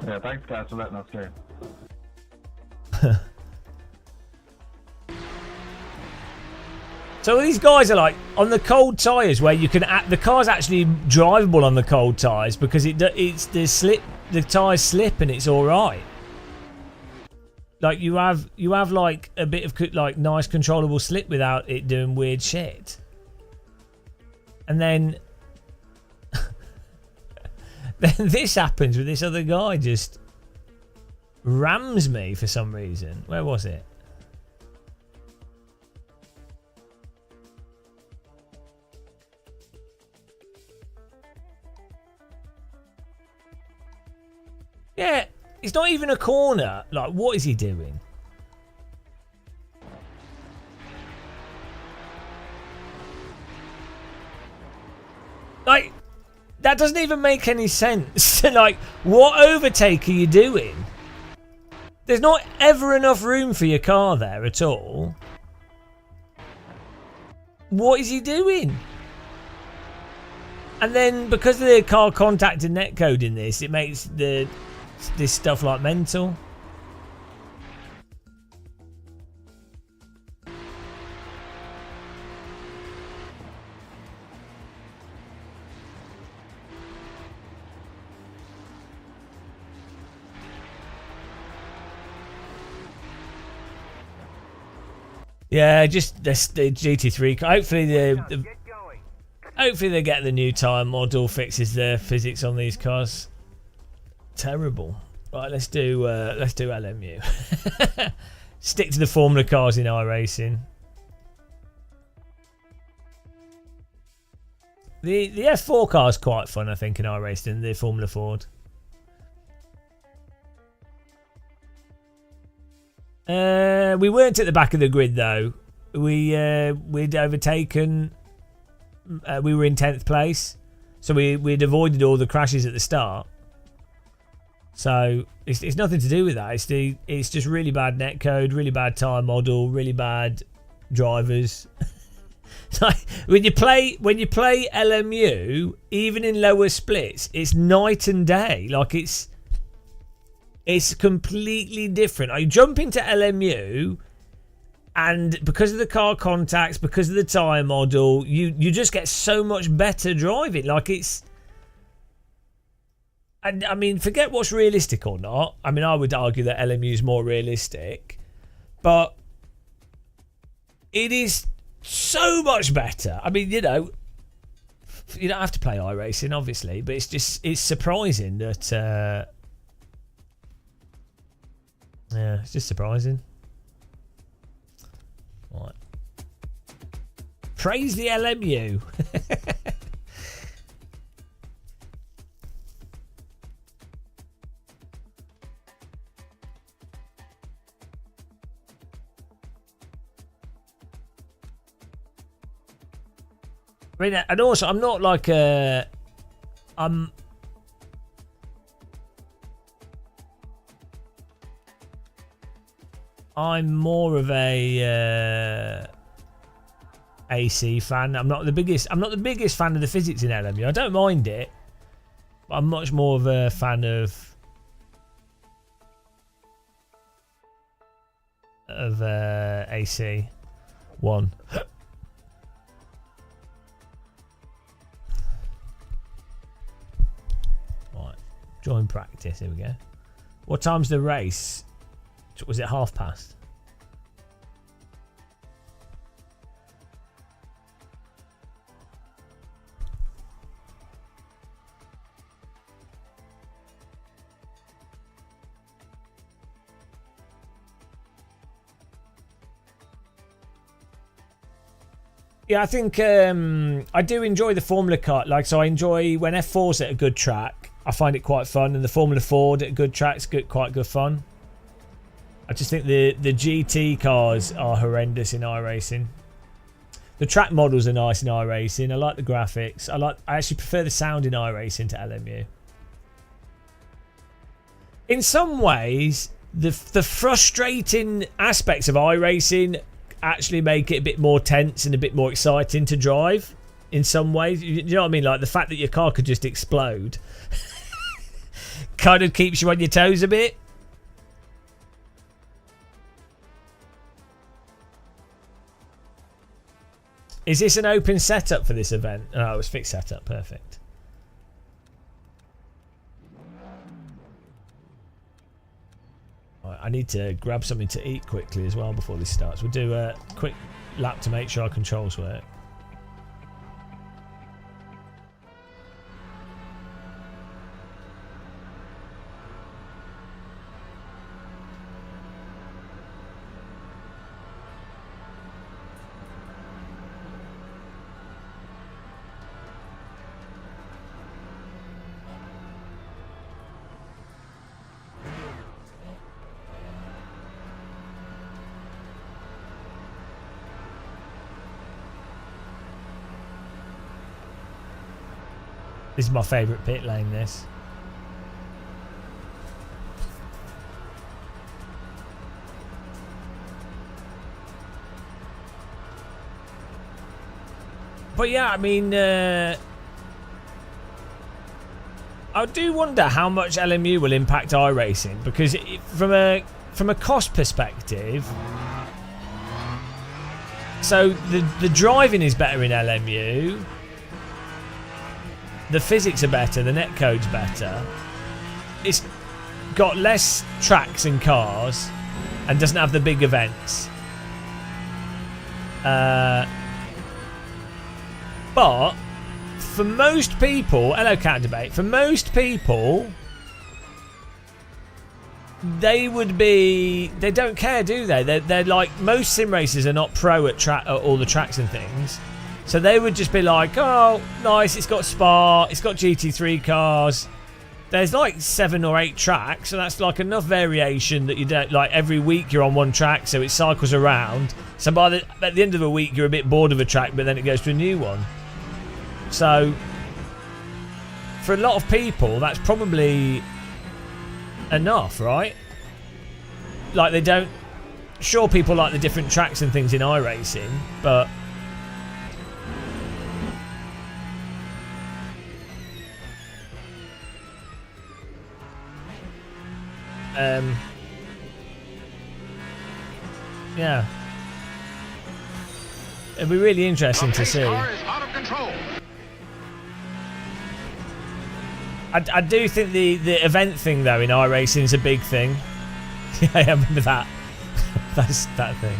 C: Yeah, thanks guys for letting us go.
A: So these guys are like on the cold tyres, where you can the car's actually drivable on the cold tyres because the tyres slip and it's all right. Like you have like a bit of like nice controllable slip without it doing weird shit. And then this happens with this other guy, just rams me for some reason. Where was it? Yeah, it's not even a corner. Like, what is he doing? Like, that doesn't even make any sense. Like, what overtake are you doing? There's not ever enough room for your car there at all. What is he doing? And then because of the car contact and netcode in this, it makes this stuff like mental. Yeah, just the GT3. Hopefully they get the new tyre model, fixes the physics on these cars. Terrible. Right, let's do LMU. Stick to the Formula cars in iRacing. The F4 car's quite fun, I think, in iRacing. The Formula Ford. We weren't at the back of the grid though. We'd overtaken. We were in 10th place, so we'd avoided all the crashes at the start. So it's nothing to do with that. It's just really bad netcode, really bad tyre model, really bad drivers. Like, when you play LMU, even in lower splits, it's night and day. Like it's completely different. I jump into LMU, and because of the car contacts, because of the tyre model, you just get so much better driving. Like it's... And I mean, forget what's realistic or not. I mean, I would argue that LMU is more realistic. But it is so much better. I mean, you know, you don't have to play iRacing, obviously. But it's surprising that... yeah, it's just surprising. Right. Praise the LMU. I mean, and also, I'm not like I'm more of a AC fan. I'm not the biggest fan of the physics in LMU. I don't mind it, but I'm much more of a fan of AC 1. Right, join practice. Here we go. What time's the race? Was it past? Yeah, I think I do enjoy the Formula car. Like, so I enjoy when F4's at a good track. I find it quite fun, and the Formula Ford at a good track's quite good fun. I just think the GT cars are horrendous in iRacing. The track models are nice in iRacing. I like the graphics. I actually prefer the sound in iRacing to LMU. In some ways, the frustrating aspects of iRacing actually make it a bit more tense and a bit more exciting to drive. In some ways, you know what I mean? Like the fact that your car could just explode kind of keeps you on your toes a bit. Is this an open setup for this event? Oh, it was fixed setup. Perfect. Right, I need to grab something to eat quickly as well before this starts. We'll do a quick lap to make sure our controls work. This is my favourite pit lane, this. But yeah, I mean, I do wonder how much LMU will impact iRacing, because from a cost perspective, so the driving is better in LMU, the physics are better, the netcode's better, it's got less tracks and cars, and doesn't have the big events. But for most people, hello Cat Debate, for most people, they don't care, do they? They're like, most sim racers are not pro at all the tracks and things. So they would just be like, oh, nice, it's got Spa, it's got GT3 cars. There's like 7 or 8 tracks, so that's like enough variation that you don't, like every week you're on one track, so it cycles around. So at the end of the week, you're a bit bored of a track, but then it goes to a new one. So, for a lot of people, that's probably enough, right? Like, they don't... Sure, people like the different tracks and things in iRacing, but... yeah. It'd be really interesting to see. I do think the event thing though in iRacing is a big thing. Yeah, I remember that. That's that thing.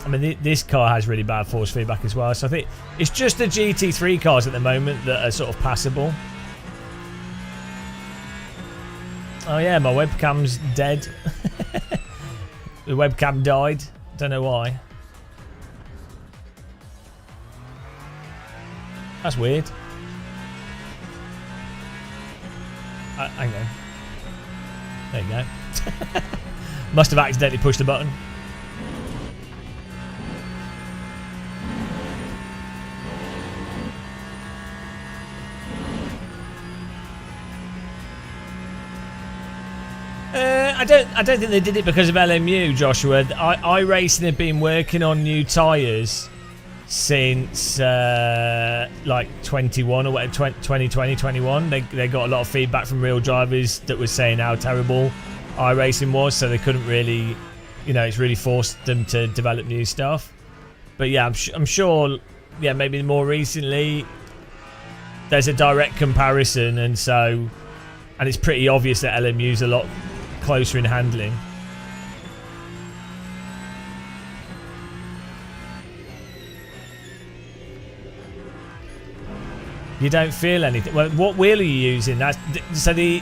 A: I mean, this car has really bad force feedback as well, so I think it's just the GT3 cars at the moment that are sort of passable. Oh yeah, my webcam's dead. The webcam died. Don't know why. That's weird. Hang on. There you go. Must have accidentally pushed the button. I don't think they did it because of LMU, Joshua. iRacing have been working on new tyres since like 21 or whatever, 2020, 21. They got a lot of feedback from real drivers that was saying how terrible iRacing was, so they couldn't really, you know, it's really forced them to develop new stuff. But yeah, I'm sure, yeah, maybe more recently there's a direct comparison, and it's pretty obvious that LMU's a lot closer in handling. You don't feel anything. Well, what wheel are you using? So the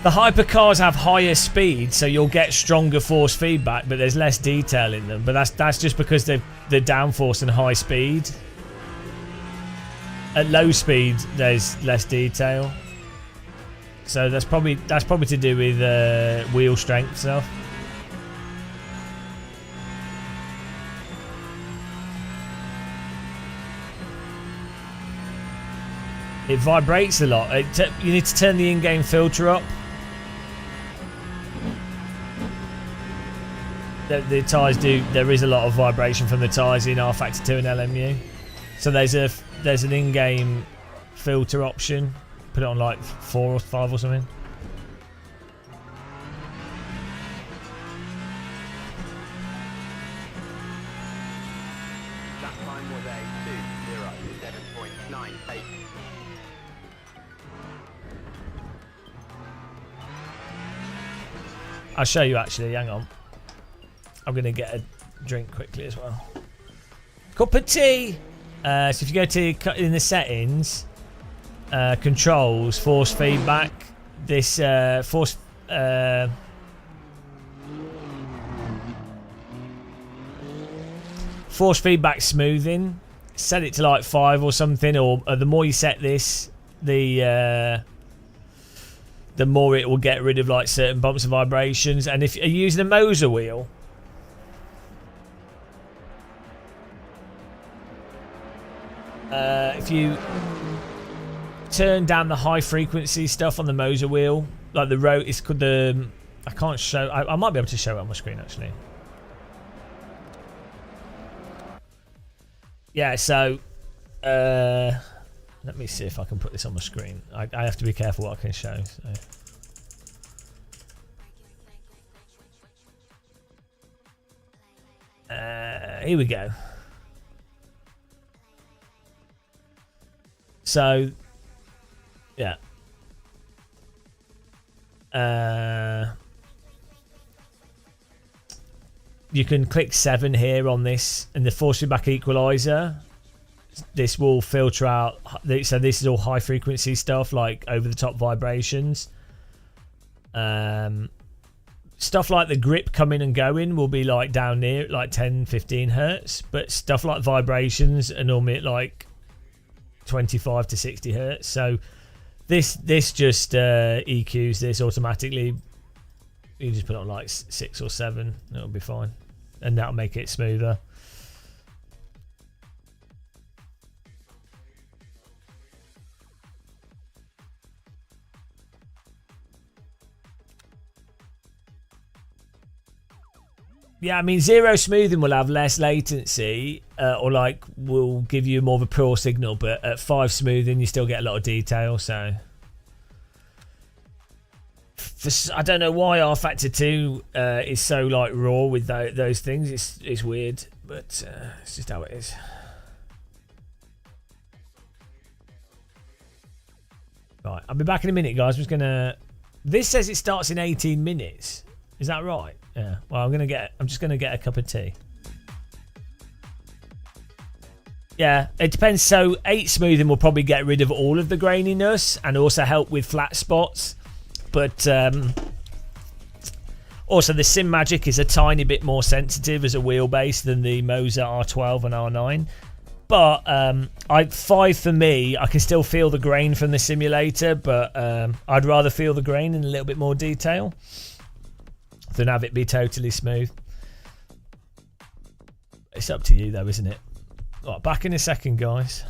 A: hypercars have higher speed, so you'll get stronger force feedback, but there's less detail in them. But that's just because they're downforce and high speed. At low speed, there's less detail. So that's probably to do with wheel strength stuff. It vibrates a lot. You need to turn the in-game filter up. The tyres do. There is a lot of vibration from the tyres in R-Factor 2 and LMU. So there's an in-game filter option. Put it on like 4 or 5 or something.
I: That time was a 2:07.98.
A: I'll show you actually. Hang on. I'm going to get a drink quickly as well. Cup of tea. So if you go to in the settings. Controls, force feedback, this force feedback smoothing, set it to like 5 or something, or the more you set this, the more it will get rid of like certain bumps and vibrations. And if you're using a Moser wheel, if you turn down the high frequency stuff on the Moser wheel, like the road, it's called the. I can't show. I might be able to show it on my screen actually. Yeah. So, let me see if I can put this on my screen. I have to be careful what I can show. So. Here we go. So, yeah. You can click 7 here on this, and the force feedback equalizer. This will filter out. So this is all high frequency stuff, like over the top vibrations. Stuff like the grip coming and going will be like down near like 10-15 hertz, but stuff like vibrations are normally at like 25 to 60 hertz. So this just EQs this automatically. You just put it on like 6 or 7, it'll be fine, and that'll make it smoother. Yeah, I mean, zero smoothing will have less latency, or like will give you more of a pure signal, but at 5 smoothing you still get a lot of detail. So I don't know why R Factor 2 is so like raw with those things. It's weird, but it's just how it is. Right, I'll be back in a minute, guys. I'm just gonna. This says it starts in 18 minutes. Is that right? Yeah. Well, I'm just gonna get a cup of tea. Yeah, it depends. So 8 smoothing will probably get rid of all of the graininess and also help with flat spots. But also the Sim Magic is a tiny bit more sensitive as a wheelbase than the Moser R12 and R9. But 5 for me, I can still feel the grain from the simulator, but I'd rather feel the grain in a little bit more detail than have it be totally smooth. It's up to you though, isn't it? Right, back in a second, guys.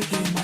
D: Everything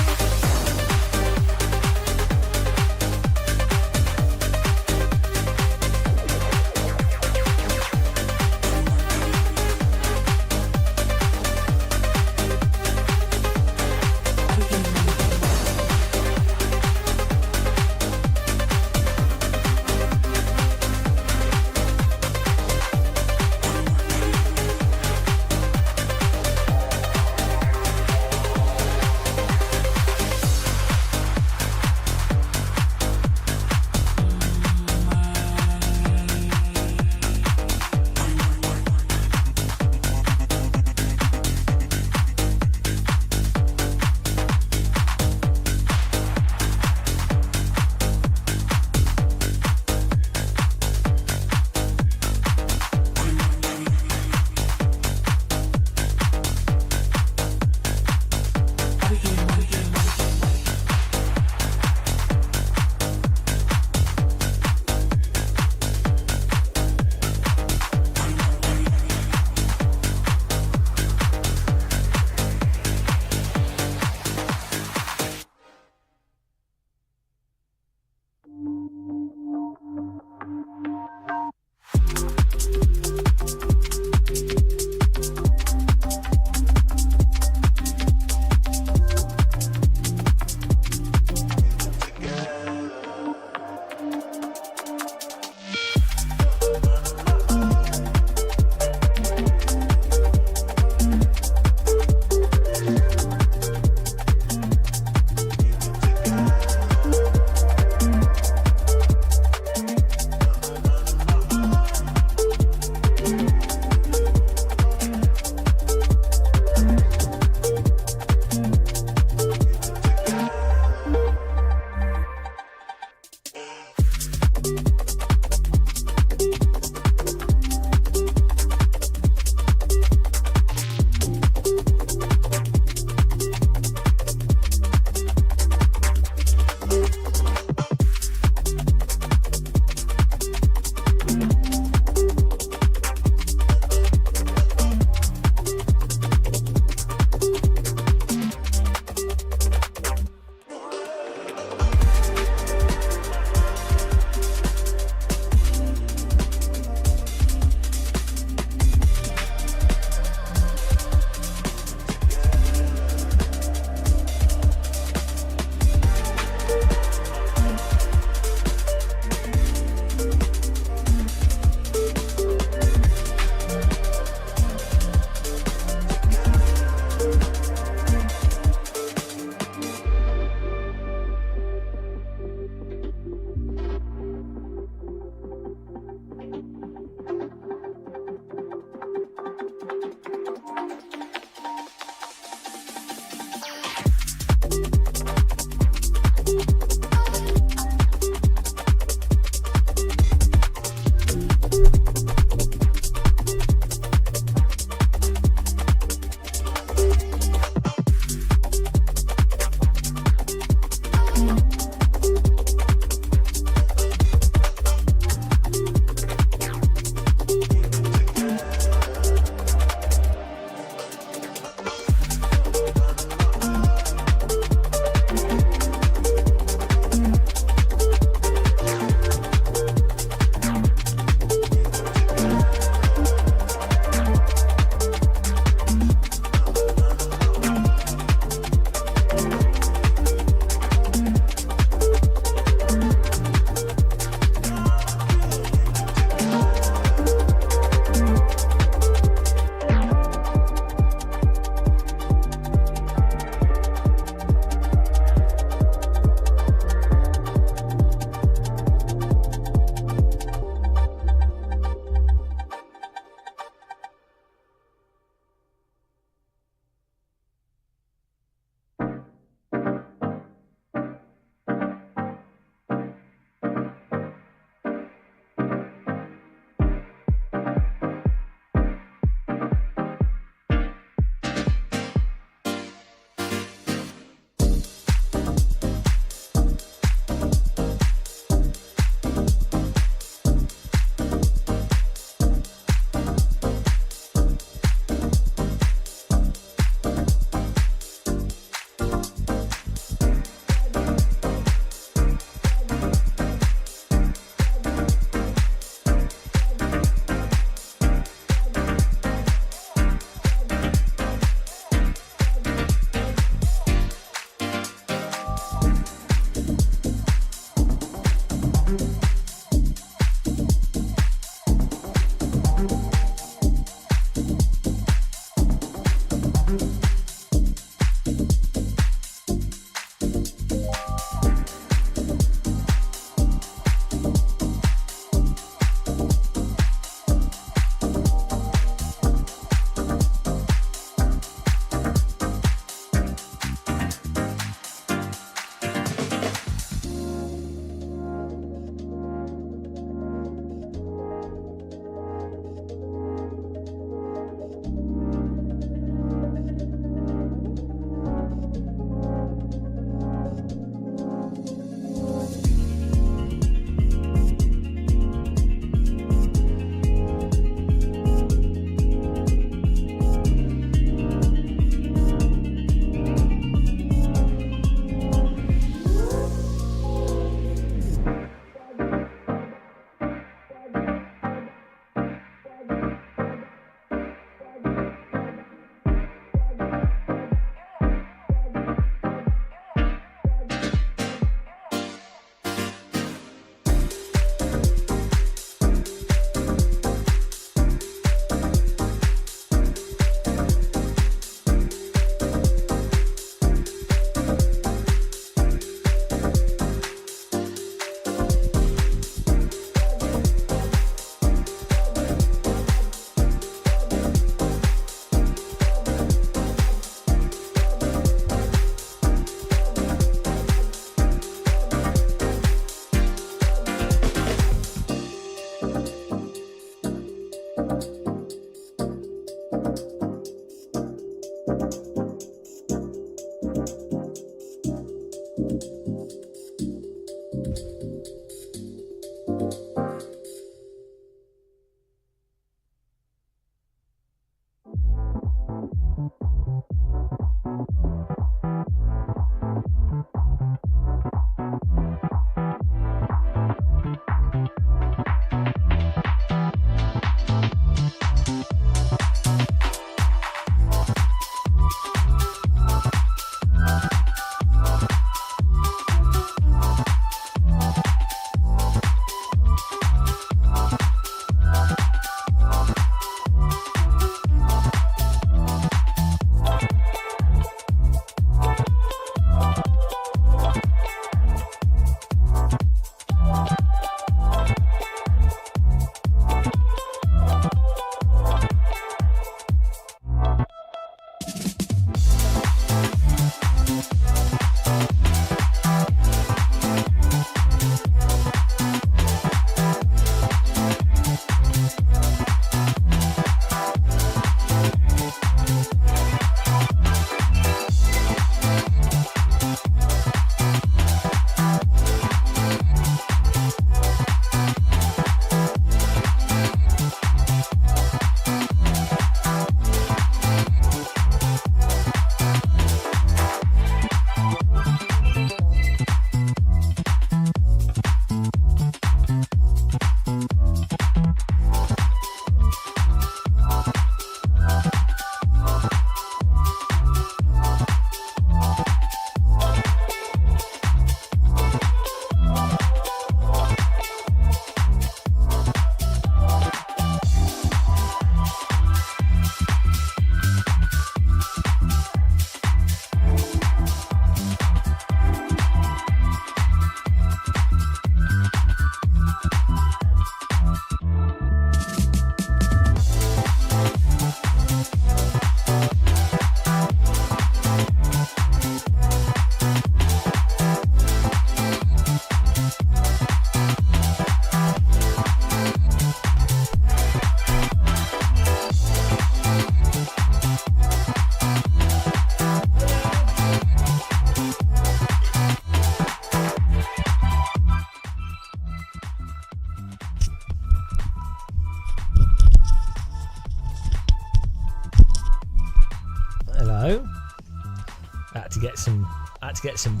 A: Had to get some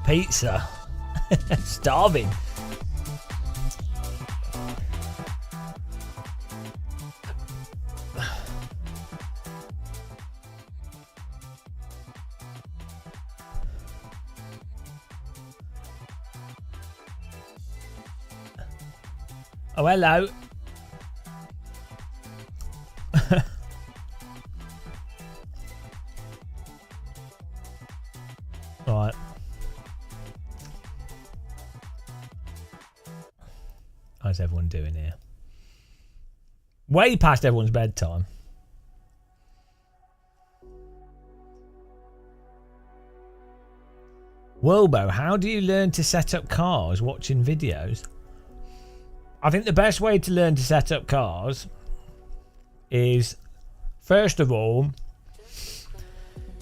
A: pizza. Starving. Oh, hello. Right. How's everyone doing here? Way past everyone's bedtime. Wilbo, how do you learn to set up cars watching videos? I think the best way to learn to set up cars is, first of all,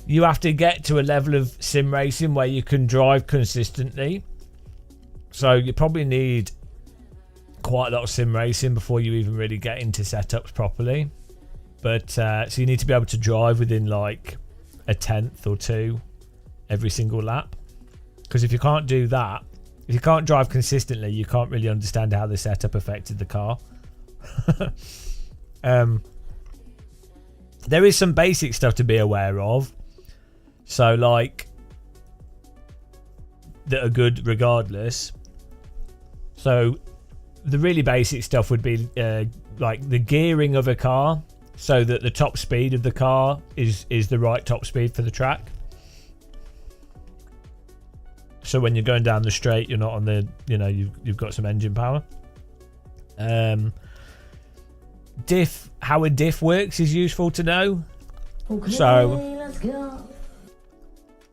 A: you have to get to a level of sim racing where you can drive consistently. So you probably need quite a lot of sim racing before you even really get into setups properly. But so you need to be able to drive within like a tenth or two every single lap. Because if you can't do that, if you can't drive consistently, you can't really understand how the setup affected the car. There is some basic stuff to be aware of. So like, that are good regardless. So the really basic stuff would be like the gearing of a car, so that the top speed of the car is the right top speed for the track. So when you're going down the straight, you're not on the, you've got some engine power. Diff, how a diff works is useful to know.
B: Okay,
A: So
B: let's go.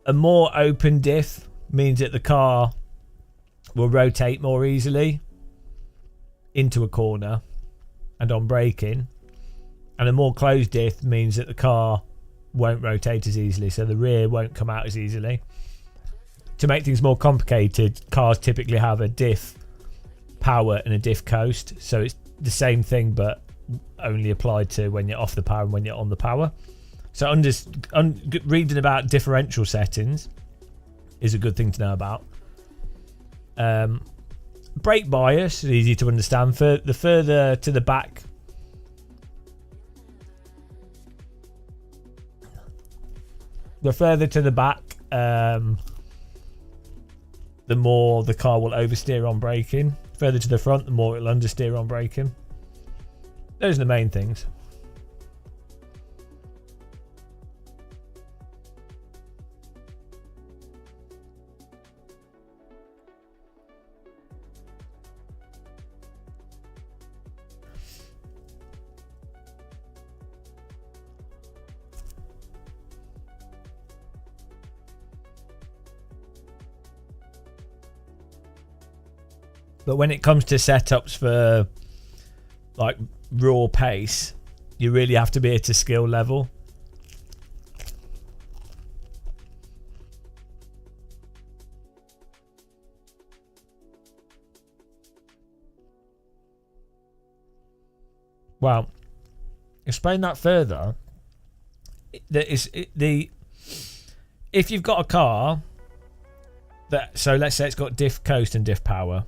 A: a more open diff means that the car will rotate more easily into a corner and on braking. And a more closed diff means that the car won't rotate as easily, so the rear won't come out as easily. To make things more complicated, cars typically have a diff power and a diff coast. So it's the same thing, but only applied to when you're off the power and when you're on the power. So reading about differential settings is a good thing to know about. Brake bias is easy to understand. For the further to the back, the more the car will oversteer on braking. Further to the front, the more it'll understeer on braking. Those are the main things. But when it comes to setups for like raw pace, you really have to be at a skill level. Well, explain that further. If you've got a car that, so let's say it's got diff coast and diff power.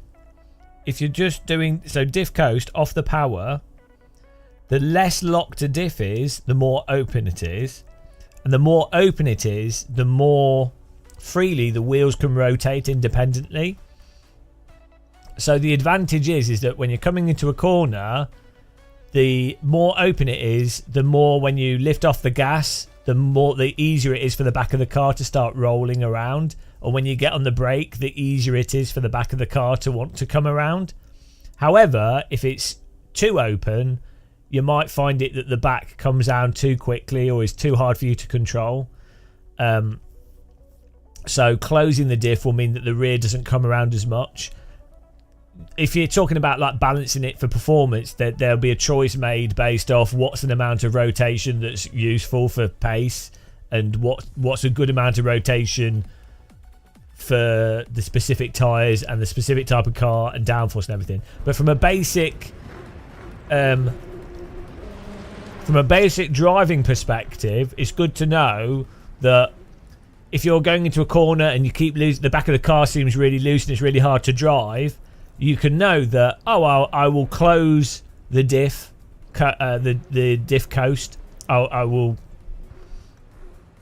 A: If you're just doing, so diff coast off the power, the less locked a diff is, the more open it is. And the more open it is, the more freely the wheels can rotate independently. So the advantage is that when you're coming into a corner, the more open it is, the more when you lift off the gas, the easier it is for the back of the car to start rolling around. Or when you get on the brake, the easier it is for the back of the car to want to come around. However, if it's too open, you might find it that the back comes down too quickly or is too hard for you to control. So closing the diff will mean that the rear doesn't come around as much. If you're talking about like balancing it for performance, there'll be a choice made based off what's an amount of rotation that's useful for pace and what's a good amount of rotation for the specific tyres and the specific type of car and downforce and everything. But from a basic driving perspective, it's good to know that if you're going into a corner and you keep losing, the back of the car seems really loose and it's really hard to drive, you can know that, I will close the diff, the diff coast. I will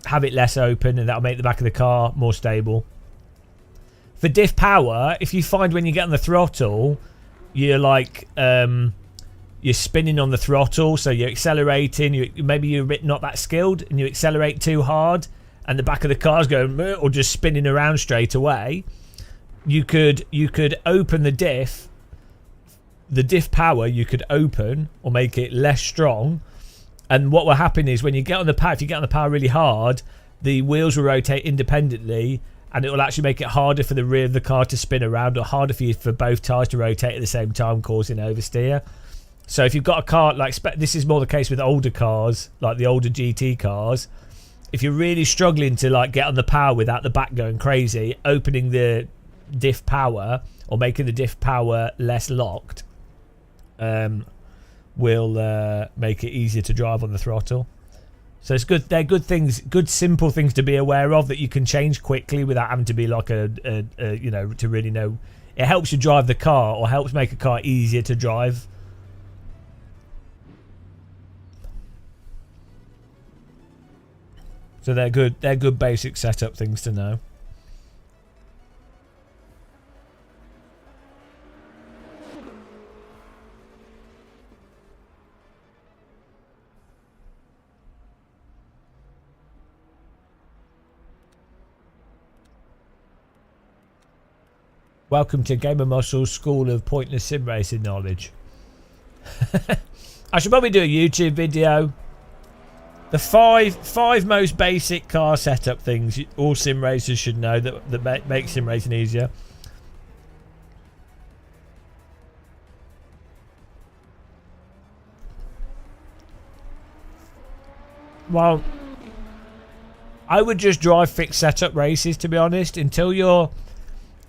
A: have it less open, and that'll make the back of the car more stable. For diff power, if you find when you get on the throttle, you're like you're spinning on the throttle, so you're accelerating. Maybe you're a bit not that skilled, and you accelerate too hard, and the back of the car's going or just spinning around straight away. You could open the diff power. You could open or make it less strong, and what will happen is when you get on the power, if you get on the power really hard, the wheels will rotate independently, and it will actually make it harder for the rear of the car to spin around, or harder for both tires to rotate at the same time, causing oversteer. So if you've got a car like, this is more the case with older cars, like the older GT cars. If you're really struggling to like get on the power without the back going crazy, opening the diff power or making the diff power less locked will make it easier to drive on the throttle. So it's good. They're good things, good simple things to be aware of that you can change quickly without having to be like to really know. It helps you drive the car, or helps make a car easier to drive. So they're good. They're good basic setup things to know. Welcome to Gamer Muscle's School of Pointless Sim Racing Knowledge. I should probably do a YouTube video. The five most basic car setup things all sim racers should know that make sim racing easier. Well, I would just drive fixed setup races, to be honest,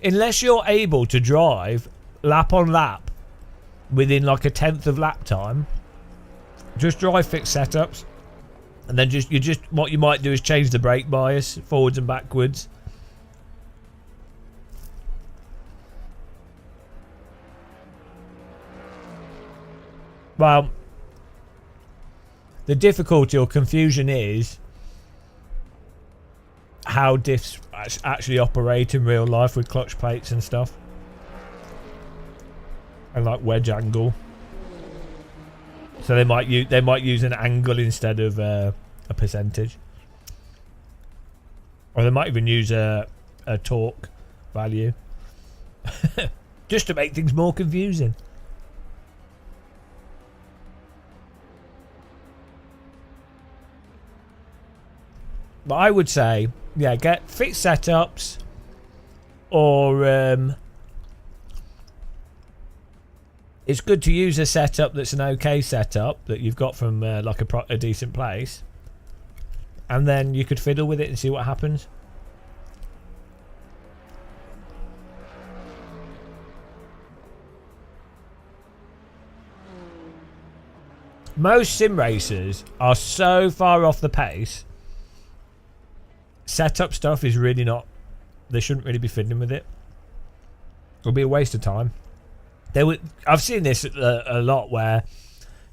A: unless you're able to drive lap on lap within like a 10th of lap time. Just drive fixed setups, and then what you might do is change the brake bias forwards and backwards. Well, the difficulty or confusion is how diffs actually operate in real life with clutch plates and stuff, and like wedge angle. So they might use an angle instead of a percentage, or they might even use a torque value, just to make things more confusing. But I would say, yeah, get fixed setups, or it's good to use a setup that's an okay setup that you've got from like a decent place, and then you could fiddle with it and see what happens. Most sim racers are so far off the pace. Setup stuff is really not. They shouldn't really be fiddling with it. It'll be a waste of time. I've seen this a lot where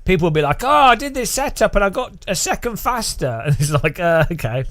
A: people will be like, "Oh, I did this setup and I got a second faster," and it's like, okay.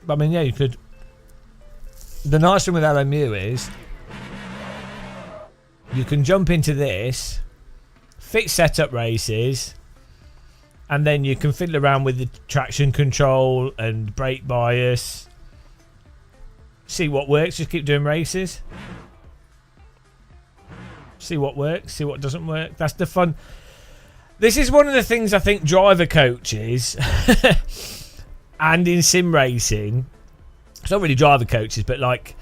A: I mean, yeah, you could. The nice thing with LMU is you can jump into this, fix setup races, and then you can fiddle around with the traction control and brake bias. See what works. Just keep doing races. See what works. See what doesn't work. That's the fun. This is one of the things I think driver coaches and in sim racing, it's not really driver coaches, but like,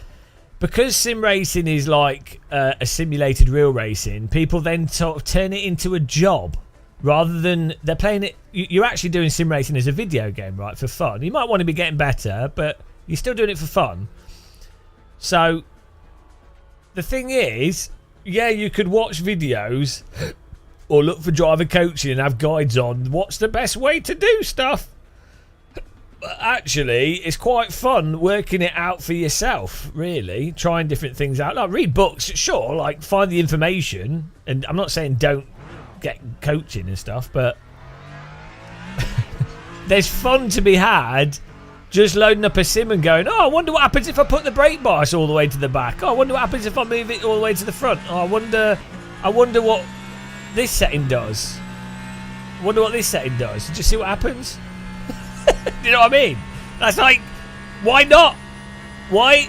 A: because sim racing is like a simulated real racing, people then sort of turn it into a job rather than they're playing it. You're actually doing sim racing as a video game, right, for fun. You might want to be getting better, but you're still doing it for fun. So the thing is, yeah, you could watch videos or look for driver coaching and have guides on what's the best way to do stuff. But actually, it's quite fun working it out for yourself, really. Trying different things out. Like, read books, sure, like, find the information. And I'm not saying don't get coaching and stuff, but there's fun to be had just loading up a sim and going, oh, I wonder what happens if I put the brake bias all the way to the back. Oh, I wonder what happens if I move it all the way to the front. Oh, I wonder what this setting does. I wonder what this setting does. Did you see what happens? You know what I mean? That's like, why not? Why,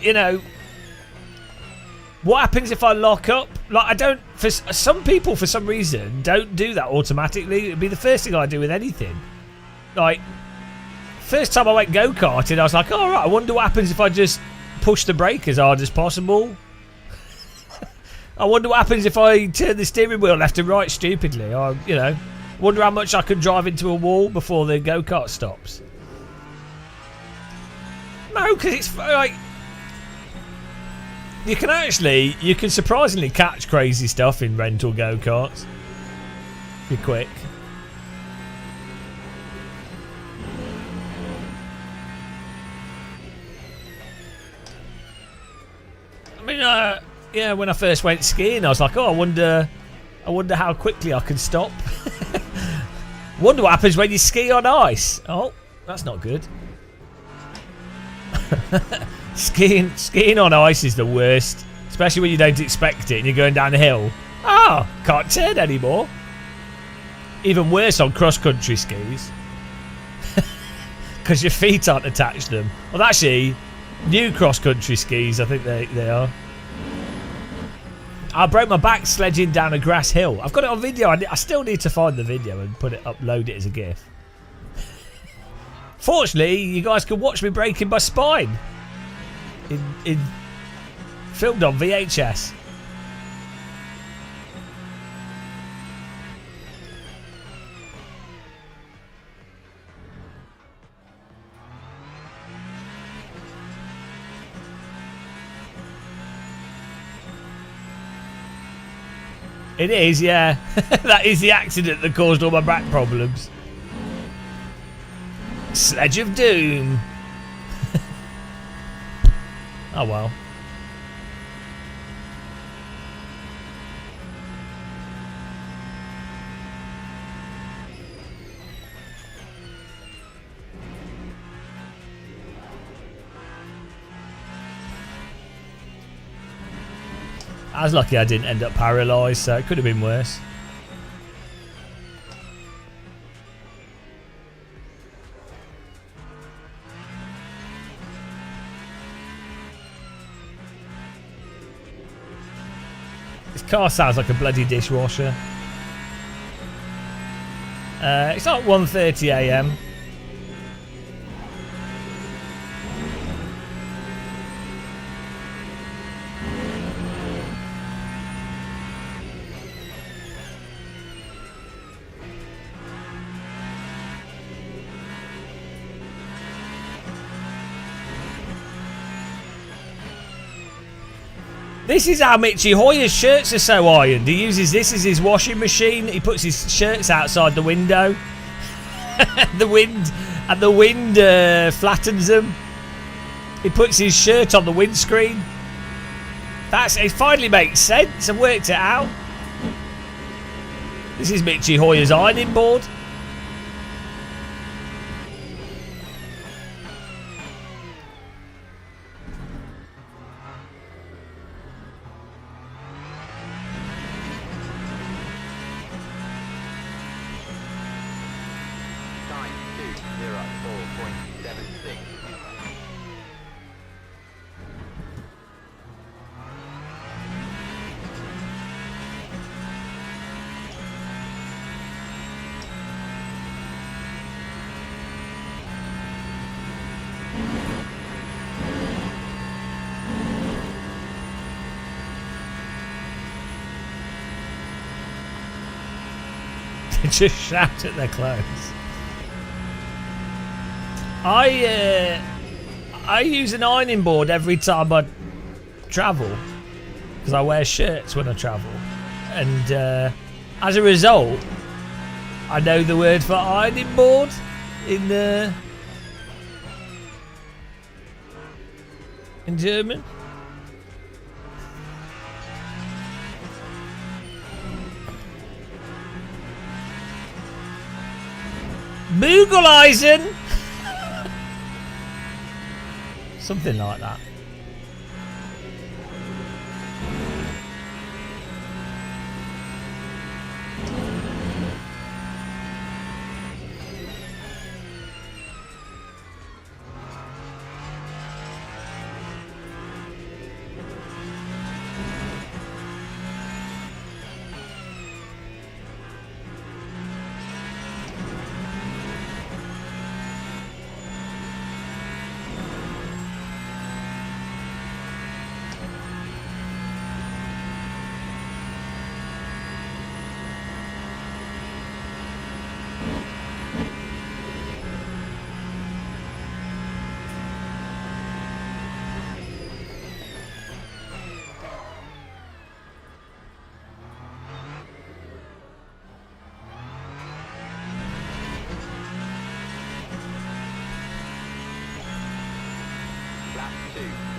A: you know, what happens if I lock up? Like, I don't, for some people, for some reason, don't do that automatically. It'd be the first thing I do with anything. Like, first time I went go-karting, I was like, all right, I wonder what happens if I just push the brake as hard as possible. I wonder what happens if I turn the steering wheel left and right stupidly. Or, you know, wonder how much I could drive into a wall before the go-kart stops. No, because it's like, you can surprisingly catch crazy stuff in rental go-karts. If you're quick. I mean, yeah, when I first went skiing, I was like, oh, I wonder how quickly I can stop. Wonder what happens when you ski on ice. Oh, that's not good. Skiing on ice is the worst, especially when you don't expect it and you're going down a hill. Oh, can't turn anymore. Even worse on cross-country skis. Because your feet aren't attached to them. Well, actually, new cross-country skis, I think they are. I broke my back sledging down a grass hill. I've got it on video. I still need to find the video and upload it as a GIF. Fortunately, you guys can watch me breaking my spine. In filmed on VHS. It is, yeah. That is the accident that caused all my back problems. Sledge of Doom. Oh well. I was lucky I didn't end up paralysed, so it could have been worse. This car sounds like a bloody dishwasher. It's not 1:30 AM. This is how Mitchy Hoyer's shirts are so ironed. He uses this as his washing machine. He puts his shirts outside the window. the wind flattens them. He puts his shirt on the windscreen. It finally makes sense. I've worked it out. This is Mitchy Hoyer's ironing board. Just shout at their clothes. I use an ironing board every time I travel because I wear shirts when I travel, and as a result, I know the word for ironing board in German. Bügeleisen! Something like that.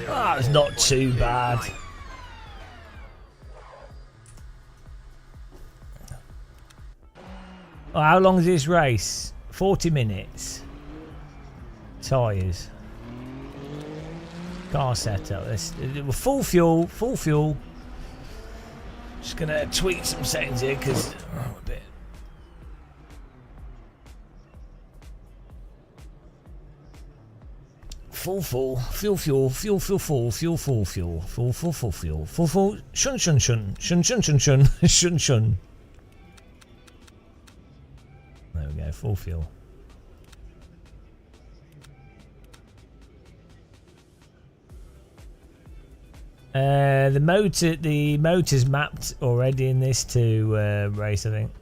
A: Oh, it's not too bad. Oh, how long is this race? 40 minutes. Tyres. Car setup. Full fuel. Full fuel. Just going to tweak some settings here because a bit. Full fuel, fuel, shun, shun. There we go, full fuel. The motor's mapped already in this to race, I think.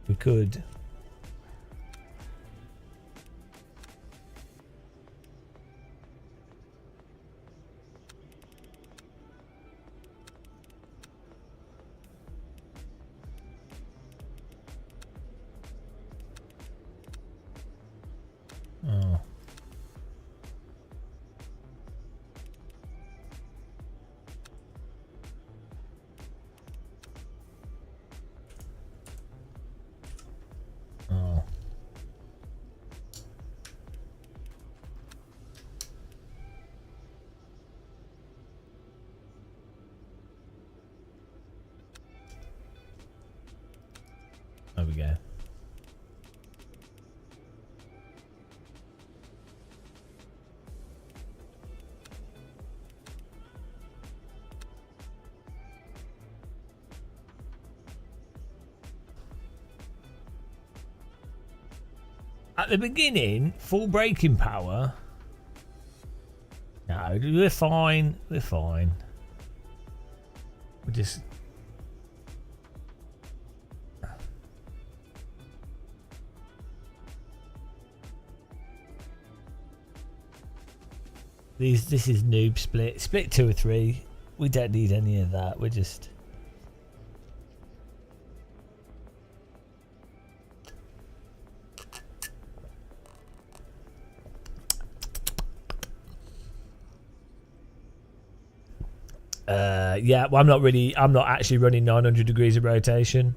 A: We could. Oh. Oh. There we go. At the beginning, full braking power. No, we're fine. We're fine. We're just. This is noob split. Split 2 or 3. We don't need any of that. We're just. Yeah, well, I'm not actually running 900 degrees of rotation.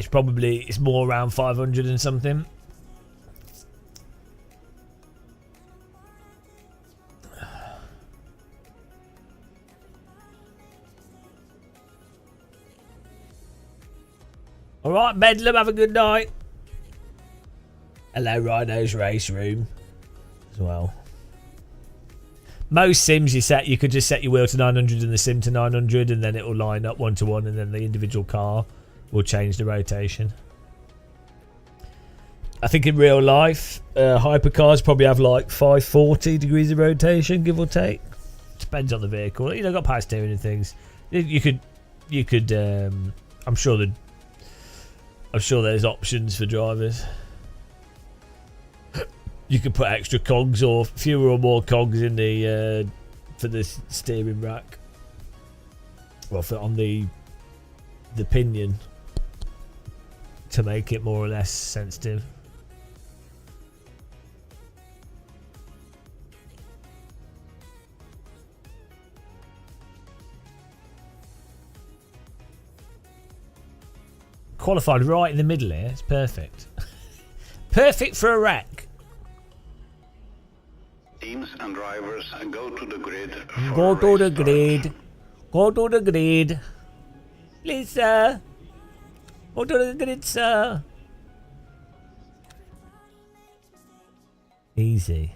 A: It's more around 500 and something. All right, Bedlam, have a good night. Hello, Rhino's Race Room. as well. Most sims you could just set your wheel to 900 and the sim to 900, and then it will line up 1 to 1, and then the individual car will change the rotation. I think in real life, hypercars probably have like 540 degrees of rotation, give or take. Depends on the vehicle. You know, got power steering and things. You could. I'm sure there's options for drivers. You could put extra cogs or fewer or more cogs in the for the steering rack. Well, on the pinion to make it more or less sensitive. Qualified right in the middle here. It's perfect. Perfect for a wreck.
I: Teams and drivers go to the grid.
A: Go to the grid. Go to the grid. Please, sir. Go to the grid, sir. Easy.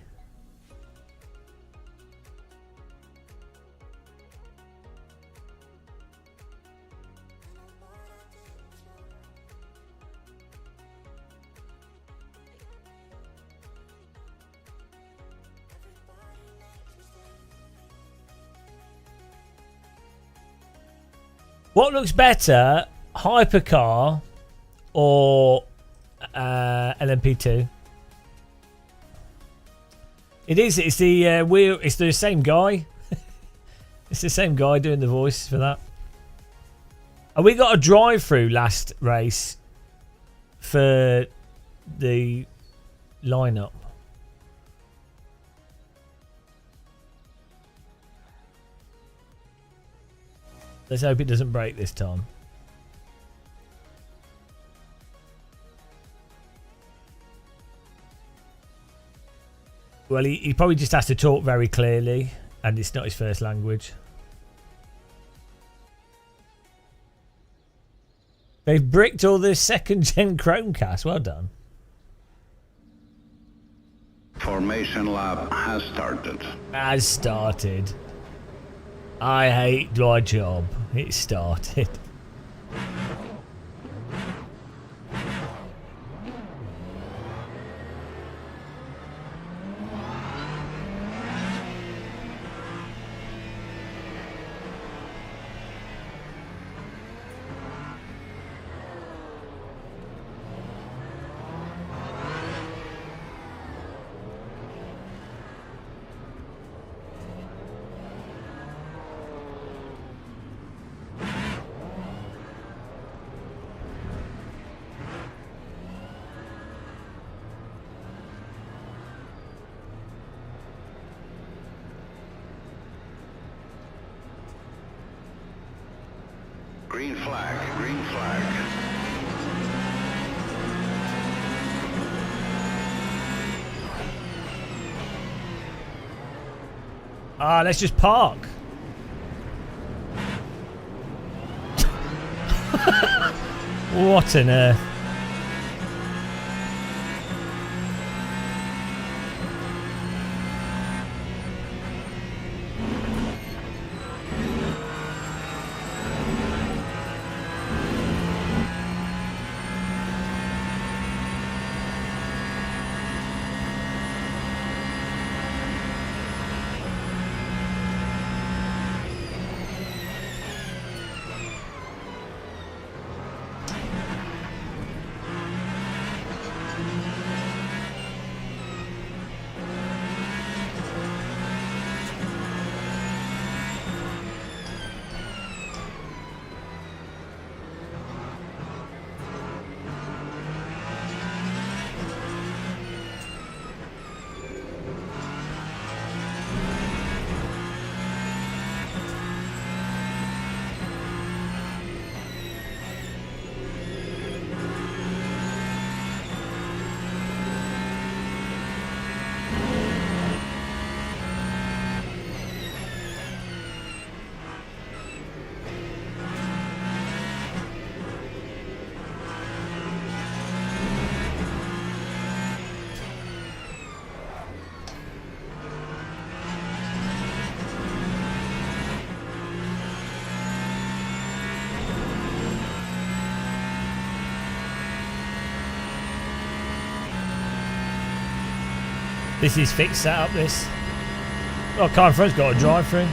A: What looks better, Hypercar or LMP2? It is. It's the wheel. It's the same guy. It's the same guy doing the voice for that. And we got a drive-through last race for the lineup. Let's hope it doesn't break this time. Well, he probably just has to talk very clearly, and it's not his first language. They've bricked all the second-gen Chromecast. Well done.
I: Formation lap has started.
A: Has started. I hate my job. It started.
I: Green flag, green flag.
A: Let's just park. What on earth? This is fixed setup, this. Oh, car in front's got a drive through.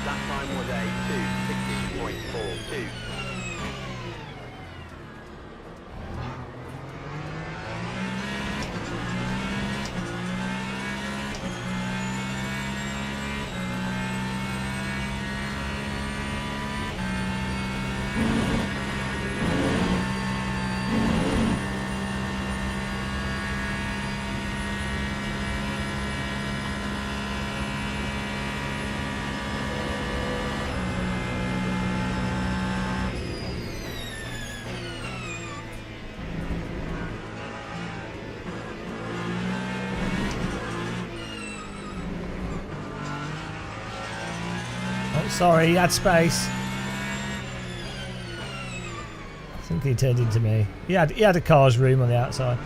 I: That time was a 2:16.42.
A: Oh, sorry, he had space. I think he turned into me. He had a car's room on the outside.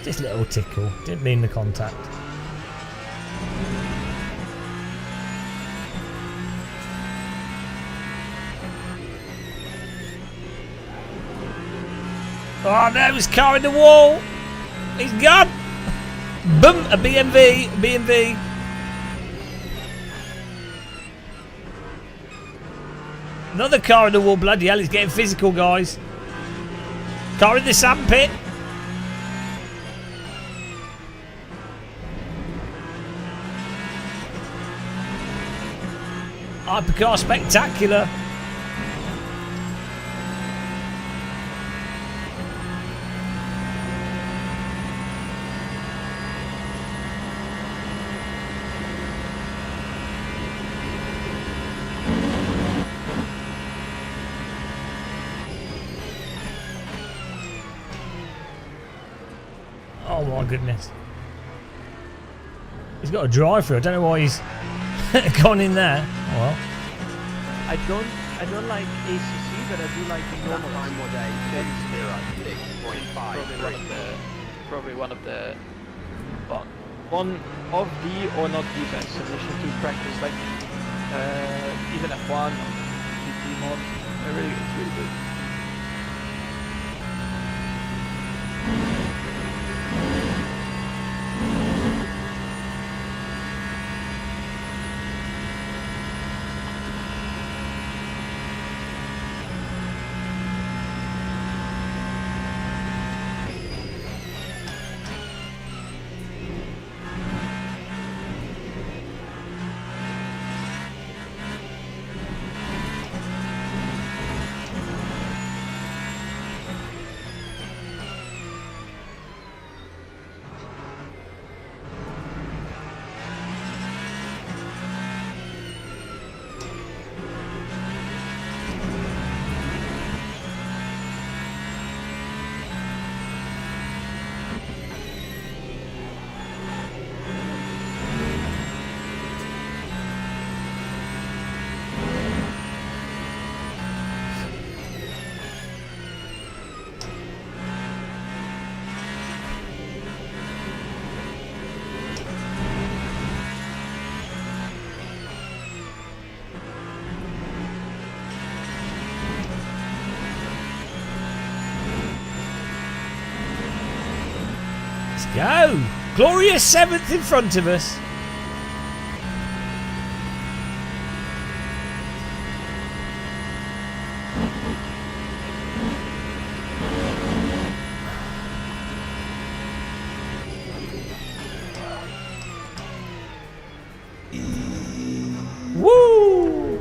A: Just a little tickle. Didn't mean the contact. Oh no, his car in the wall. He's gone. Boom, a BMW. Another car in the wall, bloody hell, he's getting physical, guys. Car in the sandpit. Hypercar spectacular. Oh my goodness. He's got a drive-through. I don't know why he's gone in there. Oh well.
J: I don't like ACC, but I do like the normal.
I: That time was a 6:05.
J: Probably one of the one of the or not the best simulation to practice, like even F1 or GT mod. It's really good.
A: Go! Glorious 7th in front of us. Woo!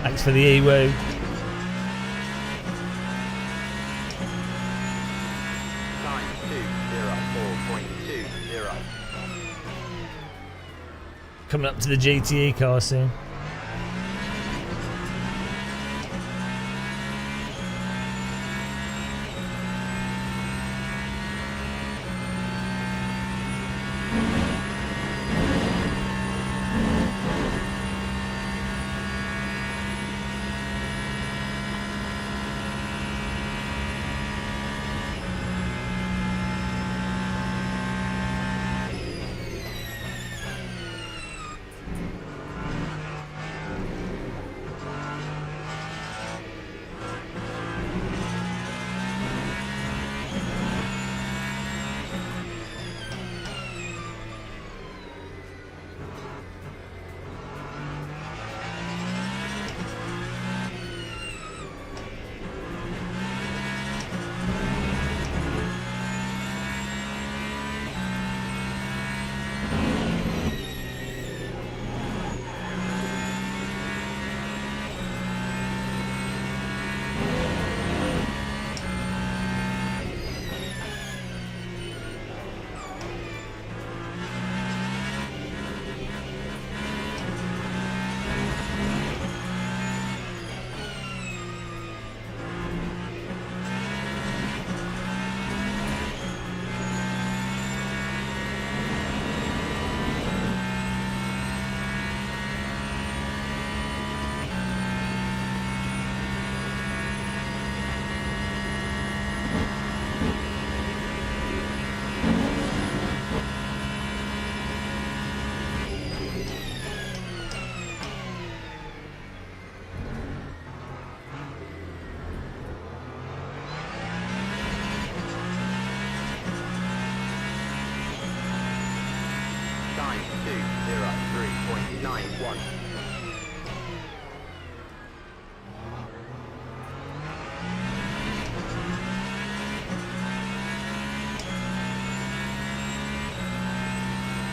A: Thanks for the E-woo. Coming up to the GTE car soon.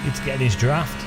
A: It's getting his draft.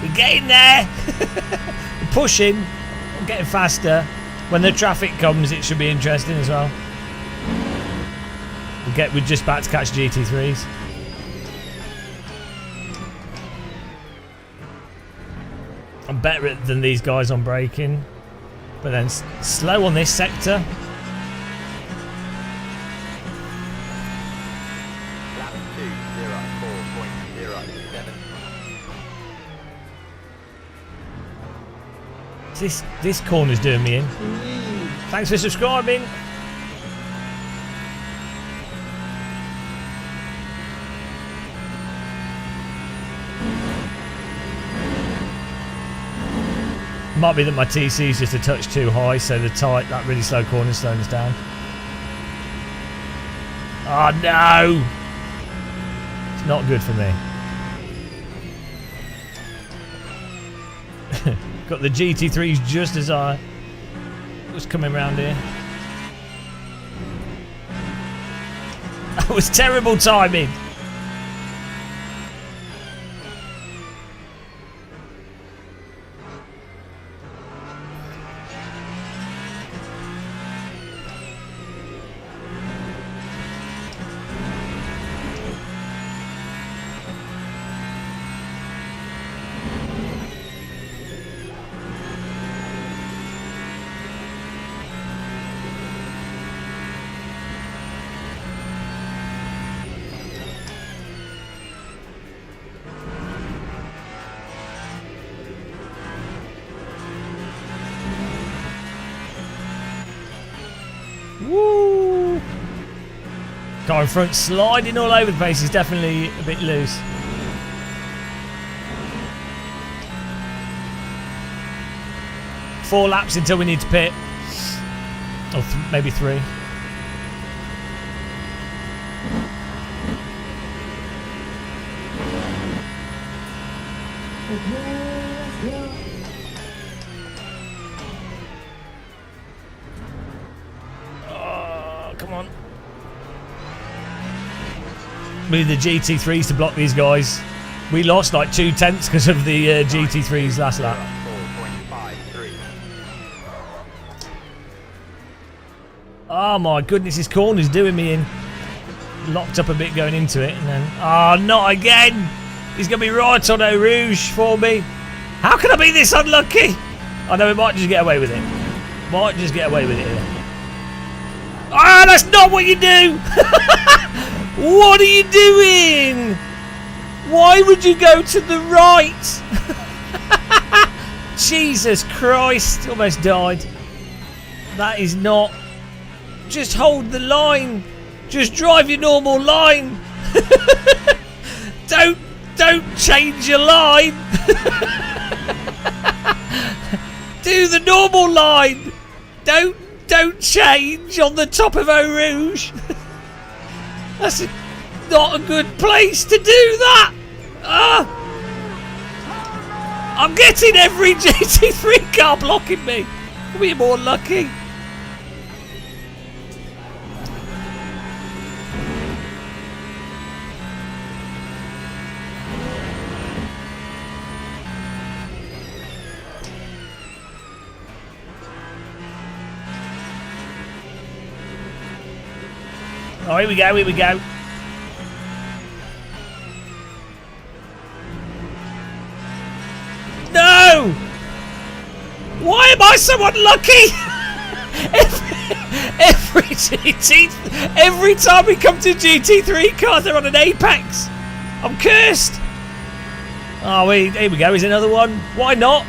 A: We're getting there. We're pushing. We're getting faster. When the traffic comes, it should be interesting as well. We're just about to catch GT3s. I'm better than these guys on braking, but then slow on this sector.
C: Lap 2:04.07.
A: This corner's doing me in. Thanks for subscribing. Might be that my TC is just a touch too high, so that really slow corner's slowing us down. Oh no! It's not good for me. Got the GT3s just as I was coming round here. That was terrible timing. Woo! Car in front sliding all over the place. Is definitely a bit loose. Four laps until we need to pit. Or maybe three.
B: Okay, let's go.
A: Come on. Move the GT3s to block these guys. We lost like 2/10 because of the GT3s last lap.
C: 4.53.
A: Oh my goodness, his corner's doing me in. Locked up a bit going into it, and then not again. He's gonna be right on Eau Rouge for me. How can I be this unlucky? I know we might just get away with it. Might just get away with it here. Ah, that's not what you do! What are you doing? Why would you go to the right? Jesus Christ, almost died. That is not... Just hold the line. Just drive your normal line. Don't change your line. Do the normal line. Don't change on the top of Eau Rouge. That's not a good place to do that. I'm getting every GT3 car blocking me. We're more lucky. Oh, here we go, here we go. No! Why am I so unlucky? every time we come to GT3 cars, they're on an Apex. I'm cursed. Oh, here we go. Here's another one. Why not?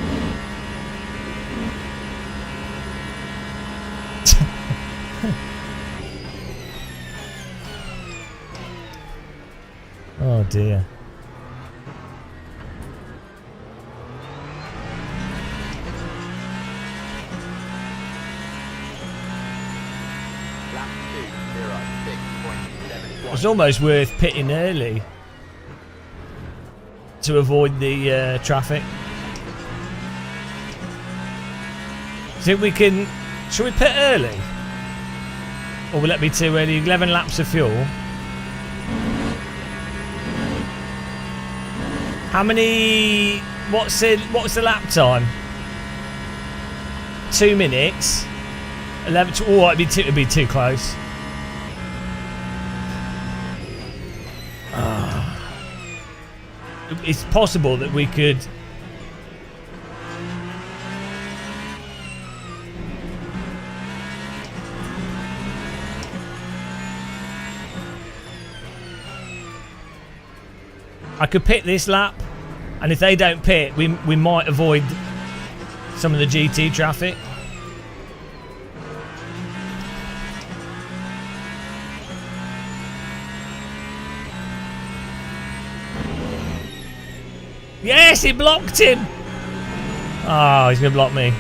A: Oh dear. It's almost worth pitting early to avoid the traffic. Think we can? Should we pit early, or will it be too early? 11 laps of fuel. How many? What's the lap time? 2 minutes. 11. Oh, it'd be too close. It's possible that we could. I could pit this lap, and if they don't pit, we might avoid some of the GT traffic. Yes, he blocked him. Oh, he's gonna block me.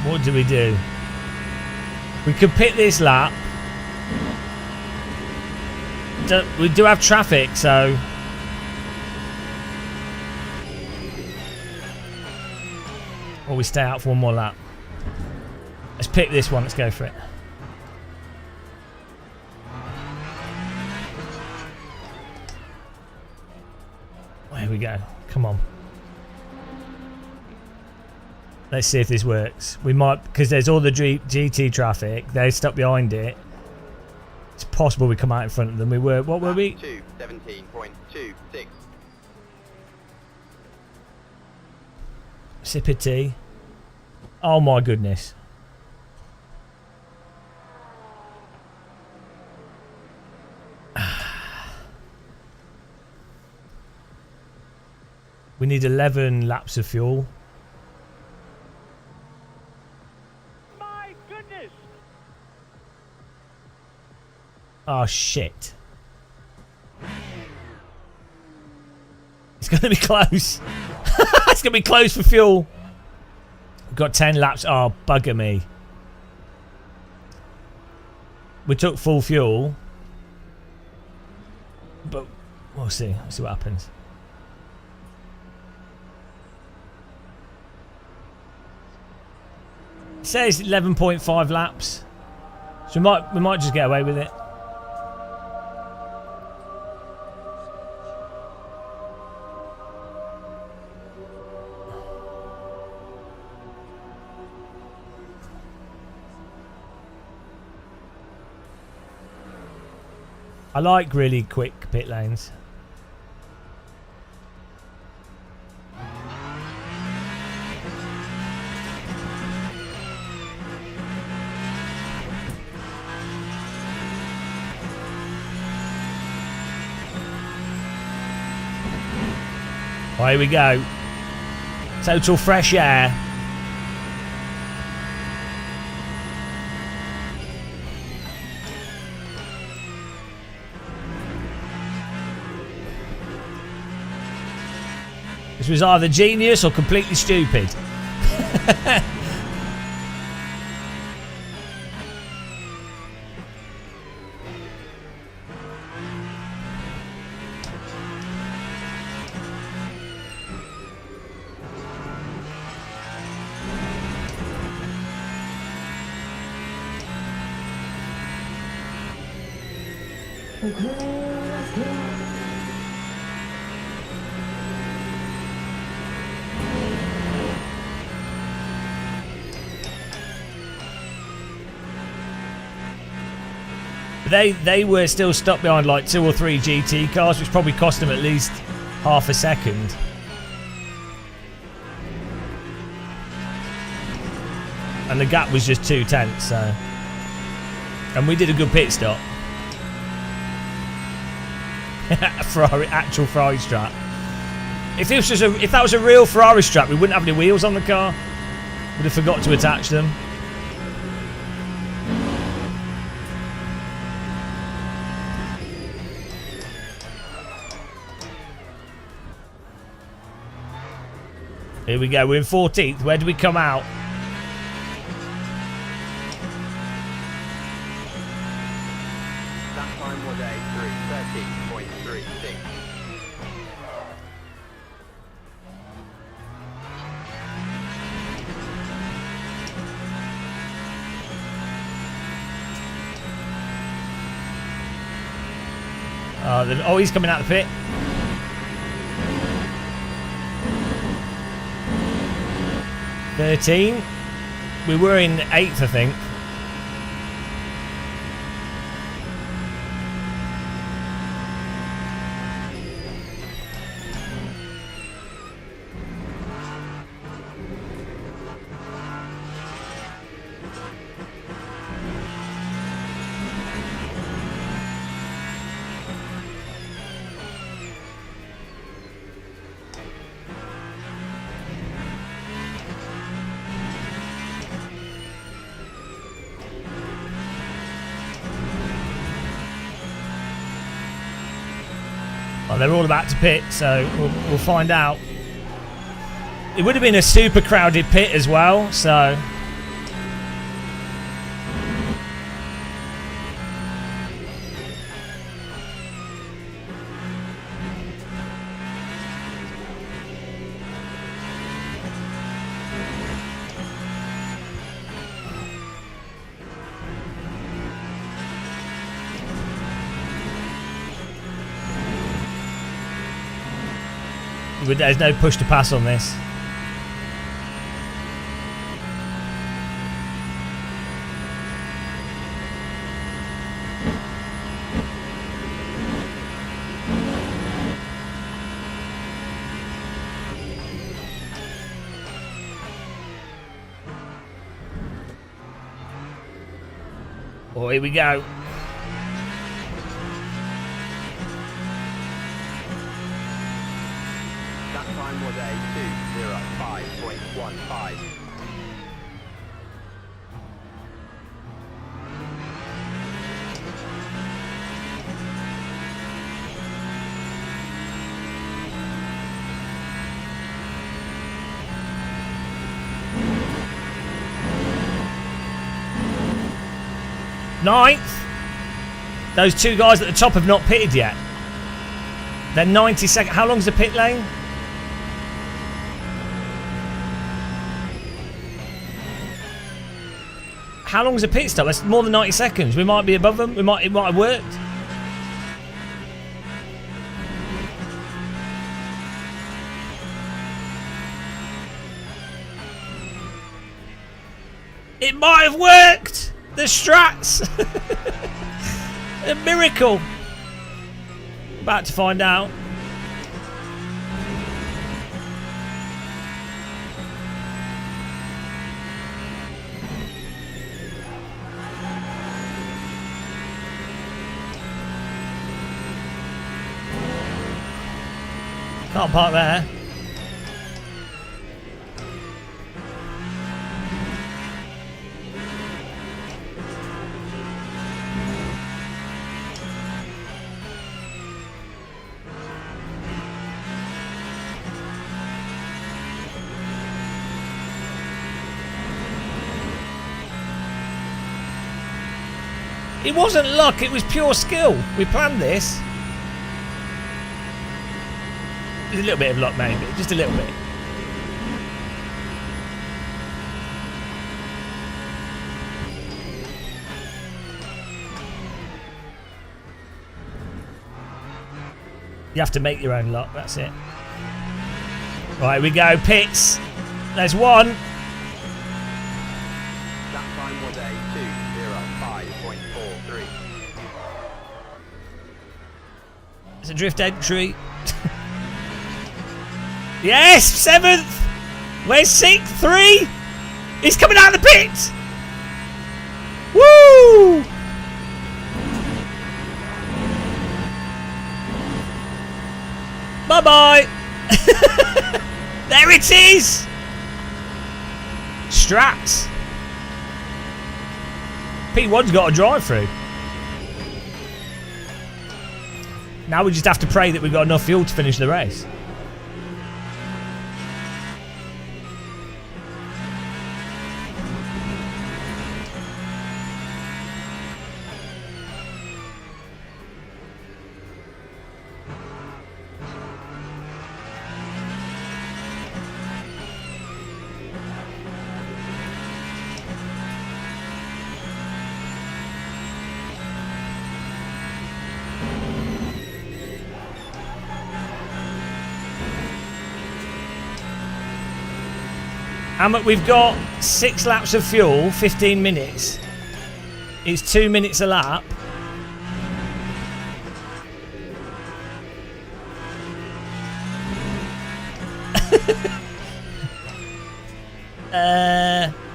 A: What do we do? We could pit this lap. We do have traffic, so... Or we stay out for one more lap. Let's pick this one. Let's go for it. There we go. Come on. Let's see if this works. We might, because there's all the GT traffic. They stuck behind it. It's possible we come out in front of them. We were, what were we?
L: 17.26.
A: Sip of tea. Oh my goodness. We need 11 laps of fuel.
C: My goodness!
A: Oh shit. It's going to be close. It's going to be close for fuel. We've got 10 laps. Oh, bugger me. We took full fuel. But we'll see. We'll see what happens. It says 11.5 laps. So we might just get away with it. I like really quick pit lanes. Oh, here we go. Total fresh air. This was either genius or completely stupid. They were still stuck behind like 2 or 3 GT cars, which probably cost them at least half a second. And the gap was just 2 tenths, so. And we did a good pit stop. Ferrari, actual Ferrari strap. If that was a real Ferrari strap, we wouldn't have any wheels on the car. We'd have forgot to attach them. Here we go, we're in 14th. Where do we come out?
L: That time was a 13.36.
A: Oh, he's coming out the pit. We were in 8th, I think. Well, they're all about to pit, so we'll find out. It would have been a super crowded pit as well, so. There's no push to pass on this. Oh, here we go.
L: That time was a 2:05.15.
A: Ninth. Those 2 guys at the top have not pitted yet. They're 90 seconds. How long's the pit lane? How long's the pit stop? That's more than 90 seconds. We might be above them. It might have worked. It might have worked. The strats. A miracle. About to find out. Can't park there. It wasn't luck, it was pure skill. We planned this. There's a little bit of luck, maybe. Just a little bit. You have to make your own luck, that's it. Right, we go, pits. There's one.
L: That time was a 2:05.43.
A: It's a drift entry. Yes, 7th. Where's 6th? 3. He's coming out of the pit. Woo! Bye-bye. There it is. Strats. P1's got a drive through. Now we just have to pray that we've got enough fuel to finish the race. We've got 6 laps of fuel, 15 minutes. It's 2 minutes a lap.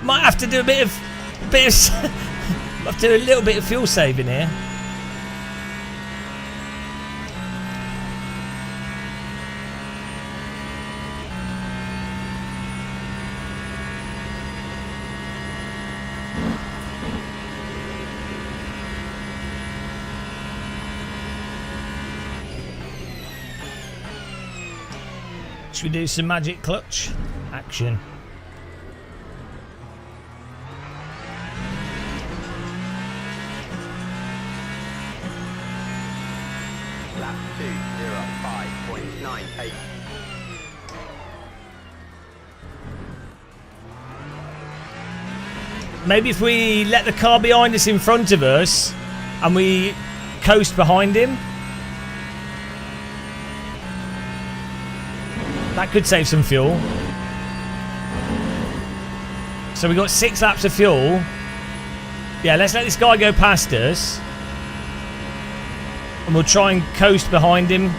A: Might have to do a bit of have to do a little bit of fuel saving here. Should we do some magic clutch action?
L: Lap 2:05.98.
A: Maybe if we let the car behind us in front of us and we coast behind him. That could save some fuel. So we got 6 laps of fuel. Yeah, let's let this guy go past us. And we'll try and coast behind him.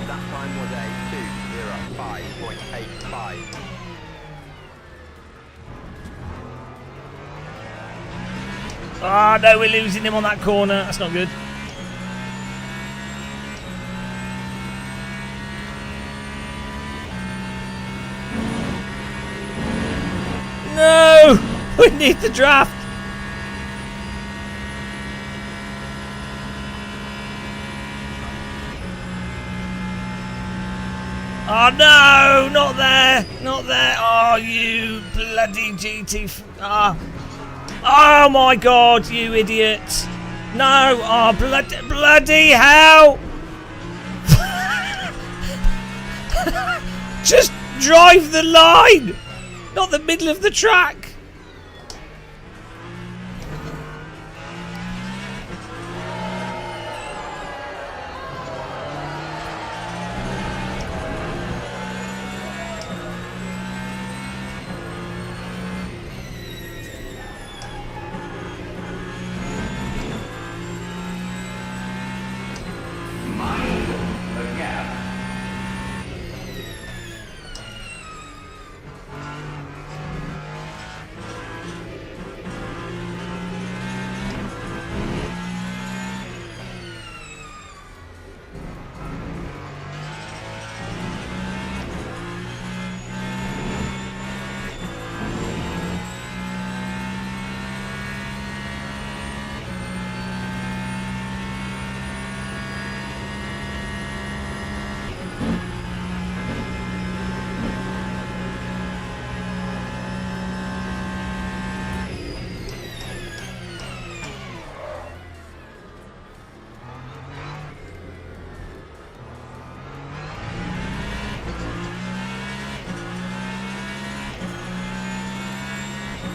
L: That time was a 2:05.85.
A: Ah, no, we're losing him on that corner. That's not good. No! We need the draft. Oh no! Not there! Not there! Oh, you bloody GT! Oh my God! You idiot! No! Oh, bloody hell! Just drive the line! Not the middle of the track!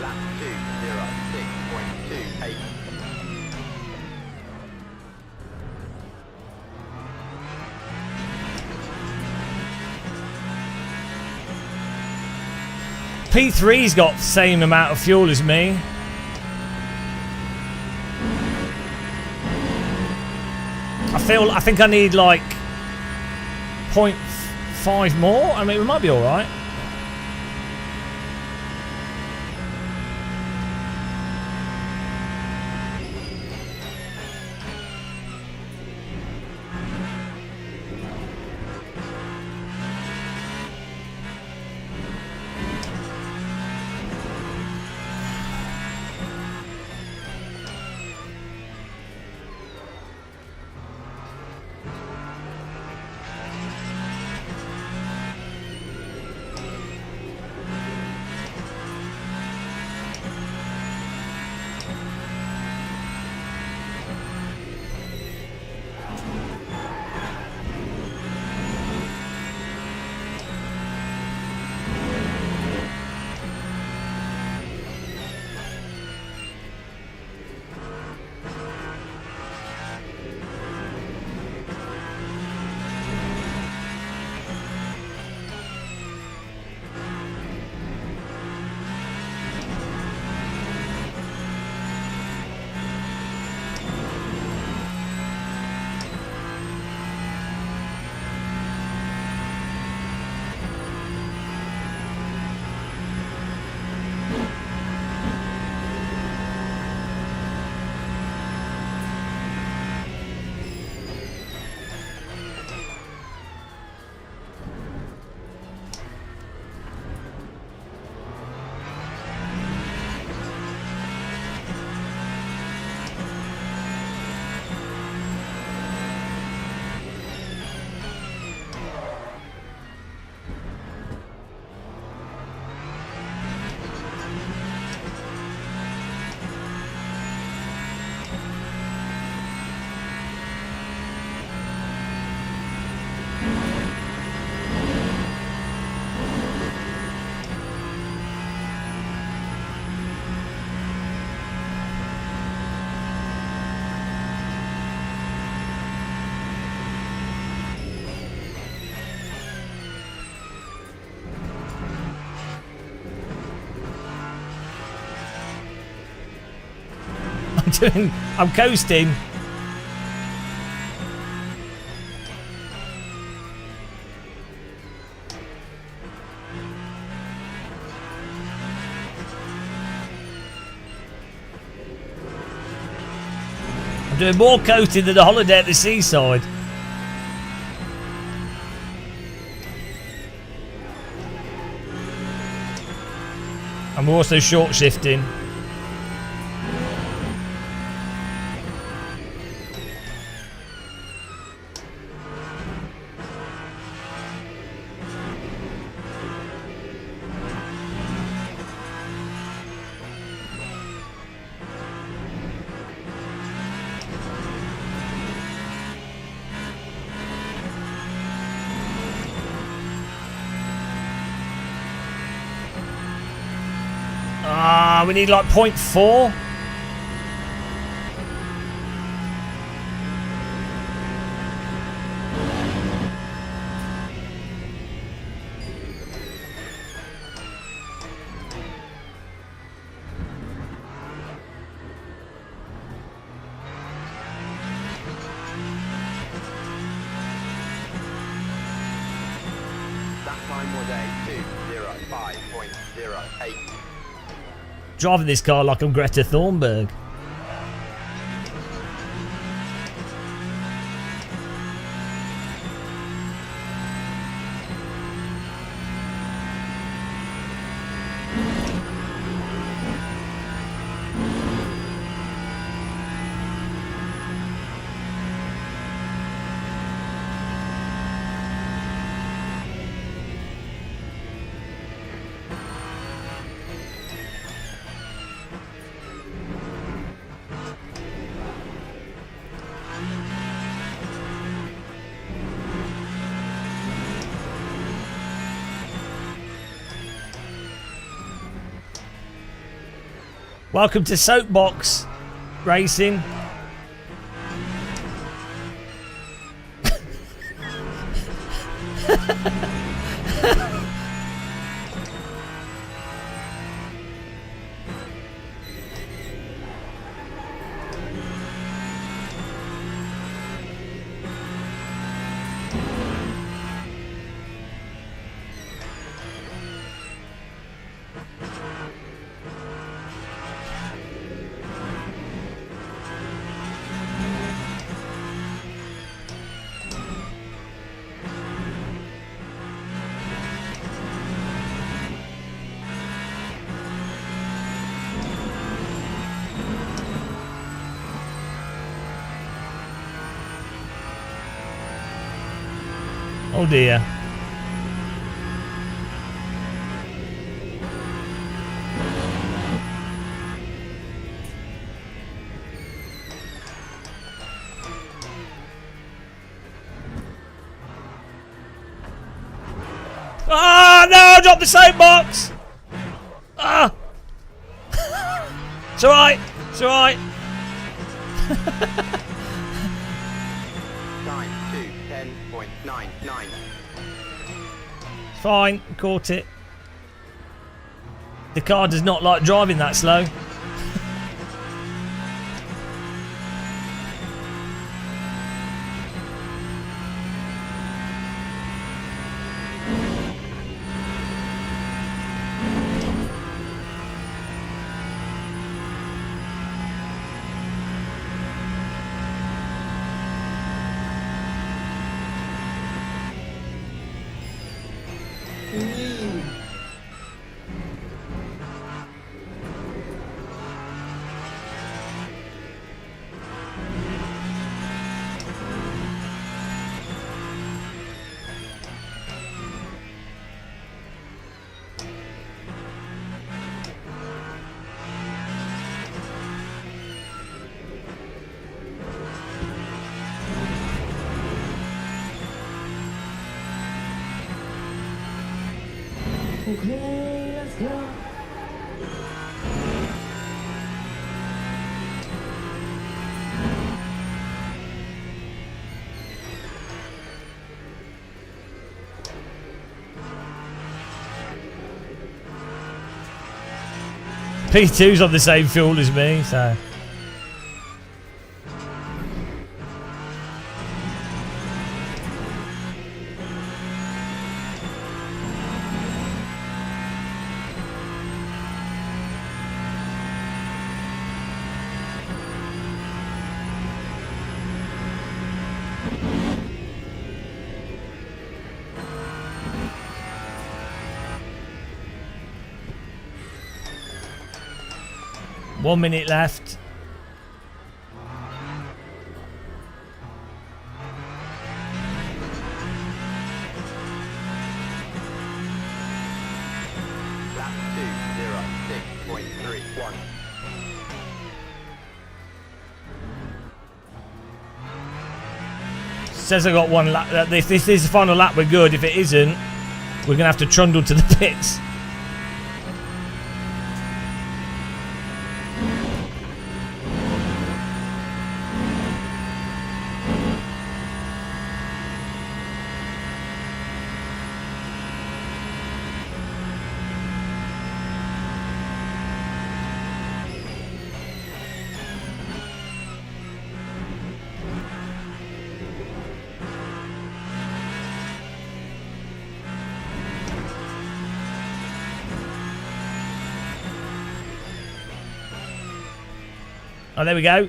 L: Lap 206.28.
A: P3's got the same amount of fuel as me. I think I need like 0.5 more. I mean, we might be all right. I'm coasting. I'm doing more coasting than a holiday at the seaside. I'm also short shifting. we need like 0.4.
L: That time was a 2:05.08.
A: Driving this car like I'm Greta Thunberg. Welcome to Soapbox Racing. Oh dear. Ah, no, drop the soapbox. Ah. It's alright. It's alright.
L: Time 2:10.99.
A: Fine, caught it. The car does not like driving that slow.
B: Okay, let's go.
A: P2's on the same fuel as me, so. One minute left.
L: Lap 2:06.31.
A: Says I got one lap. This is the final lap. We're good. If it isn't, we're gonna have to trundle to the pits. Oh, there we go.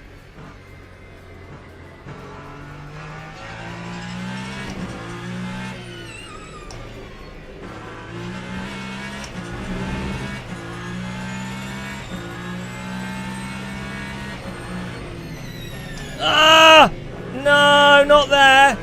A: Ah! No, not there.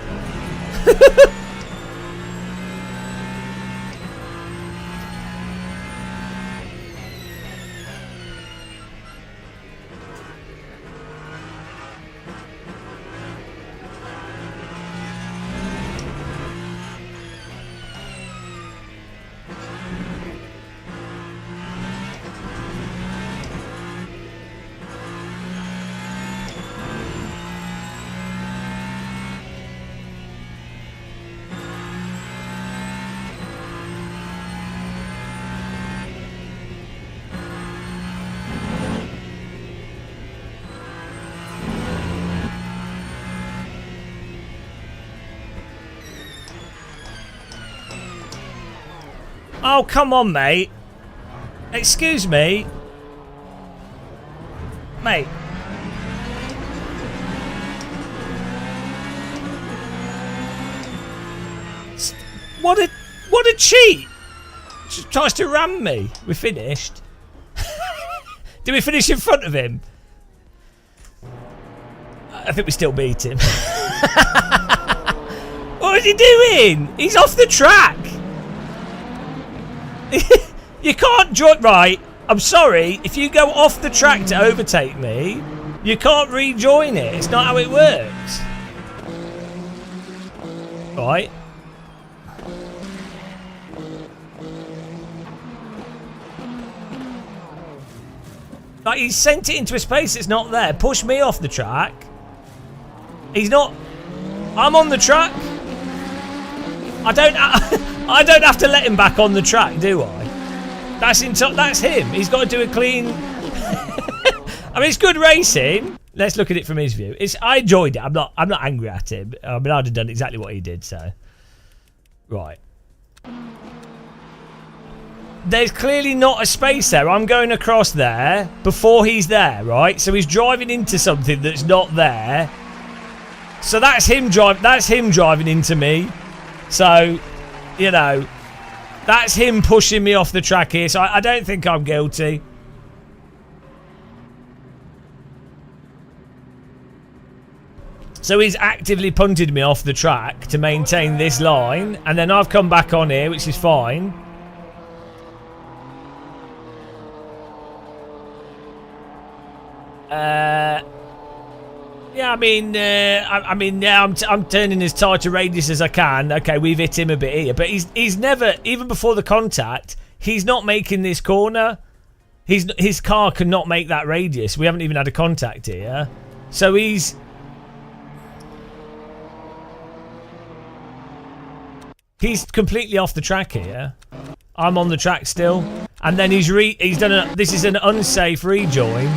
A: Oh, come on, mate. Excuse me. Mate. What a cheat. Just tries to ram me. We're finished. Did we finish in front of him? I think we still beat him. What is he doing? He's off the track. You can't join. Right, I'm sorry. If you go off the track to overtake me, you can't rejoin it. It's not how it works. Right. Like, he's sent it into a space that's not there. Push me off the track. He's not. I'm on the track. I don't have to let him back on the track, do I? That's him. He's got to do a clean. I mean, it's good racing. Let's look at it from his view. I enjoyed it. I'm not angry at him. I mean, I'd have done exactly what he did. So, right. There's clearly not a space there. I'm going across there before he's there, right? So he's driving into something that's not there. So that's him driving into me. So, you know, that's him pushing me off the track here. So I don't think I'm guilty. So he's actively punted me off the track to maintain this line. And then I've come back on here, which is fine. Yeah, I mean, I'm turning as tight a radius as I can. Okay, we've hit him a bit here, but he's never, even before the contact, he's not making this corner. His car cannot make that radius. We haven't even had a contact here, so he's completely off the track here. I'm on the track still, and then he's done this is an unsafe rejoin.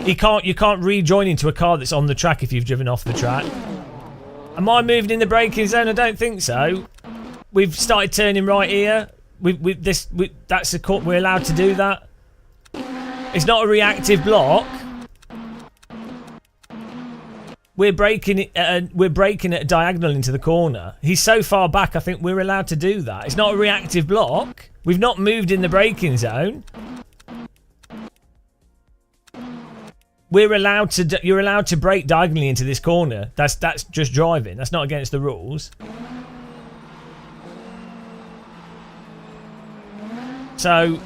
A: You can't rejoin into a car that's on the track if you've driven off the track. Am I moving in the braking zone? I don't think so. We've started turning right here. That's a court. We're allowed to do that. It's not a reactive block. We're braking it. We're braking at a diagonal into the corner. He's so far back. I think we're allowed to do that. It's not a reactive block. We've not moved in the braking zone. You're allowed to brake diagonally into this corner. That's just driving. That's not against the rules. So,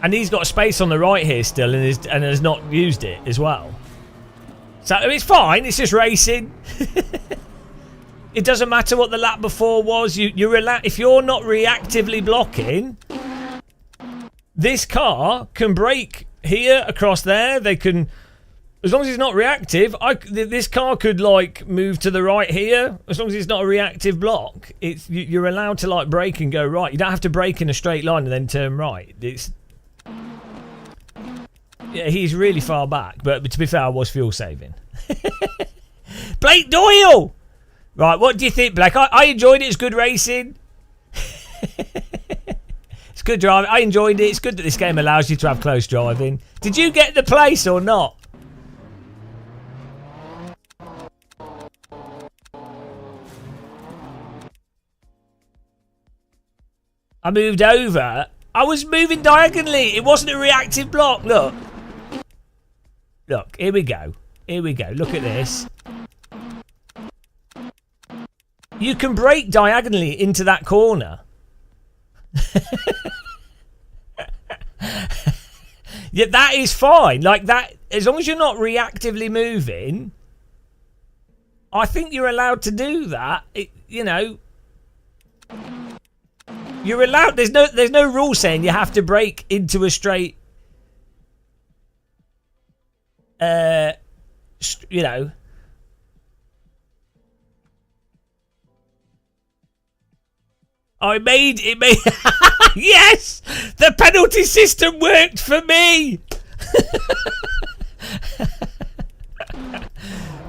A: and he's got space on the right here still, and has not used it as well. So it's fine. It's just racing. It doesn't matter what the lap before was. If you're not reactively blocking, this car can brake here, across there. They can, as long as it's not reactive. This car could like move to the right here, as long as it's not a reactive block. You're allowed to like brake and go right. You don't have to brake in a straight line and then turn right. Yeah, he's really far back, but to be fair, I was fuel saving. Blake Doyle. Right, what do you think, Blake? I enjoyed it. It's good racing. It's Good drive. I enjoyed it. It's good that this game allows you to have close driving. Did you get the place or not? I moved over. I was moving diagonally. It wasn't a reactive block. Look. Look, here we go. Here we go. Look at this. You can brake diagonally into that corner. Yeah, that is fine. Like that, as long as you're not reactively moving, I think you're allowed to do that. You know, you're allowed. There's no rule saying you have to brake into a straight. You know. Oh, it made yes, the penalty system worked for me.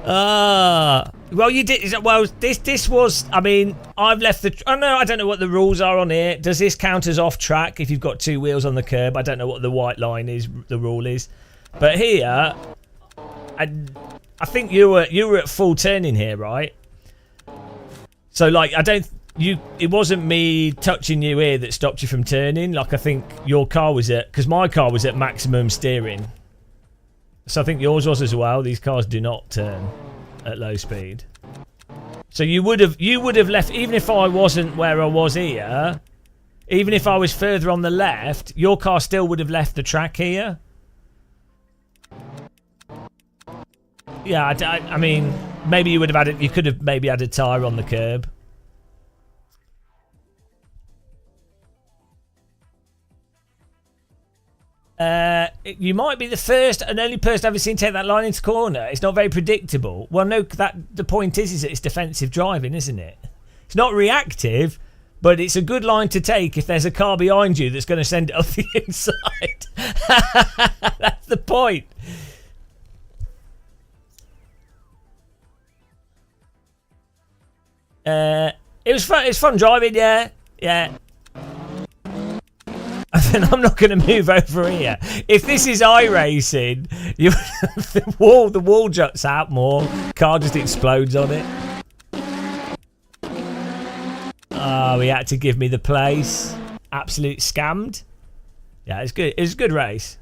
A: Well, you did. Well, this was. I mean, I've left the. Oh no, I don't know what the rules are on here. Does this count as off track if you've got two wheels on the curb? I don't know what the white line is. The rule is, but here, I think you were at full turning here, right? So like, I don't. It wasn't me touching you here that stopped you from turning. Like I think your car was at, because my car was at maximum steering. So I think yours was as well. These cars do not turn at low speed. So you would have left, even if I wasn't where I was here, even if I was further on the left, your car still would have left the track here. Yeah, I mean, maybe you would have had it. You could have maybe had a tyre on the curb. You might be the first and only person I've ever seen take that line into corner. It's not very predictable. Well, no, the point is that it's defensive driving, isn't it? It's not reactive, but it's a good line to take if there's a car behind you that's going to send it off the inside. That's the point. It was fun. It's fun driving, yeah. And I'm not going to move over here. If this is iRacing, the wall juts out more. Car just explodes on it. Oh, he had to give me the place. Absolute scammed. Yeah, it's good. It's a good race.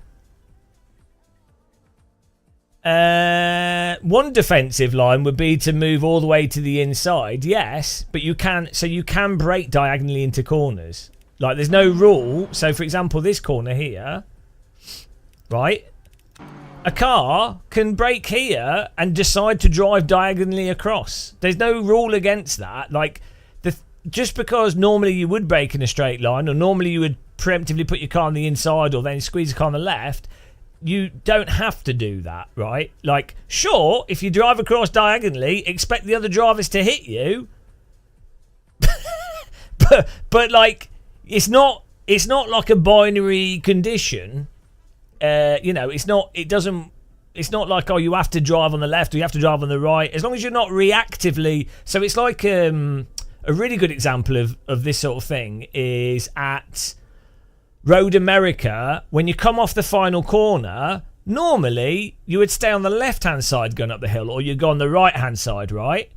A: One defensive line would be to move all the way to the inside. Yes, but you can. So you can brake diagonally into corners. Like, there's no rule. So, for example, this corner here, right? A car can brake here and decide to drive diagonally across. There's no rule against that. Like, just because normally you would brake in a straight line, or normally you would preemptively put your car on the inside or then squeeze the car on the left, you don't have to do that, right? Like, sure, if you drive across diagonally, expect the other drivers to hit you. but like... It's not like a binary condition. You know, it's not like, oh, you have to drive on the left or you have to drive on the right. As long as you're not reactively. So it's like a really good example of this sort of thing is at Road America. When you come off the final corner, normally you would stay on the left-hand side going up the hill, or you go on the right-hand side, right?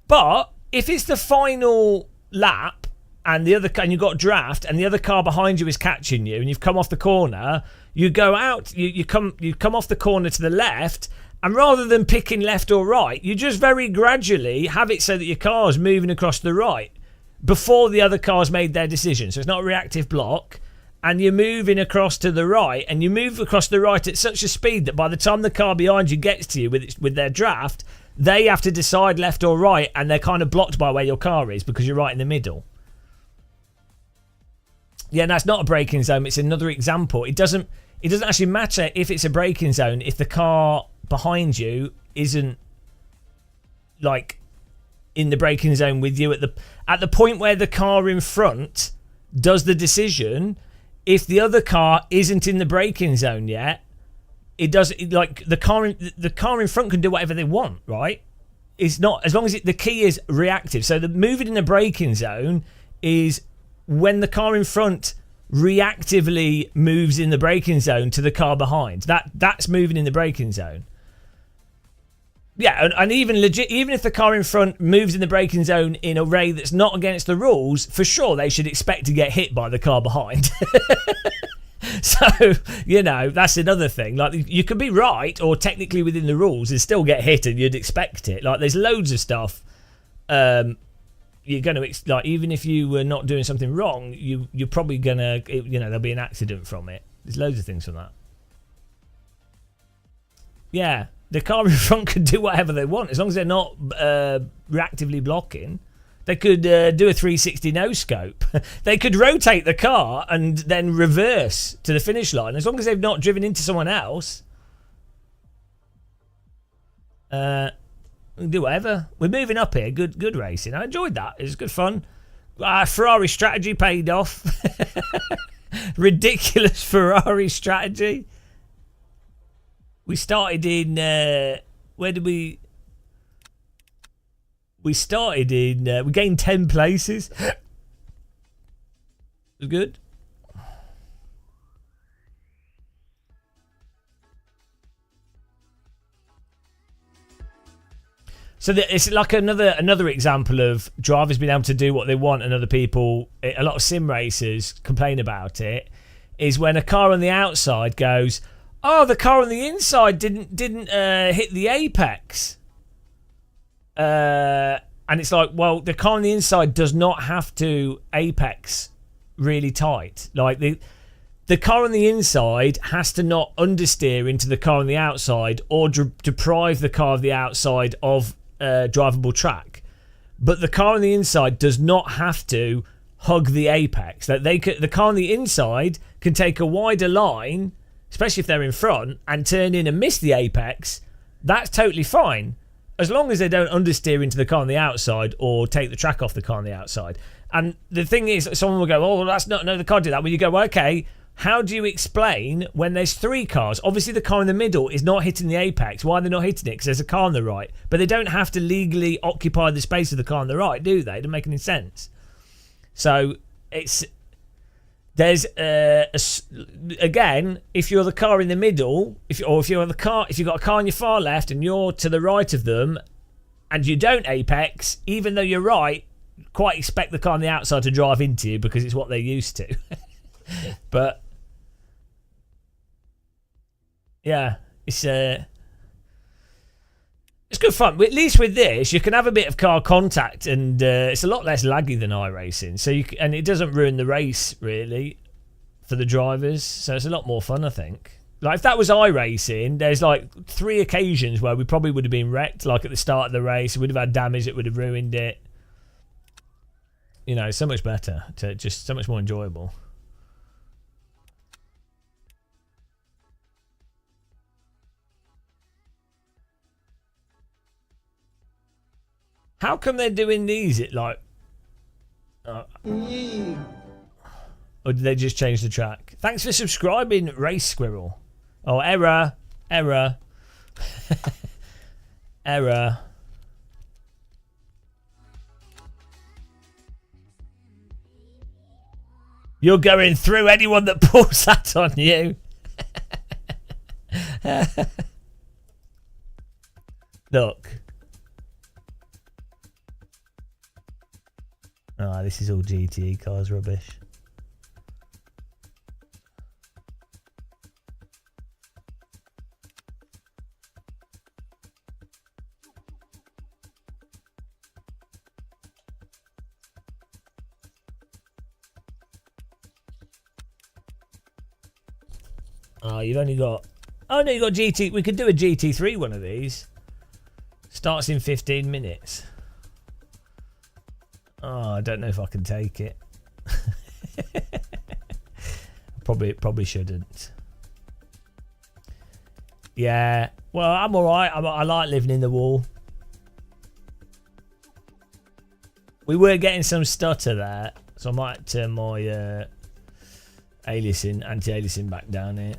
A: But if it's the final lap, and you've got draft, and the other car behind you is catching you, and you've come off the corner, you go out, you come off the corner to the left, and rather than picking left or right, you just very gradually have it so that your car's moving across the right before the other car's made their decision. So it's not a reactive block, and you're moving across to the right, and you move across the right at such a speed that by the time the car behind you gets to you with their draft, they have to decide left or right, and they're kind of blocked by where your car is because you're right in the middle. Yeah, that's not a braking zone. It's another example. It doesn't actually matter if it's a braking zone if the car behind you isn't like in the braking zone with you at the point where the car in front does the decision. If the other car isn't in the braking zone yet, it does. Like the car in front can do whatever they want, right? It's not, as long as the key is reactive. So the moving in the braking zone is when the car in front reactively moves in the braking zone to the car behind. That's moving in the braking zone. Yeah, and even if the car in front moves in the braking zone in a way that's not against the rules, for sure they should expect to get hit by the car behind. So, you know, that's another thing. Like, you could be right or technically within the rules and still get hit, and you'd expect it. Like, there's loads of stuff. You're going to, like, even if you were not doing something wrong, you're probably going to, you know, there'll be an accident from it. There's loads of things from that. Yeah, the car in front could do whatever they want as long as they're not reactively blocking. They could do a 360 no-scope. They could rotate the car and then reverse to the finish line as long as they've not driven into someone else. Do whatever. We're moving up here. Good racing. I enjoyed that. It was good fun. Ferrari strategy paid off. Ridiculous Ferrari strategy. We started in... where did we... We started in... we gained 10 places. It was good. So it's like another example of drivers being able to do what they want, and other people, a lot of sim racers complain about it, is when a car on the outside goes, oh, the car on the inside didn't hit the apex. And it's like, well, the car on the inside does not have to apex really tight. Like the car on the inside has to not understeer into the car on the outside or deprive the car of the outside of drivable track. But the car on the inside does not have to hug the apex. That the car on the inside can take a wider line, especially if they're in front, and turn in and miss the apex. That's totally fine, as long as they don't understeer into the car on the outside or take the track off the car on the outside. And the thing is, someone will go, oh, well, that's not, no, the car did that. Well, you go, well, okay, how do you explain when there's 3 cars? Obviously, the car in the middle is not hitting the apex. Why are they not hitting it? Because there's a car on the right. But they don't have to legally occupy the space of the car on the right, do they? It doesn't make any sense. So, there's again, if you're the car in the middle, if you've got a car on your far left and you're to the right of them, and you don't apex, even though you're right, quite expect the car on the outside to drive into you because it's what they're used to. But yeah, it's good fun. At least with this, you can have a bit of car contact, and it's a lot less laggy than iRacing. So and it doesn't ruin the race really for the drivers. So it's a lot more fun, I think. Like if that was iRacing, there's like 3 occasions where we probably would have been wrecked. Like at the start of the race, we would have had damage that would have ruined it. You know, so much better, just so much more enjoyable. How come they're doing these? It like, or did they just change the track? Thanks for subscribing, Race Squirrel. Oh, error. Error. You're going through anyone that pulls that on you. Look. Ah, this is all GTE cars rubbish. Oh, you've only got... Oh, no, you got GT... We could do a GT3 one of these. Starts in 15 minutes. Oh, I don't know if I can take it. Probably shouldn't. Yeah. Well, I'm alright. I like living in the wall. We were getting some stutter there, so I might turn my anti-aliasing back down here.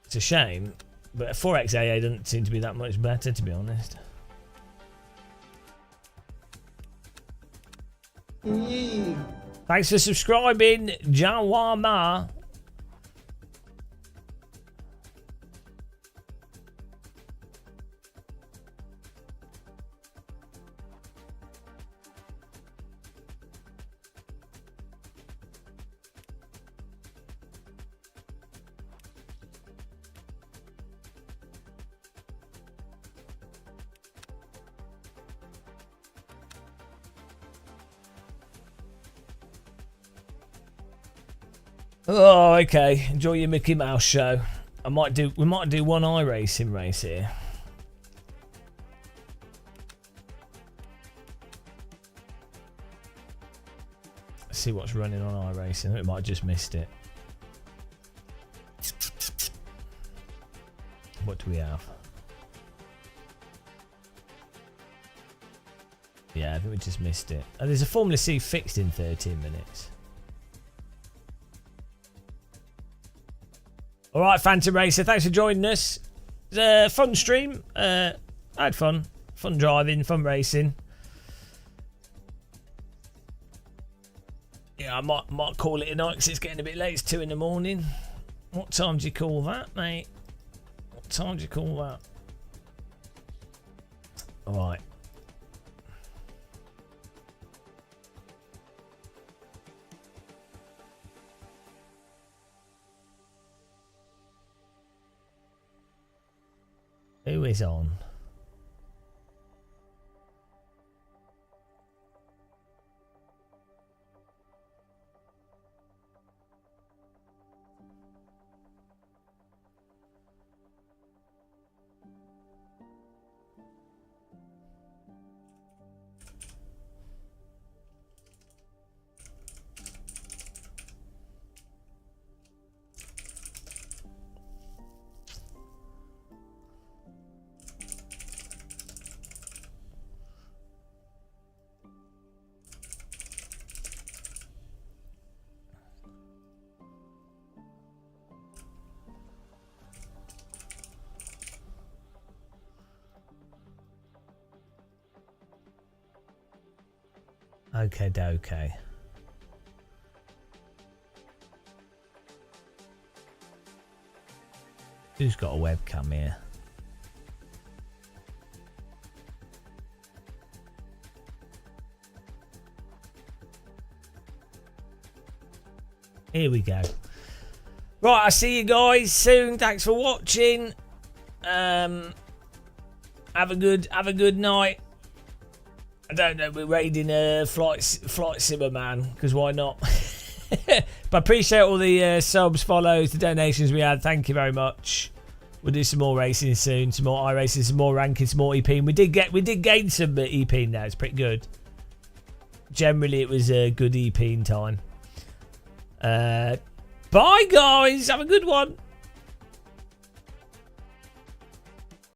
A: It's a shame, but 4XAA doesn't seem to be that much better, to be honest. Thanks for subscribing, Jawama. Oh, okay. Enjoy your Mickey Mouse show. We might do one iRacing race here. Let's see what's running on iRacing. I think we might have just missed it. What do we have? Yeah, I think we just missed it. And there's a Formula C fixed in 13 minutes. Alright, Phantom Racer, thanks for joining us. It was a fun stream. I had fun. Fun driving, fun racing. Yeah, I might call it a night because it's getting a bit late. It's 2 in the morning. What time do you call that, mate? What time do you call that? Alright. Who is on? Okay, okay. Who's got a webcam here? Here we go. Right, I'll see you guys soon. Thanks for watching. Have a good night. I don't know, we're raiding Flight Simmer Man, because why not? But I appreciate all the subs, follows, the donations we had. Thank you very much. We'll do some more racing soon, some more iRacing, some more ranking, some more EP. We did gain some EP now. It's pretty good. Generally, it was a good EP in time. Bye, guys. Have a good one.